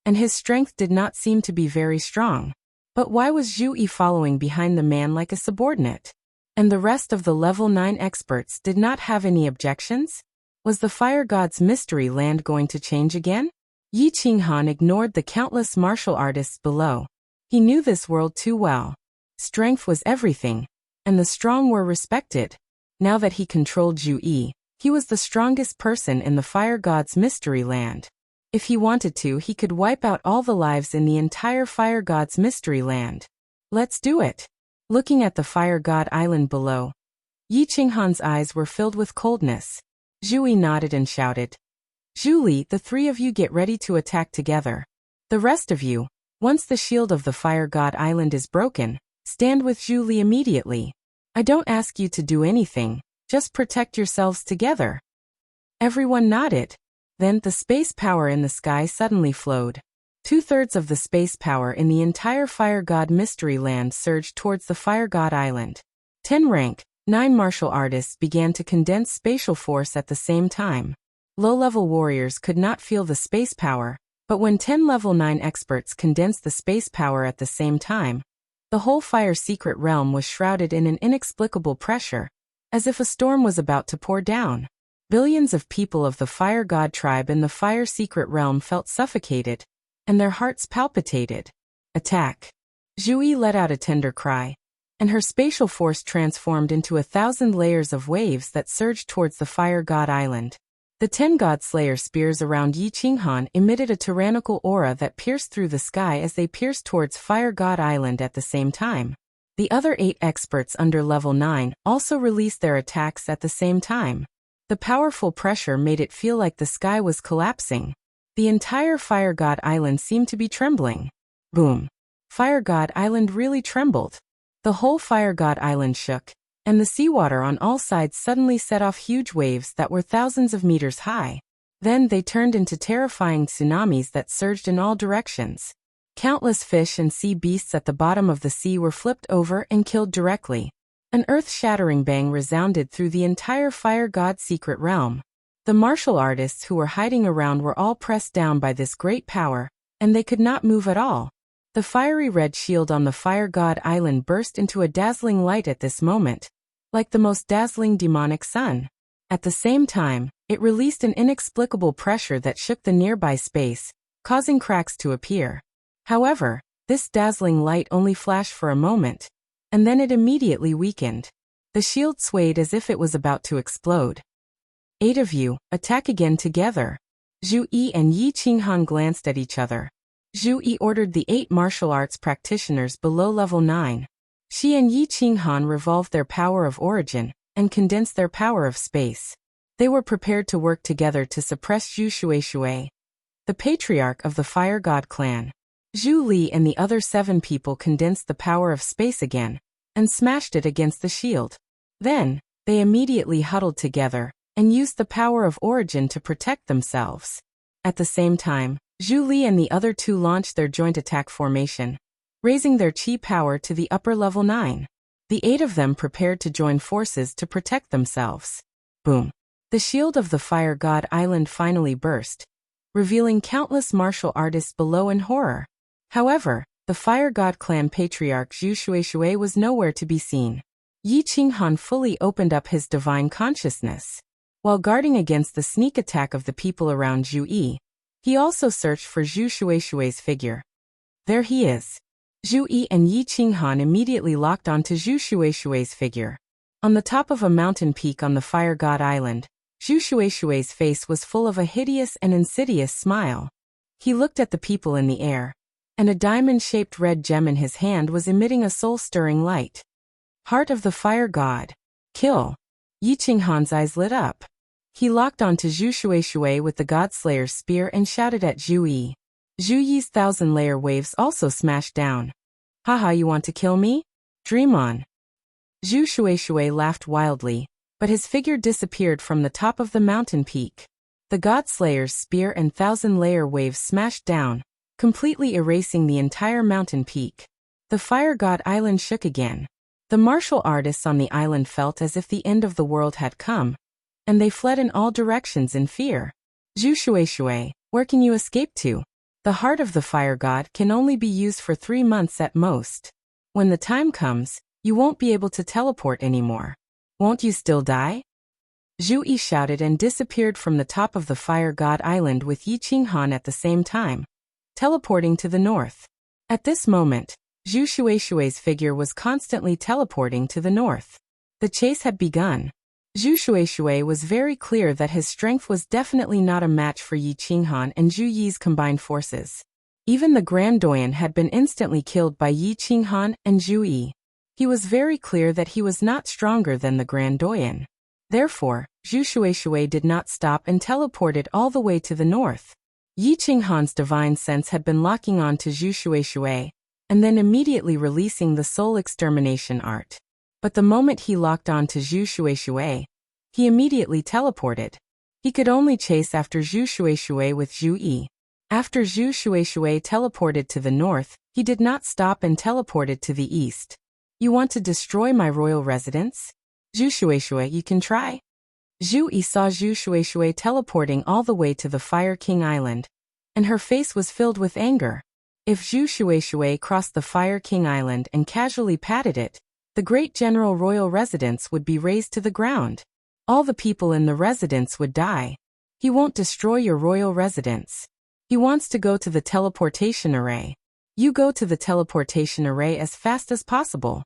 Speaker 1: and his strength did not seem to be very strong. But why was Zhu Yi following behind the man like a subordinate? And the rest of the level 9 experts did not have any objections? Was the Fire God's Mystery Land going to change again? Yi Qinghan ignored the countless martial artists below. He knew this world too well. Strength was everything, and the strong were respected. Now that he controlled Zhu Yi, he was the strongest person in the Fire God's Mystery Land. If he wanted to, he could wipe out all the lives in the entire Fire God's Mystery Land. Let's do it. Looking at the Fire God Island below, Yi Qinghan's eyes were filled with coldness. Zhu Yi nodded and shouted, Zhu Li, the three of you get ready to attack together. The rest of you, once the shield of the Fire God Island is broken, stand with Zhu Li immediately. I don't ask you to do anything, just protect yourselves together. Everyone nodded. Then the space power in the sky suddenly flowed. 2/3 of the space power in the entire Fire God Mystery Land surged towards the Fire God Island. 10 rank, 9 martial artists began to condense spatial force at the same time. Low-level warriors could not feel the space power, but when 10 level 9 experts condensed the space power at the same time, the whole Fire Secret Realm was shrouded in an inexplicable pressure, as if a storm was about to pour down. Billions of people of the Fire God tribe in the Fire Secret Realm felt suffocated, and their hearts palpitated. Attack! Zhu Yi let out a tender cry, and her spatial force transformed into 1,000 layers of waves that surged towards the Fire God Island. The 10 God Slayer spears around Yi Qinghan emitted a tyrannical aura that pierced through the sky as they pierced towards Fire God Island at the same time. The other 8 experts under level 9 also released their attacks at the same time. The powerful pressure made it feel like the sky was collapsing. The entire Fire God Island seemed to be trembling. Boom! Fire God Island really trembled. The whole Fire God Island shook, and the seawater on all sides suddenly set off huge waves that were thousands of meters high. Then they turned into terrifying tsunamis that surged in all directions. Countless fish and sea beasts at the bottom of the sea were flipped over and killed directly. An earth-shattering bang resounded through the entire fire god's secret realm. The martial artists who were hiding around were all pressed down by this great power, and they could not move at all. The fiery red shield on the fire god island burst into a dazzling light at this moment, like the most dazzling demonic sun. At the same time, it released an inexplicable pressure that shook the nearby space, causing cracks to appear. However, this dazzling light only flashed for a moment, and then it immediately weakened. The shield swayed as if it was about to explode. 8 of you, attack again together. Zhu Yi and Yi Qinghan glanced at each other. Zhu Yi ordered the 8 martial arts practitioners below level 9. She and Yi Qinghan revolved their power of origin and condensed their power of space. They were prepared to work together to suppress Zhu Shueishui, the patriarch of the Fire God clan. Zhu Li and the other 7 people condensed the power of space again and smashed it against the shield. Then, they immediately huddled together and used the power of origin to protect themselves. At the same time, Zhu Li and the other 2 launched their joint attack formation, raising their chi power to the upper level 9. The 8 of them prepared to join forces to protect themselves. Boom! The shield of the Fire God Island finally burst, revealing countless martial artists below in horror. However, the Fire God clan patriarch Zhu Shueishui was nowhere to be seen. Yi Qinghan fully opened up his divine consciousness. While guarding against the sneak attack of the people around Zhu Yi, he also searched for Zhu Shueishui's figure. There he is. Zhu Yi and Yi Qinghan immediately locked onto Zhu Shueishui's figure. On the top of a mountain peak on the Fire God Island, Zhu Shueishui's face was full of a hideous and insidious smile. He looked at the people in the air, and a diamond-shaped red gem in his hand was emitting a soul-stirring light. Heart of the Fire God. Kill. Yi Qinghan's eyes lit up. He locked onto Zhu Shueishui with the Godslayer's spear and shouted at Zhu Yi. Zhu Yi's 1,000-layer waves also smashed down. Haha, you want to kill me? Dream on. Zhu Shueishui laughed wildly, but his figure disappeared from the top of the mountain peak. The Godslayer's spear and 1,000-layer waves smashed down, completely erasing the entire mountain peak. The Fire God Island shook again. The martial artists on the island felt as if the end of the world had come, and they fled in all directions in fear. Zhu Shueishui, where can you escape to? The heart of the Fire God can only be used for 3 months at most. When the time comes, you won't be able to teleport anymore. Won't you still die? Zhu Yi shouted and disappeared from the top of the Fire God Island with Yi Qinghan at the same time, teleporting to the north. At this moment, Zhu Shueishui's figure was constantly teleporting to the north. The chase had begun. Zhu Shueishui was very clear that his strength was definitely not a match for Yi Qinghan and Zhu Yi's combined forces. Even the Grand Doyen had been instantly killed by Yi Qinghan and Zhu Yi. He was very clear that he was not stronger than the Grand Doyen. Therefore, Zhu Shueishui did not stop and teleported all the way to the north. Yi Qinghan's divine sense had been locking on to Zhu Shueishui, and then immediately releasing the soul extermination art. But the moment he locked on to Zhu Shueishui, he immediately teleported. He could only chase after Zhu Shueishui with Zhu Yi. After Zhu Shueishui teleported to the north, he did not stop and teleported to the east. You want to destroy my royal residence? Zhu Shueishui, you can try. Zhu Yi saw Zhu Shueishui teleporting all the way to the Fire King Island, and her face was filled with anger. If Zhu Shueishui crossed the Fire King Island and casually patted it, the great general royal residence would be razed to the ground. All the people in the residence would die. He won't destroy your royal residence. He wants to go to the teleportation array. You go to the teleportation array as fast as possible.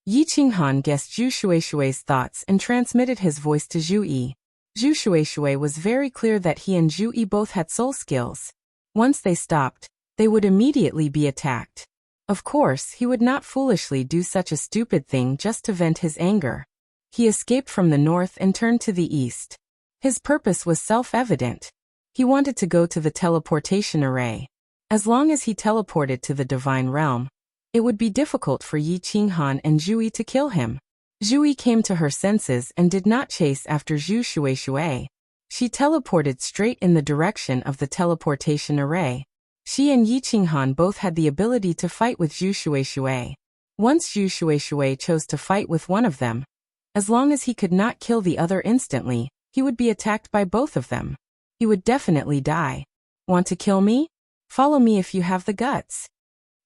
Speaker 1: Yi Qinghan guessed Zhu Shueishui's thoughts and transmitted his voice to Zhu Yi. Zhu Shueishui was very clear that he and Zhu Yi both had soul skills. Once they stopped, they would immediately be attacked. Of course, he would not foolishly do such a stupid thing just to vent his anger. He escaped from the north and turned to the east. His purpose was self-evident. He wanted to go to the teleportation array. As long as he teleported to the divine realm, it would be difficult for Yi Qinghan and Zhu Yi to kill him. Zhu Yi came to her senses and did not chase after Zhu Shueishui. She teleported straight in the direction of the teleportation array. She and Yi Qinghan both had the ability to fight with Zhu Shueishui. Once Zhu Shueishui chose to fight with one of them, as long as he could not kill the other instantly, he would be attacked by both of them. He would definitely die. Want to kill me? Follow me if you have the guts.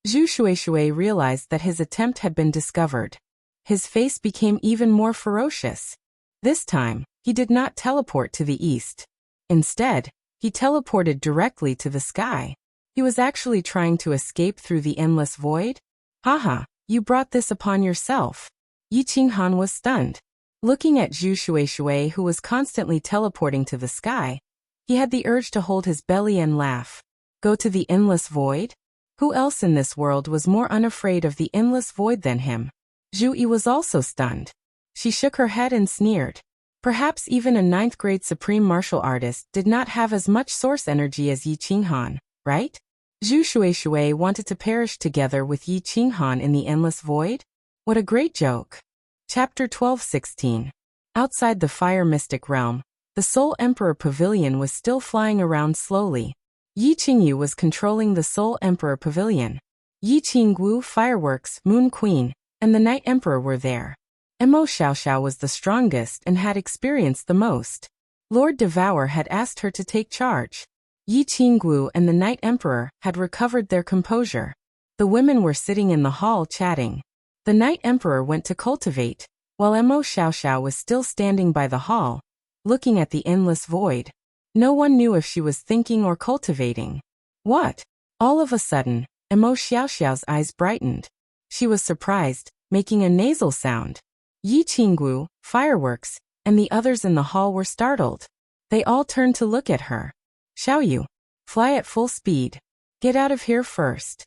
Speaker 1: Zhu Shueishui realized that his attempt had been discovered. His face became even more ferocious. This time, he did not teleport to the east. Instead, he teleported directly to the sky. He was actually trying to escape through the endless void? Haha, you brought this upon yourself. Yi Qinghan was stunned. Looking at Zhu Shueishui, who was constantly teleporting to the sky, he had the urge to hold his belly and laugh. Go to the endless void? Who else in this world was more unafraid of the endless void than him? Zhu Yi was also stunned. She shook her head and sneered. Perhaps even a 9th grade supreme martial artist did not have as much source energy as Yi Qinghan, right? Zhu Shueishui wanted to perish together with Yi Qinghan in the endless void? What a great joke. Chapter 12:16. Outside the fire mystic realm, the Soul Emperor Pavilion was still flying around slowly. Yi Qingyu was controlling the Soul Emperor Pavilion. Yi Qingwu, Fireworks, Moon Queen, and the Night Emperor were there. Mo Xiaoxiao was the strongest and had experienced the most. Lord Devour had asked her to take charge. Yi Qingwu and the Night Emperor had recovered their composure. The women were sitting in the hall chatting. The Night Emperor went to cultivate, while Mo Xiaoxiao was still standing by the hall, looking at the endless void. No one knew if she was thinking or cultivating. What? All of a sudden, Mo Xiaoxiao's eyes brightened. She was surprised, making a nasal sound. Yi Qingwu, Fireworks, and the others in the hall were startled. They all turned to look at her. Xiaoyu, fly at full speed. Get out of here first.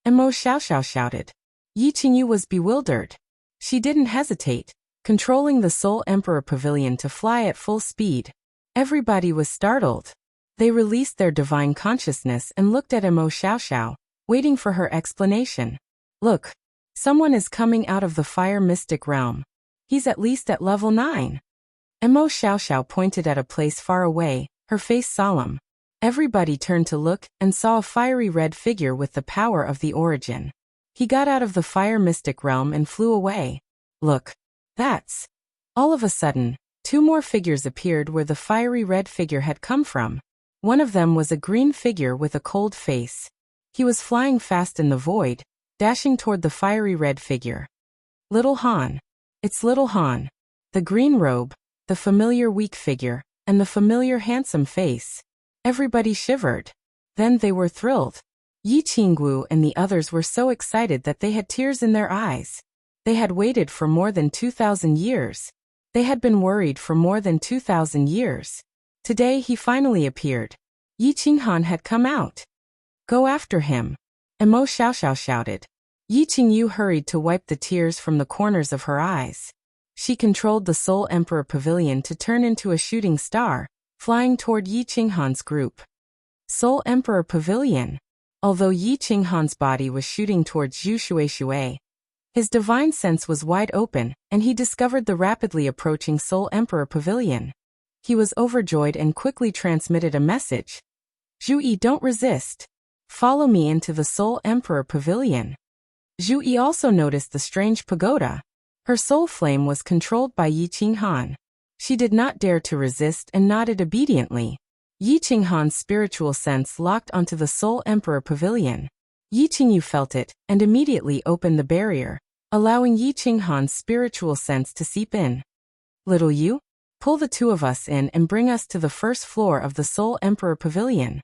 Speaker 1: Mo Xiaoxiao shouted. Yi Qingyu was bewildered. She didn't hesitate, controlling the Soul Emperor Pavilion to fly at full speed. Everybody was startled. They released their divine consciousness and looked at Mo Xiaoxiao, waiting for her explanation. Look, someone is coming out of the fire mystic realm. He's at least at level 9. Mo Xiaoxiao pointed at a place far away, her face solemn. Everybody turned to look and saw a fiery red figure with the power of the origin. He got out of the fire mystic realm and flew away. Look, that's... All of a sudden, 2 more figures appeared where the fiery red figure had come from. One of them was a green figure with a cold face. He was flying fast in the void, dashing toward the fiery red figure. Little Han. It's Little Han. The green robe, the familiar weak figure, and the familiar handsome face. Everybody shivered. Then they were thrilled. Yi Qingwu and the others were so excited that they had tears in their eyes. They had waited for more than 2,000 years. They had been worried for more than 2,000 years. Today he finally appeared. Yi Qinghan had come out. Go after him. Mo Xiaoxiao shouted. Yi Qingyu hurried to wipe the tears from the corners of her eyes. She controlled the Soul Emperor Pavilion to turn into a shooting star, flying toward Yi Qinghan's group. Soul Emperor Pavilion. Although Yi Qinghan's body was shooting towards Zhu Shueishui, his divine sense was wide open, and he discovered the rapidly approaching Soul Emperor Pavilion. He was overjoyed and quickly transmitted a message. Zhu Yi, don't resist. Follow me into the Soul Emperor Pavilion. Zhu Yi also noticed the strange pagoda. Her soul flame was controlled by Yi Qinghan. She did not dare to resist and nodded obediently. Yi Qinghan's spiritual sense locked onto the Soul Emperor Pavilion. Yi Qingyu felt it and immediately opened the barrier, allowing Yi Qinghan's spiritual sense to seep in. Little you, pull the 2 of us in and bring us to the first floor of the Soul Emperor Pavilion.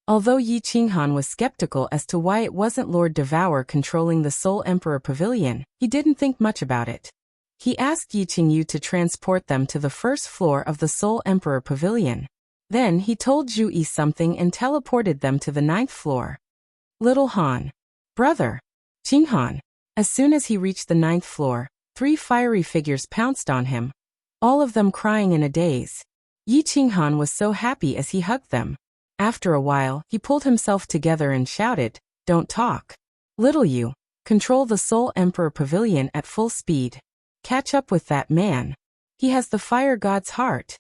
Speaker 1: Although Yi Qinghan was skeptical as to why it wasn't Lord Devour controlling the Soul Emperor Pavilion, he didn't think much about it. He asked Yi Qingyu to transport them to the first floor of the Soul Emperor Pavilion. Then he told Zhu Yi something and teleported them to the 9th floor. Little Han. Brother. Qinghan. As soon as he reached the 9th floor, 3 fiery figures pounced on him, all of them crying in a daze. Yi Qinghan was so happy as he hugged them. After a while, he pulled himself together and shouted, Don't talk. Little you, control the Soul Emperor Pavilion at full speed. Catch up with that man. He has the fire god's heart.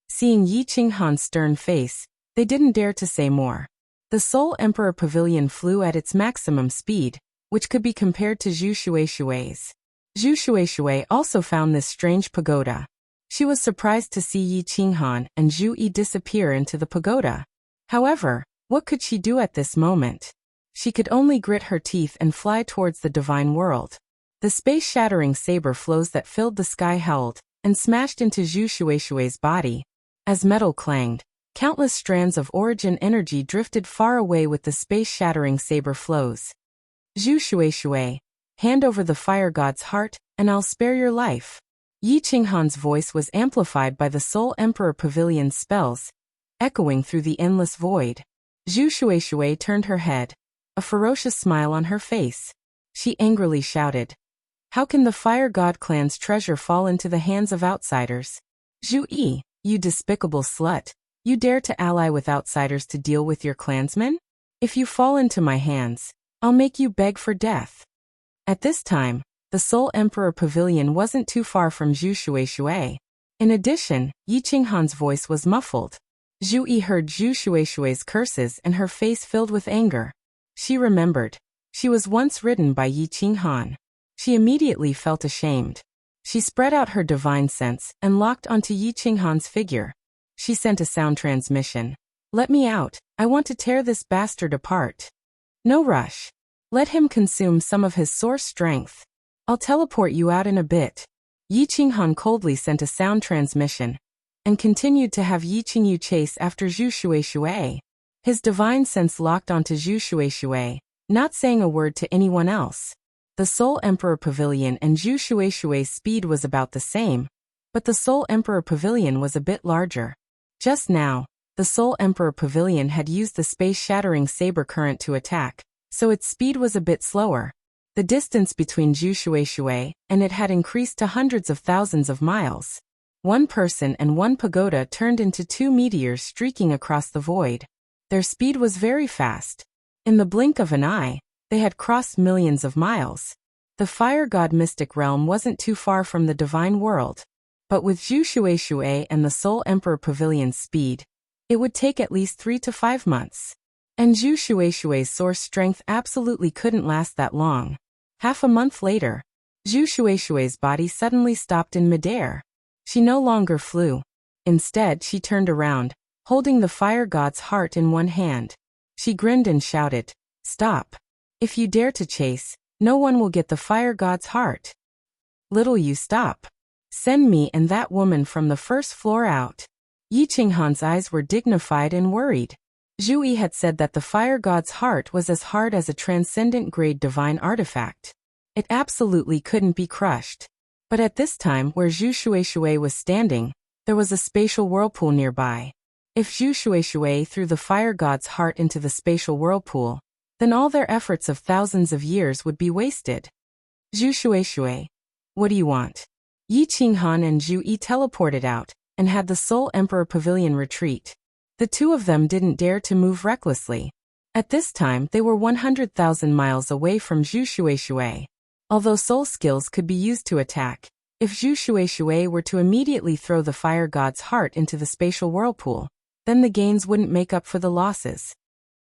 Speaker 1: Seeing Yi Qinghan's stern face, they didn't dare to say more. The Soul Emperor Pavilion flew at its maximum speed, which could be compared to Zhu Shueishui's. Zhu Shueishui also found this strange pagoda. She was surprised to see Yi Qinghan and Zhu Yi disappear into the pagoda. However, what could she do at this moment? She could only grit her teeth and fly towards the divine world. The space-shattering saber flows that filled the sky howled and smashed into Zhu Shueishui's body. As metal clanged, countless strands of origin energy drifted far away with the space-shattering saber flows. Zhu Shueishui, hand over the fire god's heart, and I'll spare your life. Yi Qinghan's voice was amplified by the Soul Emperor Pavilion's spells, echoing through the endless void. Zhu Shueishui turned her head, a ferocious smile on her face. She angrily shouted, "How can the Fire God clan's treasure fall into the hands of outsiders? Zhu Yi, you despicable slut, you dare to ally with outsiders to deal with your clansmen? If you fall into my hands, I'll make you beg for death." At this time, the Soul Emperor Pavilion wasn't too far from Zhu Shueishui. In addition, Yi Qinghan's voice was muffled. Zhu Yi heard Zhu Shueishui's curses and her face filled with anger. She remembered. She was once ridden by Yi Qinghan. She immediately felt ashamed. She spread out her divine sense and locked onto Yi Qinghan's figure. She sent a sound transmission. "Let me out, I want to tear this bastard apart." "No rush. Let him consume some of his source strength. I'll teleport you out in a bit." Yi Qinghan coldly sent a sound transmission and continued to have Yi Qingyu chase after Zhu Shueishui. His divine sense locked onto Zhu Shueishui, not saying a word to anyone else. The Soul Emperor Pavilion and Zhu Shueishui's speed was about the same, but the Soul Emperor Pavilion was a bit larger. Just now, the Soul Emperor Pavilion had used the space-shattering saber current to attack, so its speed was a bit slower. The distance between Zhu Shueishui and it had increased to hundreds of thousands of miles. One person and one pagoda turned into two meteors streaking across the void. Their speed was very fast. In the blink of an eye, they had crossed millions of miles. The Fire God Mystic Realm wasn't too far from the Divine World, but with Zhu Shueishui and the Soul Emperor Pavilion's speed, it would take at least 3 to 5 months. And Zhu Shueishui's source strength absolutely couldn't last that long. Half a month later, Zhu Shueishui's body suddenly stopped in midair. She no longer flew. Instead, she turned around, holding the fire god's heart in one hand. She grinned and shouted, "Stop. If you dare to chase, no one will get the fire god's heart. Little you stop. Send me and that woman from the first floor out." Yi Qinghan's eyes were dignified and worried. Zhu Yi had said that the fire god's heart was as hard as a transcendent-grade divine artifact. It absolutely couldn't be crushed. But at this time where Zhu Shueishui was standing, there was a spatial whirlpool nearby. If Zhu Shueishui threw the fire god's heart into the spatial whirlpool, then all their efforts of thousands of years would be wasted. "Zhu Shueishui, what do you want?" Yi Qinghan and Zhu Yi teleported out and had the Soul Emperor Pavilion retreat. The two of them didn't dare to move recklessly. At this time they were 100,000 miles away from Zhu Shueishui. Although soul skills could be used to attack, if Zhu Shueishui were to immediately throw the fire god's heart into the spatial whirlpool, then the gains wouldn't make up for the losses.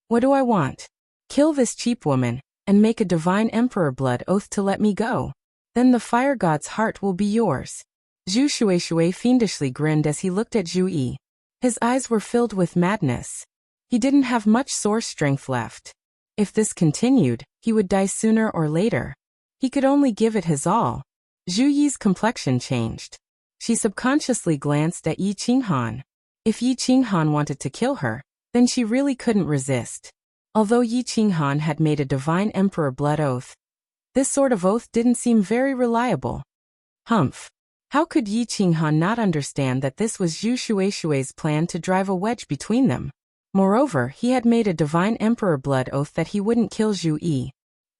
Speaker 1: "What do I want? Kill this cheap woman, and make a divine emperor blood oath to let me go. Then the fire god's heart will be yours." Zhu Shueishui fiendishly grinned as he looked at Zhu Yi. His eyes were filled with madness. He didn't have much source strength left. If this continued, he would die sooner or later. He could only give it his all. Zhu Yi's complexion changed. She subconsciously glanced at Yi Qinghan. If Yi Qinghan wanted to kill her, then she really couldn't resist. Although Yi Qinghan had made a divine emperor blood oath, this sort of oath didn't seem very reliable. Humph. How could Yi Qinghan not understand that this was Zhu Shueishui's plan to drive a wedge between them? Moreover, he had made a divine emperor blood oath that he wouldn't kill Zhu Yi.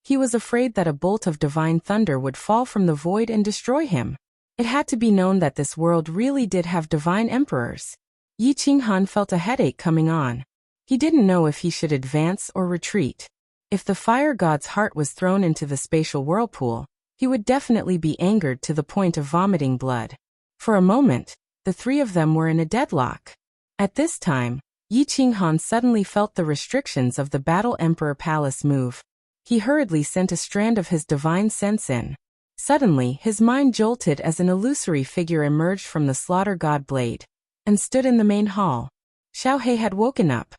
Speaker 1: He was afraid that a bolt of divine thunder would fall from the void and destroy him. It had to be known that this world really did have divine emperors. Yi Qinghan felt a headache coming on. He didn't know if he should advance or retreat. If the fire god's heart was thrown into the spatial whirlpool, he would definitely be angered to the point of vomiting blood. For a moment, The three of them were in a deadlock. At this time, Yi Qinghan suddenly felt the restrictions of the Battle Emperor Palace move. He hurriedly sent a strand of his divine sense in. Suddenly, his mind jolted as an illusory figure emerged from the slaughter god blade and stood in the main hall. Xiaohe had woken up.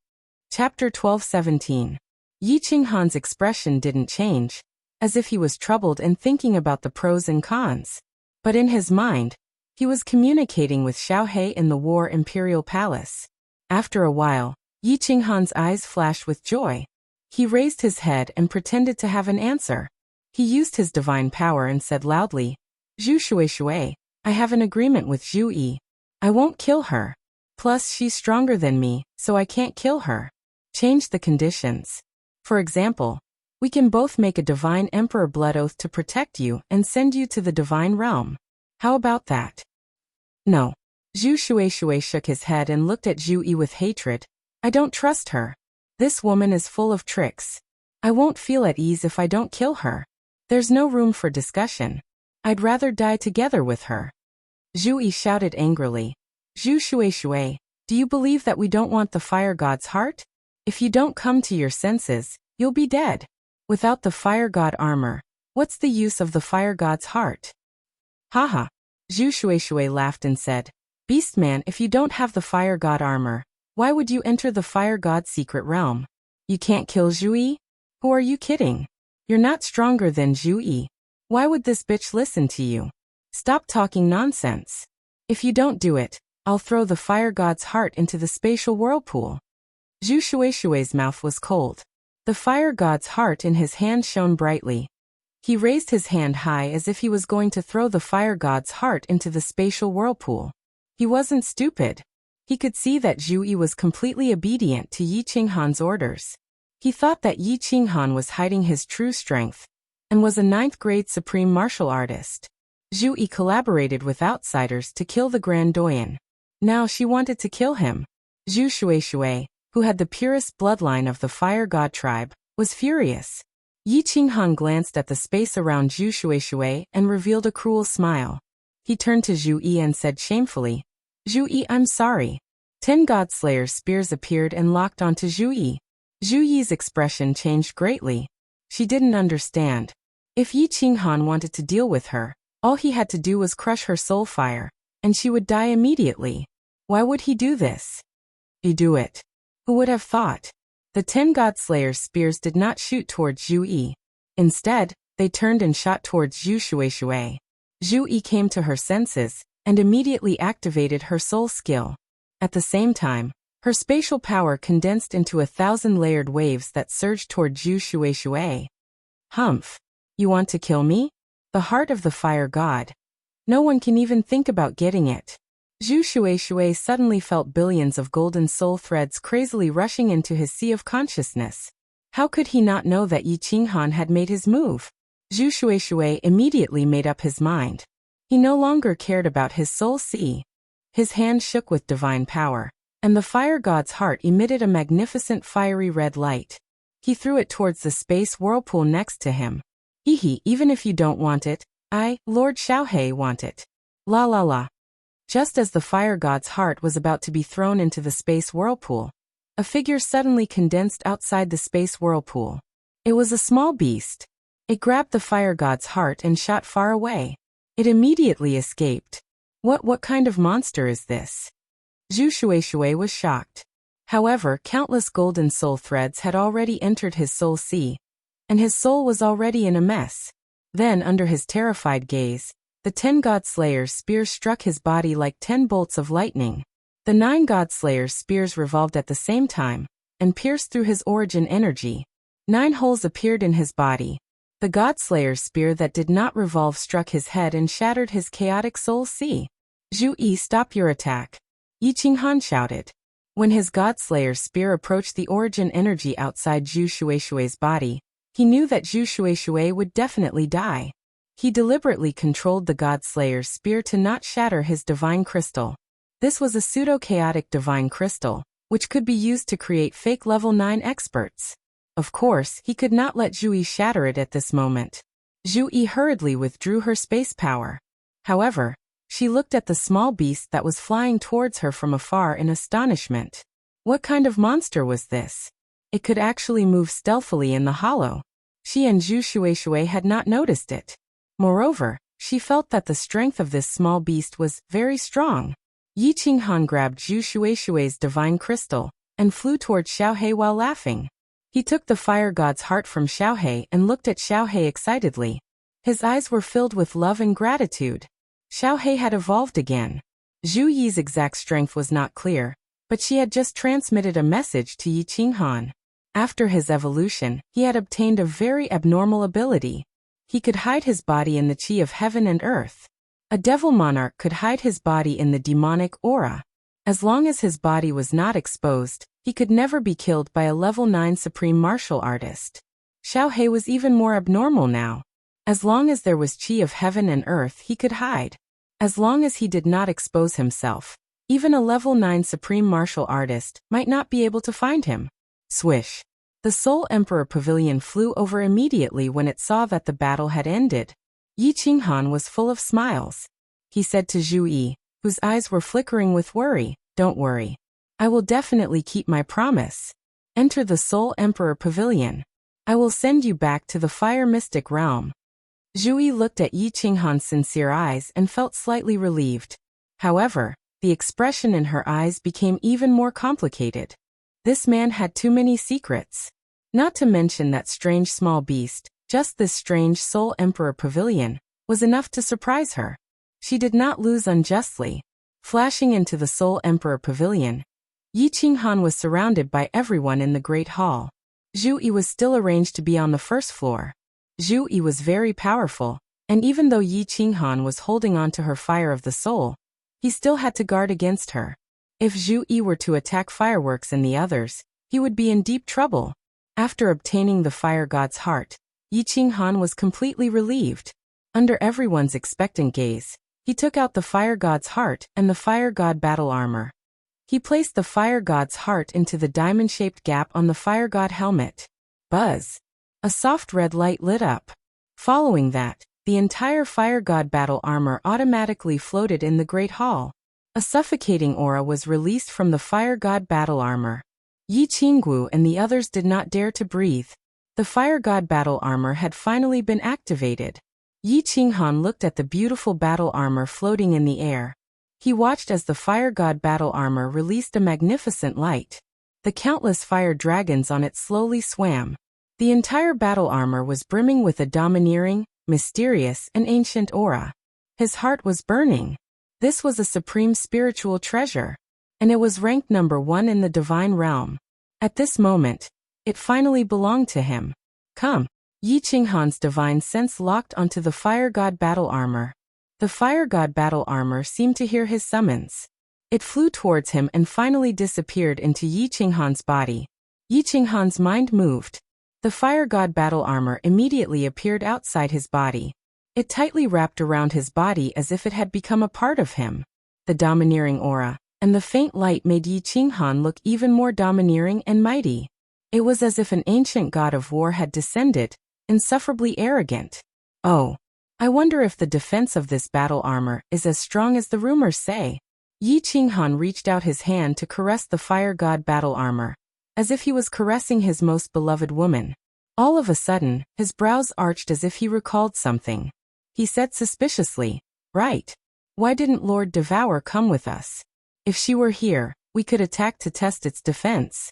Speaker 1: Chapter 12:17. Yi Qinghan's expression didn't change, as if he was troubled and thinking about the pros and cons. But in his mind, he was communicating with Xiaohe in the War Imperial Palace. After a while, Yi Qinghan's eyes flashed with joy. He raised his head and pretended to have an answer. He used his divine power and said loudly, "Zhu Shui, I have an agreement with Zhu Yi. I won't kill her. Plus she's stronger than me, so I can't kill her. Change the conditions. For example, we can both make a divine emperor blood oath to protect you and send you to the divine realm. How about that?" "No." Zhu Shui shook his head and looked at Zhu Yi with hatred. "I don't trust her. This woman is full of tricks. I won't feel at ease if I don't kill her. There's no room for discussion. I'd rather die together with her." Zhu Yi shouted angrily. "Zhu Shui, do you believe that we don't want the fire god's heart? If you don't come to your senses, you'll be dead. Without the fire god armor, what's the use of the fire god's heart?" "Haha." Zhu Shui laughed and said, "Beastman, if you don't have the fire god armor, why would you enter the fire god's secret realm? You can't kill Zhu Yi? Who are you kidding? You're not stronger than Zhu Yi. Why would this bitch listen to you? Stop talking nonsense. If you don't do it, I'll throw the fire god's heart into the spatial whirlpool." Zhu Shui's mouth was cold. The fire god's heart in his hand shone brightly. He raised his hand high as if he was going to throw the fire god's heart into the spatial whirlpool. He wasn't stupid. He could see that Zhu Yi was completely obedient to Yi Qinghan's orders. He thought that Yi Qinghan was hiding his true strength and was a 9th-grade supreme martial artist. Zhu Yi collaborated with outsiders to kill the Grand Doyen. Now she wanted to kill him. Zhu Shui, who had the purest bloodline of the fire god tribe, was furious. Yi Qinghan glanced at the space around Zhu Shui and revealed a cruel smile. He turned to Zhu Yi and said shamefully, "Zhu Yi, I'm sorry." 10 God Slayer spears appeared and locked onto Zhu Yi. Zhu Yi's expression changed greatly. She didn't understand. If Yi Qinghan wanted to deal with her, all he had to do was crush her soul fire, and she would die immediately. Why would he do this? You do it. Who would have thought? The 10 God Slayer's spears did not shoot towards Zhu Yi. Instead, they turned and shot towards Zhu Shui. Zhu Yi came to her senses and immediately activated her soul skill. At the same time, her spatial power condensed into 1,000-layered waves that surged toward Zhu Shui. "Humph. You want to kill me? The heart of the fire god. No one can even think about getting it." Zhu Shui suddenly felt billions of golden soul threads crazily rushing into his sea of consciousness. How could he not know that Yi Qinghan had made his move? Zhu Shui immediately made up his mind. He no longer cared about his soul sea. His hand shook with divine power, and the fire god's heart emitted a magnificent fiery red light. He threw it towards the space whirlpool next to him. "Hehe, even if you don't want it, I, Lord Xiaohe, want it. La la la." Just as the fire god's heart was about to be thrown into the space whirlpool, a figure suddenly condensed outside the space whirlpool. It was a small beast. It grabbed the fire god's heart and shot far away. It immediately escaped. What kind of monster is this? Zhu Shui was shocked. However, countless golden soul threads had already entered his soul sea, and his soul was already in a mess. Then, under his terrified gaze, the 10 God Slayer's spears struck his body like 10 bolts of lightning. The 9 God Slayer's spears revolved at the same time and pierced through his origin energy. 9 holes appeared in his body. The God Slayer's spear that did not revolve struck his head and shattered his chaotic soul sea. "Zhu Yi, stop your attack!" Yi Qinghan shouted. When his God Slayer's spear approached the origin energy outside Zhu Shui's body, he knew that Zhu Shui would definitely die. He deliberately controlled the God Slayer's spear to not shatter his divine crystal. This was a pseudo-chaotic divine crystal, which could be used to create fake level 9 experts. Of course, he could not let Zhu Yi shatter it at this moment. Zhu Yi hurriedly withdrew her space power. However, She looked at the small beast that was flying towards her from afar in astonishment. What kind of monster was this? It could actually move stealthily in the hollow. She and Zhu Shueishui had not noticed it. Moreover, she felt that the strength of this small beast was very strong. Yi Qinghan grabbed Zhu Shueishui's divine crystal and flew toward Xiaohe while laughing. He took the fire god's heart from Xiaohe and looked at Xiaohe excitedly. His eyes were filled with love and gratitude. Xiaohe had evolved again. Zhu Yi's exact strength was not clear, but she had just transmitted a message to Yi Qinghan. After his evolution, he had obtained a very abnormal ability. He could hide his body in the chi of heaven and earth. A devil monarch could hide his body in the demonic aura. As long as his body was not exposed, he could never be killed by a level 9 supreme martial artist. Xiaohe was even more abnormal now. As long as there was chi of heaven and earth, he could hide. As long as he did not expose himself, even a level 9 supreme martial artist might not be able to find him. Swish. The Soul Emperor Pavilion flew over immediately when it saw that the battle had ended. Yi Qinghan was full of smiles. He said to Zhu Yi, whose eyes were flickering with worry, "Don't worry. I will definitely keep my promise. Enter the Soul Emperor Pavilion. I will send you back to the Fire Mystic Realm." Zhu Yi looked at Yi Qinghan's sincere eyes and felt slightly relieved. However, the expression in her eyes became even more complicated. This man had too many secrets. Not to mention that strange small beast, just this strange Soul Emperor Pavilion, was enough to surprise her. She did not lose unjustly. Flashing into the Soul Emperor Pavilion, Yi Qinghan was surrounded by everyone in the Great Hall. Zhu Yi was still arranged to be on the first floor. Zhu Yi was very powerful, and even though Yi Qinghan was holding on to her fire of the soul, he still had to guard against her. If Zhu Yi were to attack Fireworks and the others, he would be in deep trouble. After obtaining the fire god's heart, Yi Qinghan was completely relieved. Under everyone's expectant gaze, he took out the fire god's heart and the fire god battle armor. He placed the fire god's heart into the diamond-shaped gap on the fire god helmet. Buzz! A soft red light lit up. Following that, the entire fire god battle armor automatically floated in the Great Hall. A suffocating aura was released from the fire god battle armor. Yi Qinggu and the others did not dare to breathe. The fire god battle armor had finally been activated. Yi Qinghan looked at the beautiful battle armor floating in the air. He watched as the fire god battle armor released a magnificent light. The countless fire dragons on it slowly swam. The entire battle armor was brimming with a domineering, mysterious, and ancient aura. His heart was burning. This was a supreme spiritual treasure, and it was ranked number 1 in the divine realm. At this moment, it finally belonged to him. Come! Yi Qinghan's divine sense locked onto the fire god battle armor. The fire god battle armor seemed to hear his summons. It flew towards him and finally disappeared into Yi Qinghan's body. Yi Qinghan's mind moved. The fire god battle armor immediately appeared outside his body. It tightly wrapped around his body as if it had become a part of him. The domineering aura and the faint light made Yi Qinghan look even more domineering and mighty. It was as if an ancient god of war had descended, insufferably arrogant. Oh, I wonder if the defense of this battle armor is as strong as the rumors say. Yi Qinghan reached out his hand to caress the fire god battle armor, as if he was caressing his most beloved woman. All of a sudden, his brows arched as if he recalled something. He said suspiciously, "Right. Why didn't Lord Devour come with us? If she were here, we could attack to test its defense."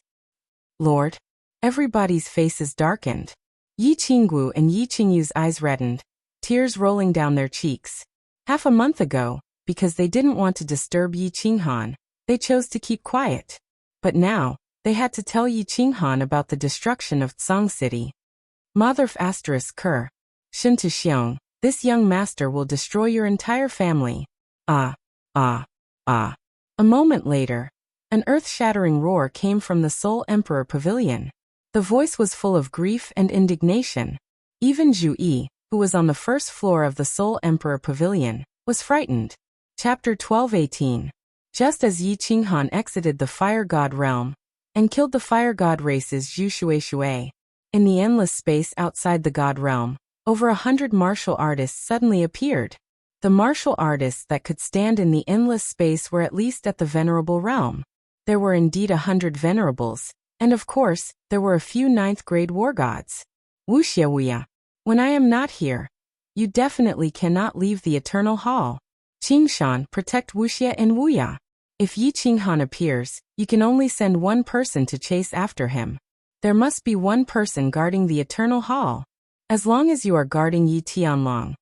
Speaker 1: Lord? Everybody's faces darkened. Yi Qinggu and Yi Qingyu's eyes reddened, tears rolling down their cheeks. Half a month ago, because they didn't want to disturb Yi Qinghan, they chose to keep quiet. But now, they had to tell Yi Qinghan about the destruction of Tsang City. Motherf *Ker. Shin to Xiong. This young master will destroy your entire family. Ah. A moment later, an earth-shattering roar came from the Soul Emperor Pavilion. The voice was full of grief and indignation. Even Zhu Yi, who was on the first floor of the Soul Emperor Pavilion, was frightened. Chapter 12:18. Just as Yi Qinghan exited the Fire God realm and killed the Fire God race's Zhu Shueishui, in the endless space outside the God realm, over 100 martial artists suddenly appeared. The martial artists that could stand in the endless space were at least at the venerable realm. There were indeed 100 venerables, and of course, there were a few 9th-grade war gods. Wuxia Wuya. When I am not here, you definitely cannot leave the Eternal Hall. Qingshan, protect Wuxia and Wuya. If Yi Qinghan appears, you can only send one person to chase after him. There must be one person guarding the Eternal Hall. As long as you are guarding Yi Tianlong,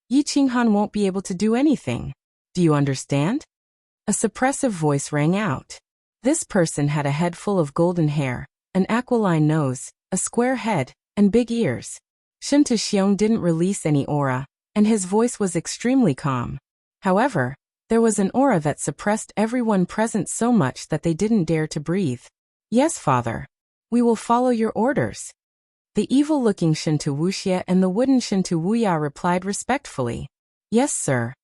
Speaker 1: Yi Qinghan won't be able to do anything. Do you understand? A suppressive voice rang out. This person had a head full of golden hair, an aquiline nose, a square head, and big ears. Shen Tuxiong didn't release any aura, and his voice was extremely calm. However, there was an aura that suppressed everyone present so much that they didn't dare to breathe. Yes, father. We will follow your orders. The evil-looking Shinto Wuxia and the wooden Shinto Wuya replied respectfully. Yes, sir.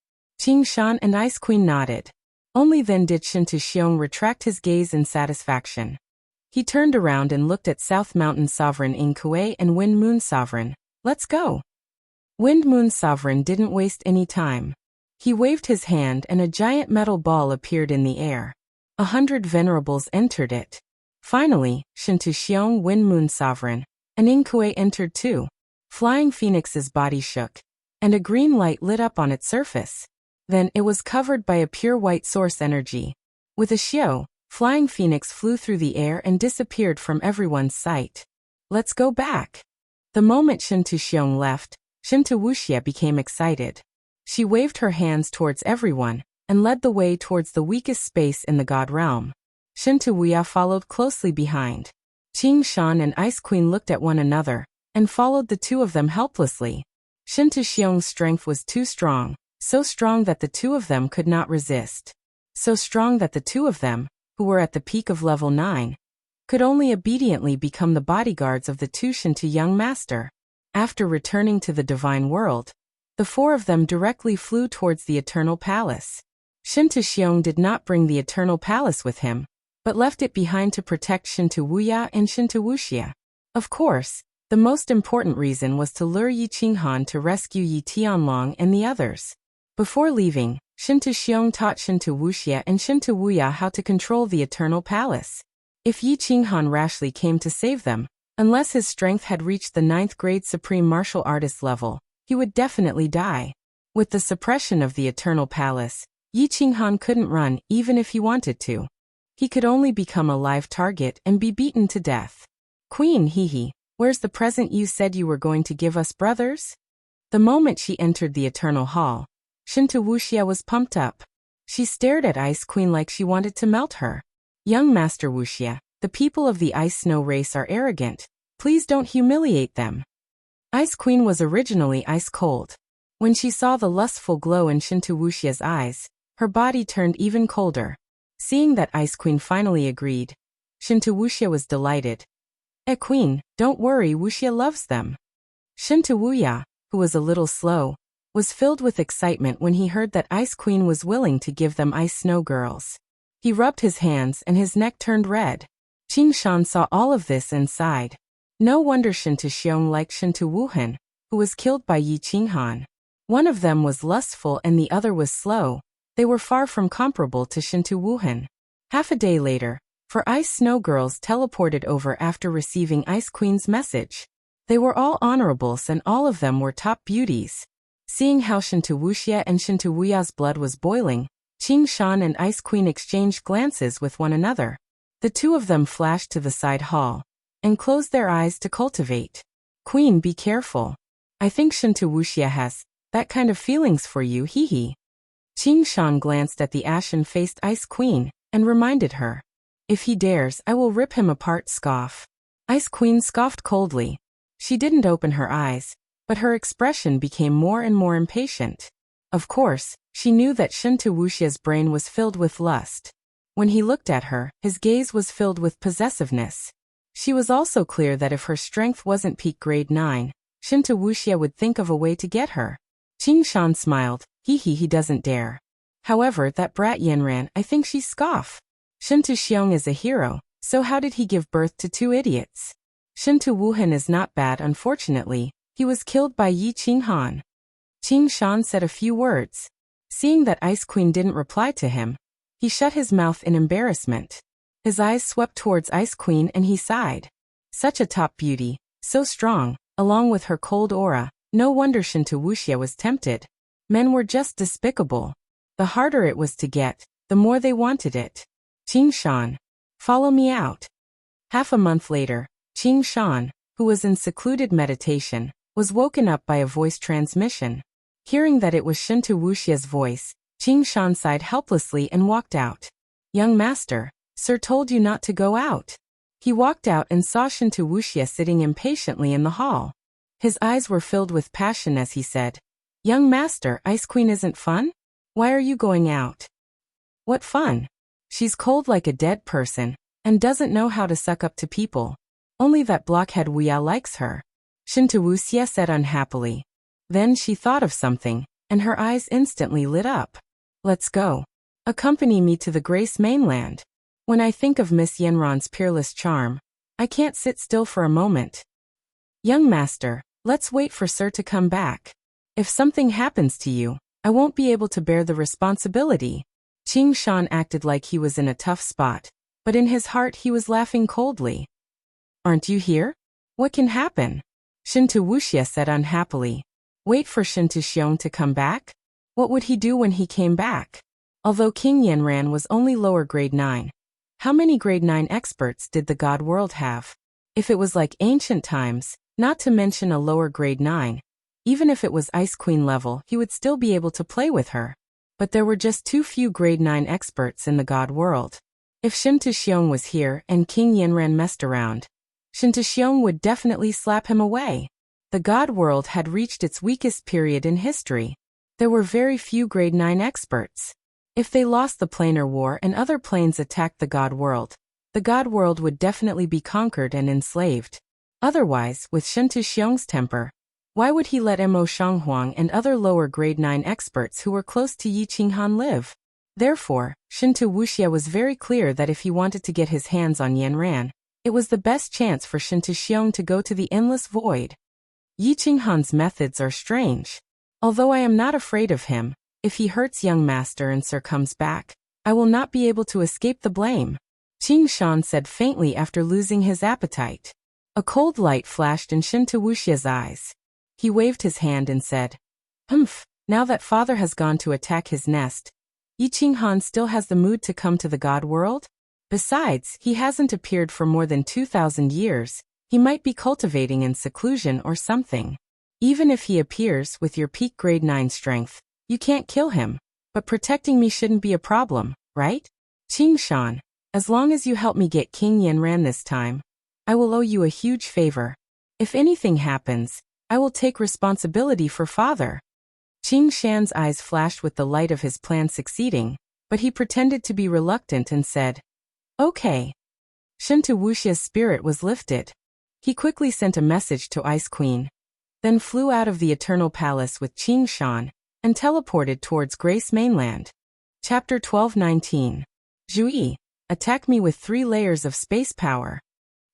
Speaker 1: Qingshan and Ice Queen nodded. Only then did Shinto Xiong retract his gaze in satisfaction. He turned around and looked at South Mountain Sovereign Ing Kuei and Wind Moon Sovereign. Let's go. Wind Moon Sovereign didn't waste any time. He waved his hand and a giant metal ball appeared in the air. 100 venerables entered it. Finally, Shinto Xiong, Wind Moon Sovereign, and Ing Kuei entered too. Flying Phoenix's body shook, and a green light lit up on its surface. Then it was covered by a pure white source energy. With a xiao, Flying Phoenix flew through the air and disappeared from everyone's sight. Let's go back. The moment Shinto Xiong left, Shinto Wuxia became excited. She waved her hands towards everyone, and led the way towards the weakest space in the God realm. Shinto Wuya followed closely behind. Qingshan and Ice Queen looked at one another, and followed the two of them helplessly. Shinto Xiong's strength was too strong, so strong that the two of them could not resist. So strong that the two of them, who were at the peak of level 9, could only obediently become the bodyguards of the two Shinto young master. After returning to the divine world, the four of them directly flew towards the Eternal Palace. Shinto Xiong did not bring the Eternal Palace with him, but left it behind to protect Shinto Wuya and Shinto Wuxia. Of course, the most important reason was to lure Yi Qinghan to rescue Yi Tianlong and the others. Before leaving, Shinto Xiong taught Shinto Wuxia and Shinto Wuya how to control the Eternal Palace. If Yi Qinghan rashly came to save them, unless his strength had reached the 9th grade supreme martial artist level, he would definitely die. With the suppression of the Eternal Palace, Yi Qinghan couldn't run even if he wanted to. He could only become a live target and be beaten to death. Queen, hee, where's the present you said you were going to give us, brothers? The moment she entered the Eternal Hall, Shinto Wuxia was pumped up. She stared at Ice Queen like she wanted to melt her. Young Master Wuxia, the people of the Ice Snow race are arrogant. Please don't humiliate them. Ice Queen was originally ice cold. When she saw the lustful glow in Shinto Wuxia's eyes, her body turned even colder. Seeing that Ice Queen finally agreed, Shinto Wuxia was delighted. Queen, don't worry, Wuxia loves them. Shinto Wuya, who was a little slow, was filled with excitement when he heard that Ice Queen was willing to give them ice snow girls. He rubbed his hands and his neck turned red. Qingshan saw all of this and sighed. No wonder Shinto Xiong liked Shinto Wuhan, who was killed by Yi Qinghan. One of them was lustful and the other was slow. They were far from comparable to Shinto Wuhan. Half a day later, four ice snow girls teleported over after receiving Ice Queen's message. They were all honorables and all of them were top beauties. Seeing how Shinto Wuxia and Shinto Wuya's blood was boiling, Qingshan and Ice Queen exchanged glances with one another. The two of them flashed to the side hall and closed their eyes to cultivate. Queen, be careful. I think Shinto Wuxia has that kind of feelings for you, hee. Qingshan glanced at the ashen-faced Ice Queen and reminded her. If he dares, I will rip him apart, scoff. Ice Queen scoffed coldly. She didn't open her eyes, but her expression became more and more impatient. Of course, she knew that Shinto Wuxia's brain was filled with lust. When he looked at her, his gaze was filled with possessiveness. She was also clear that if her strength wasn't peak grade 9, Shinto Wuxia would think of a way to get her. Qingshan smiled. He doesn't dare. However, that brat Yanran, I think she scoff. Shinto Xiong is a hero, so how did he give birth to two idiots? Shinto Wuhan is not bad, unfortunately. He was killed by Yi Qinghan. Qing Shan said a few words. Seeing that Ice Queen didn't reply to him, he shut his mouth in embarrassment. His eyes swept towards Ice Queen and he sighed. Such a top beauty, so strong, along with her cold aura, no wonder Shinta Wuxia was tempted. Men were just despicable. The harder it was to get, the more they wanted it. Qing Shan, follow me out. Half a month later, Qing Shan, who was in secluded meditation, was woken up by a voice transmission. Hearing that it was Shinta Wuxia's voice, Qing Shan sighed helplessly and walked out. Young master, sir told you not to go out. He walked out and saw Shinta Wuxia sitting impatiently in the hall. His eyes were filled with passion as he said, Young master, Ice Queen isn't fun? Why are you going out? What fun? She's cold like a dead person, and doesn't know how to suck up to people. Only that blockhead Wuya likes her. Shinta Wuxia said unhappily. Then she thought of something, and her eyes instantly lit up. Let's go. Accompany me to the Grace mainland. When I think of Miss Yenron's peerless charm, I can't sit still for a moment. Young master, let's wait for sir to come back. If something happens to you, I won't be able to bear the responsibility. Qing Shan acted like he was in a tough spot, but in his heart he was laughing coldly. Aren't you here? What can happen? Shinta Wuxia said unhappily. Wait for Shinta Xiong to come back? What would he do when he came back? Although King Yenran was only lower grade 9, how many grade 9 experts did the God world have? If it was like ancient times, not to mention a lower grade 9, even if it was Ice Queen level, he would still be able to play with her. But there were just too few grade 9 experts in the God world. If Shinta Xiong was here and King Yenran messed around, Shinta Xiong would definitely slap him away. The God world had reached its weakest period in history. There were very few grade 9 experts. If they lost the planar war and other planes attacked the God world would definitely be conquered and enslaved. Otherwise, with Shinta Xiong's temper, why would he let Mo Shanghuang and other lower grade 9 experts who were close to Yi Qinghan live? Therefore, Shinta Wuxia was very clear that if he wanted to get his hands on Yenran, it was the best chance for Shinta Xiong to go to the endless void. Yi Qinghan's methods are strange. Although I am not afraid of him, if he hurts young master and sir comes back, I will not be able to escape the blame. Qing Shan said faintly after losing his appetite. A cold light flashed in Shinta Wuxia's eyes. He waved his hand and said, now that father has gone to attack his nest, Yi Qinghan still has the mood to come to the God world? Besides, he hasn't appeared for more than 2,000 years. He might be cultivating in seclusion or something. Even if he appears with your peak grade 9 strength, you can't kill him. But protecting me shouldn't be a problem, right? Qing Shan, as long as you help me get King Yenran this time, I will owe you a huge favor. If anything happens, I will take responsibility for father. Qing Shan's eyes flashed with the light of his plan succeeding, but he pretended to be reluctant and said, Okay. Shinta Wuxia's spirit was lifted. He quickly sent a message to Ice Queen, then flew out of the Eternal Palace with Qing Shan and teleported towards Grace Mainland. Chapter 12:19. Zhui, attack me with 3 layers of space power.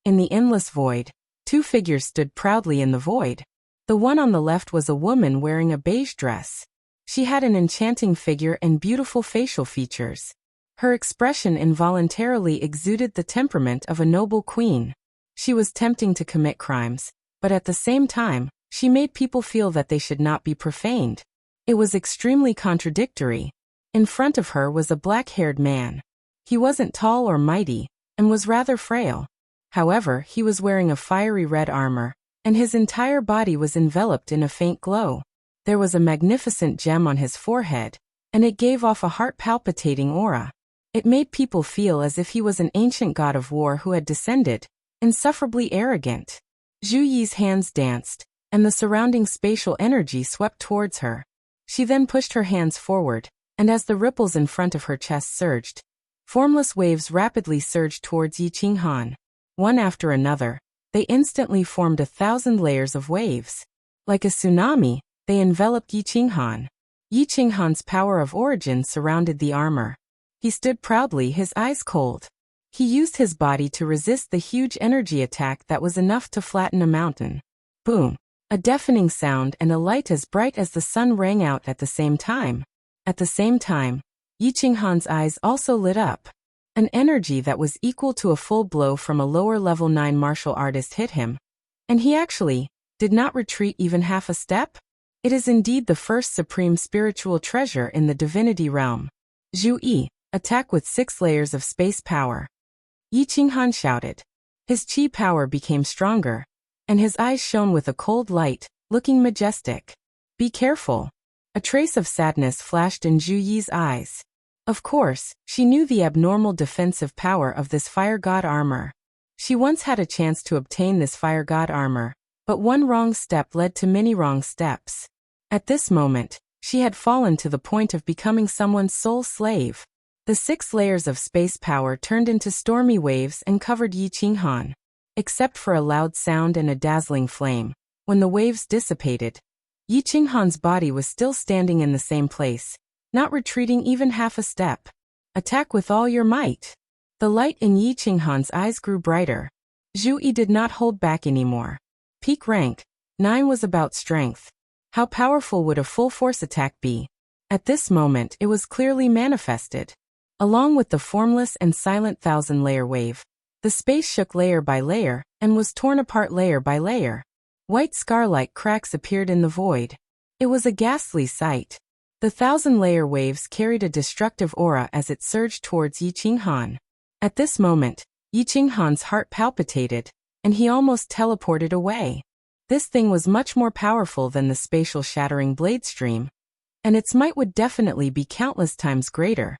Speaker 1: In the endless void, 2 figures stood proudly in the void. The one on the left was a woman wearing a beige dress. She had an enchanting figure and beautiful facial features. Her expression involuntarily exuded the temperament of a noble queen. She was tempting to commit crimes, but at the same time, she made people feel that they should not be profaned. It was extremely contradictory. In front of her was a black-haired man. He wasn't tall or mighty, and was rather frail. However, he was wearing a fiery red armor, and his entire body was enveloped in a faint glow. There was a magnificent gem on his forehead, and it gave off a heart-palpitating aura. It made people feel as if he was an ancient god of war who had descended, insufferably arrogant. Zhu Yi's hands danced, and the surrounding spatial energy swept towards her. She then pushed her hands forward, and as the ripples in front of her chest surged, formless waves rapidly surged towards Yi Qinghan. One after another, they instantly formed 1,000 layers of waves. Like a tsunami, they enveloped Yi Qinghan. Yi Qinghan's power of origin surrounded the armor. He stood proudly, his eyes cold. He used his body to resist the huge energy attack that was enough to flatten a mountain. Boom! A deafening sound and a light as bright as the sun rang out at the same time. At the same time, Yi Qinghan's eyes also lit up. An energy that was equal to a full blow from a lower level 9 martial artist hit him. And he actually did not retreat even half a step? It is indeed the first supreme spiritual treasure in the divinity realm. Zhu Yi, attack with 6 layers of space power. Yi Qinghan shouted. His chi power became stronger, and his eyes shone with a cold light, looking majestic. Be careful. A trace of sadness flashed in Zhu Yi's eyes. Of course, she knew the abnormal defensive power of this fire god armor. She once had a chance to obtain this fire god armor, but one wrong step led to many wrong steps. At this moment, she had fallen to the point of becoming someone's sole slave. The 6 layers of space power turned into stormy waves and covered Yi Qinghan. Except for a loud sound and a dazzling flame, when the waves dissipated, Yi Qinghan's body was still standing in the same place, not retreating even half a step. Attack with all your might. The light in Yi Qinghan's eyes grew brighter. Zhu Yi did not hold back anymore. Peak rank 9 was about strength. How powerful would a full force attack be? At this moment it was clearly manifested. Along with the formless and silent 1,000-layer wave, the space shook layer by layer and was torn apart layer by layer. White scar-like cracks appeared in the void. It was a ghastly sight. The 1,000-layer waves carried a destructive aura as it surged towards Yi Qinghan. At this moment, Yi Qinghan's heart palpitated, and he almost teleported away. This thing was much more powerful than the spatial shattering blade stream, and its might would definitely be countless times greater.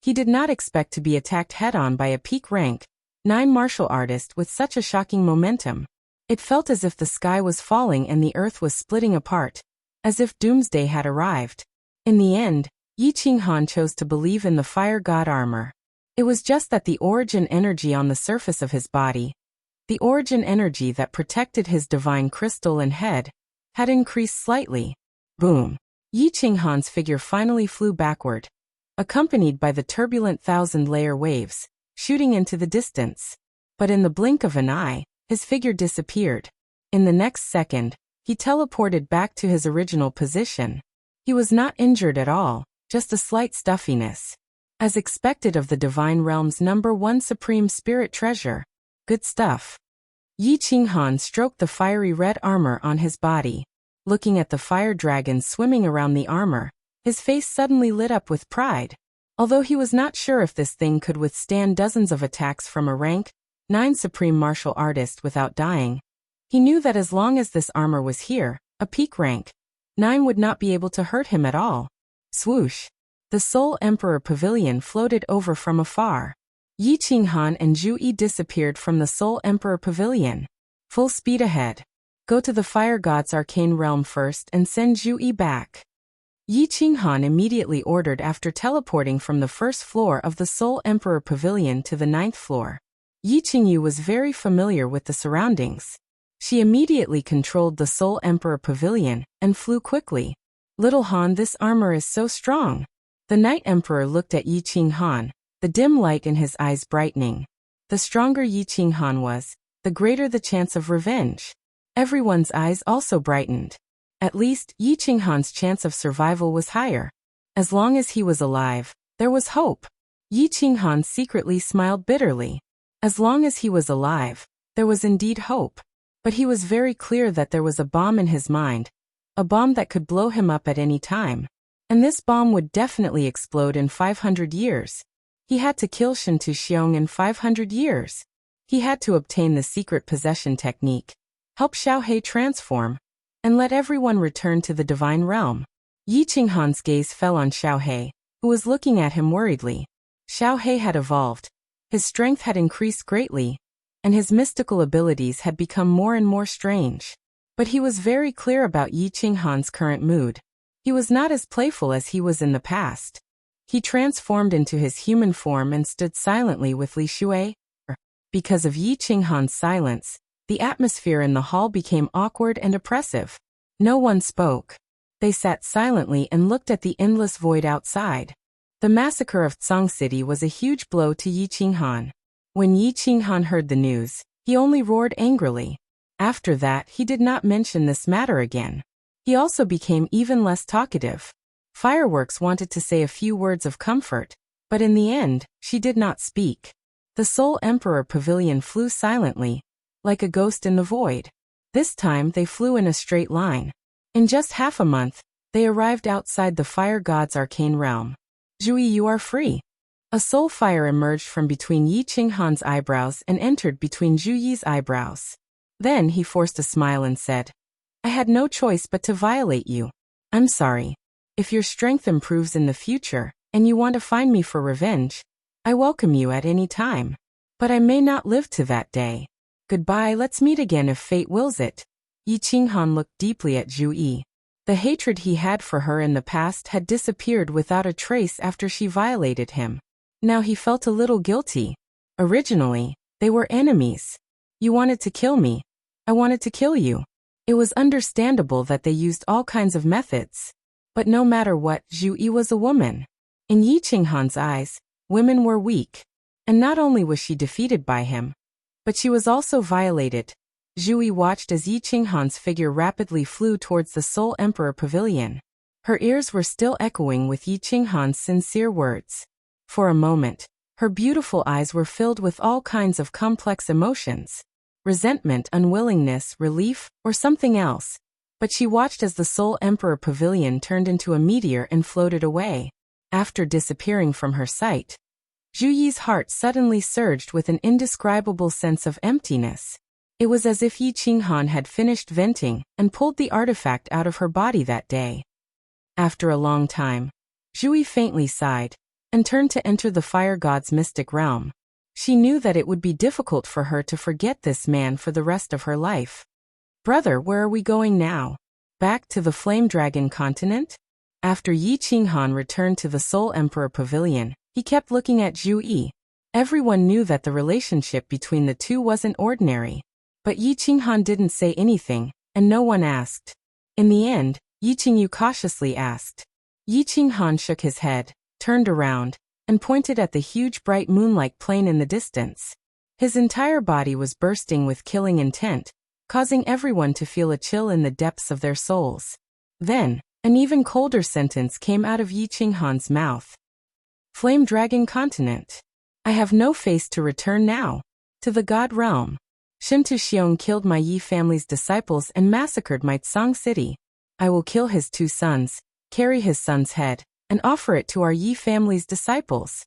Speaker 1: He did not expect to be attacked head-on by a peak rank 9 martial artist with such a shocking momentum. It felt as if the sky was falling and the earth was splitting apart, as if doomsday had arrived. In the end, Yi Qinghan chose to believe in the fire god armor. It was just that the origin energy on the surface of his body, the origin energy that protected his divine crystal and head, had increased slightly. Boom! Yi Qinghan's figure finally flew backward, accompanied by the turbulent 1,000-layer waves, shooting into the distance. But in the blink of an eye, his figure disappeared. In the next second, he teleported back to his original position. He was not injured at all, just a slight stuffiness. As expected of the Divine Realm's #1 supreme spirit treasure. Good stuff. Yi Qinghan stroked the fiery red armor on his body. Looking at the fire dragon swimming around the armor, his face suddenly lit up with pride. Although he was not sure if this thing could withstand dozens of attacks from a rank 9 supreme martial artist without dying, he knew that as long as this armor was here, a peak rank 9 would not be able to hurt him at all. Swoosh! The Soul Emperor Pavilion floated over from afar. Yi Qinghan and Zhu Yi disappeared from the Soul Emperor Pavilion. Full speed ahead. Go to the Fire God's arcane realm first and send Zhu Yi back. Yi Qinghan immediately ordered after teleporting from the first floor of the Soul Emperor Pavilion to the 9th floor. Yi Qingyu was very familiar with the surroundings. She immediately controlled the Soul Emperor Pavilion and flew quickly. Little Han, this armor is so strong. The Night Emperor looked at Yi Qinghan, the dim light in his eyes brightening. The stronger Yi Qinghan was, the greater the chance of revenge. Everyone's eyes also brightened. At least, Yi Qinghan's chance of survival was higher. As long as he was alive, there was hope. Yi Qinghan secretly smiled bitterly. As long as he was alive, there was indeed hope. But he was very clear that there was a bomb in his mind, a bomb that could blow him up at any time. And this bomb would definitely explode in 500 years. He had to kill Shintu Xiong in 500 years. He had to obtain the secret possession technique, help Xiaohe transform, and let everyone return to the divine realm. Yi Qinghan's gaze fell on Xiaohe, who was looking at him worriedly. Xiaohe had evolved. His strength had increased greatly, and his mystical abilities had become more and more strange. But he was very clear about Yi Qinghan's current mood. He was not as playful as he was in the past. He transformed into his human form and stood silently with Li Shui. Because of Yi Qinghan's silence, the atmosphere in the hall became awkward and oppressive. No one spoke. They sat silently and looked at the endless void outside. The massacre of Tsang City was a huge blow to Yi Qinghan. When Yi Qinghan heard the news, he only roared angrily. After that, he did not mention this matter again. He also became even less talkative. Fireworks wanted to say a few words of comfort, but in the end, she did not speak. The Soul Emperor Pavilion flew silently, like a ghost in the void. This time they flew in a straight line. In just half a month, they arrived outside the fire god's arcane realm. Zhuyi, you are free. A soul fire emerged from between Yi Qinghan's eyebrows and entered between Zhu Yi's eyebrows. Then he forced a smile and said, I had no choice but to violate you. I'm sorry. If your strength improves in the future, and you want to find me for revenge, I welcome you at any time. But I may not live to that day. Goodbye, let's meet again if fate wills it. Yi Qinghan looked deeply at Zhu Yi. The hatred he had for her in the past had disappeared without a trace after she violated him. Now he felt a little guilty. Originally, they were enemies. You wanted to kill me. I wanted to kill you. It was understandable that they used all kinds of methods. But no matter what, Zhu Yi was a woman. In Yi Qinghan's eyes, women were weak. And not only was she defeated by him, but she was also violated. Zhu Yi watched as Yi Qinghan's figure rapidly flew towards the Soul Emperor Pavilion. Her ears were still echoing with Yi Qinghan's sincere words. For a moment, her beautiful eyes were filled with all kinds of complex emotions. Resentment, unwillingness, relief, or something else. But she watched as the Soul Emperor Pavilion turned into a meteor and floated away. After disappearing from her sight, Zhu Yi's heart suddenly surged with an indescribable sense of emptiness. It was as if Yi Qinghan had finished venting and pulled the artifact out of her body that day. After a long time, Zhu Yi faintly sighed and turned to enter the fire god's mystic realm. She knew that it would be difficult for her to forget this man for the rest of her life. Brother, where are we going now? Back to the Flame Dragon continent? After Yi Qinghan returned to the Soul Emperor Pavilion, he kept looking at Zhu Yi. Everyone knew that the relationship between the two wasn't ordinary. But Yi Qinghan didn't say anything, and no one asked. In the end, Yi Qingyu cautiously asked. Yi Qinghan shook his head, turned around, and pointed at the huge bright moon-like plain in the distance. His entire body was bursting with killing intent, causing everyone to feel a chill in the depths of their souls. Then, an even colder sentence came out of Yi Qinghan's mouth. Flame Dragon Continent. I have no face to return now. To the God Realm. Shintu Xiong killed my Yi family's disciples and massacred my Tsang city. I will kill his 2 sons, carry his son's head, and offer it to our Yi family's disciples.